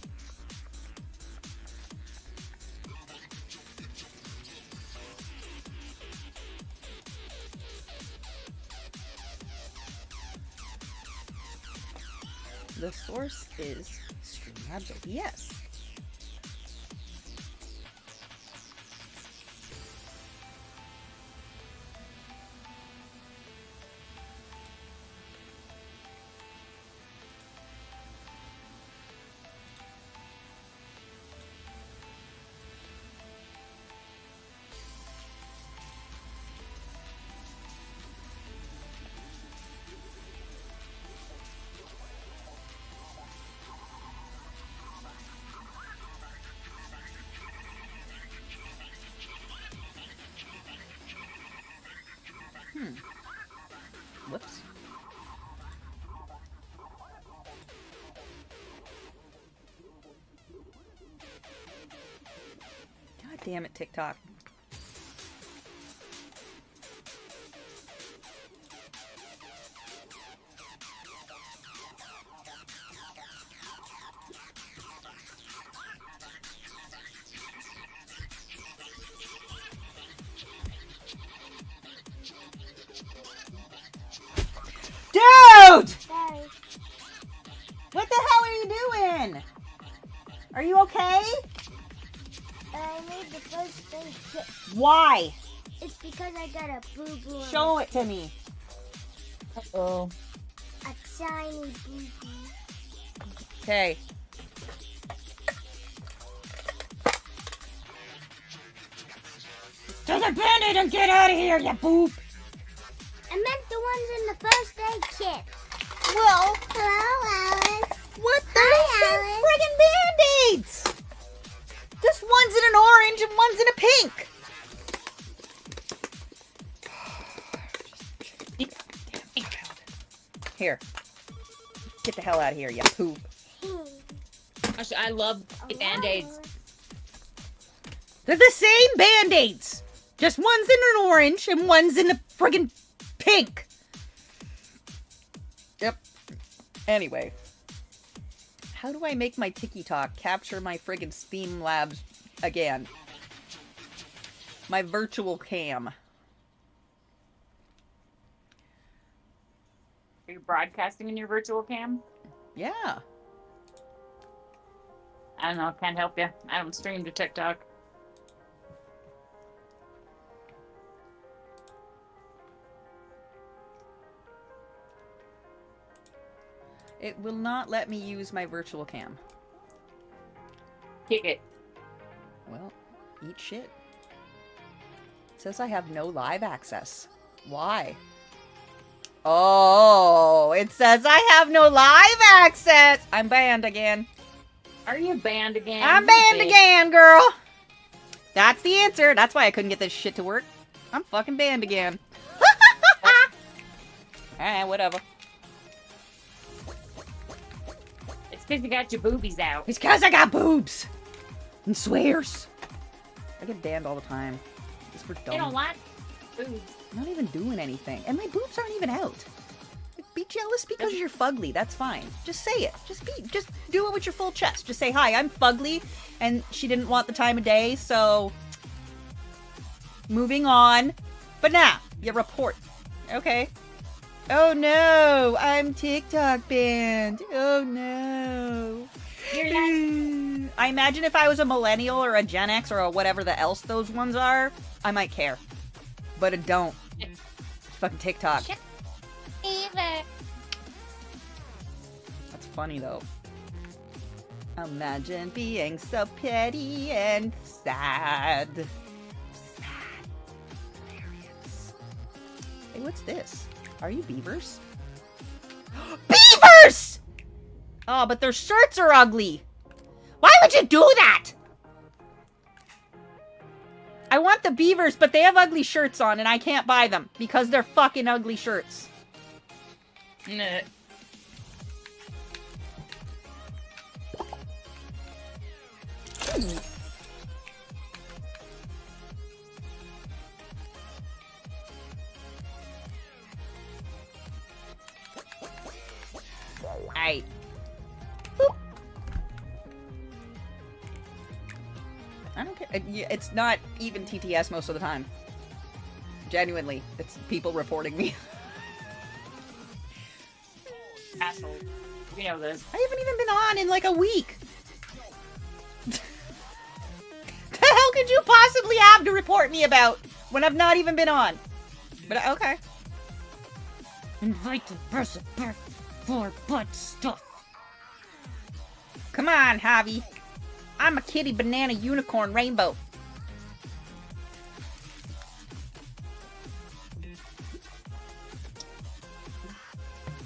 The source is Streamlabs OBS. Whoops. God damn it, TikTok. Dude! Sorry. What the hell are you doing? Are you okay? I made the first aid kit. Why? It's because I got a boo-boo. Show it to me. Uh-oh. A tiny boo-boo. Okay. Take a Band-Aid and get out of here, you boop! I meant the ones in the first aid kit. Well, hello, Alice. What the hell? Friggin' Band-Aids! Just one's in an orange and one's in a pink. Here. Get the hell out of here, you poop. Gosh, I love Band-Aids. They're the same Band-Aids. Just one's in an orange and one's in a friggin' pink. Yep. Anyway. How do I make my TikTok capture my friggin' Steam Labs again? My virtual cam. Are you broadcasting in your virtual cam? Yeah. I don't know. Can't help you. I don't stream to TikTok. It will not let me use my virtual cam. Kick it. Well, eat shit. It says I have no live access. Why? Oh, it says I have no live access! I'm banned again. Are you banned again? I'm banned again, girl! That's the answer. That's why I couldn't get this shit to work. I'm fucking banned again. Alright, whatever. It's because you got your boobies out. It's because I got boobs! And swears. I get banned all the time. Just for dumb. You don't like boobs. I'm not even doing anything. And my boobs aren't even out. Be jealous because you're fugly. That's fine. Just say it. Just do it with your full chest. Just say, hi, I'm fugly. And she didn't want the time of day, so... Moving on. But now, you report. Okay. Oh no, I'm TikTok banned. Oh no. I imagine if I was a millennial or a Gen X or a whatever the else those ones are, I might care. But I don't. It's fucking TikTok. That's funny though. Imagine being so petty and sad. Sad. Hilarious. Hey, what's this? Are you beavers? Beavers! Oh, but their shirts are ugly. Why would you do that? I want the beavers, but they have ugly shirts on and I can't buy them because they're fucking ugly shirts. Nah. Aight. I don't care. It's not even TTS most of the time. Genuinely. It's people reporting me. Asshole. We know this. I haven't even been on in like a week. The hell could you possibly have to report me about when I've not even been on? But okay. Invite the person for butt stuff. Come on, Javi. I'm a kitty banana unicorn rainbow.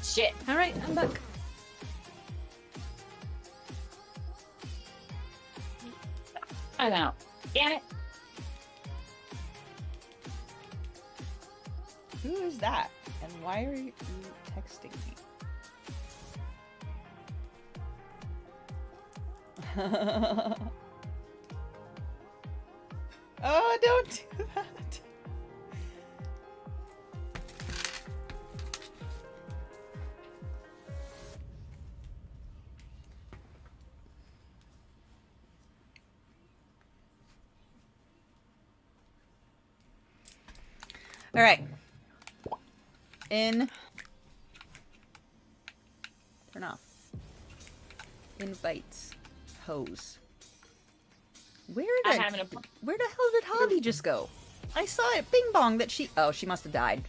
Shit. Alright, I'm back. I know. Damn it. Who is that? And why are you texting me? Oh, don't do that. All right. Turn off. Invites. Hose. Where the hell did Javi just go? I saw it bing bong that she... Oh, she must have died.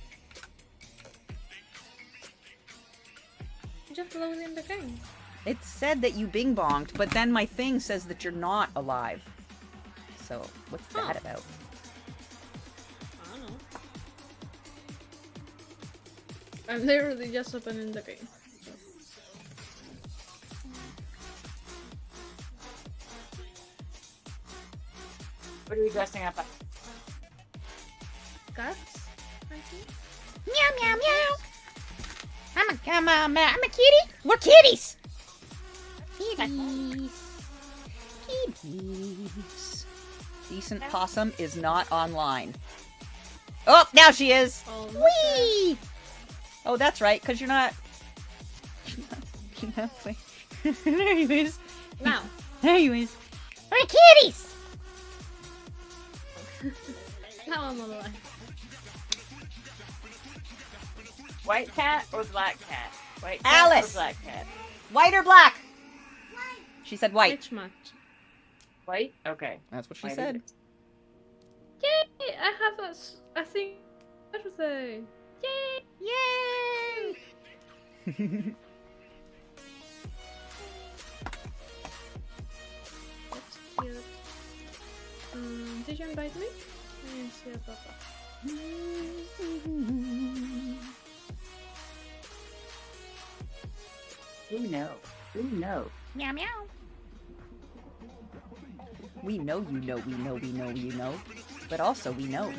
Just loading the game. It said that you bing bonged, but then my thing says that you're not alive. So, what's that about? I don't know. I'm literally just opening the game. What are we dressing up as? Cats? I think. Meow meow meow. I'm a kitty. We're kitties. Kitties. Kitties. Decent Possum is not online. Oh, now she is. Oh, whee! Oh, that's right, because you're not playing. There he is. Now. There he is. We're kitties! Now I'm alive. White cat or black cat? White cat Alice! or black cat? White or black? She said white. Which match? White? Okay. That's what she White said. Yay! I have I think birthday. Yay! Yay! That's cute. Did you invite me? I didn't see a papa. Who knows? Who knows? Meow meow. We know you know, we know, we know, you know. But also we know.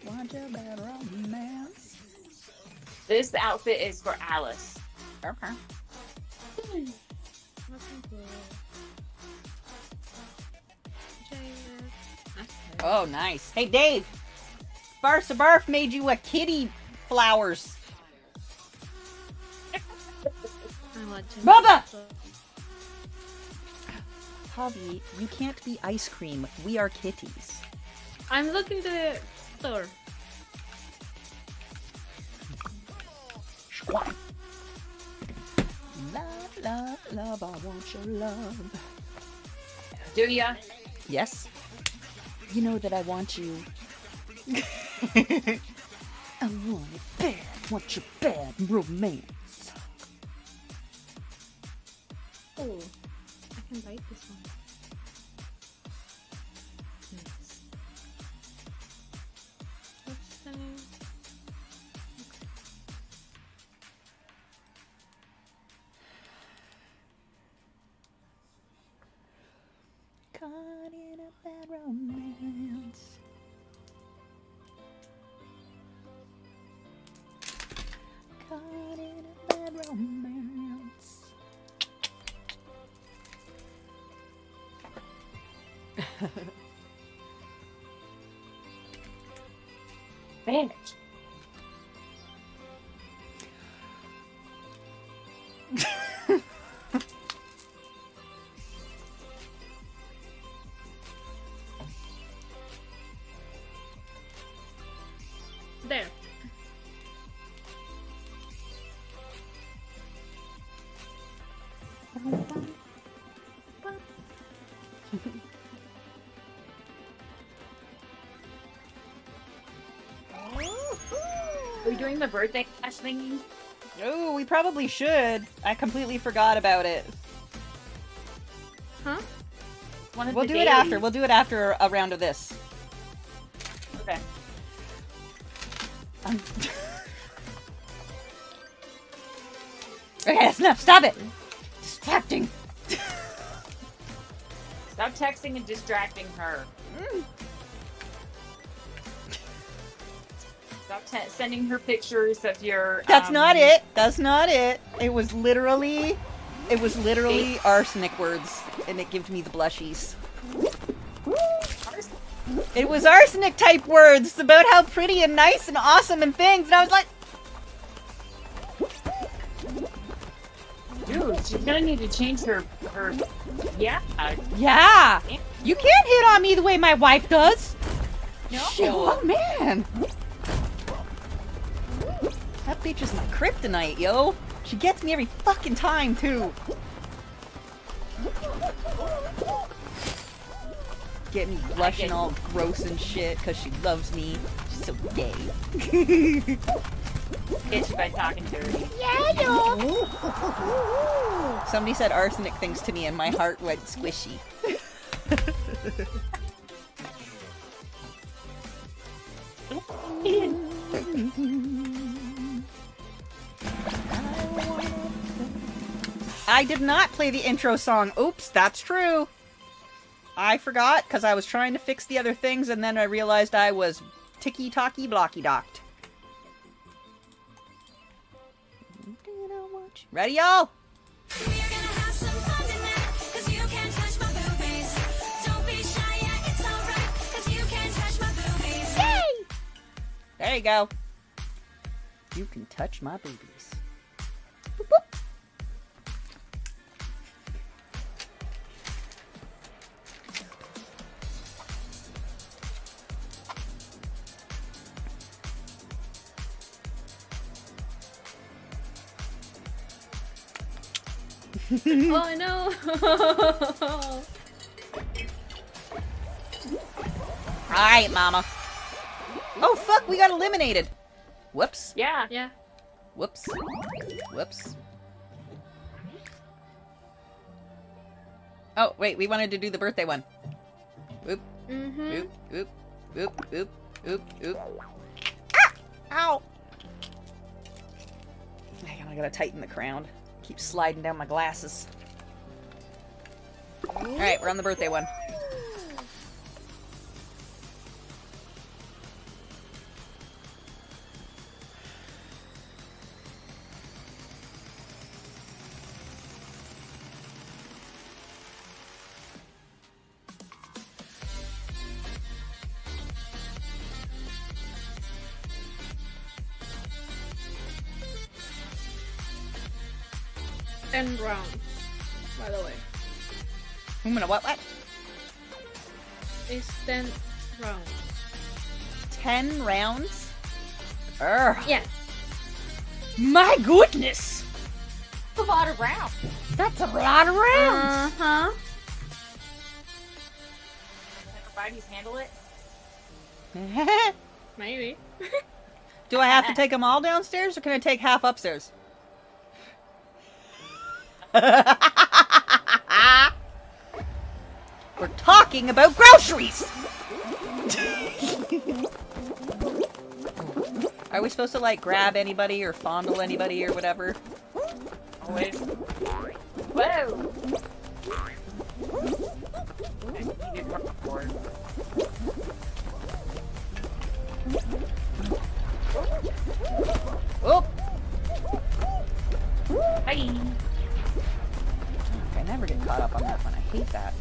Want your bad romance. This outfit is for Alice. Okay. Oh, nice. Hey, Dave. Barsa Barf made you a kitty flowers. Bubba! Javi, you can't be ice cream. We are kitties. I'm looking the door. Love, love, love, I want your love. Do ya? Yes. You know that I want you. I want it bad. Want your bad romance. Oh, I can bite this one. Nice. What's the name? Caught in a bad romance. Caught in a bad romance. Vanish. There. Are we doing the birthday bash thingy? Oh, we probably should. I completely forgot about it. Huh? We'll do it after. We'll do it after a round of this. Okay. Okay, that's enough. Stop it. Distracting. Stop texting and distracting her. Stop sending her pictures of your. That's not it. That's not it. It was literally arsenic words, and it gives me the blushies. It was arsenic type words about how pretty and nice and awesome and things, and I was like, dude, she's gonna need to change her. Yeah. yeah. You can't hit on me the way my wife does. No. Shit, oh man. That bitch is my kryptonite, yo. She gets me every fucking time, too. Get me blushing all gross and shit because she loves me. She's so gay. Gets you by talking dirty. Yeah, yo. Somebody said arsenic things to me and my heart went squishy. I did not play the intro song. Oops, that's true. I forgot because I was trying to fix the other things and then I realized I was ticky-tocky blocky-docked. Ready, y'all? There you go. You can touch my boobies. Oh no! Alright, mama. Oh fuck, we got eliminated. Whoops. Yeah. Yeah. Whoops. Whoops. Oh, wait, we wanted to do the birthday one. Oop. Oop. Oop. Oop. Oop. Oop. Oop. Ah! Ow! Hang on, I gotta tighten the crown. Keep sliding down my glasses. Alright, we're on the birthday one. Ten rounds, by the way. I'm gonna what? It's 10 rounds. 10 rounds? Urgh. Yeah. My goodness! That's a lot of rounds. That's a lot of rounds! Uh-huh. Can Bridie's handle it? Maybe. Do I have to take them all downstairs, or can I take half upstairs? We're talking about groceries! Are we supposed to, like, grab anybody or fondle anybody or whatever? Always. Whoa! I needed more before. Oh! Hi! I never get caught up on that one. I hate that.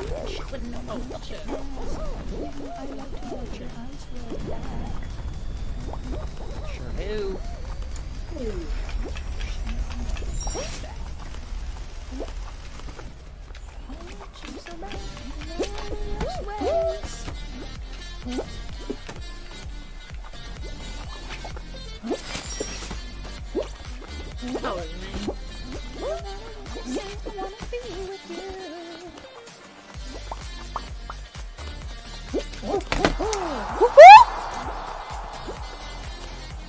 Oh, shit. Sure do. Oh, man.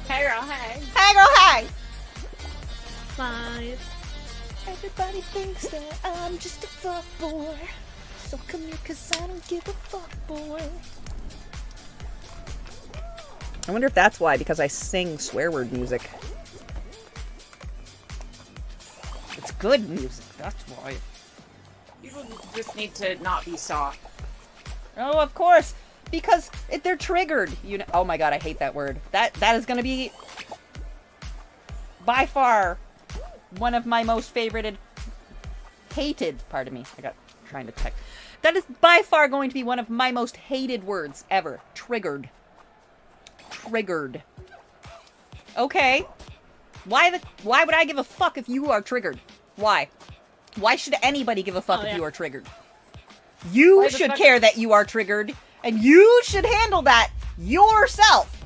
Hey girl, hey. Hey girl, hey! 5. Everybody thinks that I'm just a fuck boy. So come here, cause I don't give a fuck, boy. I wonder if that's why, because I sing swear word music. It's good music, that's why. People just need to not be soft. Oh, of course! Because they're triggered. You know. Oh my god, I hate that word. That is gonna be by far one of my most favorited, hated. Pardon me. I got trying to text. That is by far going to be one of my most hated words ever. Triggered. Triggered. Okay. Why would I give a fuck if you are triggered? Why? Why should anybody give a fuck if you are triggered? You should care that you are triggered, and you should handle that yourself.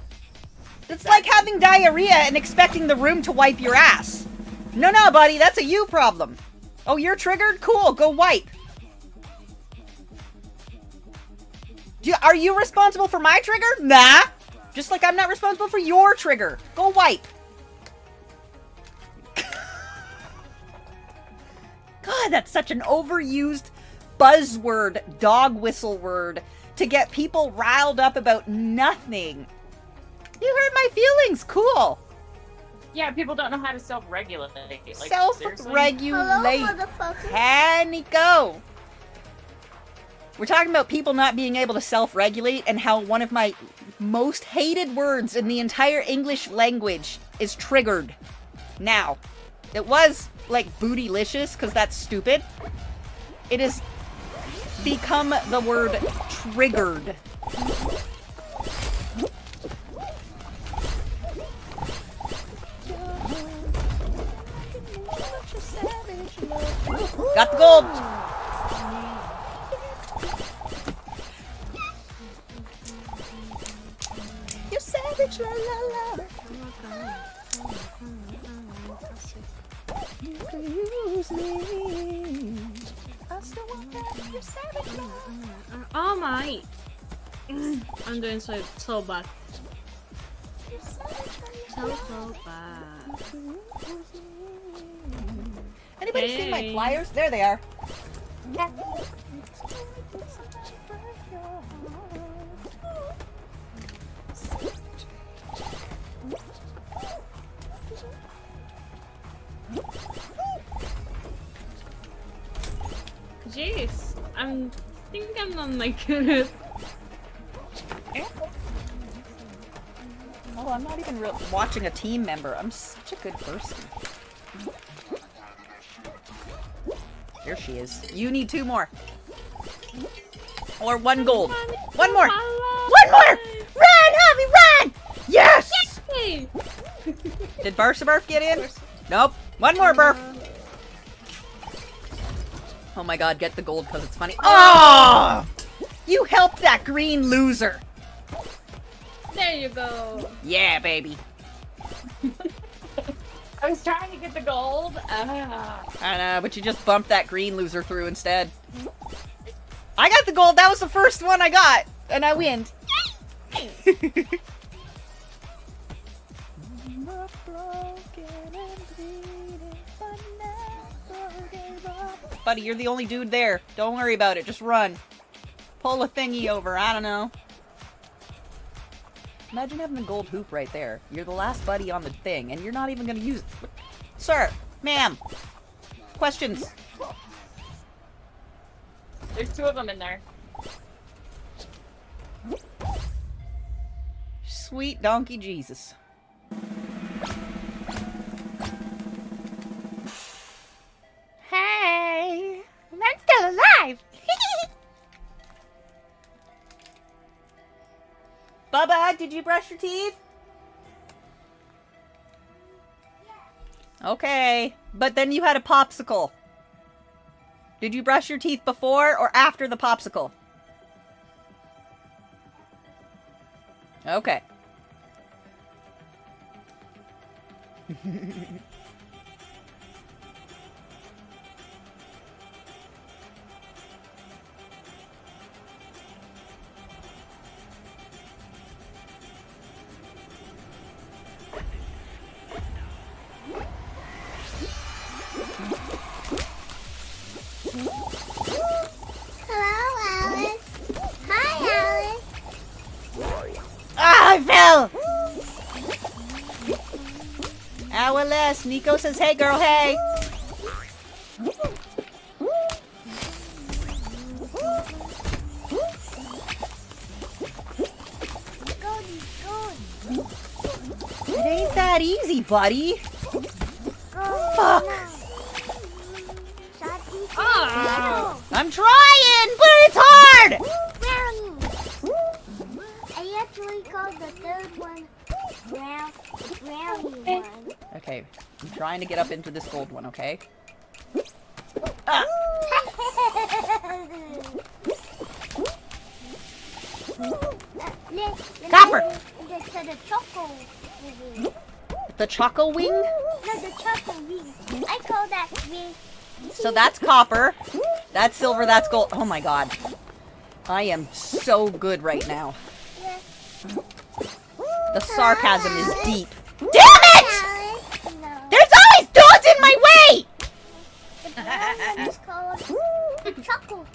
It's like having diarrhea and expecting the room to wipe your ass. No, buddy, that's a you problem. Oh, you're triggered? Cool, go wipe. Are you responsible for my trigger? Nah. Just like I'm not responsible for your trigger. Go wipe. God, that's such an overused buzzword, dog whistle word to get people riled up about nothing. You hurt my feelings. Cool. Yeah, people don't know how to self-regulate. Like, Self-regulate. Hello, motherfucker. Panico. We're talking about people not being able to self-regulate and how one of my most hated words in the entire English language is triggered. Now, it was like bootylicious because that's stupid. It has become the word triggered. Got the gold. You're savage, la la la. Oh my! I'm doing so bad. So bad. Anybody seen my flyers? There they are. Jeez, I'm thinking I'm not like good. Oh, I'm not even watching a team member. I'm such a good person. There she is. You need 2 more. Or 1 gold. 1 more. 1 more! Run, Javi, run! Yes! Yay! Did Barsabarf get in? Nope. 1 more, Barf. Oh my god, get the gold because it's funny. Oh! You helped that green loser. There you go. Yeah, baby. I was trying to get the gold. I know, but you just bumped that green loser through instead. I got the gold. That was the first one I got. And I win. Buddy, you're the only dude there. Don't worry about it. Just run. Pull a thingy over. I don't know. Imagine having the gold hoop right there. You're the last buddy on the thing, and you're not even going to use it. Sir, ma'am, questions? There's 2 of them in there. Sweet donkey Jesus. Hey, I'm still alive. Bubba, did you brush your teeth? Okay, but then you had a popsicle. Did you brush your teeth before or after the popsicle? Okay. Hello, Alice. Hi, Alice. Ah, I fell! Alice, Nico says, hey girl, hey! It ain't that easy, buddy. Fuck. Ah. I'm trying, but it's hard! I actually called the 3rd one brownie one. Okay, I'm trying to get up into this gold one, okay? Copper! The choco wing. The choco wing? No, the choco wing. I call that wing. So that's copper, that's silver, that's gold. Oh my god. I am so good right now. The sarcasm is deep. Damn it! There's always dudes in my way! The brown one is called the choco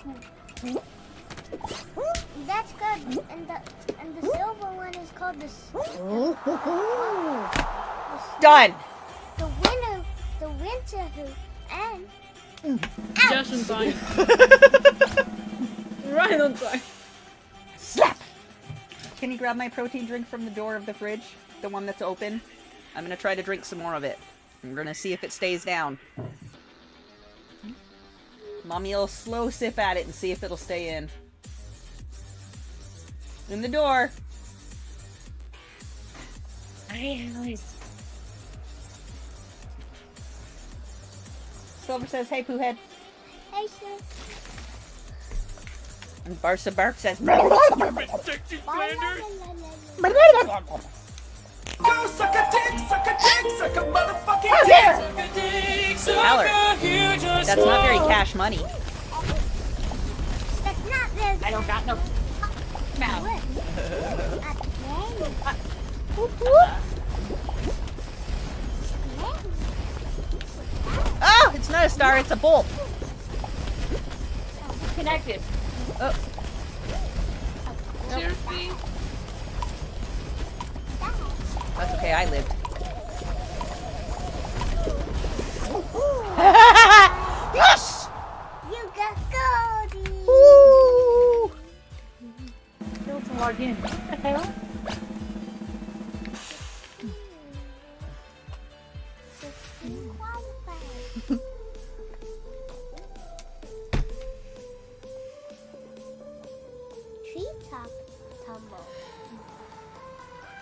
wing. That's good. And the silver one is called the Done. The winter hoop, and Just in time. Right on time. Slap! Can you grab my protein drink from the door of the fridge? The one that's open? I'm gonna try to drink some more of it. I'm gonna see if it stays down. Mommy will slow sip at it and see if it'll stay in. In the door. Hi, Alice. Silver says, hey, Pooh Head. hey, sis. And Barsa Barf says, Go suck a dick, suck a dick, suck a motherfucking Oh, dick. there. Suck a dick, Tell her. That's not very cash money. I don't got no mouth. Oh, it's not a star, it's a bolt. Connected. Oh. Seriously? That's okay, I lived. Yes! You got Goldie! Woo! Still to log in. What the hell? Treetop tumble.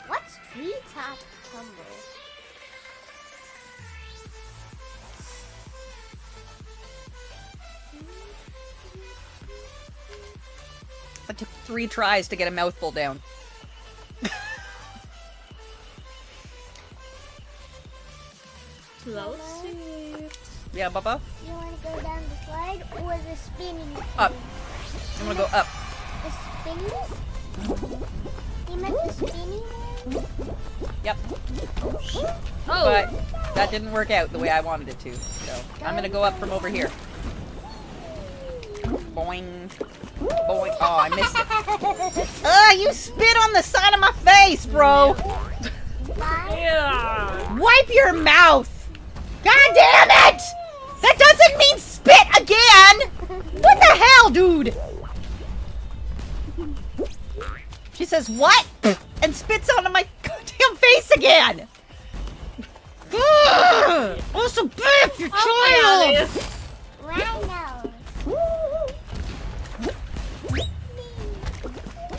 What's treetop tumble? It took 3 tries to get a mouthful down. Close it. Yeah, Bubba? You want to go down the slide or the spinning? Up. I'm gonna go up. The spinning? You meant the spinning one? Yep. Oh! But that didn't work out the way I wanted it to. So I'm gonna go up from over here. Boing. Boing. Oh, I missed it. Ugh, you spit on the side of my face, bro! Yeah. Wipe your mouth! God damn it! That doesn't mean spit again! What the hell, dude? She says, what? And spits onto my goddamn face again! Ugh! Also, bitch, your child! Rhino.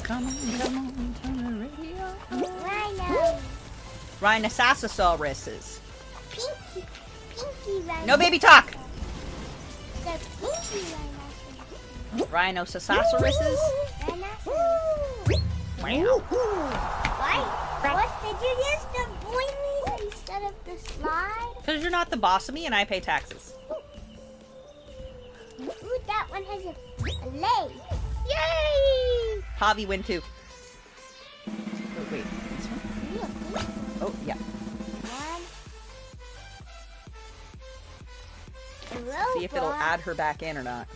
Come on, turn the radio. Rhino. Rhinosauruses. Pinky rhino. No baby talk! The pinky rhinoceros. Rhinosauruses? Rhinoceros. Wow. Why? What did you use the boing instead of the slide? Because you're not the boss of me and I pay taxes. Ooh, that one has a leg. Yay! Javi win too. Oh, wait. This one? Oh, yeah. See if it'll add her back in or not.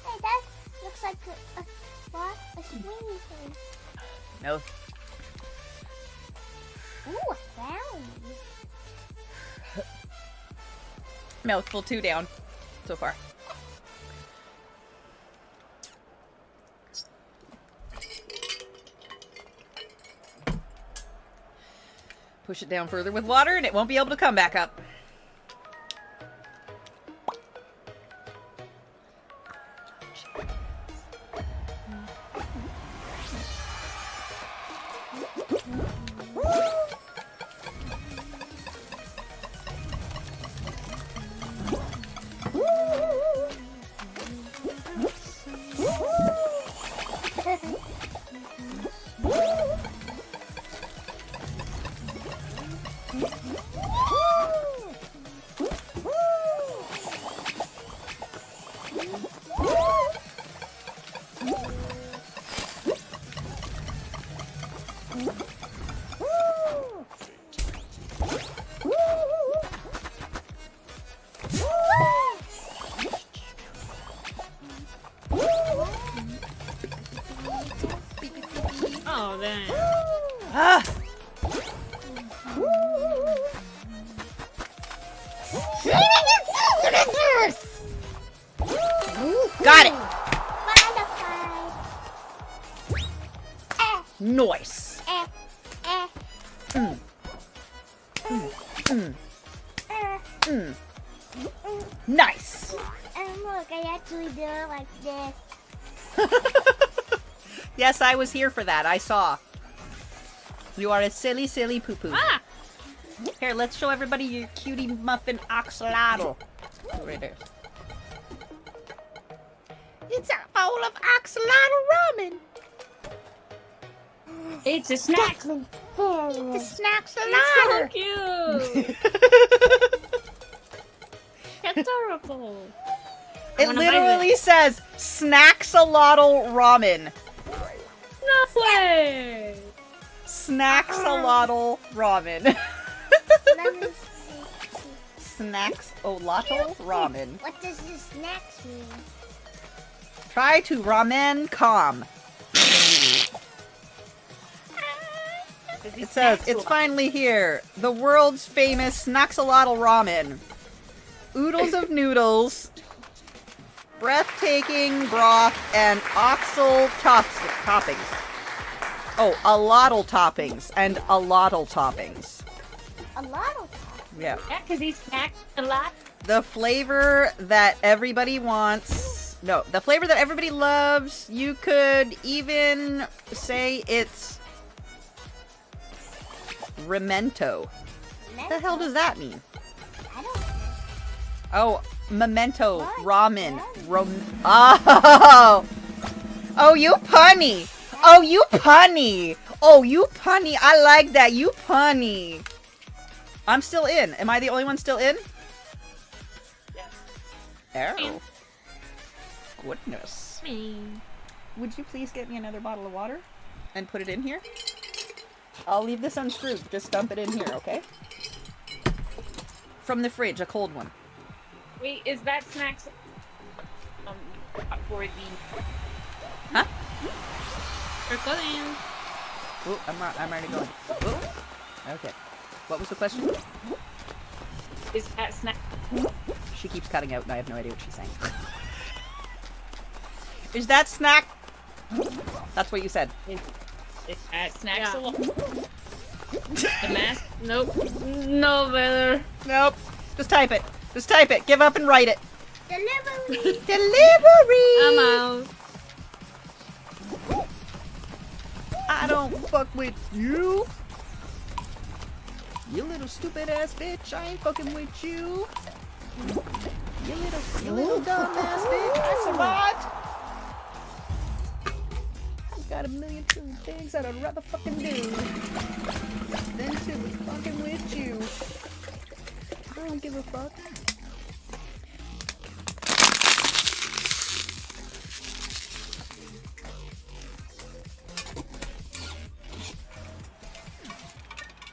Hey, that looks like what? A swing thing. No. Ooh, a brownie. Mouthful 2 down so far. Push it down further with water and it won't be able to come back up. Oh, dang. Ah! Got it! Nice. Mm. Mm. Mm. Mm. Nice. And look, I actually do it like this. Yes, I was here for that. I saw. You are a silly, silly poo-poo. Ah! Here, let's show everybody your cutie muffin axolotl. Right there. It's a bowl of axolotl ramen. It's a snack. The snacks a It's so lot. cute. That's adorable. It literally says Snaxolotl Ramen. No way. Snaxolotl Ramen. Let me see. Snaxolotl Ramen. What does the snacks mean? Try to ramen com. It says, it's finally here. The world's famous Snaxolotl Ramen. Oodles of noodles. Breathtaking broth and oxal toppings. Oh, a lotl toppings and a lotl toppings. A lot of Yeah. Yeah, because he snacked a lot. The flavor that everybody wants. No, the flavor that everybody loves. You could even say it's Memento. What the hell does that mean? I don't know. Oh, memento, ramen, oh! Oh, you punny! Oh, you punny! Oh, you punny! I like that, you punny! I'm still in. Am I the only one still in? Yeah. Oh. Goodness. Would you please get me another bottle of water? And put it in here? I'll leave this unscrewed. Just dump it in here, okay? From the fridge, a cold one. Wait, is that snacks for the... Huh? Recording. Ooh, I'm already going. Ooh. Okay. What was the question? Is that snack... She keeps cutting out and I have no idea what she's saying. Is that snack? That's what you said. Is that snacks Yeah. a lot? The mask? Nope. No better. Nope. Just type it. Just type it. Give up and write it. Delivery. Delivery! I'm out. I don't fuck with you. You little stupid ass bitch. I ain't fucking with you. You little dumb ass bitch. I survived. I got a million trillion things that I'd rather fucking do than to be fucking with you. I don't give a fuck.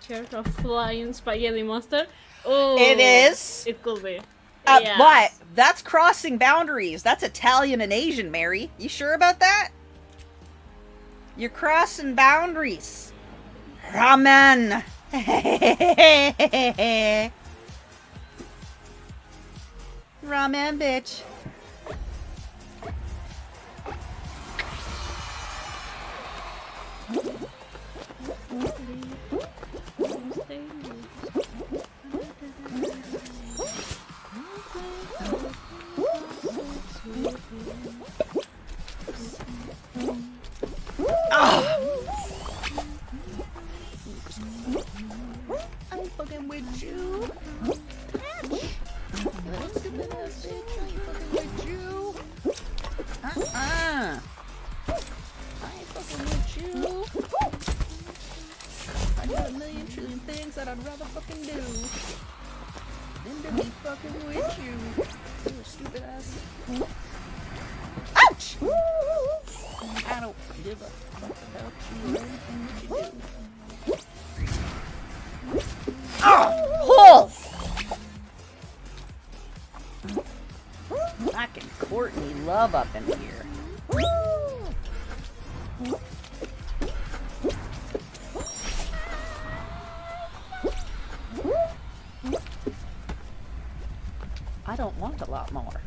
There's a flying spaghetti monster. Oh, It is. It could be. Yes. What? That's crossing boundaries. That's Italian and Asian, Mary. You sure about that? You're crossing boundaries. Ramen. Ramen, bitch. I'm fucking with you. Little stupid ass bitch, I ain't fucking with you. I ain't fucking with you. I got a million trillion things that I'd rather fucking do than to be fucking with you. Little stupid ass. Ouch! I don't give a fuck about you or anything that you do. Oh! Fucking Courtney Love up in here. I don't want a lot more.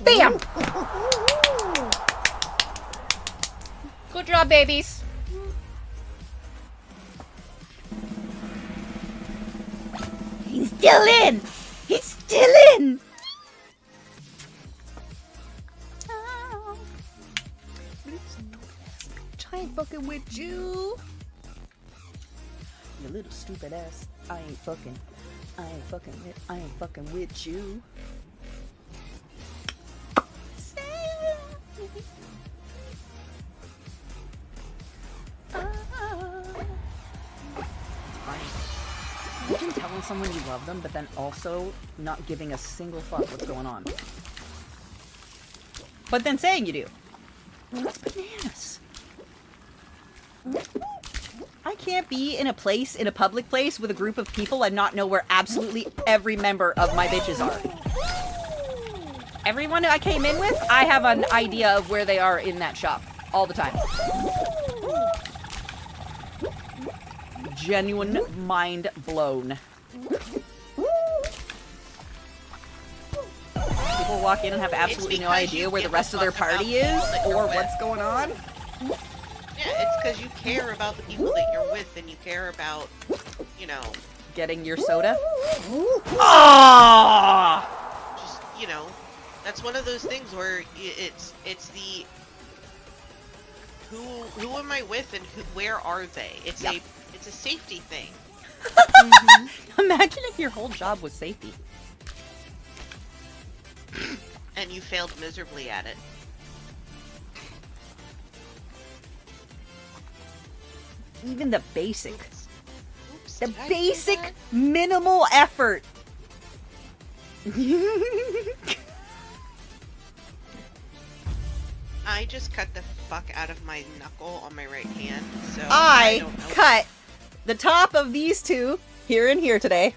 Bam! Good job, babies. He's still in! He's still in! Oh. I ain't fucking with you. You little stupid ass. I ain't fucking with you. telling someone you love them, but then also not giving a single fuck what's going on. But then saying you do. That's bananas. I can't be in a place, in a public place, with a group of people and not know where absolutely every member of my bitches are. Everyone I came in with, I have an idea of where they are in that shop. All the time. Genuine mind blown. People walk in and have absolutely no idea where the rest of their party is or what's going on. Yeah, it's because you care about the people that you're with and you care about, you know... Getting your soda? Ah! Just, you know, that's one of those things where it's the... Who am I with and where are they? It's a safety thing. Imagine if your whole job was safety. And you failed miserably at it. Even the basic. The basic minimal effort. I just cut the fuck out of my knuckle on my right hand, so I don't know. cut the top of these two here and here today.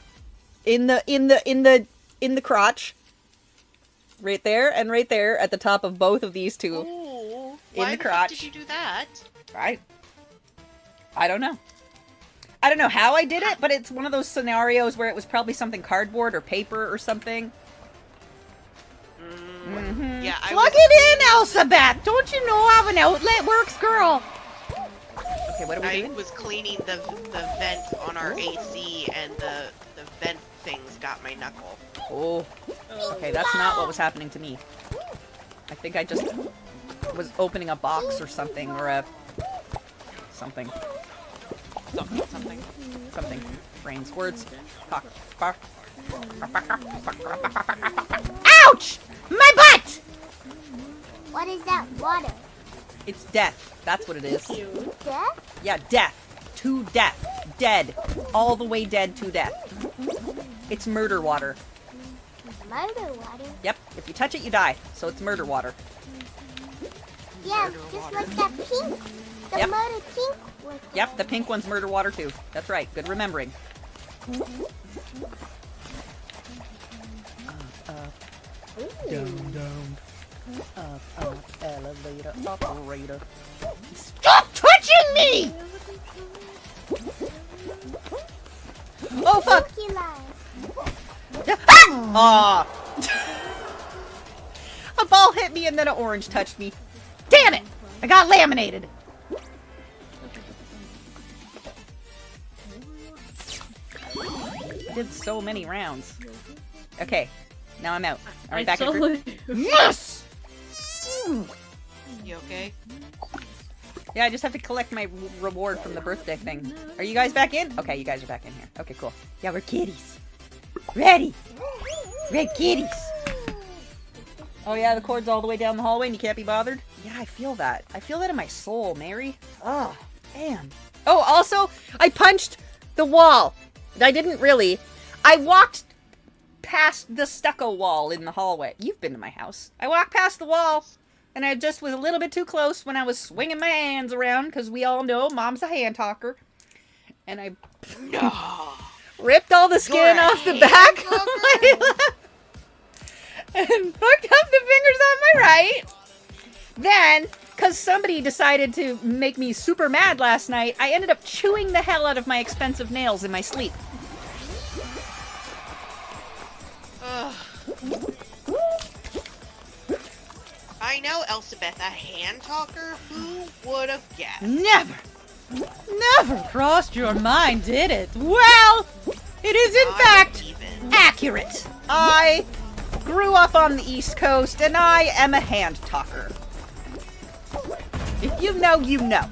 In the crotch. Right there and right there at the top of both of these two. Ooh, in the crotch. Did you do that? Right. I don't know. I don't know how I did it, but it's one of those scenarios where it was probably something cardboard or paper or something. Yeah, Plug it in, Elizabeth! Don't you know how an outlet works, girl? Okay, what are we doing? I was cleaning the vent on our AC and the vent things got my knuckle. Oh. Okay, that's not what was happening to me. I think I just was opening a box or something, or a... something. Something. Brains. Words. Cock. Bark. Ouch! My butt! What is that water? It's death. That's what it is. Death? Yeah, death. To death. Dead. All the way dead to death. It's murder water. Murder water? Yep. If you touch it, you die. So it's murder water. Yeah, just like that pink. The Yep. murder pink was. Yep, the pink one's murder water too. That's right. Good remembering. Down. Up, elevator, operator. Stop touching me! Oh, fuck! Ah! A ball hit me and then an orange touched me. Damn it! I got laminated. Did so many rounds. Okay, now I'm out. Are we back in group? Yes! You okay? Yeah, I just have to collect my reward from the birthday thing. Are you guys back in? Okay, you guys are back in here. Okay, cool. Yeah, we're kitties. Ready! Red kitties! Oh yeah, the cord's all the way down the hallway and you can't be bothered? Yeah, I feel that. I feel that in my soul, Mary. Oh, damn. Oh, also, I punched the wall. I didn't really. I walked past the stucco wall in the hallway. You've been to my house. I walked past the wall, and I just was a little bit too close when I was swinging my hands around, because we all know Mom's a hand talker. And I ripped all the skin off the back of my left and fucked up the fingers on my right. Then, because somebody decided to make me super mad last night, I ended up chewing the hell out of my expensive nails in my sleep. I know, Elizabeth, a hand talker? Who would have guessed? Never crossed your mind, did it? Well, it is in fact accurate. I grew up on the East Coast, and I am a hand talker. If you know, you know.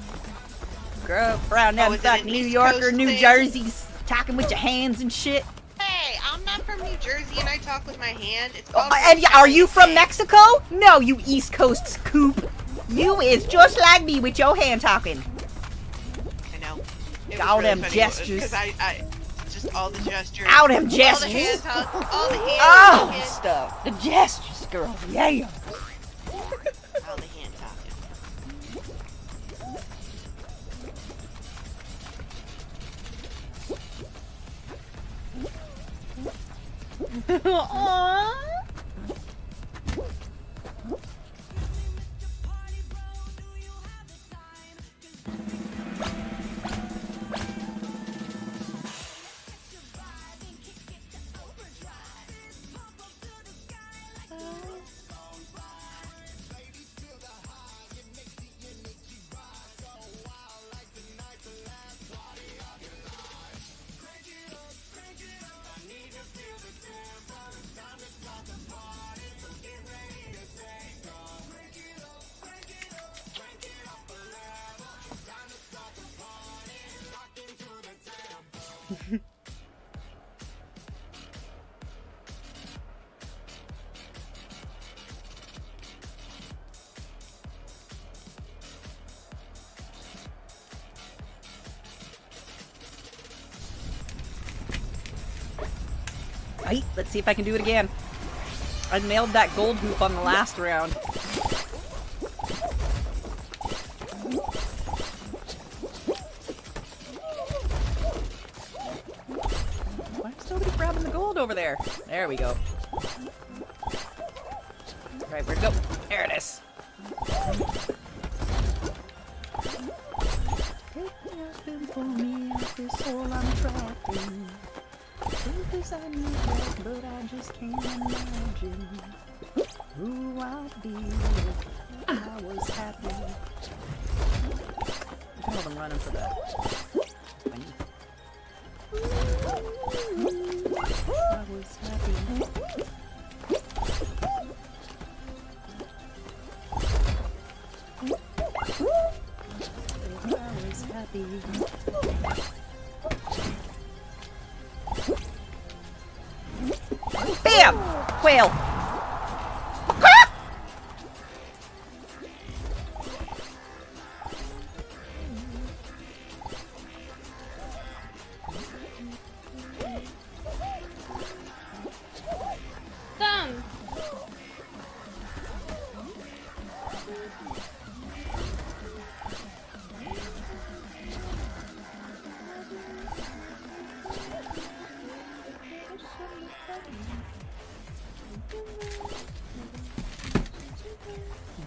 Girl around down back New York or New Jersey's talking with your hands and shit. Hey, I'm not from New Jersey and I talk with my hand. It's Oh, and are you from Mexico? No, you East Coast scoop. You is just like me with your hand talking. I know. All them gestures. Because I gestures, all the gestures. Ow, them gestures! All the hand tucks, all the hand Oh, tucking. stuff. The gestures, girl. Yeah. All the hand tucking. Aww. Right, let's see if I can do it again. I nailed that gold hoop on the last round. Why is nobody grabbing the gold over there? There we go. Right, where'd it go? There it is. For me, this hole I'm trapped in. Truth is I need that, but I just can't imagine who I'd be if I was happy. Look at all them running for that. I was happy. If I was happy. Bam! Whale! Done!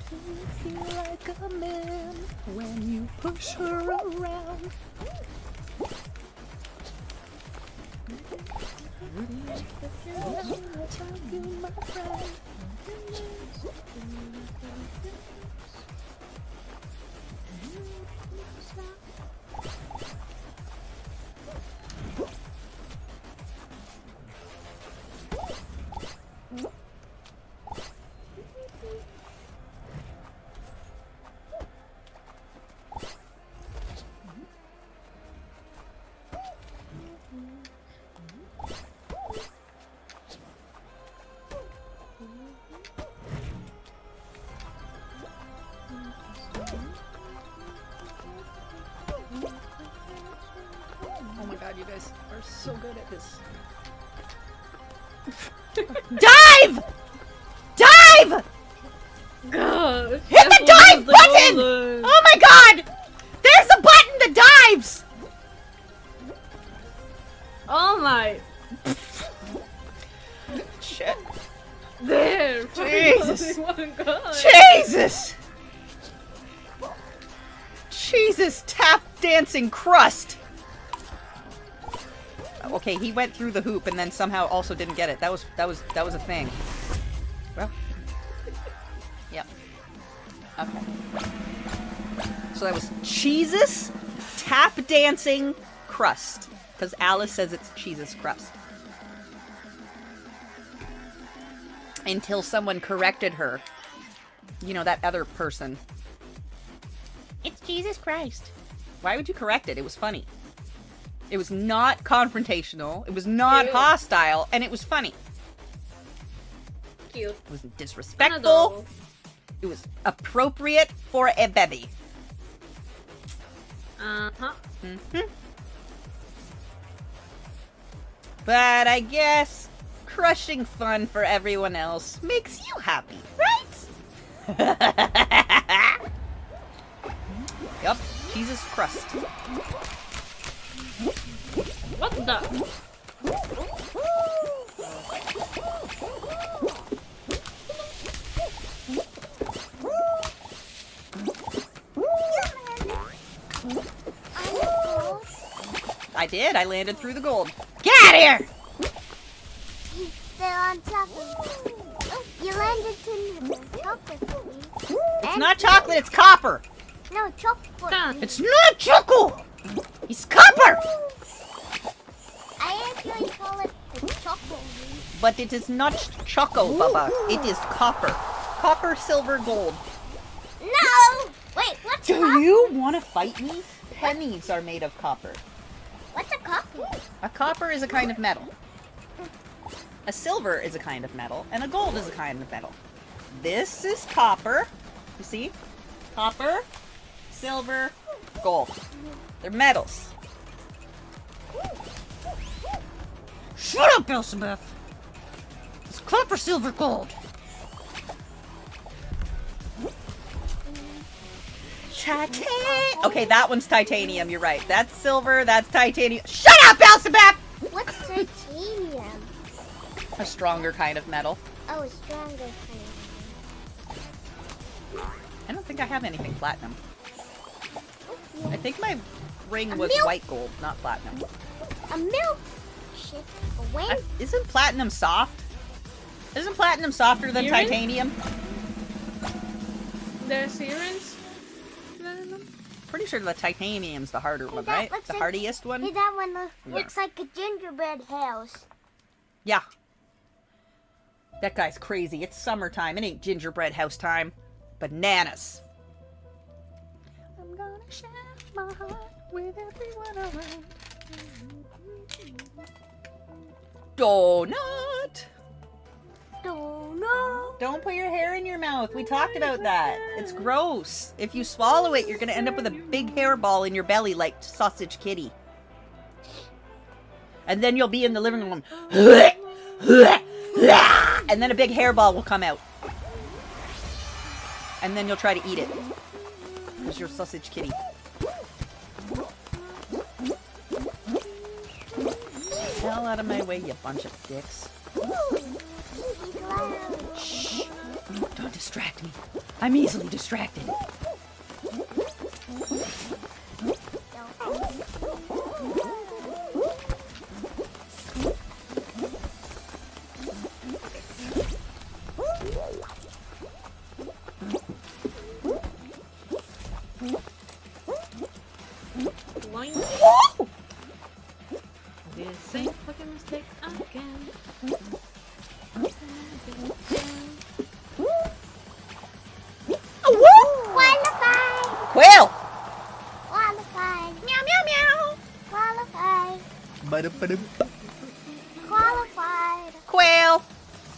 Do you feel like a man when you push her around? Oh my god, you guys are so good at this. Dive! Dive! God, hit the dive button! Oh my god! There's a button that dives! Oh my. Shit. There. Jesus. One guy. Jesus! Jesus, tap dancing crust! Okay, he went through the hoop and then somehow also didn't get it. That was a thing. Well. Yep. Okay. So that was Jesus tap dancing crust. Because Alice says it's Jesus crust. Until someone corrected her. You know, that other person. It's Jesus Christ. Why would you correct it? It was funny. It was not confrontational. It was not hostile. And it was funny. Cute. It wasn't disrespectful. It was appropriate for a baby. Uh-huh. Mm-hmm. But I guess crushing fun for everyone else makes you happy, right? Yup, Jesus crust. What the? I did. I landed through the gold. Get out of here! They're on top of me. Oh, you landed in the chocolate. It's not chocolate, it's copper. No, chocolate. It's not choco! It's copper! I actually call it the chocolate. But it is not choco, Baba. It is copper. Copper, silver, gold. No! Wait, what's Do copper? you want to fight me? Pennies are made of copper. What's a copper? A copper is a kind of metal. A silver is a kind of metal, and a gold is a kind of metal. This is copper. You see? Copper, silver, gold. They're metals. Shut up, Elizabeth! It's copper, silver, gold. Titanium. Okay, that one's titanium. You're right. That's silver. That's titanium. Shut up, Elizabeth! What's titanium? A stronger kind of metal. Oh, a stronger kind I don't think I have anything platinum. I think my ring A was milk- white gold, not platinum. A milk shit. A wing. Isn't platinum soft? Isn't platinum softer than Urine? titanium? There's urines. Platinum. Pretty sure the titanium's the harder one, that right? looks The like- hardiest Hey, one? that one Yeah. looks like a gingerbread house. Yeah. That guy's crazy. It's summertime. It ain't gingerbread house time. Bananas. I'm gonna share my heart with everyone around. Donut! Donut! Don't put your hair in your mouth. We talked about that. It's gross. If you swallow it, you're gonna end up with a big hairball in your belly like Sausage Kitty. And then you'll be in the living room. And then a big hairball will come out. And then you'll try to eat it. Because you're Sausage Kitty. Hell out of my way, you bunch of dicks. Shh. Don't distract me. I'm easily distracted. Blind. The same fucking mistake again. Qualified! Quail! Qualified! Meow, meow, meow! Qualified! Qualified! Quail!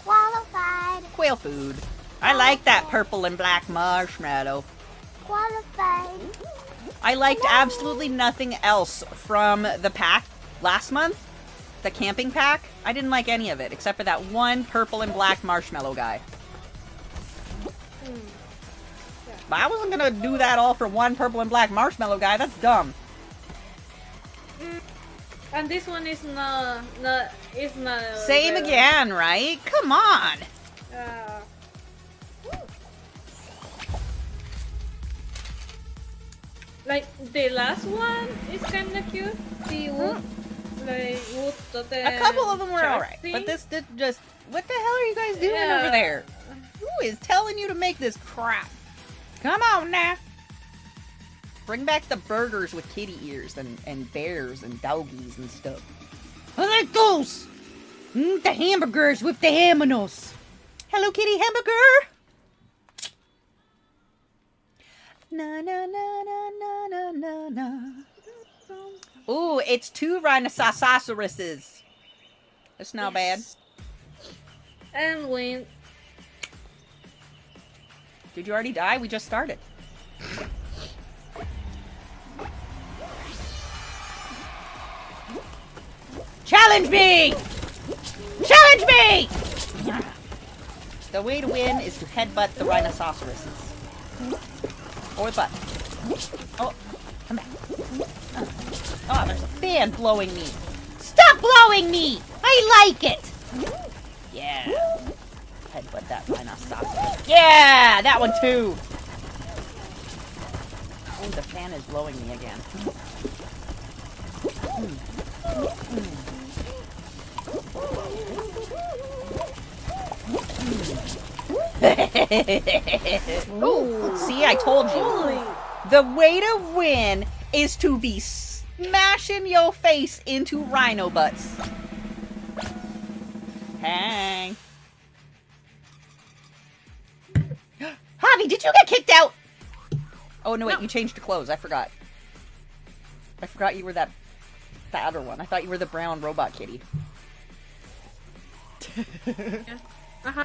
Qualified! Quail food. I like that purple and black marshmallow. Qualified! I liked absolutely nothing else from the pack last month. The camping pack. I didn't like any of it except for that one purple and black marshmallow guy. But I wasn't gonna do that all for one purple and black marshmallow guy. That's dumb. And this one is not Same the- again, right? Come on. Like the last one is kind of cute. The wood, like wood. A couple of them were shark alright, thing. but this did just. What the hell are you guys doing Yeah. over there? Who is telling you to make this crap? Come on now. Bring back the burgers with kitty ears and bears and doggies and stuff. I like those. The hamburgers with the ham on us. Hello Kitty hamburger. Na na na na na na na na. Ooh, it's 2 rhinoceroses. That's not bad. And win. Did you already die? We just started. Challenge me! Challenge me! The way to win is to headbutt the rhinoceroses. Or the butt. Oh, come back. Oh, there's a fan blowing me. Stop blowing me! I like it! Yeah. Headbutt that rhinoceros. Yeah! That one too! Oh, the fan is blowing me again. Ooh, see, I told you. The way to win is to be smashing your face into rhino butts. Hang. Javi, did you get kicked out? Oh, no, wait, you changed your clothes. I forgot. I forgot you were that other one. I thought you were the brown robot kitty. Uh-huh.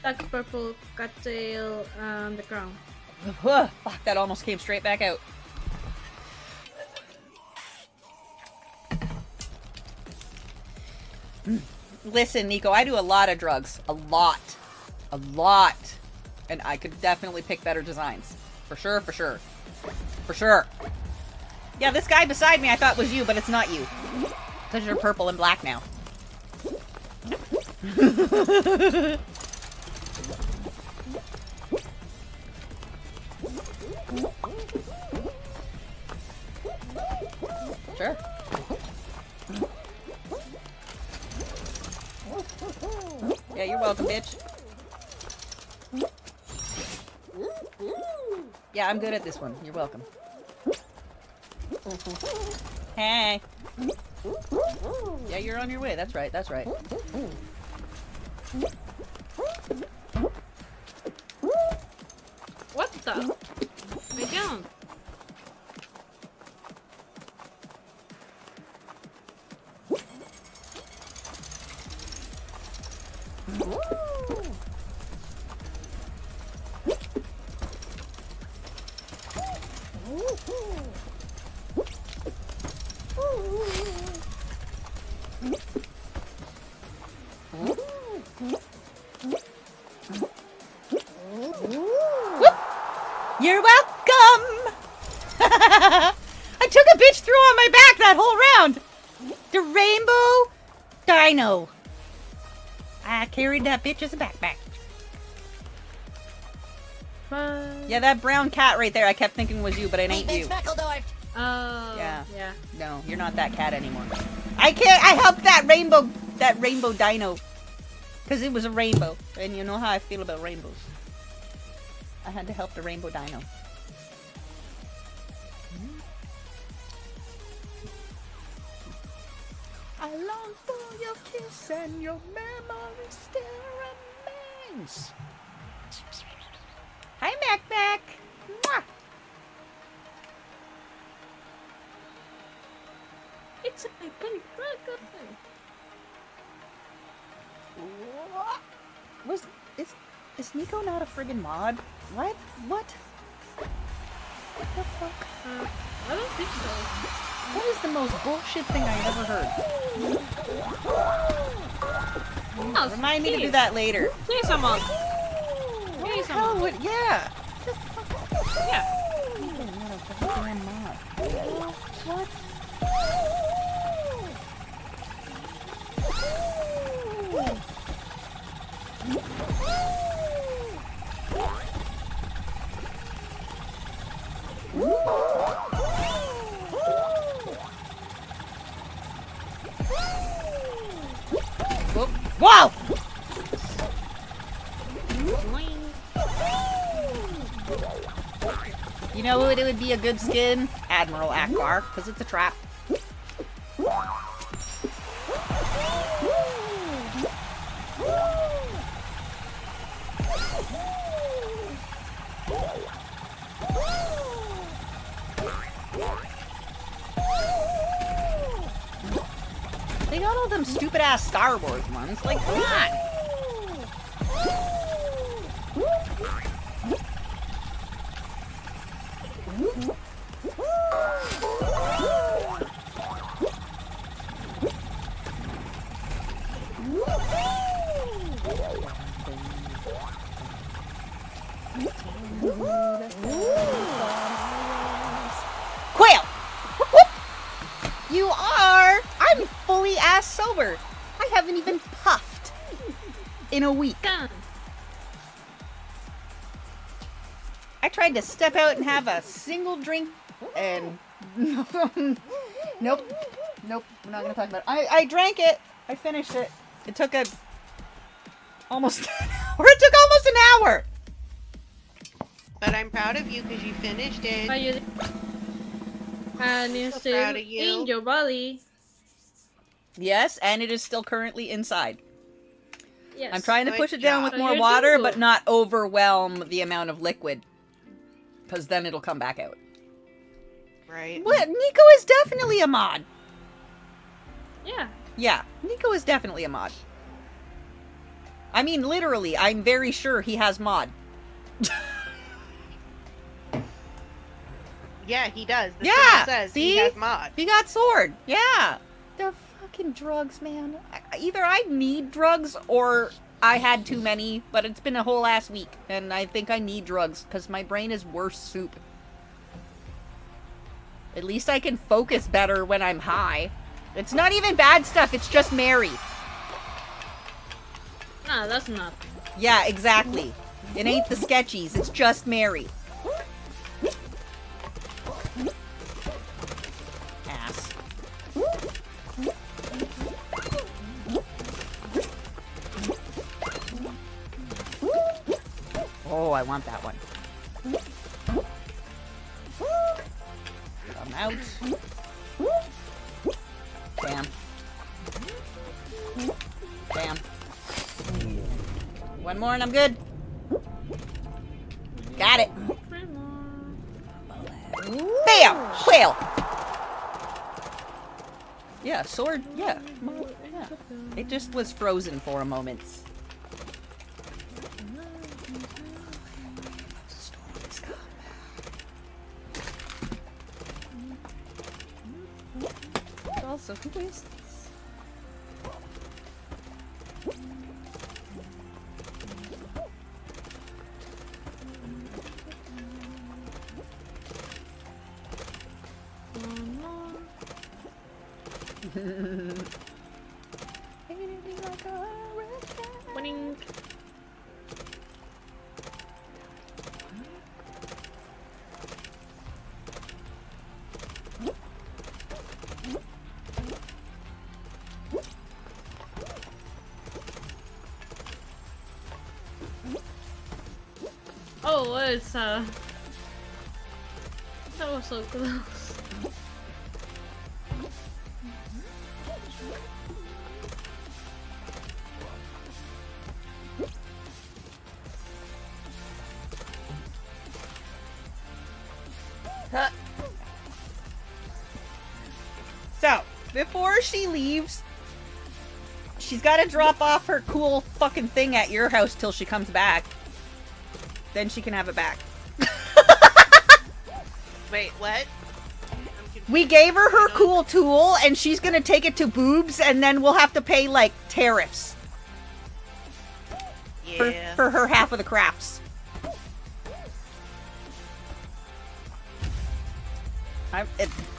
Dark purple cattail on the ground. Fuck, that almost came straight back out. Listen, Nico, I do a lot of drugs. A lot. A lot. And I could definitely pick better designs. For sure, for sure. For sure. Yeah, this guy beside me I thought was you, but it's not you. Because you're purple and black now. Sure. Yeah, you're welcome, bitch. Yeah, I'm good at this one. You're welcome. Hey. Yeah, you're on your way. That's right. That's right. What the? I don't. You're welcome! I took a bitch through on my back that whole round! The rainbow dino. I carried that bitch as a backpack. Yeah, that brown cat right there I kept thinking was you, but it ain't you. Oh, Yeah. yeah. No, you're not that cat anymore. I helped that rainbow dino. Because it was a rainbow. And you know how I feel about rainbows. I had to help the rainbow dino. I long for your kiss and your memory still remains. Hi, Mac Mac. Mwah. It's a bacon dragon. Is Nico not a friggin' mod? What? What? What the fuck? I don't think so. That is the most bullshit thing I've ever heard. Oh, Remind me to do that later. Say someone. Say someone. Yeah. Yeah. What? Whoa! You know what? It would be a good skin? Admiral Akbar, because it's a trap. They got all them stupid ass Star Wars ones. Like, come on! Quail! Whoop, whoop. You are! I'm fully ass sober. I haven't even puffed in a week. I tried to step out and have a single drink and nope. Nope, we're not gonna talk about it. I drank it. I finished it. It took almost an hour. It took almost an hour. But I'm proud of you because you finished it. And you're So still proud of you. in your body. Yes, and it is still currently inside. Yes. I'm trying to Good push it down job. with more You're water, doing but good. not overwhelm the amount of liquid. Because then it'll come back out. Right. What? Nico is definitely a mod. Yeah. Yeah, Nico is definitely a mod. I mean, literally, I'm very sure he has mod. Yeah, he does. The Yeah, symbol says see? he has mod. He got sword. Yeah. The fucking drugs, man. Either I need drugs or I had too many, but it's been a whole ass week, and I think I need drugs because my brain is worse soup. At least I can focus better when I'm high. It's not even bad stuff, it's just Mary. Nah, that's not. Yeah, exactly. It ain't the sketchies, it's just Mary. Ass. Oh, I want that one. I'm out. Bam. Bam. One more and I'm good. Got it. Bam! Quail! Yeah, sword, yeah. Yeah. It just was frozen for a moment. Also, who is this? Winning. Oh, it's that was so close. So, before she leaves, she's got to drop off her cool fucking thing at your house till she comes back. Then she can have it back. Wait, what? We gave her her cool tool, and she's gonna take it to Boobs, and then we'll have to pay, like, tariffs. Yeah. For her half of the crafts.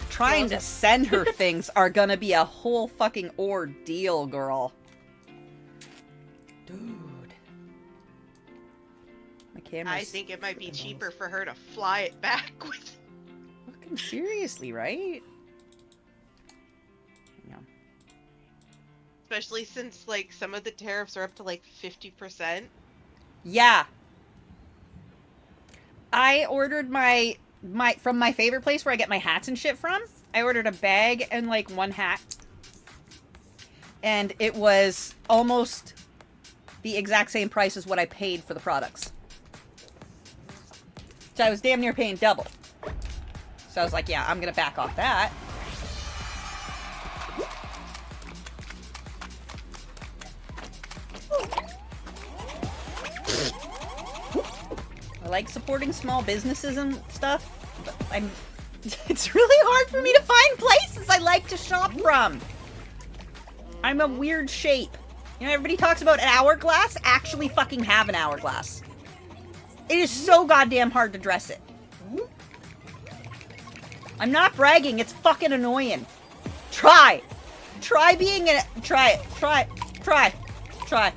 Trying to send her things are gonna be a whole fucking ordeal, girl. Dude. My camera's... I think it might be cheaper for her to fly it back with. Fucking seriously, right? No. Especially since, like, some of the tariffs are up to, like, 50%. Yeah. I ordered my from my favorite place where I get my hats and shit from. I ordered a bag and, like, one hat. And it was almost the exact same price as what I paid for the products. So I was damn near paying double. So I was like, yeah, I'm gonna back off that. I like supporting small businesses and stuff, but it's really hard for me to find places I like to shop from. I'm a weird shape. You know, everybody talks about an hourglass. Actually fucking have an hourglass. It is so goddamn hard to dress it. I'm not bragging, it's fucking annoying. Try! Try being in it. Try it. Try it. Try. Try.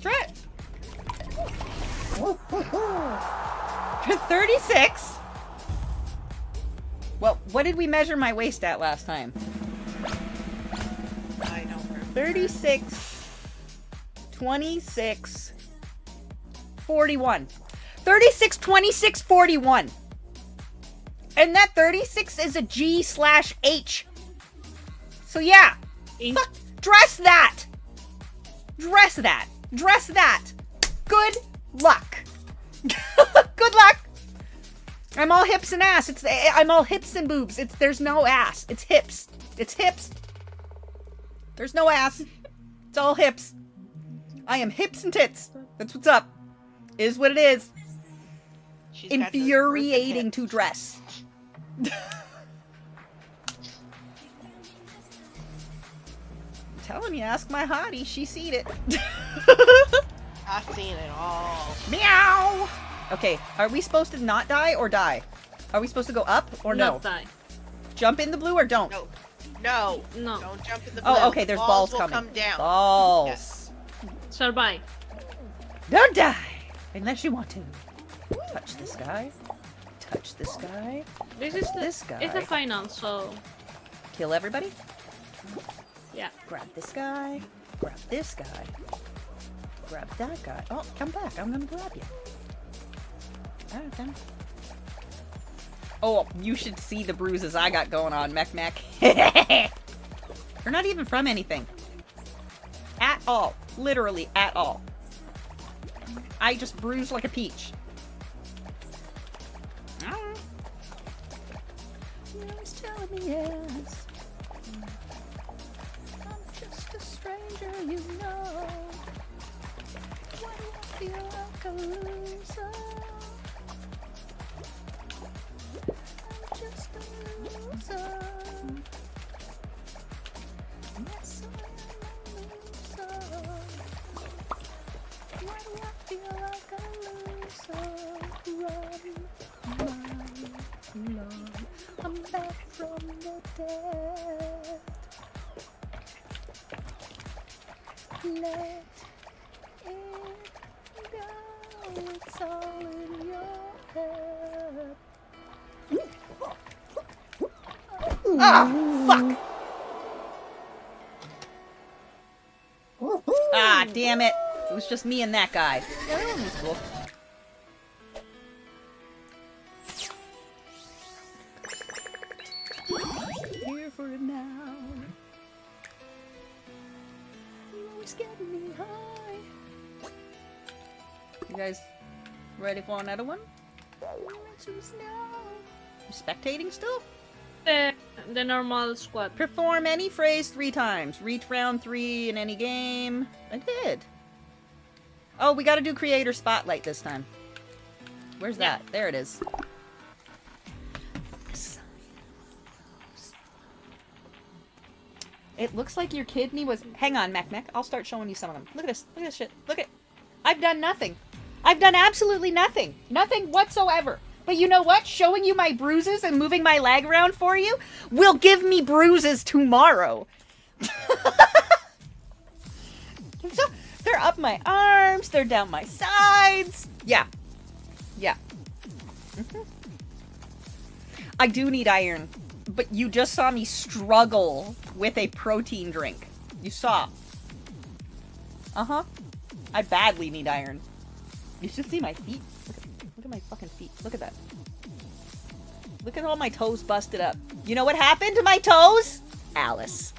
Try it. 36. Well, what did we measure my waist at last time? I don't remember. 36, 26, 41. 36, 26, 41. And that 36 is a G/H. So yeah. Fuck, dress that. Dress that. Dress that. Good luck. Good luck. I'm all hips and ass. I'm all hips and boobs. There's no ass. It's hips. It's hips. There's no ass. It's all hips. I am hips and tits. That's what's up. Is what it is. Infuriating to dress. Telling you, ask my hottie. She seen it. I've seen it all. Meow. Okay, are we supposed to not die or die? Are we supposed to go up or no? Not die. Jump in the blue or don't? No. No. No. Don't jump in the blue. Oh, okay, there's balls will coming. Come down. Balls. Yes. Survive. Don't die! Unless you want to. Touch this guy. Touch this guy. This is this guy. It's the final, so... Kill everybody? Yeah. Grab this guy. Grab this guy. Grab that guy. Oh, come back. I'm gonna grab you. Alright then. Oh, you should see the bruises I got going on, Mech Mech. They're not even from anything. At all. Literally at all. I just bruised like a peach. It's telling me yes. I'm just a stranger, you know. Why do I feel like a loser? I'm just a loser. Yes, I am a loser. Why do I feel like a loser? Run, I'm back from the dead. Let it go. It's all in your head. Ah, fuck! Ah, damn it. It was just me and that guy. Yeah, that one was cool. Here for it now. You're always getting me high. You guys ready for another one? You spectating still? The normal squad. Perform any phrase 3 times. Reach round 3 in any game. I did. Oh, we gotta do creator spotlight this time. Where's that? There it is. It looks like your kidney was... Hang on, Mech Mech. I'll start showing you some of them. Look at this. Look at this shit. Look at... I've done nothing. I've done absolutely nothing. Nothing whatsoever. But you know what? Showing you my bruises and moving my leg around for you will give me bruises tomorrow. So, they're up my arms. They're down my sides. Yeah. Yeah. I do need iron. But you just saw me struggle with a protein drink. You saw. Uh-huh. I badly need iron. You should see my feet. Look at my fucking feet. Look at that. Look at all my toes busted up. You know what happened to my toes? Alice.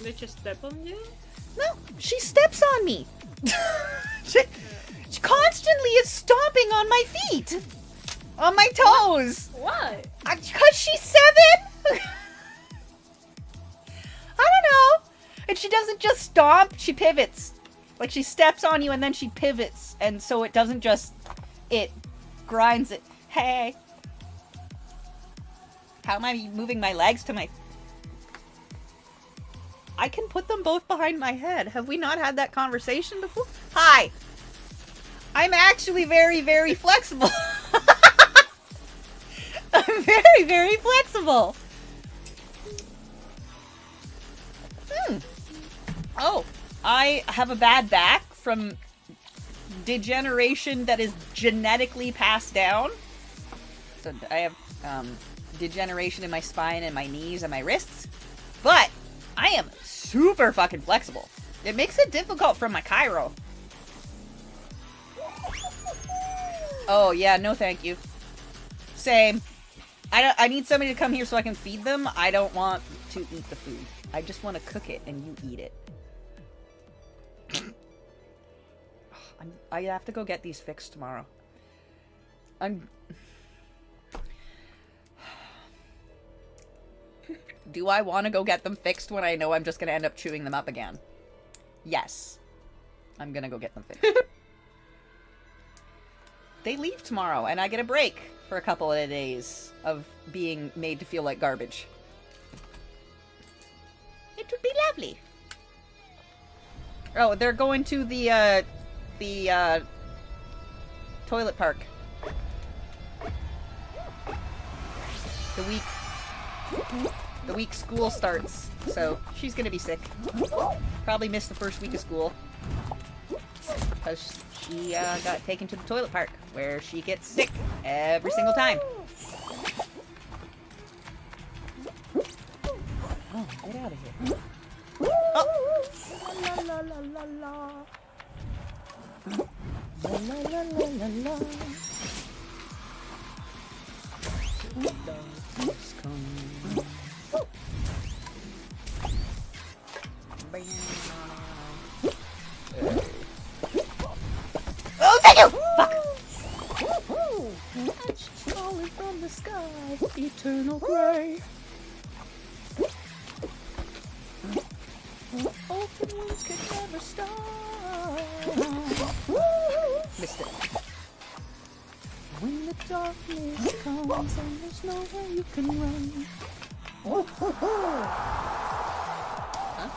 They just step on you? No, she steps on me. she constantly is stomping on my feet. On my toes. Why? Because she's 7? I don't know. And she doesn't just stomp, she pivots. Like she steps on you and then she pivots. And so it doesn't just... It grinds it. Hey. How am I moving my legs to my... I can put them both behind my head. Have we not had that conversation before? Hi! I'm actually very, very flexible. I'm very, very flexible. Oh, I have a bad back from degeneration that is genetically passed down. So I have degeneration in my spine and my knees and my wrists. But I am super fucking flexible. It makes it difficult from my chiro. Oh, yeah, no thank you. Same. I need somebody to come here so I can feed them. I don't want to eat the food. I just want to cook it and you eat it. I have to go get these fixed tomorrow. Do I want to go get them fixed when I know I'm just going to end up chewing them up again? Yes. I'm going to go get them fixed. They leave tomorrow, and I get a break for a couple of days of being made to feel like garbage. It would be lovely. Oh, they're going to the toilet park. The week school starts, so she's gonna be sick. Probably missed the first week of school. Because she got taken to the toilet park, where she gets sick every single time. Oh, get out of here. Oh! La la la la la. La la la la la la. Darkness come. Oh, thank you! Fuck! That's falling from the sky, eternal gray. Open wings could never stop. Missed it. When the darkness comes and there's nowhere you can run. Huh?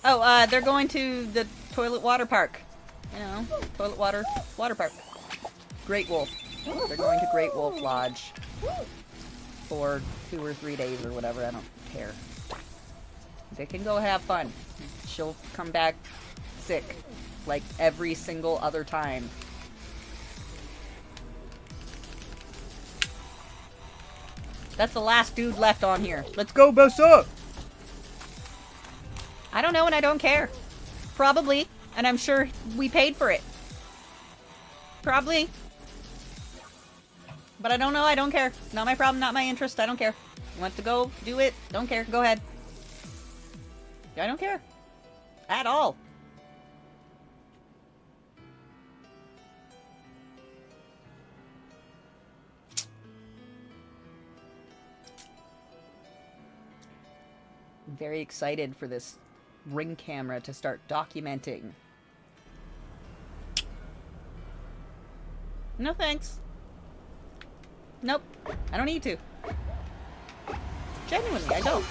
Oh, they're going to the toilet water park. You know, toilet water park. Great Wolf. They're going to Great Wolf Lodge for 2 or 3 days or whatever. I don't care. They can go have fun. She'll come back sick, like every single other time. That's the last dude left on here. Let's go, Bessa! I don't know and I don't care. Probably. And I'm sure we paid for it. Probably. But I don't know, I don't care. Not my problem, not my interest, I don't care. You want to go, do it, don't care, go ahead. I don't care. At all. I'm very excited for this Ring camera to start documenting. No thanks. Nope. I don't need to. Genuinely, I don't.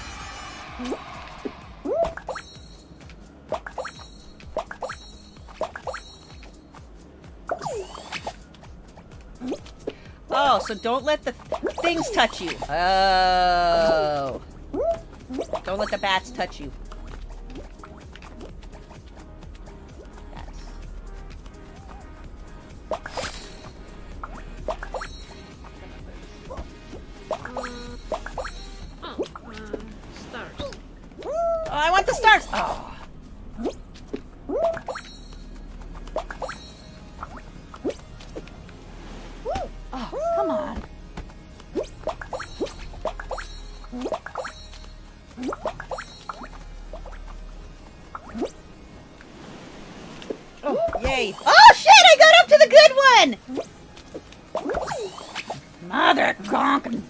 Oh, so don't let the things touch you. Oh. Don't let the bats touch you. Stars. Oh, I want the stars! Oh. Oh, come on. Oh, yay. Oh, shit! I got up to the good one! Mother conkin'.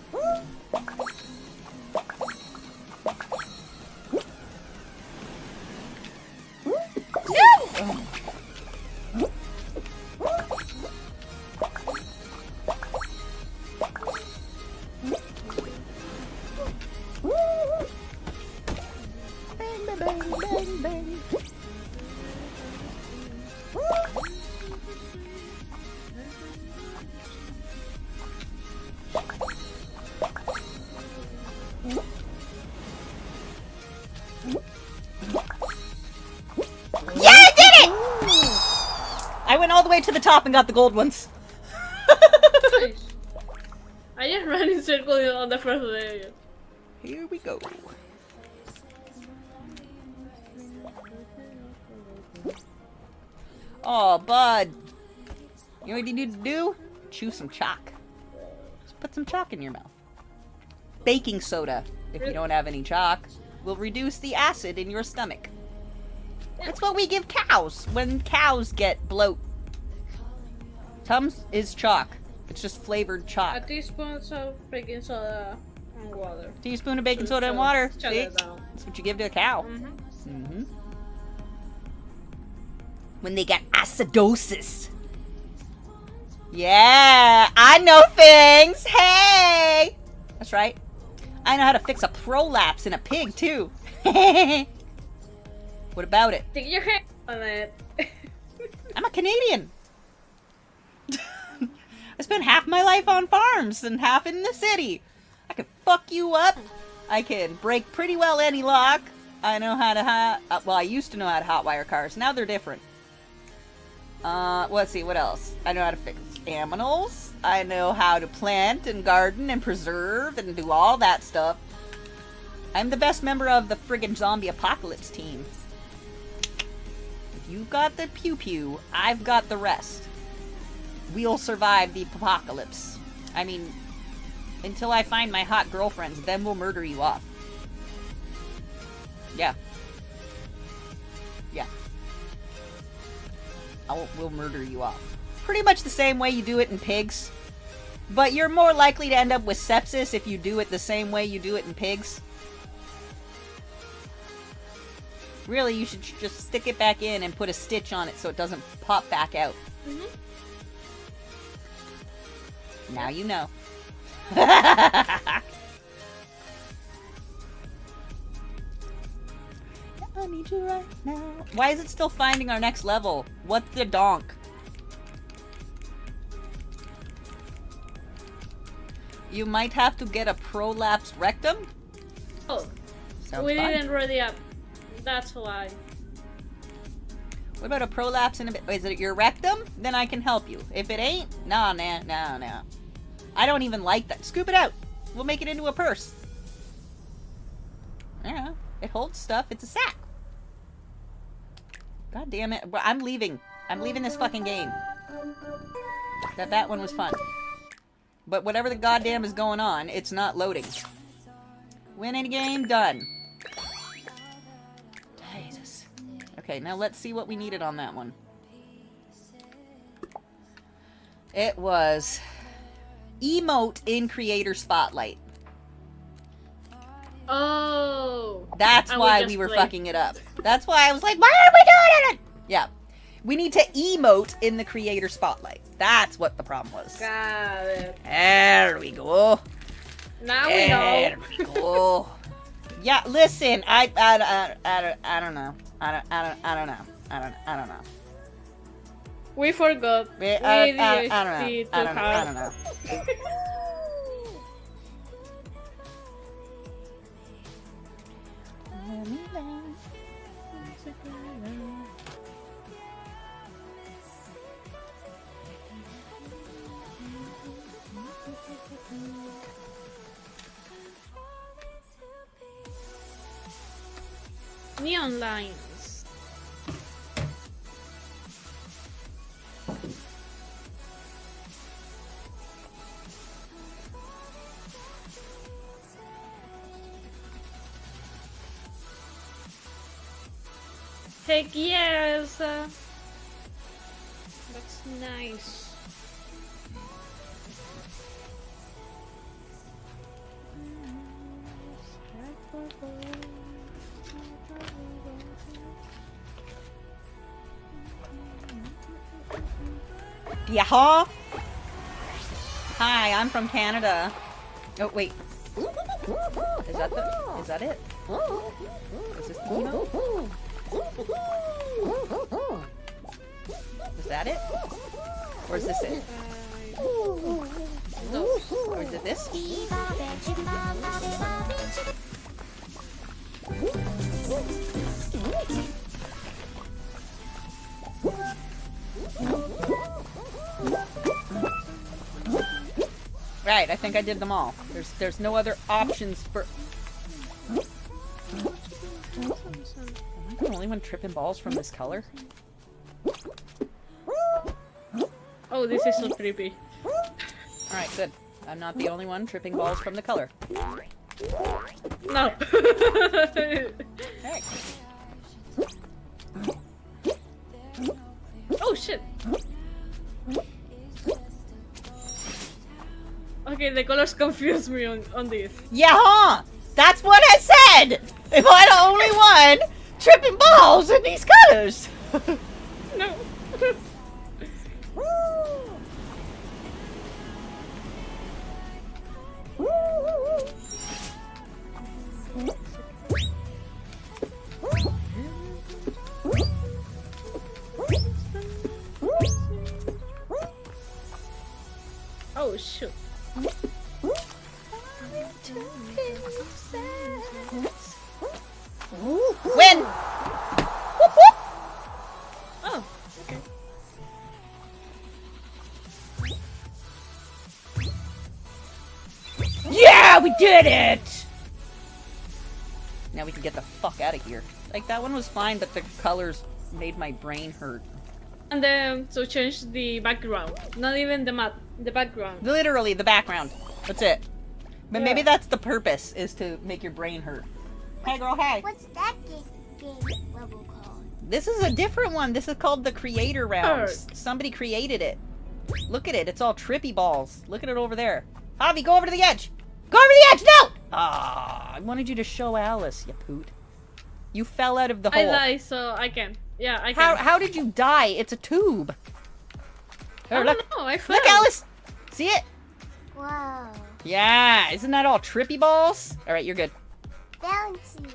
all the way to the top and got the gold ones. Nice. I just ran in circles on the first layer. Here we go. Oh, bud. You know what you need to do? Chew some chalk. Just put some chalk in your mouth. Baking soda, if you don't have any chalk, will reduce the acid in your stomach. That's what we give cows when cows get bloat. Tums is chalk. It's just flavored chalk. A teaspoon of baking soda and water. Teaspoon of baking soda and water. Chug See? it down. That's what you give to a cow. Mm-hmm. When they get acidosis. Yeah, I know things. Hey, that's right. I know how to fix a prolapse in a pig too. What about it? Stick your hand on it. I'm a Canadian. I spent half my life on farms and half in the city. I can fuck you up. I can break pretty well any lock. I know how to well, I used to know how to hotwire cars. Now they're different. Let's see, what else? I know how to fix aminals. I know how to plant and garden and preserve and do all that stuff. I'm the best member of the friggin' zombie apocalypse team. If you've got the pew-pew, I've got the rest. We'll survive the apocalypse. I mean, until I find my hot girlfriends, then we'll murder you off. Yeah. Yeah. We'll murder you off. Pretty much the same way you do it in pigs. But you're more likely to end up with sepsis if you do it the same way you do it in pigs. Really, you should just stick it back in and put a stitch on it so it doesn't pop back out. Mm-hmm. Now you know. I need you right now. Why is it still finding our next level? What the donk? You might have to get a prolapsed rectum? Oh, Sounds we fun. didn't ready up. That's why. What about a prolapse in a bit? Is it your rectum? Then I can help you. If it ain't, no. I don't even like that. Scoop it out. We'll make it into a purse. Yeah, it holds stuff. It's a sack. God damn it. I'm leaving. I'm leaving this fucking game. That one was fun. But whatever the goddamn is going on, it's not loading. Win any game, done. Jesus. Okay, now let's see what we needed on that one. It was emote in creator spotlight. Oh. That's And why just we were played. fucking it up. That's why I was like, why are we doing it? Yeah. We need to emote in the creator spotlight. That's what the problem was. Got it. There we go. Now we There know. we go. Yeah, listen, I don't know. I don't know. We forgot. I don't know. Neon lines. Heck yes! That's nice. Yeah. Hi, I'm from Canada. Oh wait. Is that it? Is this the emote? Is that it? Or is this it? Or is it this? Right, I think I did them all. There's no other options for... Am I the only one tripping balls from this color? Oh, this is so creepy. Alright, good. I'm not the only one tripping balls from the color. No. Hey. Oh shit. Okay, the colors confuse me on this. Yeah, huh? That's what I said! Am I the only one tripping balls in these colors? No. Oh shoot. Win! Whoop, whoop. Oh, okay. Yeah, we did it! Now we can get the fuck out of here. Like, that one was fine, but the colors made my brain hurt. And then to change the background, not even the map, the background. Literally, the background. That's it. But Yeah. maybe that's the purpose, is to make your brain hurt. Hey girl, hey. What's that game level called? This is a different one. This is called the Creator Rounds. Ark. Somebody created it. Look at it. It's all trippy balls. Look at it over there. Javi, go over to the edge. Go over the edge. No! Ah, I wanted you to show Alice, you poot. You fell out of the I hole. die, so I can. Yeah, I can. How did you die? It's a tube. I Here, don't look. know, I fell. Look, Alice. See it? Wow. Yeah. Isn't that all trippy balls? All right, you're good. Bouncy.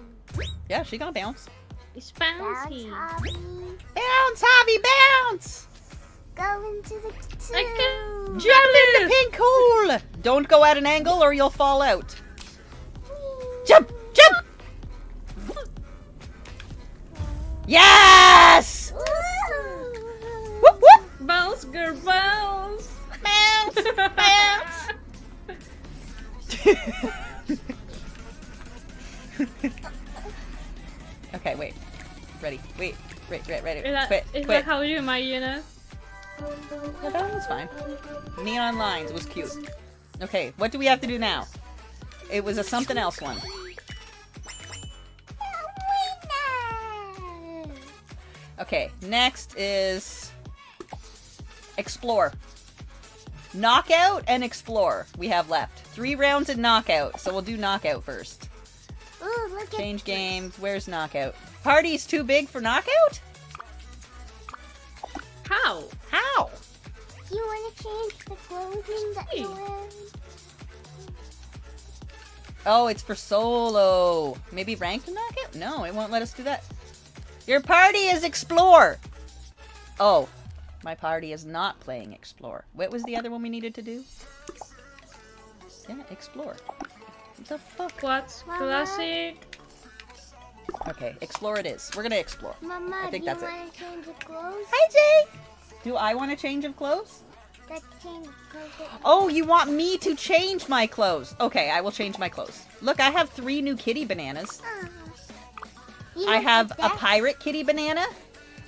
Yeah, she gonna bounce. It's Bounce, bouncy. Hobby. Bounce, Javi, bounce! Go into the I tube. can. Jump in the pink hole! Don't go at an angle or you'll fall out. Jump! Jump! Yes! Whoop whoop! Bounce, girl, bounce. Bounce! Bounce! Okay, wait. Ready. Wait. Ready. Is that, Quit. is Quit. that how you imagine it? Yeah, that was fine. Neon lines was cute. Okay, what do we have to do now? It was a something else one. Okay, next is explore. Knockout and explore we have left. 3 rounds in knockout, so we'll do knockout first. Ooh, look Change at games. Where's knockout? Party's too big for knockout? How? How? Do you want to change the clothing that you're wearing? Oh, it's for solo. Maybe ranked knockout? No, it won't let us do that. Your party is explore. Oh, my party is not playing explore. What was the other one we needed to do? Yeah, explore. What the fuck? What's classic? Okay, explore it is. We're gonna explore. Mama, I think do you that's it. want to change of clothes? Hi, Jay! Do I want a change of clothes? That change of clothes. Oh, you want me to change my clothes? Okay, I will change my clothes. Look, I have 3 new kitty bananas. You I look have at a that. pirate kitty banana,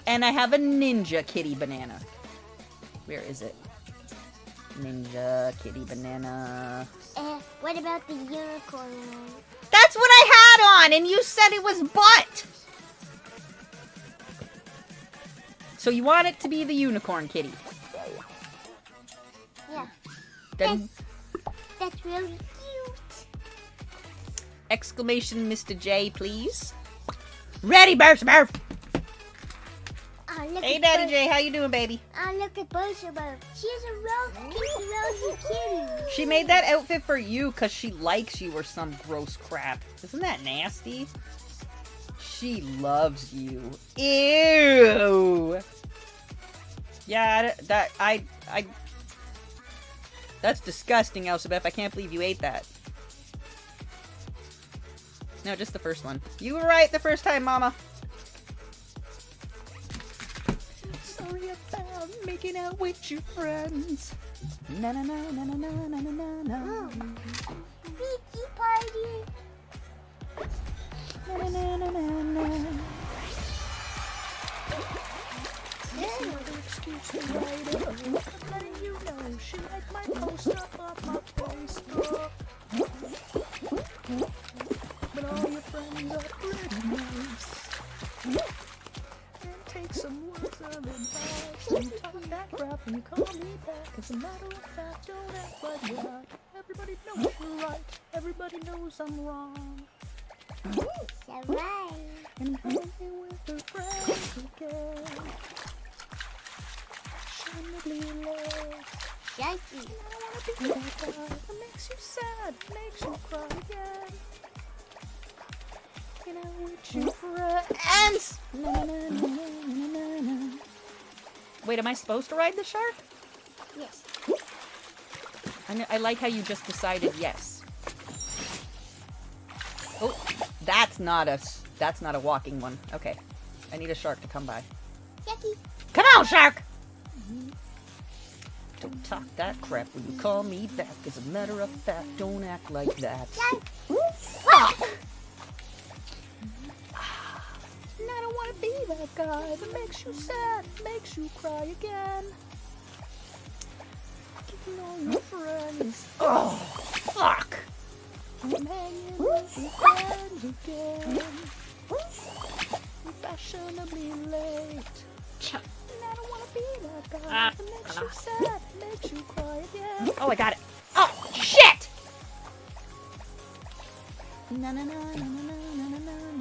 and I have a ninja kitty banana. Where is it? Ninja kitty banana. What about the unicorn one? That's what I had on, and you said it was butt! So you want it to be the unicorn kitty. Yeah. Then That's really cute. exclamation Mr. J, please. Ready, Burst Murph! Oh, look Hey, at Daddy Bur- J, how you doing, baby? Oh, look at Bushabo. She's a rosy kitty. She made that outfit for you because she likes you or some gross crap. Isn't that nasty? She loves you. Ew. Yeah, that's disgusting, Elsabeth. I can't believe you ate that. No, just the first one. You were right the first time, Mama. Sorry about making out with your friends. Na na na na na na na na na. Beachy party. Na na na na na na. Good. Excuse me, right away. I'm letting you know she liked my post up on my Facebook. But all your friends are pretty nice. And take some words of advice. When you talk that crap and you call me back. As a matter of fact, don't act like that. Everybody knows you're right. Everybody knows I'm wrong. So right. And hanging with her friends again. Shouldn't late. Shanky. I wanna be that guy that makes you sad, makes you cry again. You know what you friends. Na, na, na, na, na, na, na. Wait, am I supposed to ride the shark? Yes. I like how you just decided yes. Oh, that's not a walking one. Okay, I need a shark to come by. Shanky. Come on, shark! Don't talk that crap when you call me back. As a matter of fact, don't act like that. Fuck! And I don't want to be that guy that makes you sad, makes you cry again. Keeping all your friends. Oh, fuck! I'm hanging with your friends again. I'm fashionably late. And I don't want to be that guy that makes you sad, makes you cry again. Oh, I got it. Oh, shit! Na na na na na na na na na na.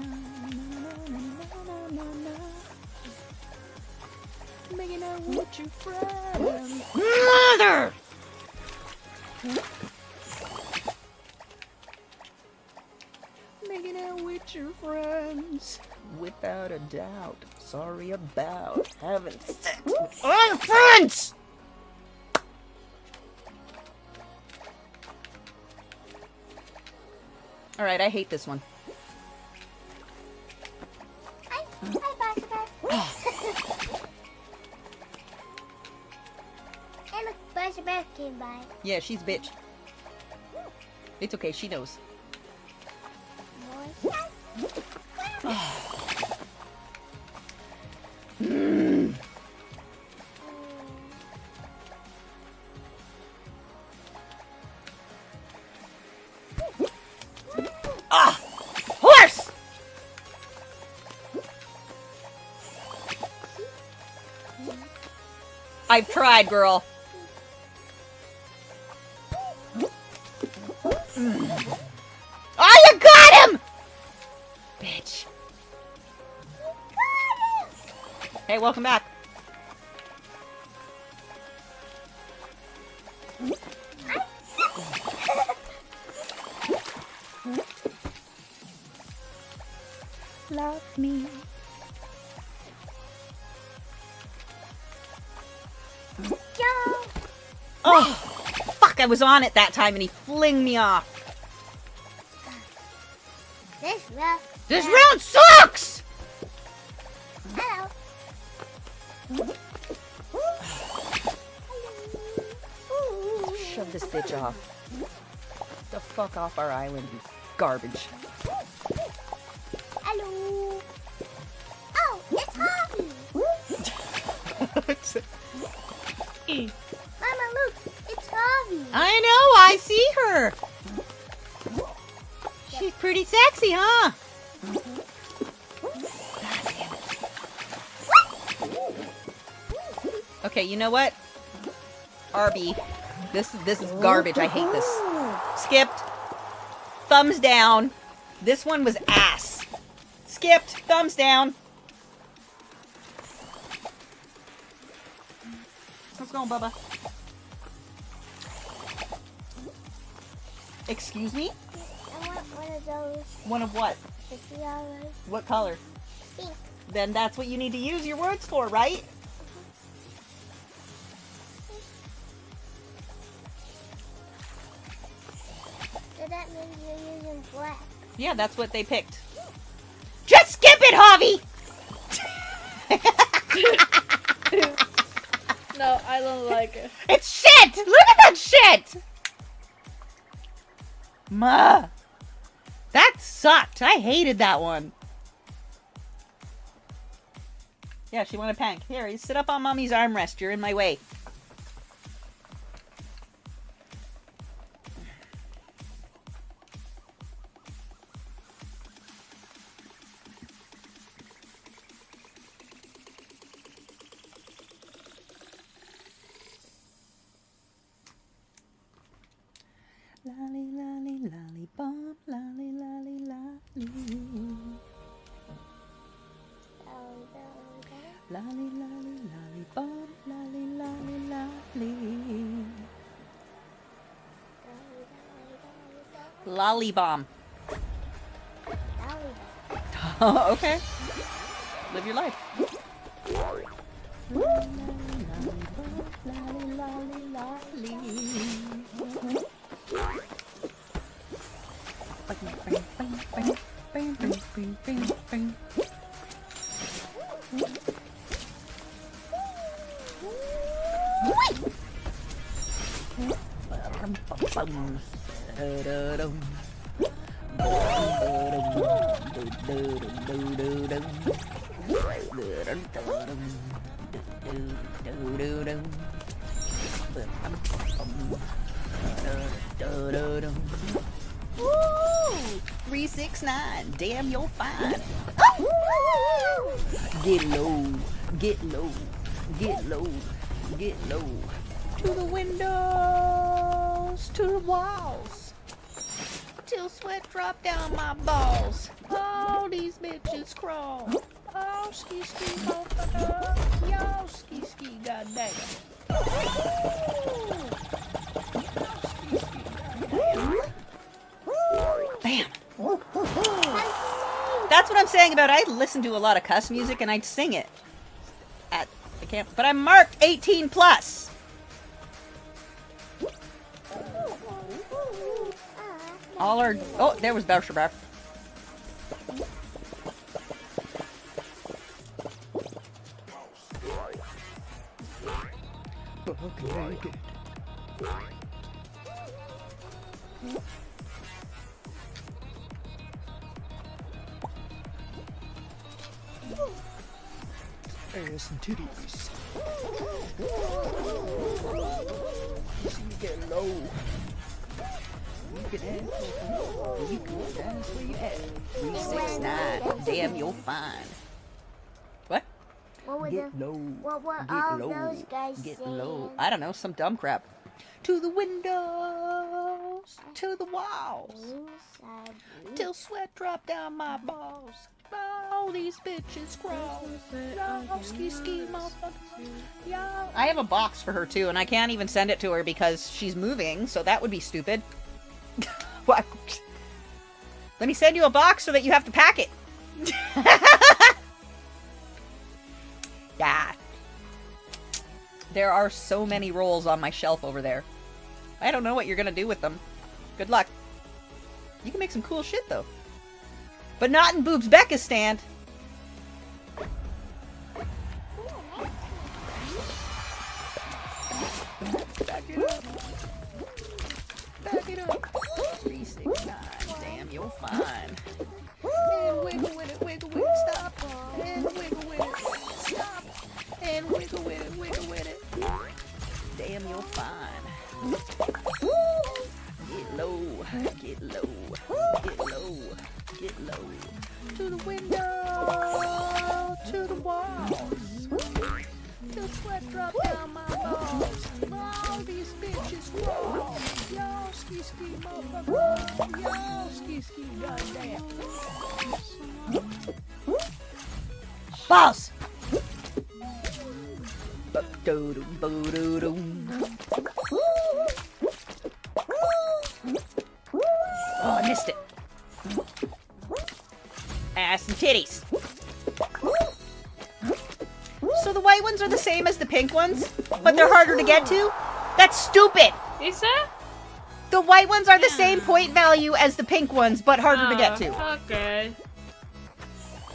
Making out with your friends. Mother! Making out with your friends. Without a doubt. Sorry about having sex with all friends! Alright, I hate this one. Hi, Buster. And look, Buster Bear came by. Yeah, she's bitch. It's okay, she knows. Ah! Horse! I've tried, girl. Oh, you got him! Bitch. Hey, welcome back. Love me. Oh, fuck, I was on it that time and he flinged me off. This round sucks! Hello. Shove this bitch off. The fuck off our island, you garbage. Hello. Oh, it's Harvey. Mama, look, it's Harvey. I know, I see her. She's pretty sexy, huh? Okay, you know what? RB. This is garbage. I hate this. Skipped. Thumbs down. This one was ass. Skipped. Thumbs down. Let's go, Bubba. Excuse me? I want one of those. One of what? $50. What color? Pink. Then that's what you need to use your words for, right? So that means you're using black. Yeah, that's what they picked. Just skip it, Javi! No, I don't like it. It's shit! Look at that shit! Ma! That sucked. I hated that one. Yeah, she wanted Pank. Here, you sit up on Mommy's armrest. You're in my way. Lolly, lolly, lolly, bomb, lolly, lolly, lolly. Lolly, lolly, lolly, bomb, lolly, lolly, lolly. Lolly bomb. Okay. Live your life. Lolly, lolly, lolly. Woo! 369. Damn, you're fine. Get low, get low, get low, get low. To the windows, to the walls. Till sweat drop down my balls. All these bitches crawl. Oh, ski ski motherfucker. Yo, ski ski goddamn. Bam. That's what I'm saying about I listen to a lot of cuss music and I'd sing it at the camp. But I'm marked 18 plus. All our oh, there was Belshabar. There's some titties. You get low. You can dance. You can dance where you at. 369. Damn, you're fine. What? What were Get low. What were Get all low. those guys Get saying? low. I don't know, some dumb crap. To the windows, to the walls, till sweat drop down my balls. All these bitches crawl. Y'all ski ski motherfuckers. Y'all. I have a box for her too, and I can't even send it to her because she's moving, so that would be stupid. What? Let me send you a box so that you have to pack it. Yeah. There are so many rolls on my shelf over there. I don't know what you're gonna do with them. Good luck. You can make some cool shit though. But not in Boobsbekistan. Back it up. Back it up. 369. Damn, you're fine. And wiggle with it, stop. And wiggle with it, stop. And wiggle with it. Damn, you're fine. Get low, get low, get low, get low. To the window, to the walls. Till sweat drop down my balls. All these bitches crawl. Y'all ski ski motherfucker. Y'all ski ski goddamn. Balls! Oh, I missed it. Ass and titties. So the white ones are the same as the pink ones, but they're harder to get to? That's stupid! Is that? The white ones are the same point value as the pink ones, but harder to get to. Okay.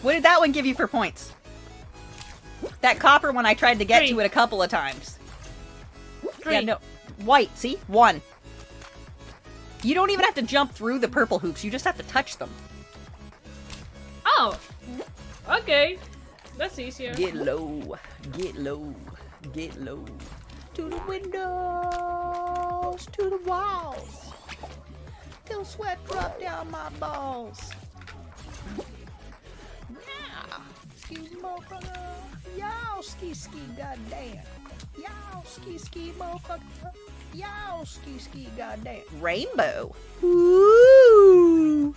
What did that one give you for points? That copper one I tried to get to it a couple of times. 3. Yeah, no. White, see? 1. You don't even have to jump through the purple hoops. You just have to touch them. Oh! Okay. That's easier. Get low. Get low. Get low. To the windows. To the walls. Till sweat drop down my balls. Yeah. Excuse me, motherfucker. Y'all ski goddamn. Y'all ski motherfucker. Y'all ski goddamn. Rainbow. Woo!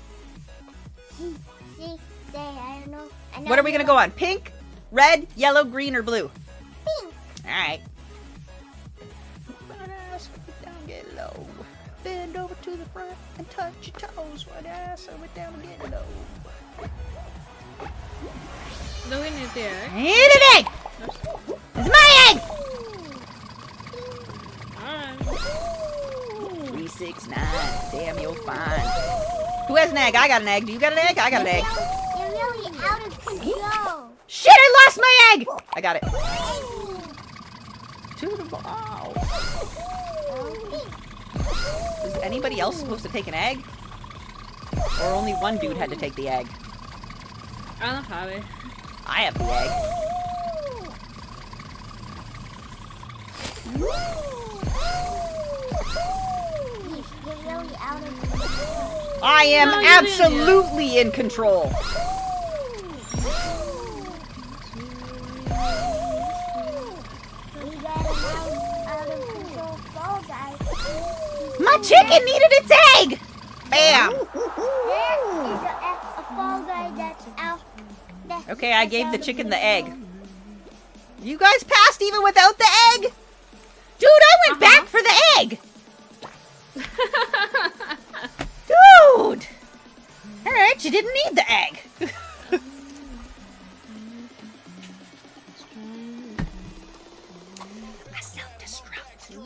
See, I don't know. What are we gonna go on? Pink, red, yellow, green, or blue? Pink. Alright. Down, get low. Bend over to the front and touch your toes. Right ass over down and get low. Do we need the egg? I need an egg! It's my egg! Alright. 3, 6, 9. Damn, you're fine. Who has an egg? I got an egg. Do you got an egg? I got an egg. You're really out of control. Shit, I lost my egg! I got it. To the ball. Is anybody else supposed to take an egg? Or only one dude had to take the egg? I don't have it. I have the egg. You're really out of control. I am No, you absolutely in control. We got an out of control fall guy. My chicken needed its egg! Bam! There is a fall guy that's out. Okay, I gave the chicken the egg. You guys passed even without the egg? Dude, I went back for the egg! Dude! Alright, you didn't need the egg. A self-destruct.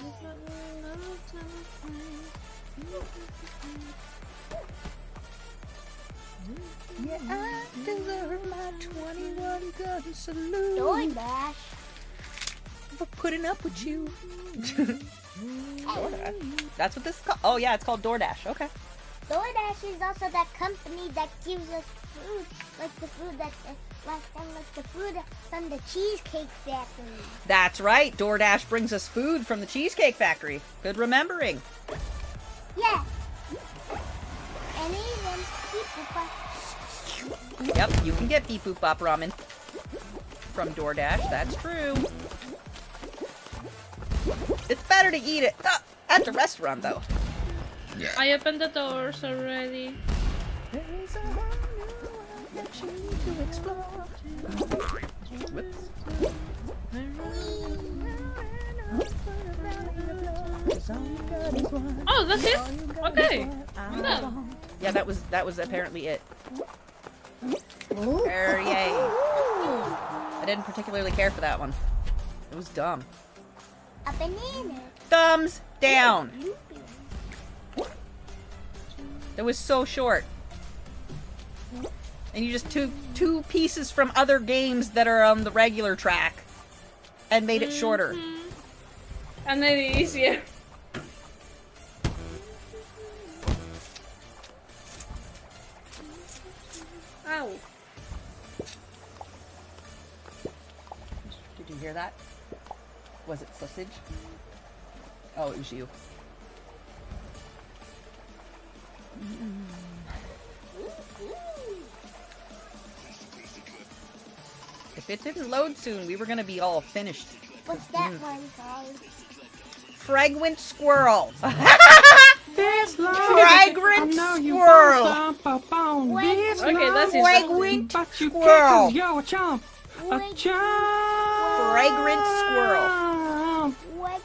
Yeah, I deserve my 21 gun salute. DoorDash. For putting up with you. DoorDash. That's what this is called? Oh yeah, it's called DoorDash. Okay. DoorDash is also that company that gives us food, like the food that last time, like the food from the Cheesecake Factory. That's right. DoorDash brings us food from the Cheesecake Factory. Good remembering. Yeah. And even people. Yep, you can get beep boop bop ramen from DoorDash. That's true. It's better to eat it at the restaurant, though. Yeah. I opened the doors already. There is a whole new world that you need to explore. Whoops. Oh, that's it? Okay. I'm done. Yeah, that was apparently it. Yay. I didn't particularly care for that one. It was dumb. A banana. Thumbs down. That was so short. And you just took 2 pieces from other games that are on the regular track and made it shorter. And made it easier. Ow. Did you hear that? Was it sausage? Oh, it was you. If it didn't load soon, we were gonna be all finished. What's that one called? Fragrant squirrel. Fragrant squirrel. Okay, that's it. Fragrant squirrel. Yo, a chomp. A chomp. Fragrant squirrel. What?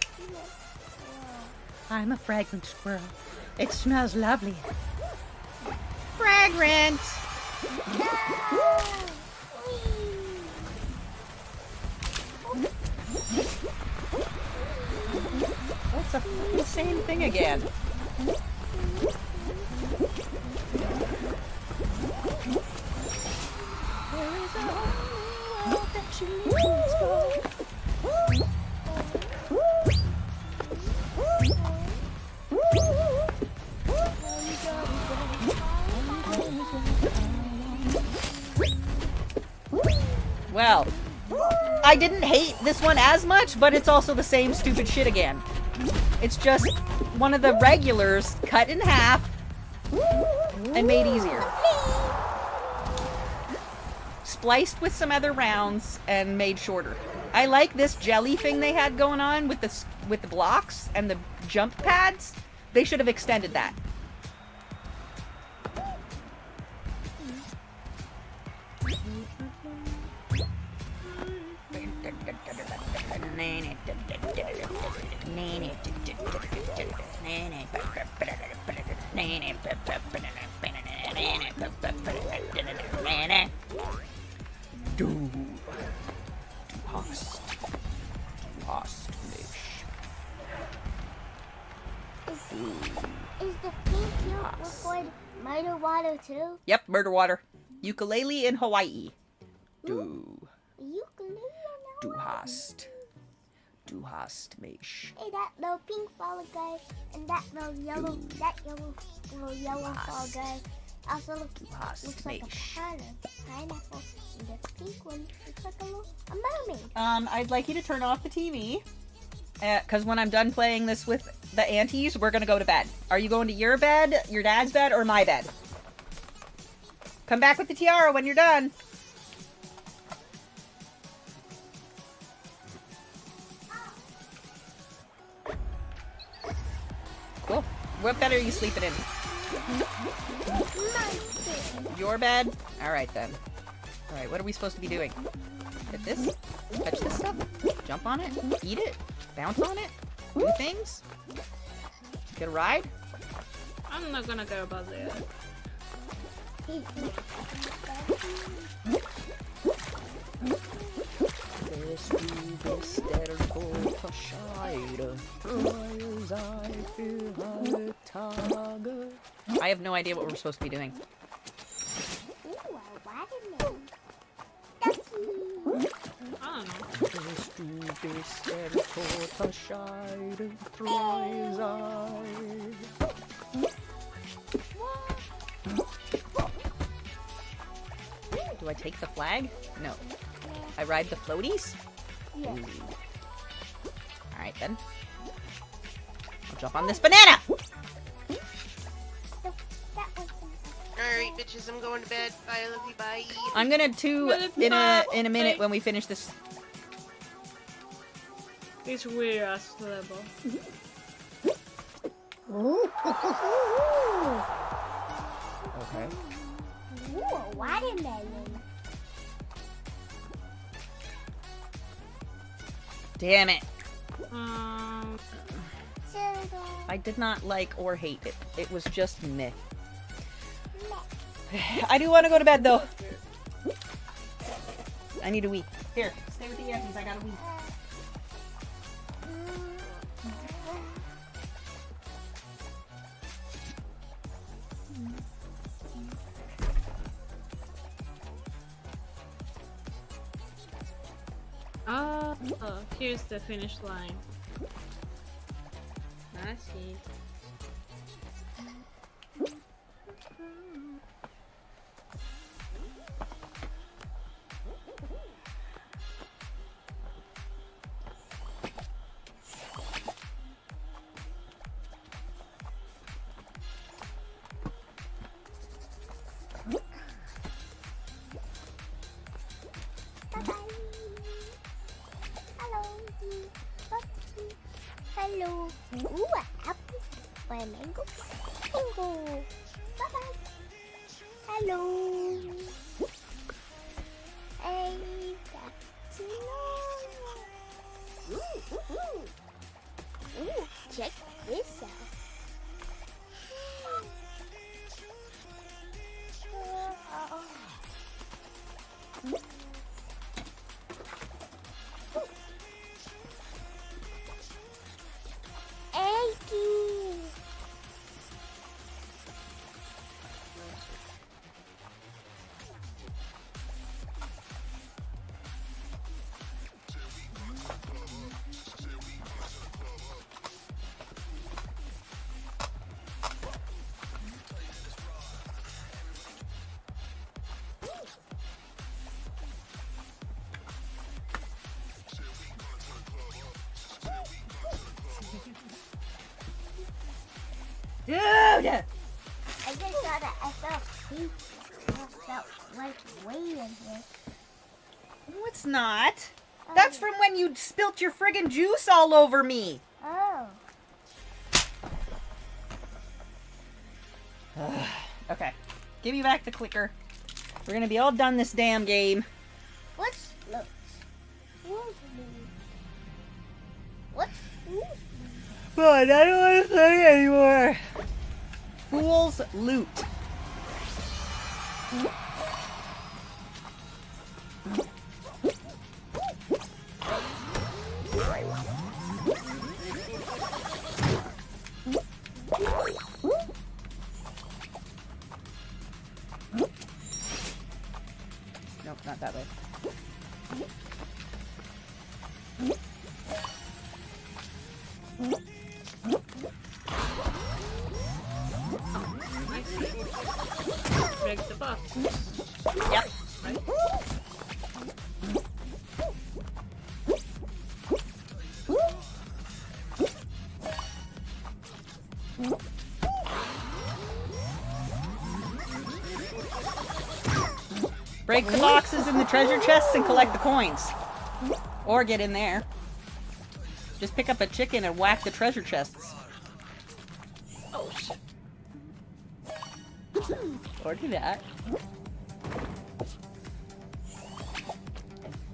I'm a fragrant squirrel. It smells lovely. Fragrant. That's a fucking same thing again. There is a whole world that you need to explore. I didn't hate this one as much, but it's also the same stupid shit again. It's just one of the regulars cut in half and made easier. Spliced with some other rounds and made shorter. I like this jelly thing they had going on with the blocks and the jump pads. They should have extended that. Is the pink cube before Murder Water too? Yep, Murder Water. Ukulele in Hawaii. Du hast. Du hast mich. Hey, that little pink fall guy and that little yellow fall guy also looks like a pineapple. And the pink one looks like a mermaid. I'd like you to turn off the TV. Because when I'm done playing this with the aunties, we're going to go to bed. Are you going to your bed, your dad's bed, or my bed? Come back with the tiara when you're done. Cool. What bed are you sleeping in? Your bed? Alright then. Alright, what are we supposed to be doing? Hit this? Touch this stuff? Jump on it? Eat it? Bounce on it? Do things? Get a ride? I'm not gonna care about that. I have no idea what we're supposed to be doing. I Do I take the flag? No. I ride the floaties? Yeah. Alright then. I'll jump on this banana! Alright, bitches, I'm going to bed. Bye, I love you, bye. I'm gonna in a minute when we finish this. It's weird ass level. Okay. Ooh, watermelon. Damn it. Soda. I did not like or hate it. It was just meh. I do want to go to bed though. I need a wee. Here, stay with the Yankees. I got a wee. Oh, here's the finish line. I see. Hello. Ooh, an apple. Or a mango. Bingo. Bye-bye. Hello. Hey, that's Ooh, check this out. Dude! I just thought that I felt heat. I felt like way in here. No, it's not. That's from when you spilt your friggin' juice all over me. Oh. Okay. Give me back the clicker. We're gonna be all done this damn game. What's looks? What's But I don't want to play anymore. Fool's Loot. Nope, not that way. Break the box. Yep. Break the boxes in the treasure chests and collect the coins. Or get in there. Just pick up a chicken and whack the treasure chests. Oh shit. Or do that.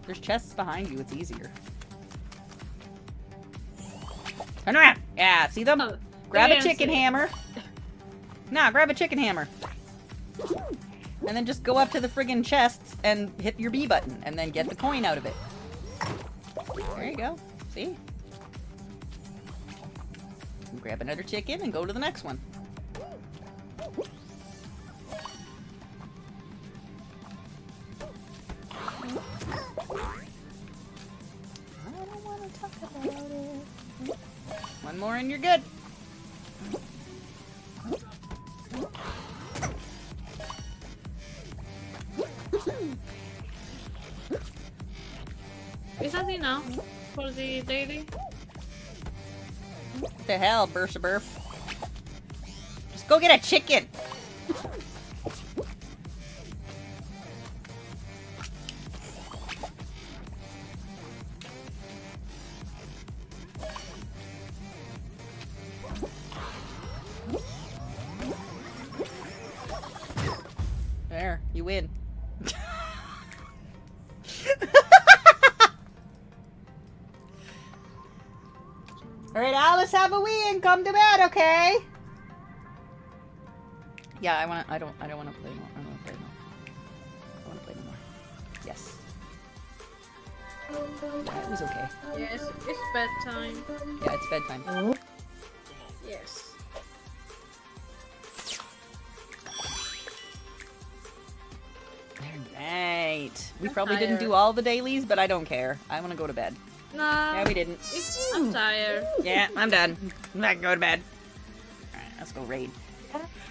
There's chests behind you, it's easier. Turn around! Yeah, see them? Grab a chicken hammer. Nah, grab a chicken hammer. And then just go up to the friggin' chests and hit your B button, and then get the coin out of it. There you go. See? Grab another chicken and go to the next one. One more and you're good. Is that enough for the daily? What the hell, Bursa Burf? Just go get a chicken! There, you win. Alright, Alice, have a wee and come to bed, okay? Yeah, I don't wanna play more. I don't wanna play more. I wanna play more. Yes. Yeah, it was okay. Yes, it's bedtime. Yeah, it's bedtime. Yes. Right. We probably didn't do all the dailies, but I don't care. I wanna go to bed. Nah. Yeah, we didn't. I'm tired. Yeah, I'm done. I'm not going to bed. Alright, let's go raid.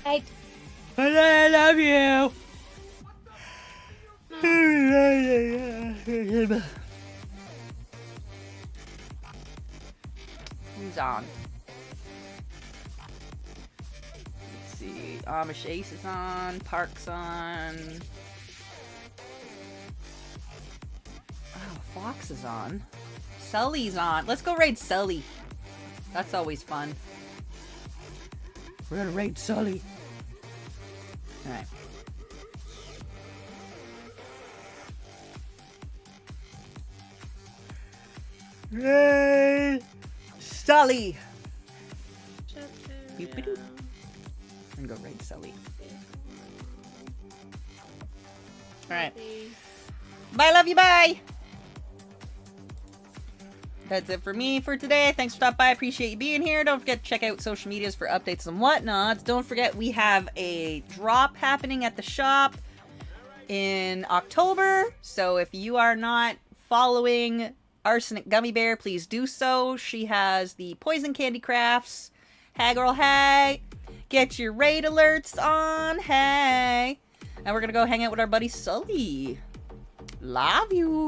Right. I love you. Who's on? Let's see. Amish Ace is on. Park's on. Oh, Fox is on. Sully's on. Let's go raid Sully. That's always fun. We're gonna raid Sully. Alright. Raid Sully! Boop-a-doop. I'm gonna go raid Sully. Alright. Bye, love you, bye! That's it for me for today. Thanks for stopping by. I appreciate you being here. Don't forget to check out social medias for updates and whatnot. Don't forget we have a drop happening at the shop in October. So if you are not following Arsenic Gummy Bear, please do so. She has the Poison Candy Crafts. Hey girl, hey. Get your raid alerts on, hey. And we're gonna go hang out with our buddy Sully. Love you.